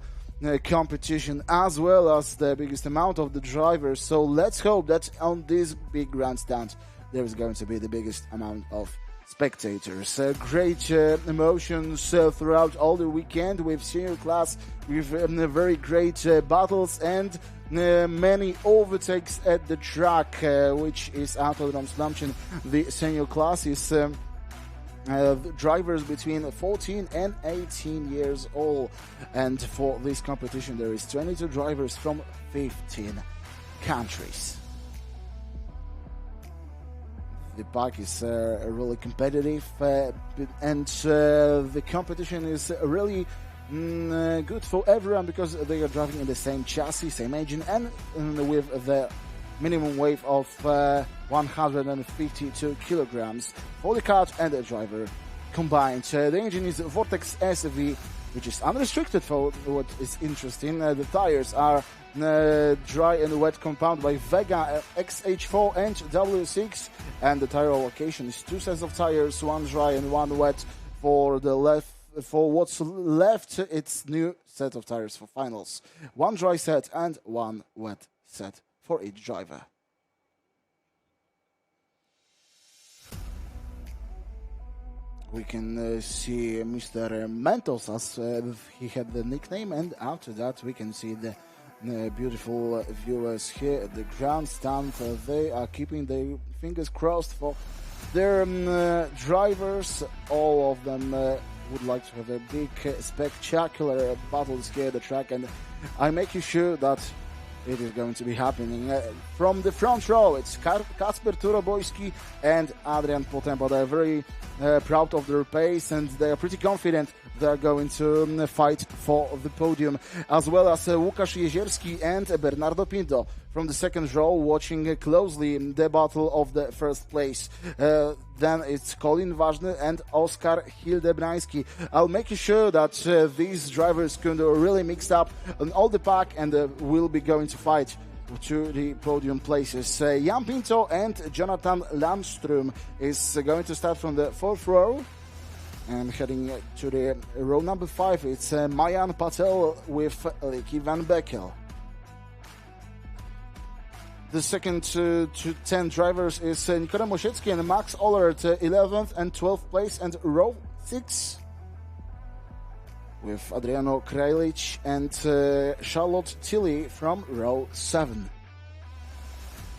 competition, as well as the biggest amount of the drivers. So let's hope that on this big grandstand there is going to be the biggest amount of spectators. Great emotions throughout all the weekend with senior class, with very great battles and many overtakes at the track, which is Autodrom Słomczyn. The senior class is drivers between 14 and 18 years old, and for this competition there is 22 drivers from 15 countries. The pack is really competitive, and the competition is really good for everyone, because they are driving in the same chassis, same engine, and with the minimum weight of 152 kilograms for the kart and the driver combined. The engine is Vortex SV, which is unrestricted for what is interesting. The tires are dry and wet compound by Vega XH4 and W6, and the tire allocation is 2 sets of tires, one dry and one wet for the left. For what's left, it's new set of tires for finals. One dry set and one wet set for each driver. We can see Mr. Mentos, as he had the nickname, and after that we can see the beautiful viewers here at the grandstand. They are keeping their fingers crossed for their drivers. All of them would like to have a big, spectacular battles here at the track, and I make you sure that it is going to be happening. From the front row, it's Kacper Turobojski and Adrian Potempa. They are very proud of their pace, and they are pretty confident they are going to fight for the podium, as well as Łukasz Jezierski and Bernardo Pinto from the second row, watching closely the battle of the first place. Then it's Colin Ważny and Oskar Hildebrandski. I'll make you sure that these drivers can really mix up on all the pack and will be going to fight to the podium places. Jan Pinto and Jonathan Landström is going to start from the fourth row. And heading to the row number 5, it's Mayan Patel with Licky Van Beckel. The second to 10 drivers is Nikodem Osiecki and Max Ollert, 11th and 12th place, and row 6 with Adriano Krajlic and Charlotte Tilley from row 7.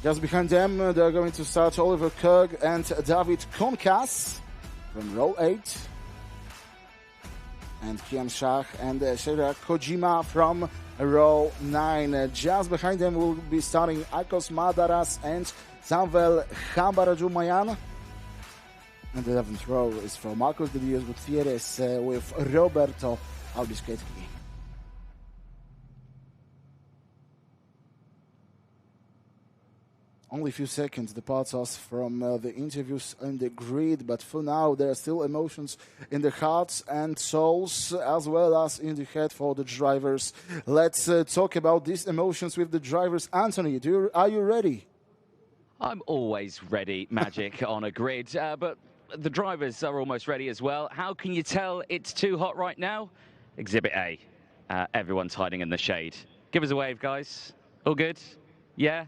Just behind them, they're going to start Oliver Kerg and David Konkas from row 8. And Kian Shah and Sheira Kojima from row 9. Just behind them will be starting Akos Madaras and Samuel Hambaraju-Mayan. And the 11th row is for Marcos de Dios Gutierrez with Roberto Albisketki. only a few seconds depart us from the interviews on the grid, but for now there are still emotions in the hearts and souls as well as in the head for the drivers. Let's talk about these emotions with the drivers. Anthony, are you ready? I'm always ready, Magic, on a grid, but the drivers are almost ready as well. How can you tell it's too hot right now? Exhibit A, everyone's hiding in the shade. Give us a wave, guys. All good? Yeah?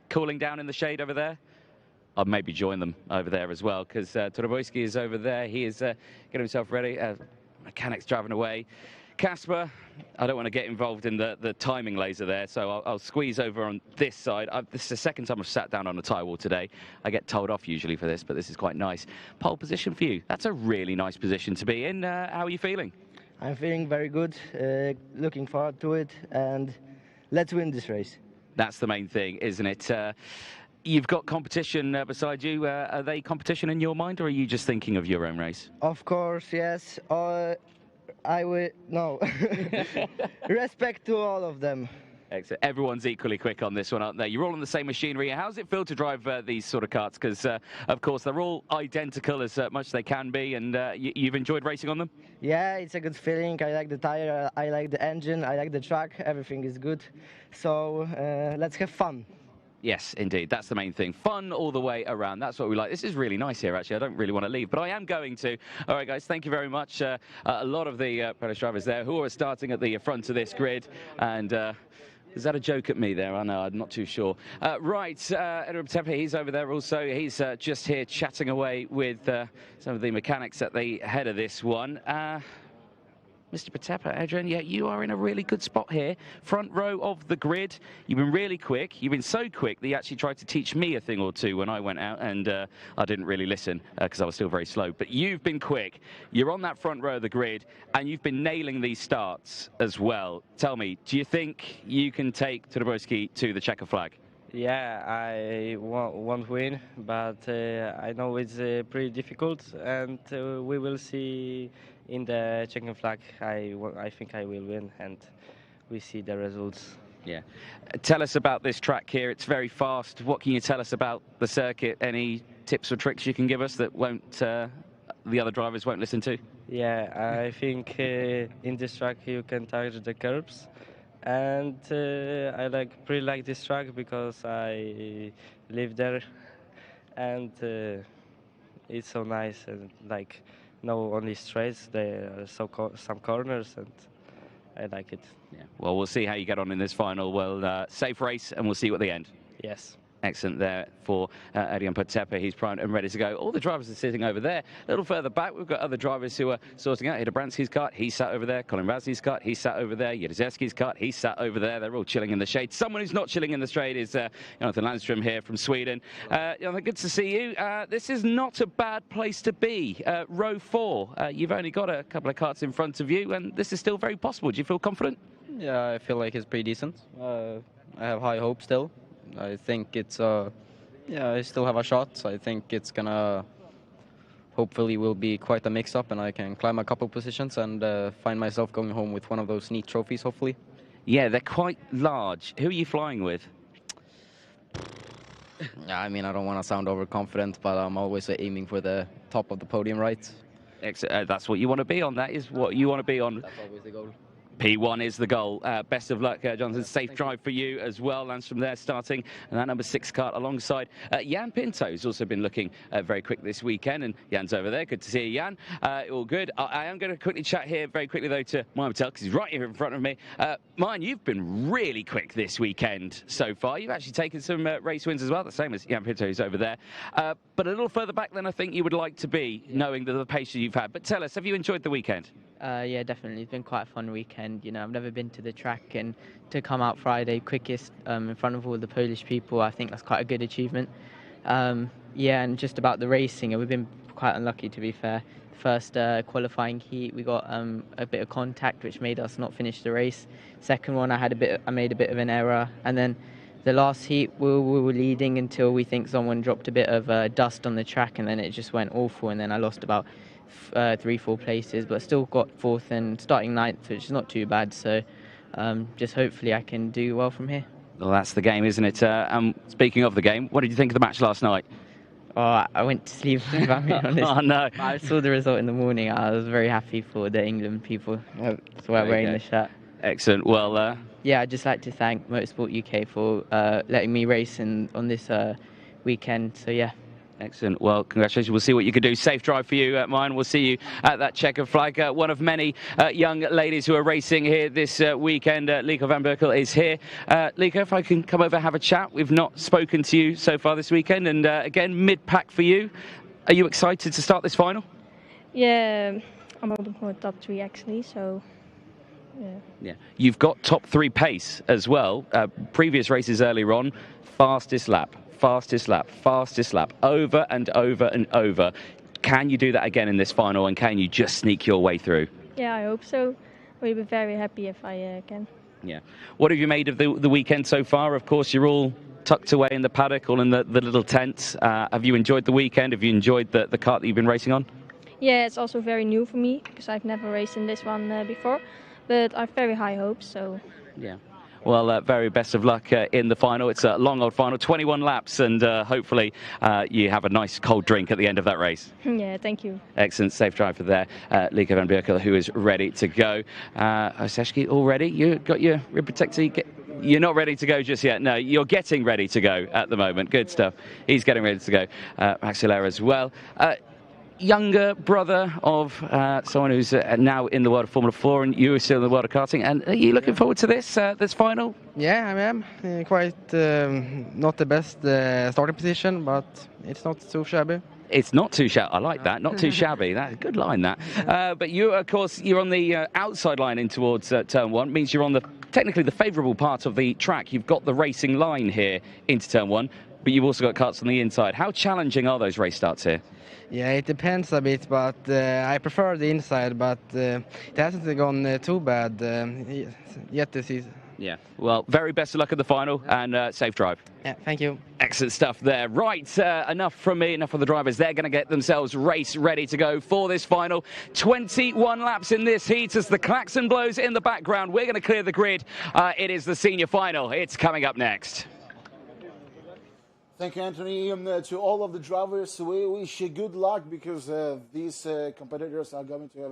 Cooling down in the shade over there? I'll maybe join them over there as well, because Todorowski is over there. He is getting himself ready. Mechanics driving away. Casper, I don't want to get involved in the timing laser there, so I'll squeeze over on this side. This is the second time I've sat down on a tyre wall today. I get told off usually for this, but this is quite nice. Pole position for you. That's a really nice position to be in. How are you feeling? I'm feeling very good, looking forward to it, and let's win this race. That's the main thing, isn't it? You've got competition beside you. Are they competition in your mind, or are you just thinking of your own race? Of course, yes. I will, no. Respect to all of them. Excellent. Everyone's equally quick on this one, aren't they? You're all on the same machinery. How does it feel to drive these sort of karts? Because, of course, they're all identical as much as they can be, and you've enjoyed racing on them? Yeah, it's a good feeling. I like the tire, I like the engine, I like the track. Everything is good. So let's have fun. Yes, indeed. That's the main thing. Fun all the way around. That's what we like. This is really nice here, actually. I don't really want to leave, but I am going to. All right, guys, thank you very much. A lot of the Polish drivers there who are starting at the front of this grid, and is that a joke at me there? I know, I'm not too sure. Right, Autodrom Słomczyn, he's over there also. He's just here chatting away with some of the mechanics at the head of this one. Mr. Patepa, Adrian, yeah, you are in a really good spot here. Front row of the grid. You've been really quick. You've been so quick that you actually tried to teach me a thing or two when I went out, and I didn't really listen because I was still very slow. But you've been quick. You're on that front row of the grid, and you've been nailing these starts as well. Tell me, do you think you can take Todorowski to the checker flag? Yeah, I won't win, but I know it's pretty difficult, and we will see in the checking flag. I think I will win, and we see the results. Yeah. Tell us about this track here. It's very fast. What can you tell us about the circuit? Any tips or tricks you can give us that won't the other drivers won't listen to? Yeah, I think in this track you can touch the curbs. And I pretty like this track because I live there, and it's so nice, and no only straights, there are some corners, and I like it. Yeah. Well, we'll see how you get on in this final. Well, safe race, and we'll see you at the end. Yes. Excellent there for Adrian Patepa. He's primed and ready to go. All the drivers are sitting over there. A little further back, we've got other drivers who are sorting out. Hidabransky's kart, he sat over there. Colin Razzi's kart, he sat over there. Yedrzejewski's kart, he sat over there. They're all chilling in the shade. Someone who's not chilling in the shade is Jonathan Landström here from Sweden. Jonathan, good to see you. This is not a bad place to be. Row 4, you've only got a couple of karts in front of you, and this is still very possible. Do you feel confident? Yeah, I feel like it's pretty decent. I have high hopes still. I think it's yeah, I still have a shot. I think it's gonna hopefully will be quite a mix-up, and I can climb a couple positions and find myself going home with one of those neat trophies, hopefully. Yeah, they're quite large. Who are you flying with? Yeah, I mean, I don't want to sound overconfident, but I'm always aiming for the top of the podium, right? That's what you want to be on. That is what you want to be on. That's always the goal. P1 is the goal. Best of luck, Jonathan. Safe drive for you as well. Landström there starting, and that number 6 kart alongside Jan Pinto, who's also been looking very quick this weekend, and Jan's over there. Good to see you, Jan. All good. I am going to quickly chat here very quickly, though, to Mayan Patel, because he's right here in front of me. Mayan, you've been really quick this weekend so far. You've actually taken some race wins as well, the same as Jan Pinto, who's over there. But a little further back than I think you would like to be, knowing the pace you've had. But tell us, have you enjoyed the weekend? Yeah, definitely. It's been quite a fun weekend. You know, I've never been to the track, and to come out Friday quickest in front of all the Polish people, I think that's quite a good achievement. Yeah, and just about the racing, we've been quite unlucky, to be fair. First qualifying heat, we got a bit of contact, which made us not finish the race. Second one, I made a bit of an error, and then the last heat, we were leading until we think someone dropped a bit of dust on the track, and then it just went awful, and then I lost about 3-4 places, but still got 4th and starting 9th, which is not too bad. So just hopefully I can do well from here. Well, that's the game, isn't it? Speaking of the game, what did you think of the match last night? Oh, I went to sleep, if I'm being honest. Oh, no. I saw the result in the morning. I was very happy for the England people who were wearing the shirt. Excellent. Well, yeah, I'd just like to thank Motorsport UK for letting me race on this weekend. So, yeah. Excellent. Well, congratulations. We'll see what you can do. Safe drive for you, mine. We'll see you at that checkered flag. One of many young ladies who are racing here this weekend. Lieke van Berkel is here. Lieke, if I can come over and have a chat. We've not spoken to you so far this weekend. And again, mid-pack for you. Are you excited to start this final? Yeah, I'm hoping for top 3 actually, so... Yeah. You've got top 3 pace as well. Previous races earlier on, fastest lap, over and over and over. Can you do that again in this final, and can you just sneak your way through? Yeah, I hope so. We'll be very happy if I can. Yeah. What have you made of the weekend so far? Of course, you're all tucked away in the paddock, all in the little tents. Have you enjoyed the weekend? Have you enjoyed the kart that you've been racing on? Yeah, it's also very new for me, because I've never raced in this one before. But I have very high hopes, so... Yeah. Well, very best of luck in the final. It's a long old final, 21 laps, and hopefully you have a nice cold drink at the end of that race. Yeah, thank you. Excellent. Safe drive for there. Lieke van Berkel, who is ready to go. Oseshki, all ready? You got your rib protector? You're not ready to go just yet. No, you're getting ready to go at the moment. Good stuff. He's getting ready to go. Axelair as well. Younger brother of someone who's now in the world of Formula 4, and you are still in the world of karting. And are you looking forward to this this final? Yeah, I am. Quite not the best starting position, but it's not too shabby. It's not too shabby. I like that. Not too shabby. That's a good line, that. But you, of course, you're on the outside line in towards turn 1. Means you're on technically the favourable part of the track. You've got the racing line here into turn 1, but you've also got karts on the inside. How challenging are those race starts here? Yeah, it depends a bit, but I prefer the inside, but it hasn't gone too bad yet this season. Yeah, well, very best of luck at the final, and safe drive. Yeah, thank you. Excellent stuff there. Right, enough from me, enough of the drivers. They're going to get themselves race ready to go for this final. 21 laps in this heat as the klaxon blows in the background. We're going to clear the grid. It is the senior final. It's coming up next. Thank you, Anthony. To all of the drivers, we wish you good luck, because these competitors are going to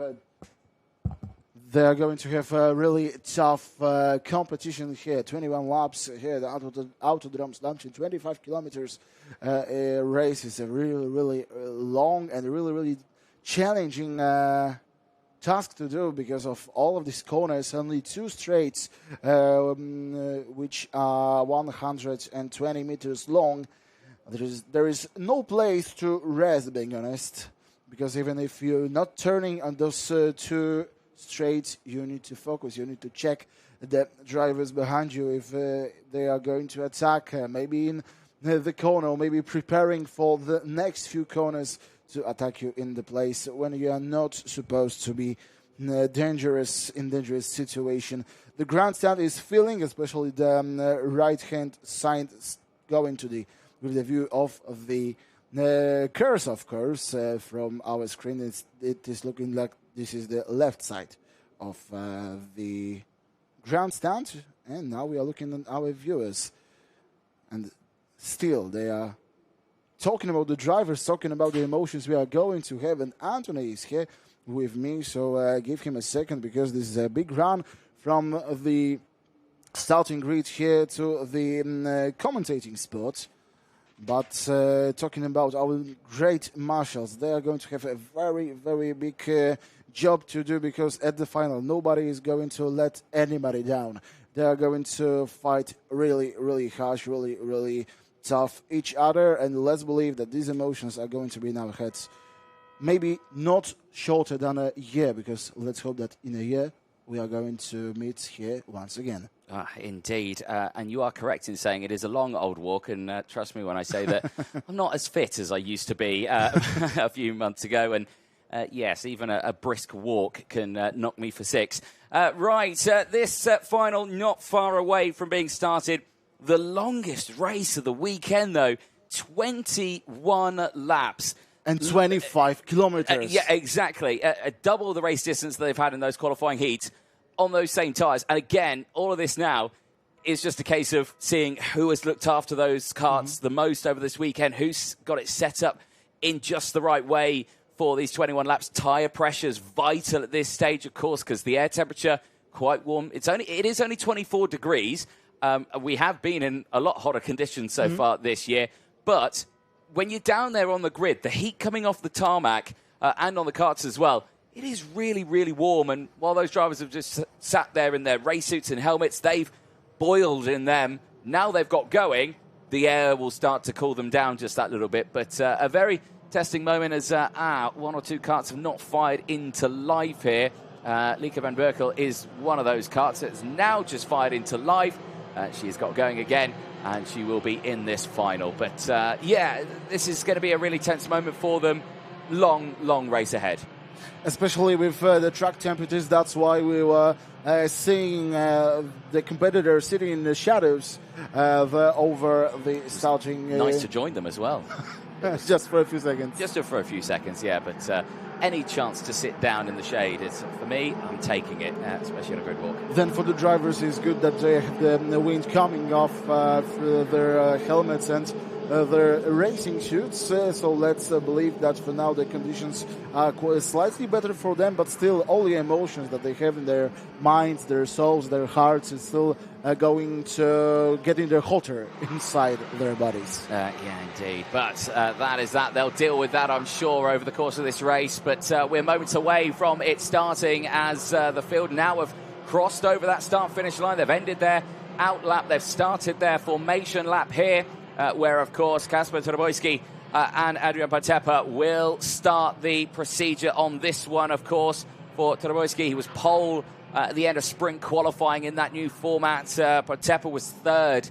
have a really tough competition here. 21 laps here, the Autodrom Słomczyn, 25 kilometers race is a really long and really challenging task to do, because of all of these corners. Only 2 straights, which are 120 meters long. There is no place to rest, being honest, because even if you're not turning on those 2 straights, you need to focus. You need to check the drivers behind you if they are going to attack, maybe in the corner, or maybe preparing for the next few corners to attack you in the place when you are not supposed to be in a dangerous situation. The grandstand is filling, especially the right-hand side going to with the view of the curse, of course, from our screen. It is looking like this is the left side of the grandstand, and now we are looking at our viewers, and still they are talking about the drivers, talking about the emotions we are going to have, and Anthony is here with me, so give him a second, because this is a big run from the starting grid here to the commentating spot. But talking about our great marshals, they are going to have a very big job to do, because at the final nobody is going to let anybody down. They are going to fight really harsh, really tough each other, and let's believe that these emotions are going to be in our heads. Maybe not shorter than a year, because let's hope that in a year we are going to meet here once again. Indeed, and you are correct in saying it is a long old walk, and trust me when I say that I'm not as fit as I used to be a few months ago, and yes, even a brisk walk can knock me for 6. This final not far away from being started. The longest race of the weekend, though, 21 laps. And 25 kilometers. Yeah, exactly. Double the race distance that they've had in those qualifying heats on those same tyres. And again, all of this now is just a case of seeing who has looked after those karts the most over this weekend, who's got it set up in just the right way for these 21 laps. Tyre pressure is vital at this stage, of course, because the air temperature quite warm. It is only 24 degrees. We have been in a lot hotter conditions so far this year, but when you're down there on the grid, the heat coming off the tarmac and on the karts as well, it is really, really warm. And while those drivers have just sat there in their race suits and helmets, they've boiled in them. Now they've got going, the air will start to cool them down just that little bit. But a very testing moment as one or two karts have not fired into life here. Lieke van Berkel is one of those karts that's now just fired into life. She's got going again, and she will be in this final. But yeah, this is going to be a really tense moment for them. Long, long race ahead. Especially with the track temperatures, that's why we were seeing the competitors sitting in the shadows over the starting. Nice to join them as well. Just for a few seconds. Just for a few seconds, yeah. But any chance to sit down in the shade, for me, I'm taking it, especially on a grid walk. Then for the drivers, it's good that they have the wind coming off their helmets and their racing suits. So let's believe that for now the conditions are slightly better for them, but still all the emotions that they have in their minds, their souls, their hearts is still going to getting their hotter inside their bodies. Yeah, indeed. But that is that. They'll deal with that, I'm sure, over the course of this race. But we're moments away from it starting as the field now have crossed over that start-finish line. They've ended their out lap. They've started their formation lap here. Where, of course, Kasper Todorowski and Adrian Patepa will start the procedure on this one, of course. For Todorowski, he was pole at the end of sprint qualifying in that new format. Patepa was third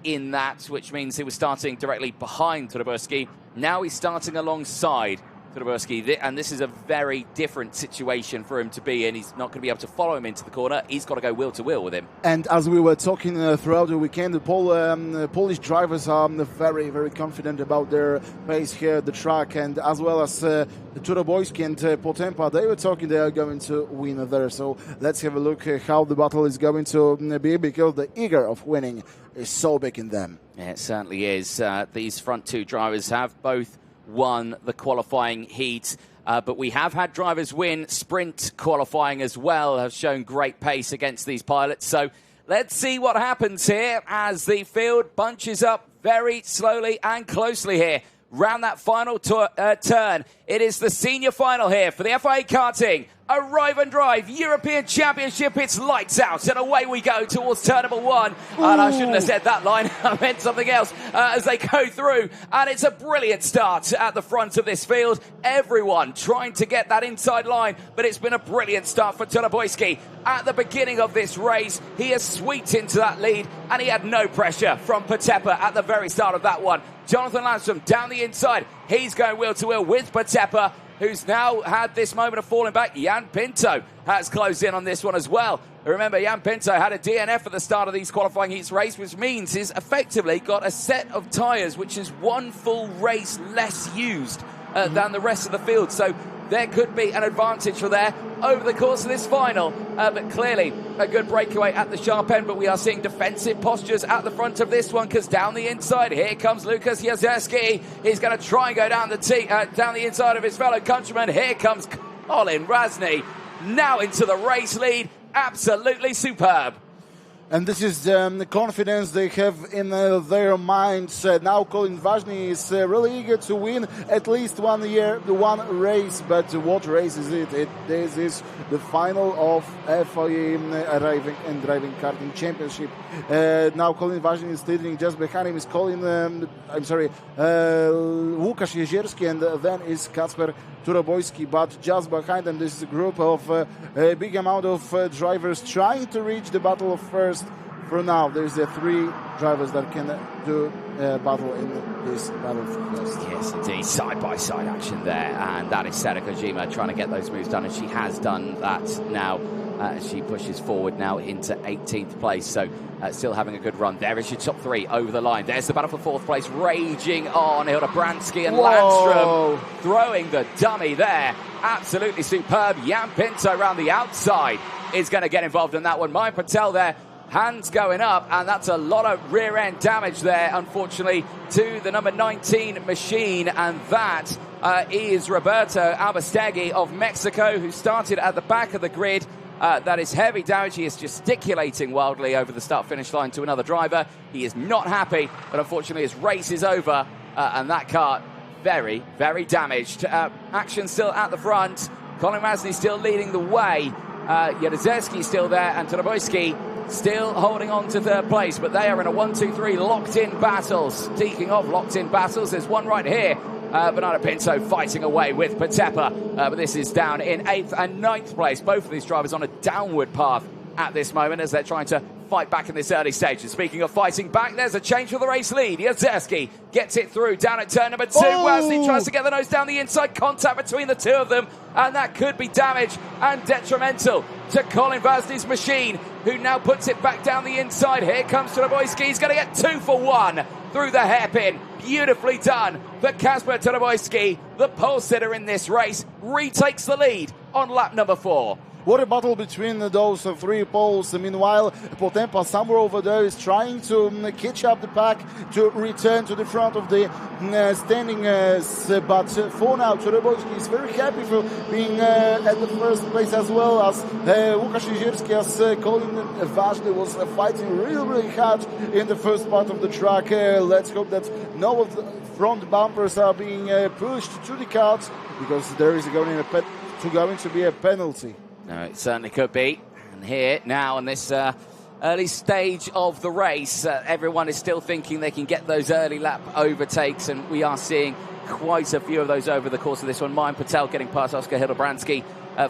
in that, which means he was starting directly behind Todorowski. Now he's starting alongside Todorowski, and this is a very different situation for him to be in. He's not going to be able to follow him into the corner. He's got to go wheel to wheel with him. And as we were talking throughout the weekend, the Polish drivers are very, very confident about their pace here at the track, and as well as Todorowski and Potempa, they were talking they are going to win there. So let's have a look how the battle is going to be, because the eager of winning is so big in them. Yeah, it certainly is. These front two drivers have both won the qualifying heat, but we have had drivers win sprint qualifying as well, have shown great pace against these pilots. So let's see what happens here as the field bunches up very slowly and closely here round that final turn. It is the senior final here for the FIA Karting Arrive and Drive European Championship. It's lights out and away we go towards turn number one. Ooh. And I shouldn't have said that line. I meant something else as they go through. And it's a brilliant start at the front of this field. Everyone trying to get that inside line, but it's been a brilliant start for Todorowski. At the beginning of this race, he has swept into that lead, and he had no pressure from Patepa at the very start of that one. Jonathan Landstrom down the inside. He's going wheel to wheel with Patepa, who's now had this moment of falling back. Jan Pinto has closed in on this one as well. Remember, Jan Pinto had a DNF at the start of these qualifying heats race, which means he's effectively got a set of tyres which is one full race less used than the rest of the field. So there could be an advantage for there over the course of this final. But clearly a good breakaway at the sharp end. But we are seeing defensive postures at the front of this one, because down the inside, here comes Lukas Jezerski. He's going to try and go down the inside of his fellow countryman. Here comes Colin Razny, now into the race lead. Absolutely superb. And this is the confidence they have in their minds. Now Colin Razny is really eager to win at least one race. But what race is it? This is the final of FIA Arriving and Driving Karting Championship. Now Colin Razny is leading. Just behind him is Łukasz Jezierski, and then is Kasper Todorowski. But just behind them, this is a group of a big amount of drivers trying to reach the battle of first. For now, there's the three drivers that can do battle in this battle for first. Yes, indeed. Side-by-side action there. And that is Sera Kojima trying to get those moves done. And she has done that now. She pushes forward now into 18th place. So still having a good run. There is your top three over the line. There's the battle for fourth place raging on. Hilda Bransky and Landstrom throwing the dummy there. Absolutely superb. Jan Pinto around the outside is going to get involved in that one. Maya Patel there hands going up, and that's a lot of rear end damage there, unfortunately, to the number 19 machine, and that is Roberto Albastegui of Mexico, who started at the back of the grid. That is heavy damage. He is gesticulating wildly over the start-finish line to another driver. He is not happy, but unfortunately his race is over, and that car very, very damaged. Action still at the front. Colin Masny still leading the way. Jaruzelski still there, and Taraboyski still holding on to third place, but they are in a 1-2-3 locked-in battles. Speaking of locked-in battles, there's one right here. Bernardo Pinto fighting away with Patepa, but this is down in 8th and 9th place. Both of these drivers on a downward path at this moment as they're trying to fight back in this early stage. And speaking of fighting back, there's a change for the race lead. Jaruzelski gets it through down at turn number 2. Wesley tries to get the nose down the inside. Contact between the two of them, and that could be damage and detrimental to Colin Vasny's machine, who now puts it back down the inside. Here comes Taraboyski. He's going to get 2 for 1 through the hairpin. Beautifully done for Kasper Taraboyski. The pole sitter in this race retakes the lead on lap number 4. What a battle between those 3 poles. Meanwhile, Potempa somewhere over there is trying to catch up the pack to return to the front of the standings. But for now, Taraboyski is very happy for being at the first place, as well as Łukasz Jezierski, as Colin Vasny was fighting really hard in the first part of the track. Let's hope that no of the front bumpers are being pushed to the carts, because there is going to be a penalty. No, it certainly could be. And here, now on this early stage of the race, everyone is still thinking they can get those early lap overtakes, and we are seeing quite a few of those over the course of this one. Mayan Patel getting past Oscar Hildebrandski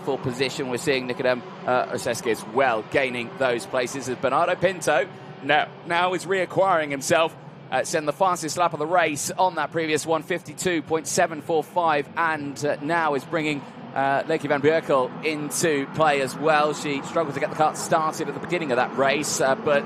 for position. We're seeing Nikodem Oseski as well gaining those places, as Bernardo Pinto now is reacquiring himself. Send the fastest lap of the race on that previous one, 52.745, and now is bringing Leki van Bierkel into play as well. She struggled to get the kart started at the beginning of that race, but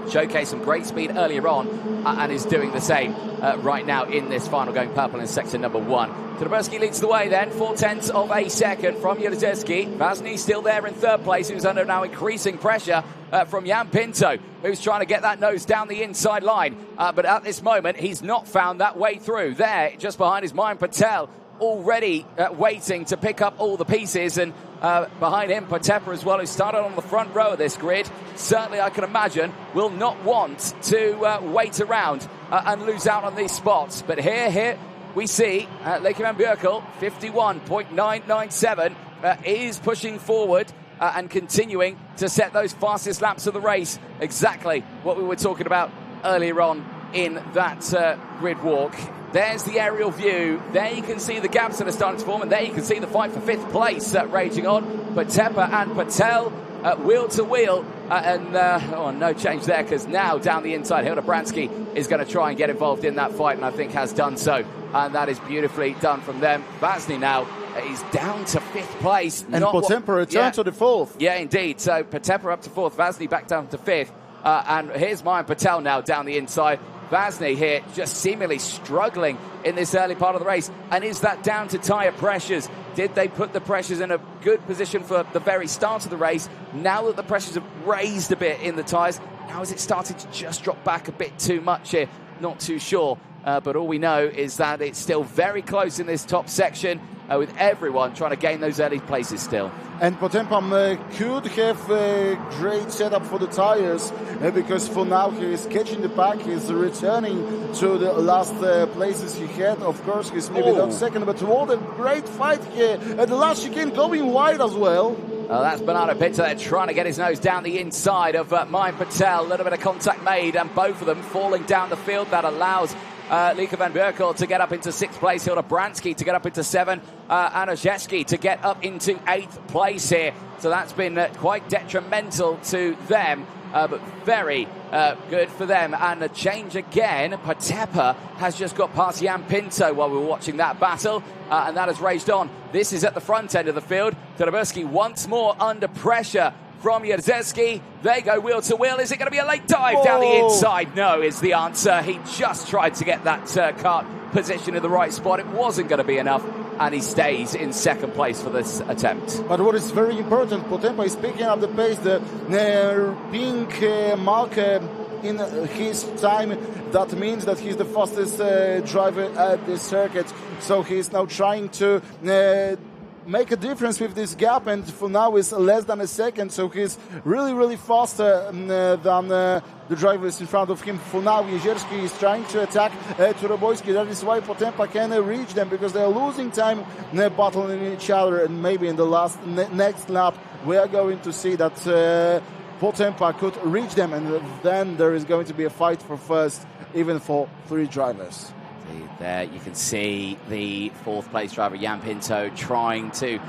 showcased some great speed earlier on, and is doing the same right now in this final, going purple in sector number 1. Taraboyski leads the way then, 0.4 of a second from Jaruzelski. Vasny still there in third place, who's under now increasing pressure from Jan Pinto, who's trying to get that nose down the inside line. But at this moment, he's not found that way through. There, just behind is Mayan Patel, already waiting to pick up all the pieces, and behind him Patepa as well, who started on the front row of this grid. Certainly, I can imagine, will not want to wait around and lose out on these spots. But here we see Leki van Bierkel, 51.997, is pushing forward and continuing to set those fastest laps of the race. Exactly what we were talking about earlier on in that grid walk. There's the aerial view. There you can see the gaps that are starting to form, and there you can see the fight for 5th place raging on. Patepa and Patel wheel to wheel, and no change there, because now down the inside, Hildebrandski is going to try and get involved in that fight, and I think has done so, and that is beautifully done from them. Vasny now is down to 5th place. And Potempa returned to the 4th. Yeah, indeed. So Patepa up to 4th, Vasny back down to 5th. And here's Mayan Patel now down the inside. Vasny here just seemingly struggling in this early part of the race. And is that down to tyre pressures? Did they put the pressures in a good position for the very start of the race? Now that the pressures have raised a bit in the tyres, now is it starting to just drop back a bit too much here? Not too sure. But all we know is that it's still very close in this top section, with everyone trying to gain those early places still. And Potempa could have a great setup for the tires, because for now he is catching the pack, he's returning to the last places he had. Of course, he's maybe not second, but what a great fight here at the last chicane, going wide as well. That's Bernardo Pinto there trying to get his nose down the inside of Mayan Patel. A little bit of contact made, and both of them falling down the field. That allows Leka van Bierkel to get up into 6th place, Hildebrandski to get up into 7, and Ojeski to get up into 8th place here. So that's been quite detrimental to them, but very good for them. And a change again. Patepa has just got past Jan Pinto while we were watching that battle, and that has raged on. This is at the front end of the field. Taraboyski once more under pressure from Jaruzelski. They go wheel to wheel. Is it going to be a late dive down the inside? No, is the answer. He just tried to get that kart position in the right spot. It wasn't going to be enough. and he stays in second place for this attempt. But what is very important, Potempa is picking up the pace. The pink mark in his time, that means that he's the fastest driver at the circuit. So he's now trying to make a difference with this gap, and for now is less than a second, so he's really faster than the drivers in front of him. For now, Jezierski is trying to attack Turobojski. That is why Potempa can reach them, because they are losing time battling each other, and maybe in the next lap we are going to see that Potempa could reach them, and then there is going to be a fight for first, even for 3 drivers. There you can see the 4th place driver, Jan Pinto, trying to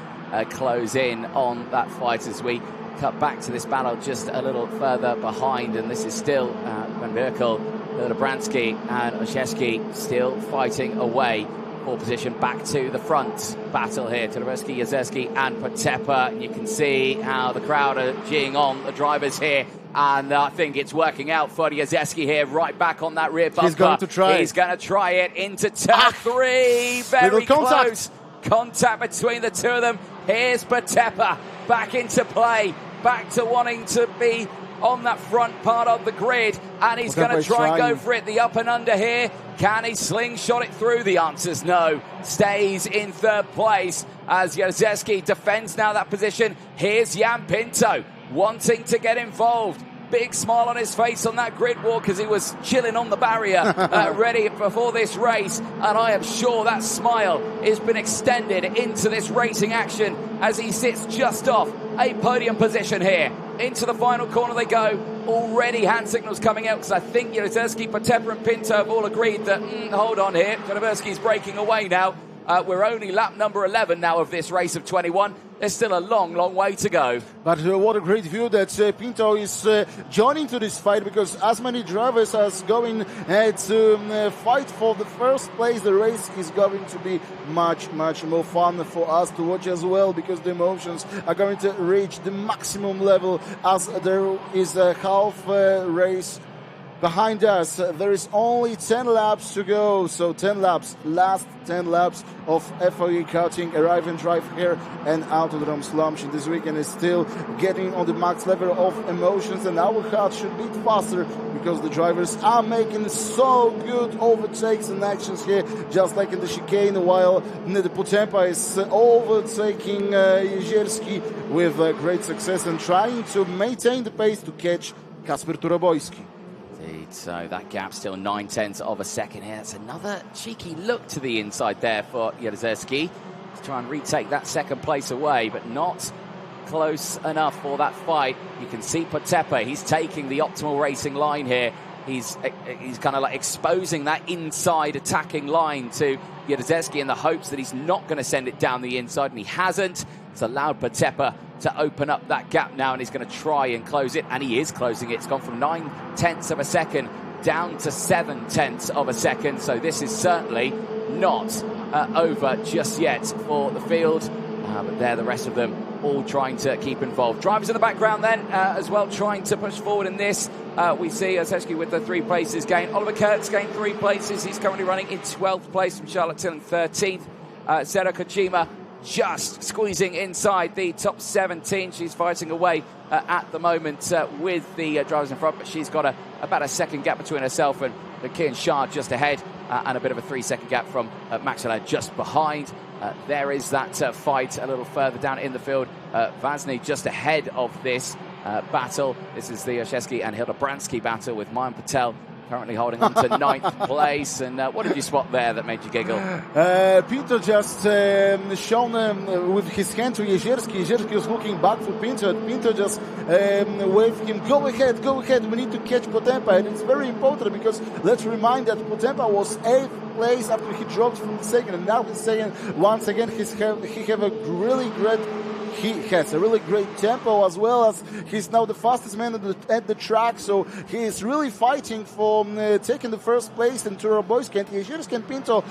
close in on that fight as we cut back to this battle just a little further behind. And this is still Van Berkel, Dobransky and Oshesky still fighting away for position back to the front battle here. Turobolski, Jezierski and Potempa. And you can see how the crowd are geeing on the drivers here. And I think it's working out for Jezierski here, right back on that rear bumper. He's going to try. He's going to try it into turn 3. Very close. Contact between the two of them. Here's Potempa back into play, back to wanting to be on that front part of the grid. And he's going to try and go for it. The up and under here. Can he slingshot it through? The answer's no. Stays in 3rd place as Jezierski defends now that position. Here's Jan Pinto wanting to get involved. Big smile on his face on that grid walk because he was chilling on the barrier ready before this race, and I am sure that smile has been extended into this racing action as he sits just off a podium position here. Into the final corner they go. Already hand signals coming out because I think Jezierski, Potempa and Pinto have all agreed that hold on here, Turobolski's breaking away now. We're only lap number 11 now of this race of 21. There's still a long way to go. But what a great view that Pinto is joining to this fight, because as many drivers as going to fight for the first place, the race is going to be much more fun for us to watch as well, because the emotions are going to reach the maximum level as there is a half race behind us. There is only 10 laps to go, so 10 laps, last 10 laps of FIA Karting Arrive and Drive here and Autodrom Słomczyn. This weekend is still getting on the max level of emotions, and our heart should beat faster because the drivers are making so good overtakes and actions here, just like in the chicane, while the Potempa is overtaking Jezierski with great success and trying to maintain the pace to catch Kacper Turobojski. So that gap still 0.9 of a second here. It's another cheeky look to the inside there for Jezierski to try and retake that second place away, but not close enough for that fight. You can see Potempa, he's taking the optimal racing line here. He's kind of like exposing that inside attacking line to Jezierski in the hopes that he's not going to send it down the inside, and he hasn't. It's allowed Potempa to open up that gap now, and he's going to try and close it, and he is closing it. It's gone from 0.9 of a second down to 0.7 of a second, so this is certainly not over just yet for the field. But there, the rest of them all trying to keep involved. Drivers in the background then as well, trying to push forward in this. We see Oshesky with the 3 places gain. Oliver Kurtz gained 3 places. He's currently running in 12th place from Charlotte Till in 13th. Sera Kojima just squeezing inside the top 17. She's fighting away at the moment with the drivers in front, but she's got about a second gap between herself and Kian Shah just ahead, and a bit of a 3-second gap from Maxwell just behind. There is that fight a little further down in the field. Vazny just ahead of this battle. This is the Oshesky and Hilda Bransky battle with Mayan Patel currently holding on to 9th place. And what did you spot there that made you giggle? Pinto just shown with his hand to Jezierski. Jezierski was looking back for Pinto, and Pinto just waved him, go ahead, we need to catch Potempa. And it's very important because let's remind that Potempa was 8th place after he dropped from the second, and now he's saying once again he has a really great tempo, as well as he's now the fastest man at the track, so he is really fighting for taking the first place in Turobojski. And Jezierski and Pinto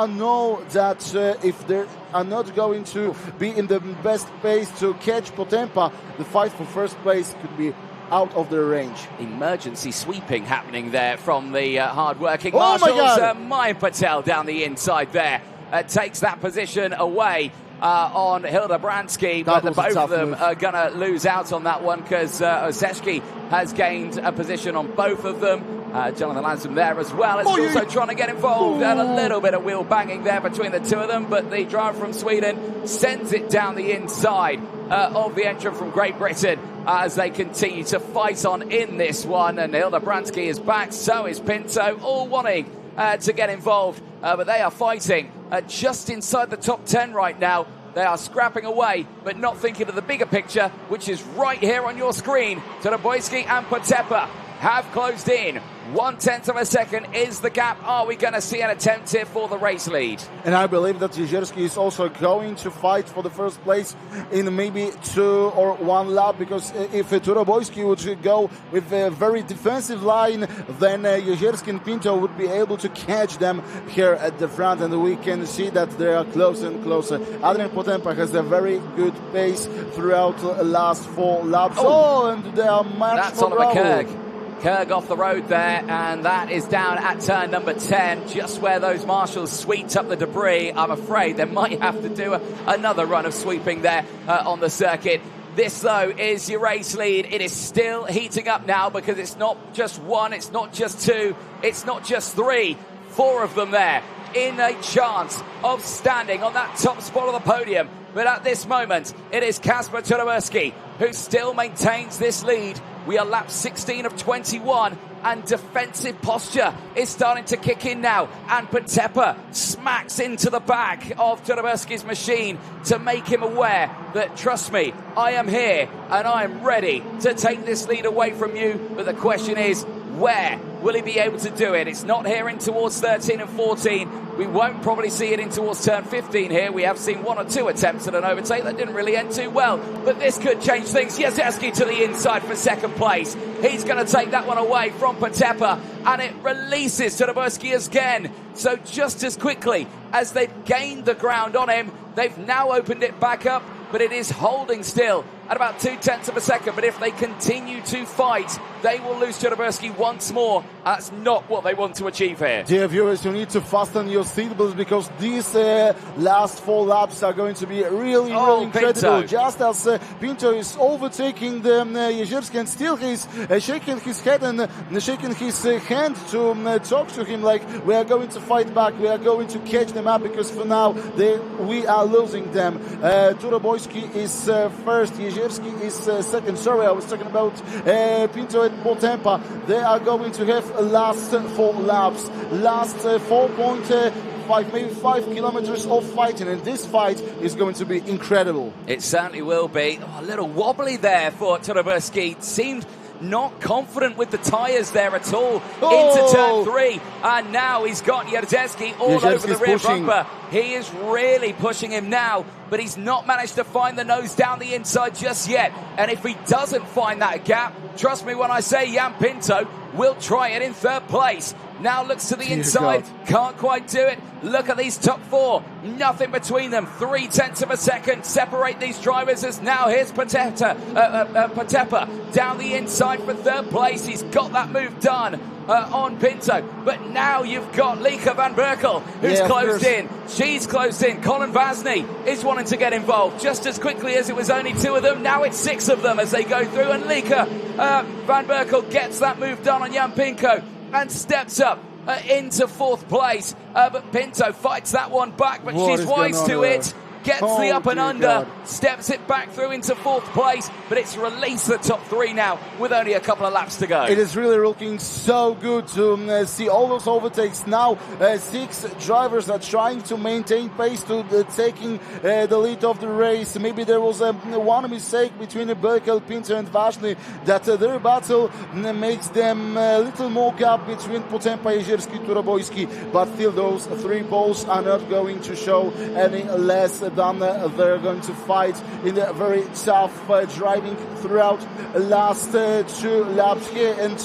know that if they are not going to be in the best pace to catch Potempa, the fight for first place could be out of their range. Emergency sweeping happening there from the hard-working marshals. Mayan Patel down the inside there. takes that position away on Hilda Bransky, but both of them are going to lose out on that one because Osechki has gained a position on both of them. Jonathan Lansdom there as well. It's also trying to get involved, and a little bit of wheel banging there between the two of them, but the driver from Sweden sends it down the inside of the entrant from Great Britain as they continue to fight on in this one. And Hilda Bransky is back, so is Pinto, all wanting to get involved, but they are fighting just inside the top 10 right now. They are scrapping away, but not thinking of the bigger picture, which is right here on your screen. Todoroboyski and Potepa have closed in. 1/10 of a second is the gap. Are we going to see an attempt here for the race lead? And I believe that Jezierski is also going to fight for the first place in maybe 2 or 1 lap, because if Todoroboyski would go with a very defensive line, then Jezierski and Pinto would be able to catch them here at the front, and we can see that they are closer and closer. Adrian Potempa has a very good pace throughout the last 4 laps. And they are much That's more Oliver gravel. Kerg off the road there, and that is down at turn number 10, just where those marshals swept up the debris. I'm afraid they might have to do another run of sweeping there on the circuit. This, though, is your race lead. It is still heating up now because it's not just 1, it's not just 2, it's not just 3, 4 of them there in a chance of standing on that top spot of the podium. But at this moment, it is Kasper Todoroboyski who still maintains this lead. We are lap 16 of 21, and defensive posture is starting to kick in now. And Potepa smacks into the back of Todoroboyski's machine to make him aware that, trust me, I am here and I am ready to take this lead away from you. But the question is, where will he be able to do it? It's not here in towards 13 and 14. We won't probably see it in towards turn 15 here. We have seen 1 or 2 attempts at an overtake that didn't really end too well, but this could change things. Jezierski to the inside for second place. He's going to take that one away from Potepa, and it releases Todoroboyski again. So just as quickly as they've gained the ground on him, they've now opened it back up, but it is holding still at about 0.2 of a second. But if they continue to fight, they will lose Todoroboyski once more. That's not what they want to achieve here. Dear viewers, you need to fasten your seatbelts because these last 4 laps are going to be really incredible. Pinto. Just as Pinto is overtaking the Jezierski, and still he's shaking his head and shaking his hand to talk to him like, we are going to fight back, we are going to catch them up, because for now we are losing them. Todoroboyski is first, Jezierski is second. Sorry, I was talking about Pinto and Potempa. They are going to have last 4 laps, last 4.5, maybe 5 kilometers of fighting, and this fight is going to be incredible. It certainly will be. A little wobbly there for Todoroboyski. Seemed not confident with the tyres there at all into turn 3, and now he's got Jezierski all over the rear bumper. He is really pushing him now, but he's not managed to find the nose down the inside just yet. And if he doesn't find that gap, trust me when I say Jan Pinto will try it in 3rd place. Now looks to the inside, can't quite do it. Look at these top 4, nothing between them. 0.3 of a second separate these drivers, as now here's Potepa down the inside for 3rd place. He's got that move done on Pinto, but now you've got Lieke van Berkel who's closed in. She's closed in. Colin Vasney is wanting to get involved just as quickly as it was only 2 of them. Now it's 6 of them as they go through, and Lieke van Berkel gets that move done on Jan Pinto and steps up into 4th place. But Pinto fights that one back, but she's wise to it. Gets the up and under, steps it back through into 4th place, but it's released the top 3 now with only a couple of laps to go. It is really looking so good to see all those overtakes. Now 6 drivers are trying to maintain pace to taking the lead of the race. Maybe there was one mistake between Berkel, Pinto and Vasny, that their battle makes them a little more gap between Potempa, Jezierski, Todoroboyski, but still those 3 poles are not going to show any less than they're going to fight in a very tough driving throughout last 2 laps here, and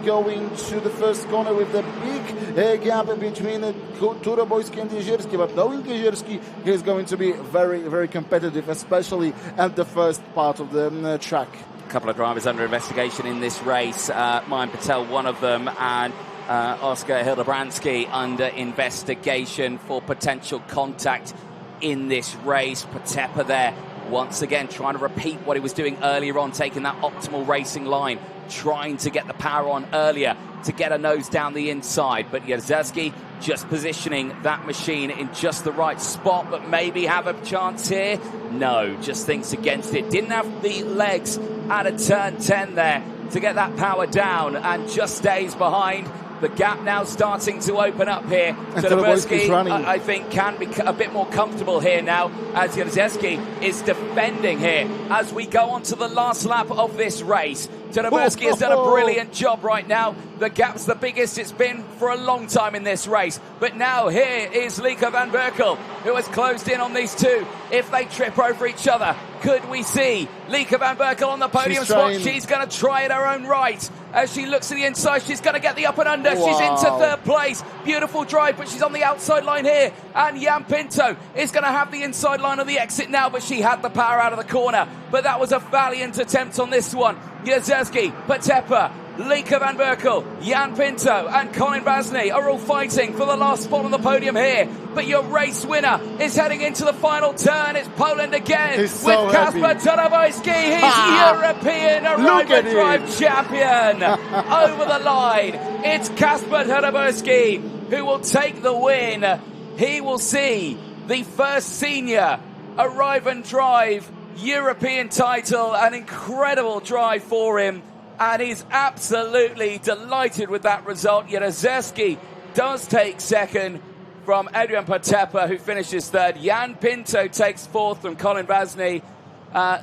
going to the first corner with the big gap between Todoroboyski and Jezierski. But knowing Jezierski, he's going to be very, very competitive, especially at the first part of the track. A couple of drivers under investigation in this race. Mayan Patel, one of them, and Oscar Hildebrandski under investigation for potential contact in this race. Patepa there once again trying to repeat what he was doing earlier on, taking that optimal racing line, trying to get the power on earlier to get a nose down the inside. But Jarzewski just positioning that machine in just the right spot, but maybe have a chance here. No, just thinks against it. Didn't have the legs out of turn 10 there to get that power down, and just stays behind. The gap now starting to open up here. Tadeuszki, I think, can be a bit more comfortable here now, as Jarzewski is defending here as we go on to the last lap of this race. Tadeuszki has done a brilliant job right now. The gap's the biggest it's been for a long time in this race. But now here is Lieke van Berkel, who has closed in on these two. If they trip over each other, could we see Lieke van Berkel on the podium spot? She's going to try it her own right. As she looks to the inside, she's going to get the up and under. Wow. She's into third place. Beautiful drive, but she's on the outside line here. And Jan Pinto is going to have the inside line of the exit now, but she had the power out of the corner. But that was a valiant attempt on this one. Jarzewski, Patepa, Lieke van Berkel, Jan Pinto and Colin Vasny are all fighting for the last spot on the podium here. But your race winner is heading into the final turn. It's Poland again with Kasper Tadeuszki. He's European Arrival Drive champion. Over the line, it's Kasper Tadeuszki who will take the win. He will see the first senior Arrive and Drive European title. An incredible drive for him, and he's absolutely delighted with that result. Jarzewski does take second from Adrian Patepa, who finishes third. Jan Pinto takes fourth from Colin Vasny.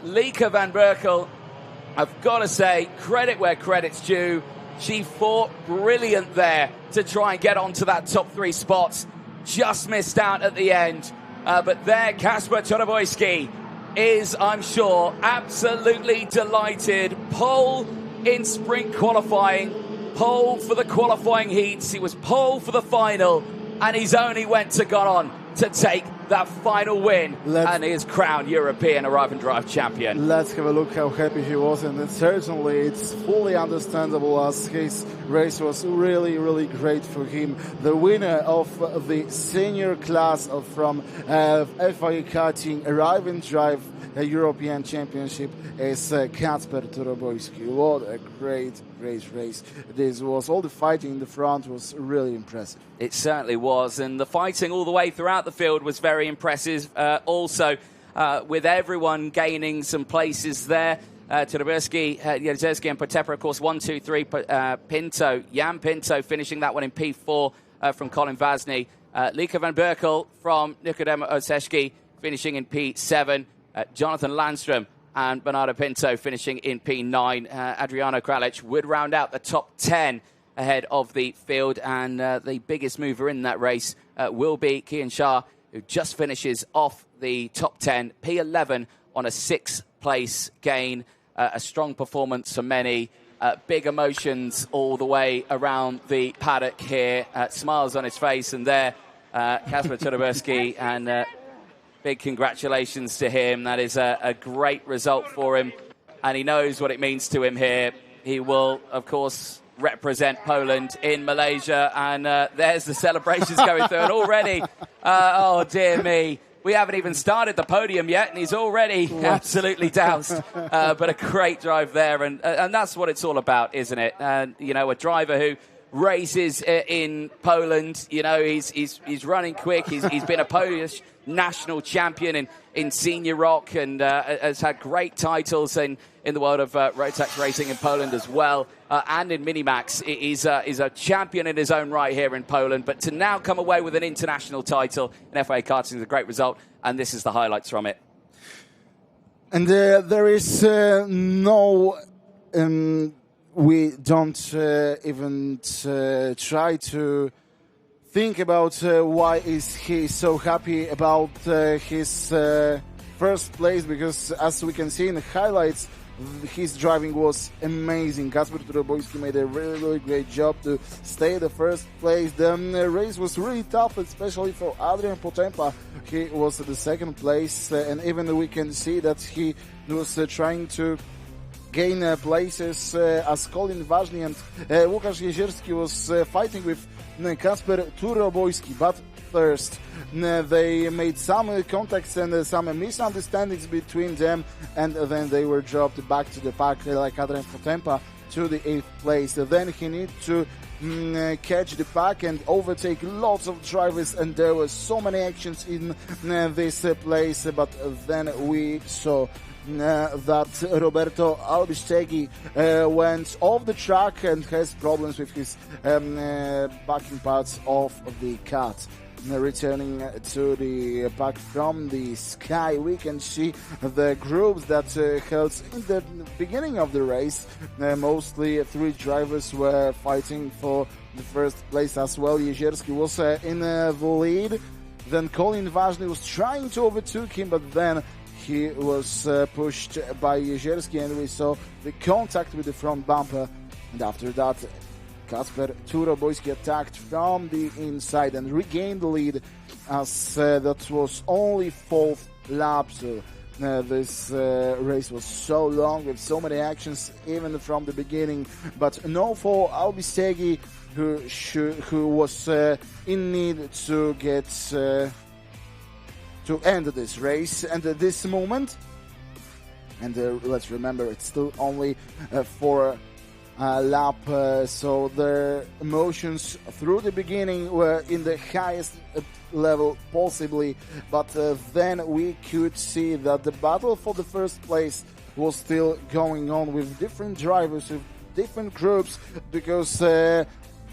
Lieke van Berkel, I've got to say, credit where credit's due. She fought brilliant there to try and get onto that top three spots. Just missed out at the end. But there, Kasper Tadeuszki is, I'm sure, absolutely delighted. Pole in sprint qualifying, pole for the qualifying heats. He was pole for the final, and he's only went to go on to take that final win and is crowned European Arrive and Drive champion. Let's have a look how happy he was, and certainly it's fully understandable as his race was really, really great for him. The winner of the senior class from FIA Karting Arrive and Drive European Championship is Kasper Tadeuszki. What a great race this was. All the fighting in the front was really impressive. It certainly was, and the fighting all the way throughout the field was very impressive. Also, with everyone gaining some places there. Tadeuszki, Jarzewski and Patepa, of course, 1, 2, 3. Pinto, Jan Pinto finishing that one in P4 from Colin Vasny. Lieke van Berkel from Nicodemo Oseszki finishing in P7. Jonathan Landstrom and Bernardo Pinto finishing in P9. Adriano Kralic would round out the top 10 ahead of the field, and the biggest mover in that race will be Kian Shah, who just finishes off the top 10, P11 on a 6th place gain. A strong performance for many. Big emotions all the way around the paddock here. Smiles on his face, and there, Kasper Tadeuszki, and big congratulations to him. That is a great result for him, and he knows what it means to him here. He will, of course, represent Poland in Malaysia, and there's the celebrations going through, and already, oh dear me, we haven't even started the podium yet, and he's already absolutely doused. But a great drive there, and that's what it's all about, isn't it? And you know, a driver who races in Poland, you know, he's running quick. He's been a Polish national champion in senior rock, and has had great titles in the world of Rotax racing in Poland as well, and in Minimax. He's a champion in his own right here in Poland, but to now come away with an international title in FIA Karting is a great result, and this is the highlights from it. And there is no... we don't even try to think about why is he so happy about his first place, because as we can see in the highlights, his driving was amazing. Kasper Tadeuszki made a really, really great job to stay in the first place. The race was really tough, especially for Adrian Patepa. He was at the second place, and even we can see that he was trying to gain places as Colin Ważny and Łukasz Jezierski was fighting with Kacper Turobojski, but first they made some contacts and some misunderstandings between them, and then they were dropped back to the pack like Adrian Potempa to the 8th place. Then he needed to catch the pack and overtake lots of drivers, and there were so many actions in this place, but then we saw that Roberto Albistegui went off the track and has problems with his backing parts of the kart. Returning to the pack from the sky, we can see the groups that held in the beginning of the race. Mostly 3 drivers were fighting for the first place as well. Jezierski was in the lead. Then Colin Ważny was trying to overtake him, but then he was pushed by Jezierski, and we saw the contact with the front bumper. And after that, Kacper Turobojski attacked from the inside and regained the lead, as that was only 4th lap. So this race was so long with so many actions even from the beginning, but no for Albistegui, who was in need to get to end this race and this moment. And let's remember, it's still only for lap, so their emotions through the beginning were in the highest level possibly, but then we could see that the battle for the first place was still going on with different drivers, with different groups, because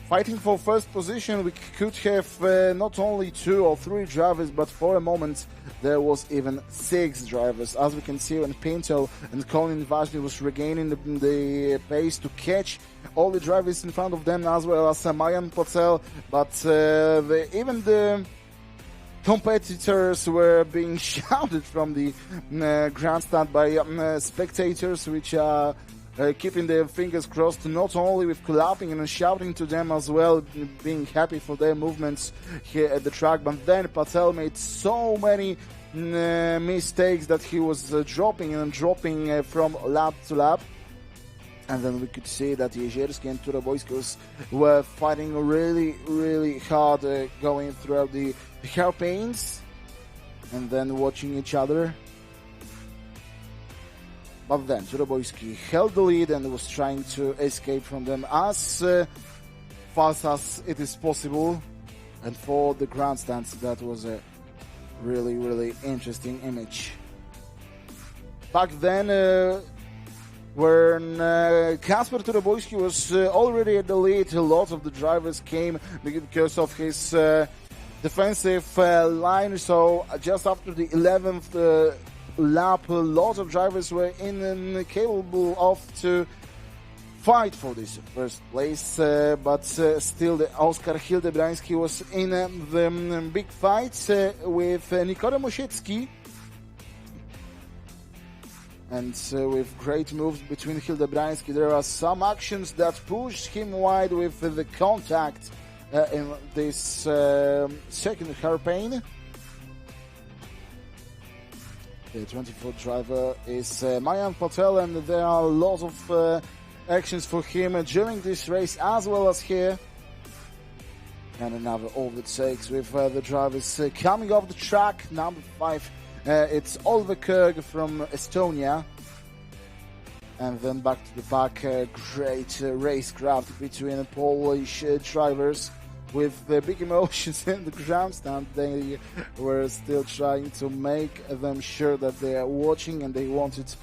fighting for first position, we could have not only 2 or 3 drivers, but for a moment there was even 6 drivers. As we can see, when Pinto and Colin Ważny was regaining the pace to catch all the drivers in front of them, as well as Marian Pocel, but even the competitors were being shouted from the grandstand by spectators, which are keeping their fingers crossed, not only with clapping and shouting to them as well, being happy for their movements here at the track. But then Patel made so many mistakes that he was dropping from lap to lap. And then we could see that Jezierski and Turobojski were fighting really, really hard, going throughout the hairpins and then watching each other. But then Turobojski held the lead and was trying to escape from them as fast as it is possible. And for the grandstands, that was a really, really interesting image. Back then, when Kacper Turobojski was already at the lead, a lot of the drivers came because of his defensive line. So just after the 11th lap, a lot of drivers were capable of to fight for this first place, but still the Oskar Hildebrandski was in the big fight with Nikodem Osiecki, and with great moves between Hildebrandski. There are some actions that pushed him wide with the contact in this second hairpin. The 24th driver is Marian Patel, and there are lots of actions for him during this race as well as here. And another overtakes with the drivers coming off the track. Number 5, it's Oliver Kerg from Estonia. And then back to the back, great racecraft between Polish drivers. With the big emotions in the grandstand, they were still trying to make them sure that they are watching, and they wanted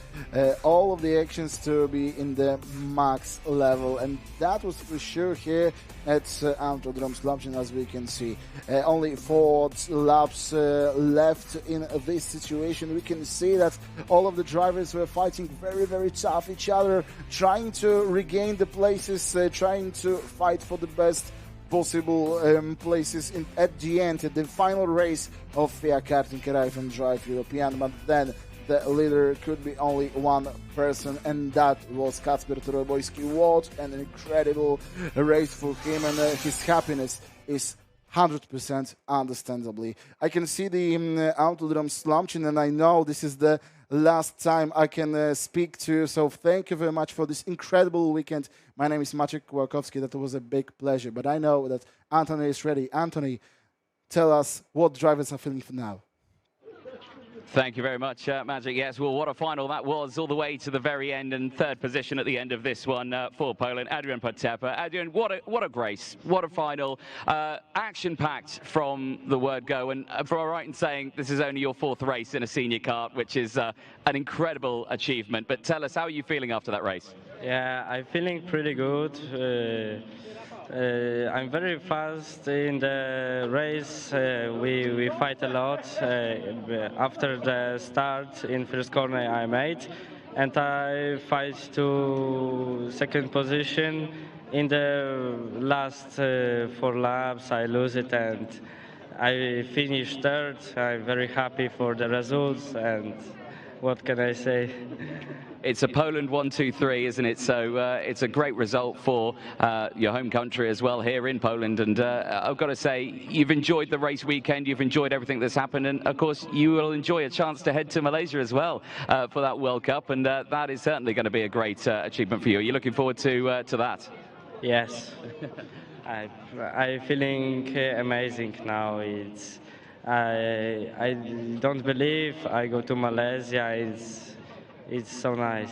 all of the actions to be in the max level. And that was for sure here at Autodrom Słomczyn, as we can see. Only 4 laps left in this situation. We can see that all of the drivers were fighting very, very tough each other, trying to regain the places, trying to fight for the best possible places at the end, at the final race of FIA Karting Arrive and Drive European. But then the leader could be only one person, and that was Kacper Turobojski. What an incredible race for him, and his happiness is 100% understandably. I can see the Autodrom Słomczyn, and I know this is the last time I can speak to you, so thank you very much for this incredible weekend. My name is Maciek Kłakowski. That was a big pleasure, but I know that Anthony is ready. Anthony, tell us what drivers are feeling for now. Thank you very much, Maciek. Yes, well, what a final that was, all the way to the very end, and third position at the end of this one for Poland. Adrian Potepa. Adrian, what a grace, what a final. Action-packed from the word go, and for all right in saying this is only your fourth race in a senior kart, which is an incredible achievement. But tell us, how are you feeling after that race? Yeah, I'm feeling pretty good. I'm very fast in the race. We fight a lot. After the start in first corner I made, and I fight to second position. In the last 4 laps I lose it and I finished third. I'm very happy for the results, and what can I say? It's a Poland 1-2-3, isn't it? So it's a great result for your home country as well here in Poland. And I've got to say, you've enjoyed the race weekend, you've enjoyed everything that's happened, and of course you will enjoy a chance to head to Malaysia as well for that World Cup, and that is certainly going to be a great achievement for you. Are you looking forward to that? Yes. I'm feeling amazing now. I don't believe I go to Malaysia. It's so nice.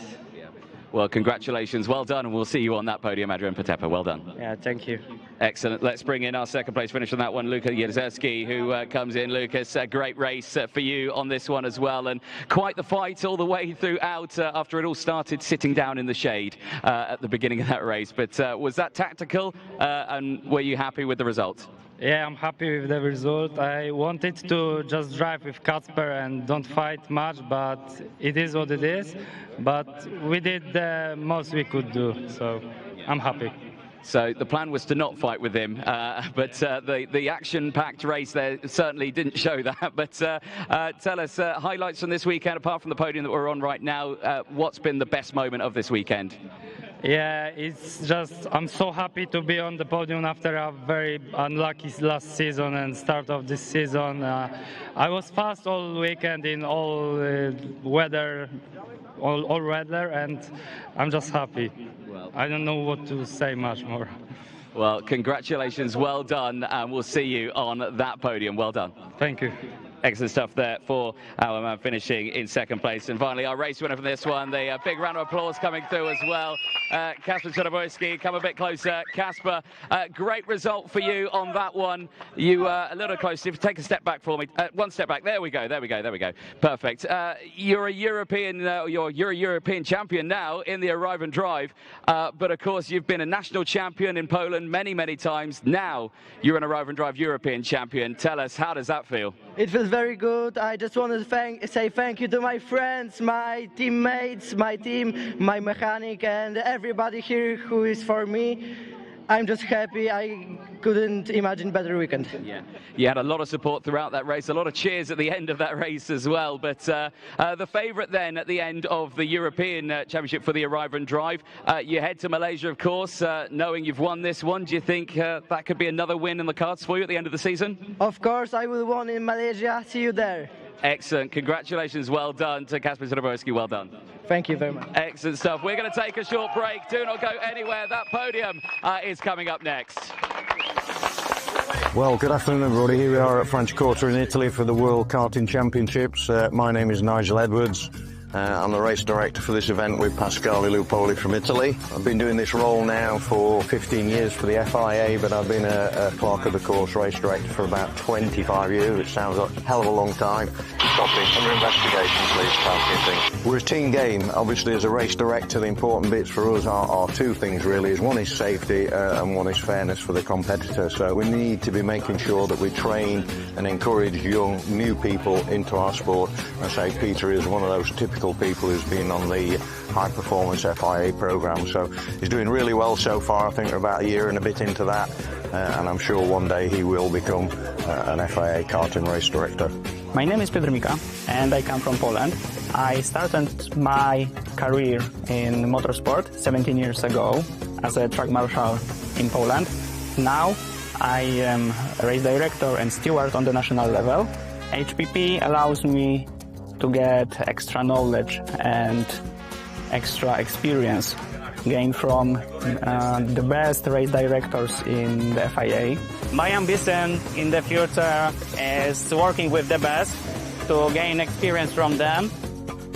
Well, congratulations. Well done, and we'll see you on that podium, Adrian Potepa. Well done. Yeah, thank you. Excellent. Let's bring in our second place finish on that one, Luka Jezerski, who comes in. Lucas, a great race for you on this one as well, and quite the fight all the way throughout after it all started sitting down in the shade at the beginning of that race. But was that tactical, and were you happy with the result? Yeah, I'm happy with the result. I wanted to just drive with Kacper and don't fight much, but it is what it is. But we did the most we could do, so I'm happy. So the plan was to not fight with him, but the action-packed race there certainly didn't show that. But tell us, highlights from this weekend, apart from the podium that we're on right now, what's been the best moment of this weekend? Yeah, it's just, I'm so happy to be on the podium after a very unlucky last season and start of this season. I was fast all weekend in all weather, and I'm just happy. Well, I don't know what to say much more. Well, congratulations, well done, and we'll see you on that podium. Well done. Thank you. Excellent stuff there for our man finishing in second place. And finally, our race winner from this one, the big round of applause coming through as well. Kasper Czerwojski, come a bit closer. Kasper, great result for you on that one. You a little closer. Take a step back for me. One step back. There we go. There we go. There we go. Perfect. You're a European. You're a European champion now in the Arrive and Drive. But of course, you've been a national champion in Poland many, many times. Now you're an Arrive and Drive European champion. Tell us, how does that feel? It feels very good. I just want to say thank you to my friends, my teammates, my team, my mechanic, and everybody here who is for me. I'm just happy. I couldn't imagine better weekend. Yeah, you had a lot of support throughout that race, a lot of cheers at the end of that race as well. But the favourite then at the end of the European Championship for the Arrive and Drive, you head to Malaysia, of course, knowing you've won this one. Do you think that could be another win in the cards for you at the end of the season? Of course, I will win in Malaysia. See you there. Excellent. Congratulations. Well done to Kasper Czerwojski. Well done. Thank you very much. Excellent stuff. We're going to take a short break. Do not go anywhere. That podium is coming up next. Well, good afternoon, everybody. Here we are at French Quarter in Italy for the World Karting Championships. My name is Nigel Edwards. I'm the race director for this event with Pasquale Lupoli from Italy. I've been doing this role now for 15 years for the FIA, but I've been a clerk of the course race director for about 25 years, which sounds like a hell of a long time. Stopping under investigation, please, Pasquale. We're a team game. Obviously, as a race director, the important bits for us are two things, really. One is safety and one is fairness for the competitor. So we need to be making sure that we train and encourage young, new people into our sport. I say Peter is one of those typical people who's been on the high performance FIA program, so he's doing really well so far. I think we're about a year and a bit into that, and I'm sure one day he will become an FIA karting race director. My name is Piotr Mika and I come from Poland. I started my career in motorsport 17 years ago as a track marshal in Poland. Now I am a race director and steward on the national level. HPP allows me to get extra knowledge and extra experience gained from the best race directors in the FIA. My ambition in the future is working with the best to gain experience from them.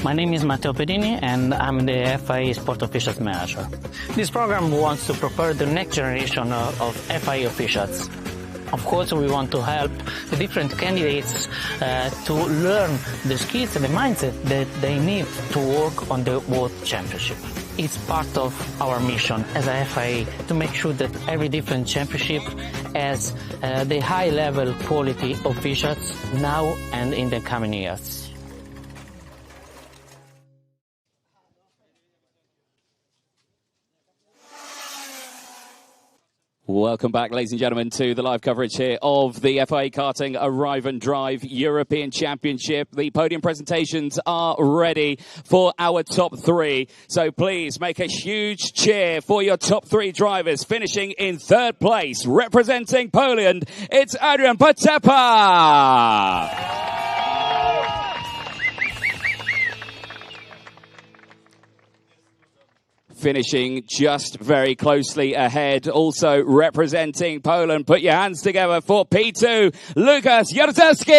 My name is Matteo Pedini and I'm the FIA Sport Officials Manager. This program wants to prepare the next generation of FIA officials. Of course, we want to help the different candidates to learn the skills and the mindset that they need to work on the World Championship. It's part of our mission as a FIA to make sure that every different championship has the high-level quality officials now and in the coming years. Welcome back, ladies and gentlemen, to the live coverage here of the FIA Karting Arrive and Drive European Championship. The podium presentations are ready for our top three. So please make a huge cheer for your top three drivers. Finishing in third place, representing Poland, it's Adrian Patepa. Finishing just very closely ahead, also representing Poland. Put your hands together for P2, Lukas Jaruzelski.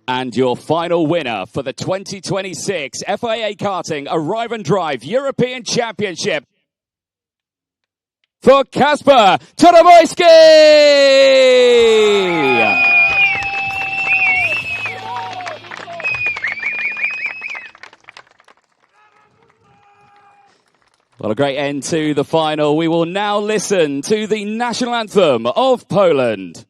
And your final winner for the 2026 FIA Karting Arrive and Drive European Championship for Kasper Todobojski. Well, a great end to the final. We will now listen to the national anthem of Poland.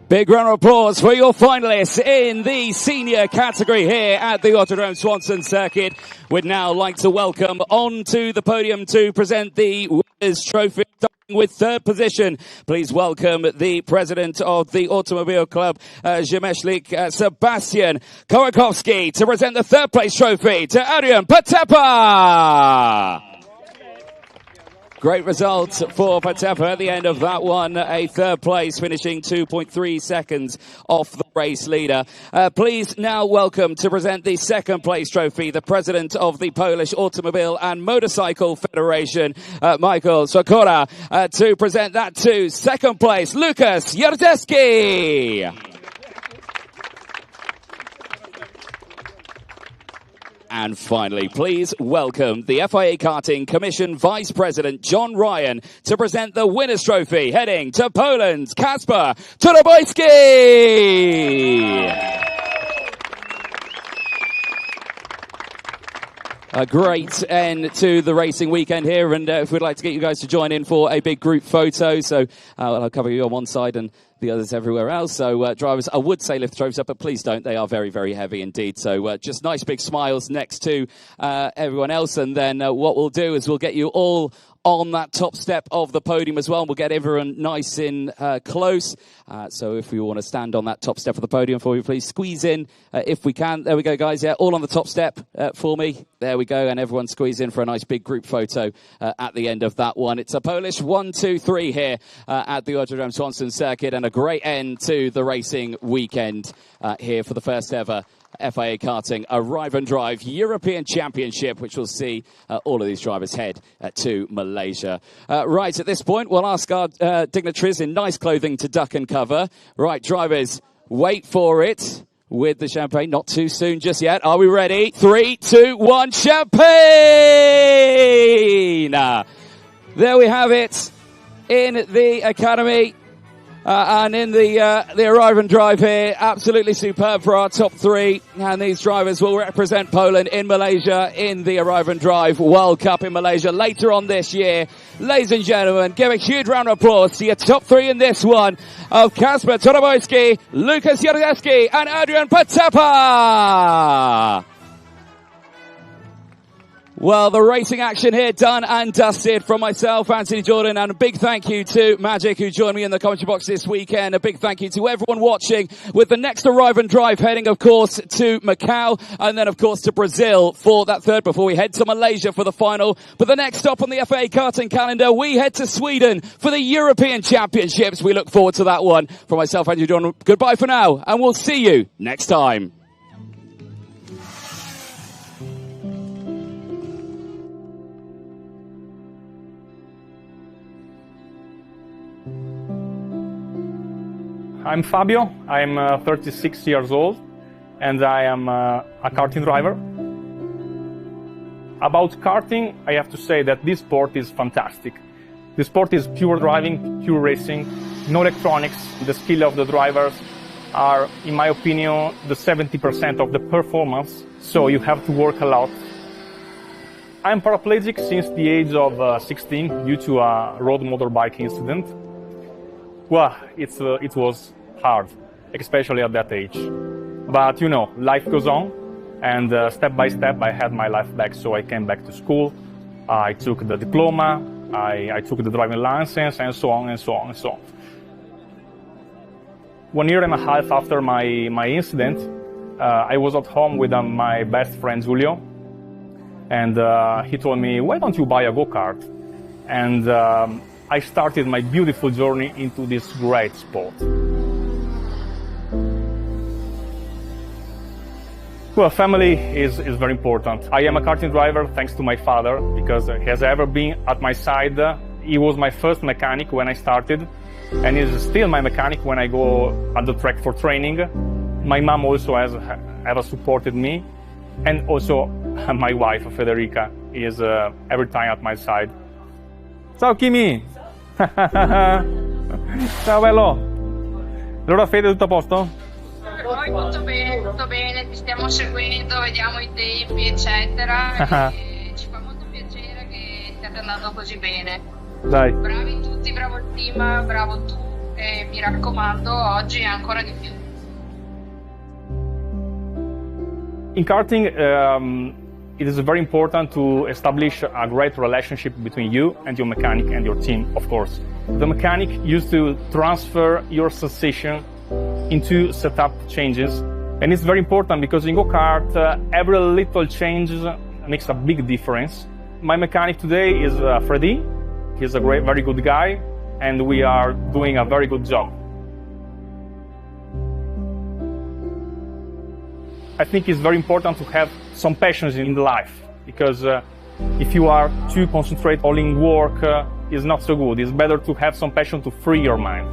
Big round of applause for your finalists in the senior category here at the Autodrom Słomczyn circuit. We'd now like to welcome onto the podium to present the Winners' Trophy. With third position, please welcome the president of the Automobile Club, Rzemieślnik, Sebastian Korakowski, to present the third place trophy to Adrian Patepa. Great results for Patepa at the end of that one. A third place, finishing 2.3 seconds off the race leader. Please now welcome to present the second place trophy, the president of the Polish Automobile and Motorcycle Federation, Michael Sokora, to present that to second place, Lukas Jaruzelski. And finally, please welcome the FIA Karting Commission Vice President John Ryan to present the Winners' Trophy, heading to Poland's Kasper Todobojski. A great end to the racing weekend here, and if we'd like to get you guys to join in for a big group photo, so I'll cover you on one side and the others everywhere else. So drivers, I would say lift the trophies up, but please don't. They are very, very heavy indeed. So just nice big smiles next to everyone else. And then what we'll do is we'll get you all on that top step of the podium as well. We'll get everyone nice in close. So if you want to stand on that top step of the podium for me, please squeeze in if we can. There we go, guys. Yeah, all on the top step for me. There we go. And everyone squeeze in for a nice big group photo at the end of that one. It's a Polish 1, 2, 3 here at the Autodrom Słomczyn circuit, and a great end to the racing weekend here for the first ever FIA Karting Arrive and Drive European Championship, which will see all of these drivers head to Malaysia. Right, at this point, we'll ask our dignitaries in nice clothing to duck and cover. Right, drivers, wait for it with the champagne. Not too soon just yet. Are we ready? 3, 2, 1, champagne! There we have it in the Academy. And in the arrive and drive here, absolutely superb for our top three. And these drivers will represent Poland in Malaysia in the arrive and drive World Cup in Malaysia later on this year. Ladies and gentlemen, give a huge round of applause to your top three in this one of Kasper Todobojski, Lukas Jaruzelski and Adrian Patepa. Well, the racing action here done and dusted from myself, Anthony Jordan, and a big thank you to Magic, who joined me in the commentary box this weekend. A big thank you to everyone watching, with the next arrive and drive heading, of course, to Macau, and then, of course, to Brazil for that third before we head to Malaysia for the final. But the next stop on the FIA Karting calendar, we head to Sweden for the European Championships. We look forward to that one. For myself, Anthony Jordan, goodbye for now, and we'll see you next time. I'm Fabio, I'm 36 years old, and I am a karting driver. About karting, I have to say that this sport is fantastic. The sport is pure driving, pure racing, no electronics. The skill of the drivers are, in my opinion, the 70% of the performance, so you have to work a lot. I'm paraplegic since the age of 16 due to a road motorbike incident. Well, it was hard, especially at that age. But, you know, life goes on, and step by step I had my life back, so I came back to school, I took the diploma, I took the driving license, and so on and so on and so on. 1.5 years after my incident, I was at home with my best friend Julio, and he told me, why don't you buy a go-kart? And I started my beautiful journey into this great sport. Well, family is very important. I am a karting driver thanks to my father, because he has ever been at my side. He was my first mechanic when I started, and is still my mechanic when I go at the track for training. My mom also has ever supported me, and also my wife Federica is every time at my side. Ciao Kimi! Ciao bello! Allora Fede, tutto a posto? Poi tutto bene, ti stiamo seguendo, vediamo i tempi eccetera e ci fa molto piacere che stiate andando così bene. Dai. Bravi tutti, bravo il team, bravo tu e mi raccomando oggi ancora di più. In karting, it is very important to establish a great relationship between you and your mechanic and your team, of course. The mechanic used to transfer your sensation into setup changes, and it's very important because in go-kart, every little change makes a big difference. My mechanic today is Freddy. He's a very good guy, and we are doing a very good job. I think it's very important to have some passions in life, because if you are too concentrated all in work, it's not so good. It's better to have some passion to free your mind.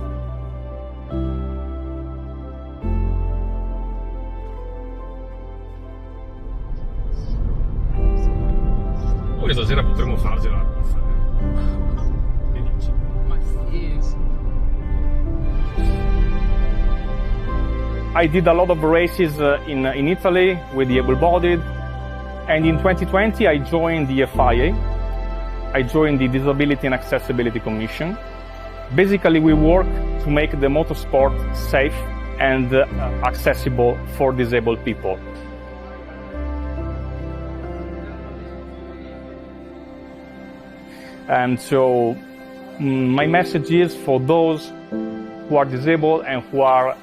Poi stasera potremmo farcela. I did a lot of races in Italy with the able-bodied, and in 2020 I joined the FIA. I joined the Disability and Accessibility Commission. Basically, we work to make the motorsport safe and accessible for disabled people. And so my message is for those who are disabled and who are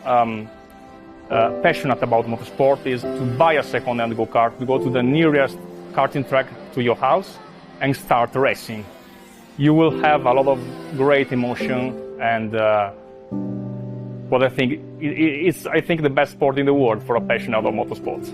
passionate about motorsport is to buy a second-hand go-kart, to go to the nearest karting track to your house and start racing. You will have a lot of great emotion, and what I think it's the best sport in the world for a passionate about motorsports.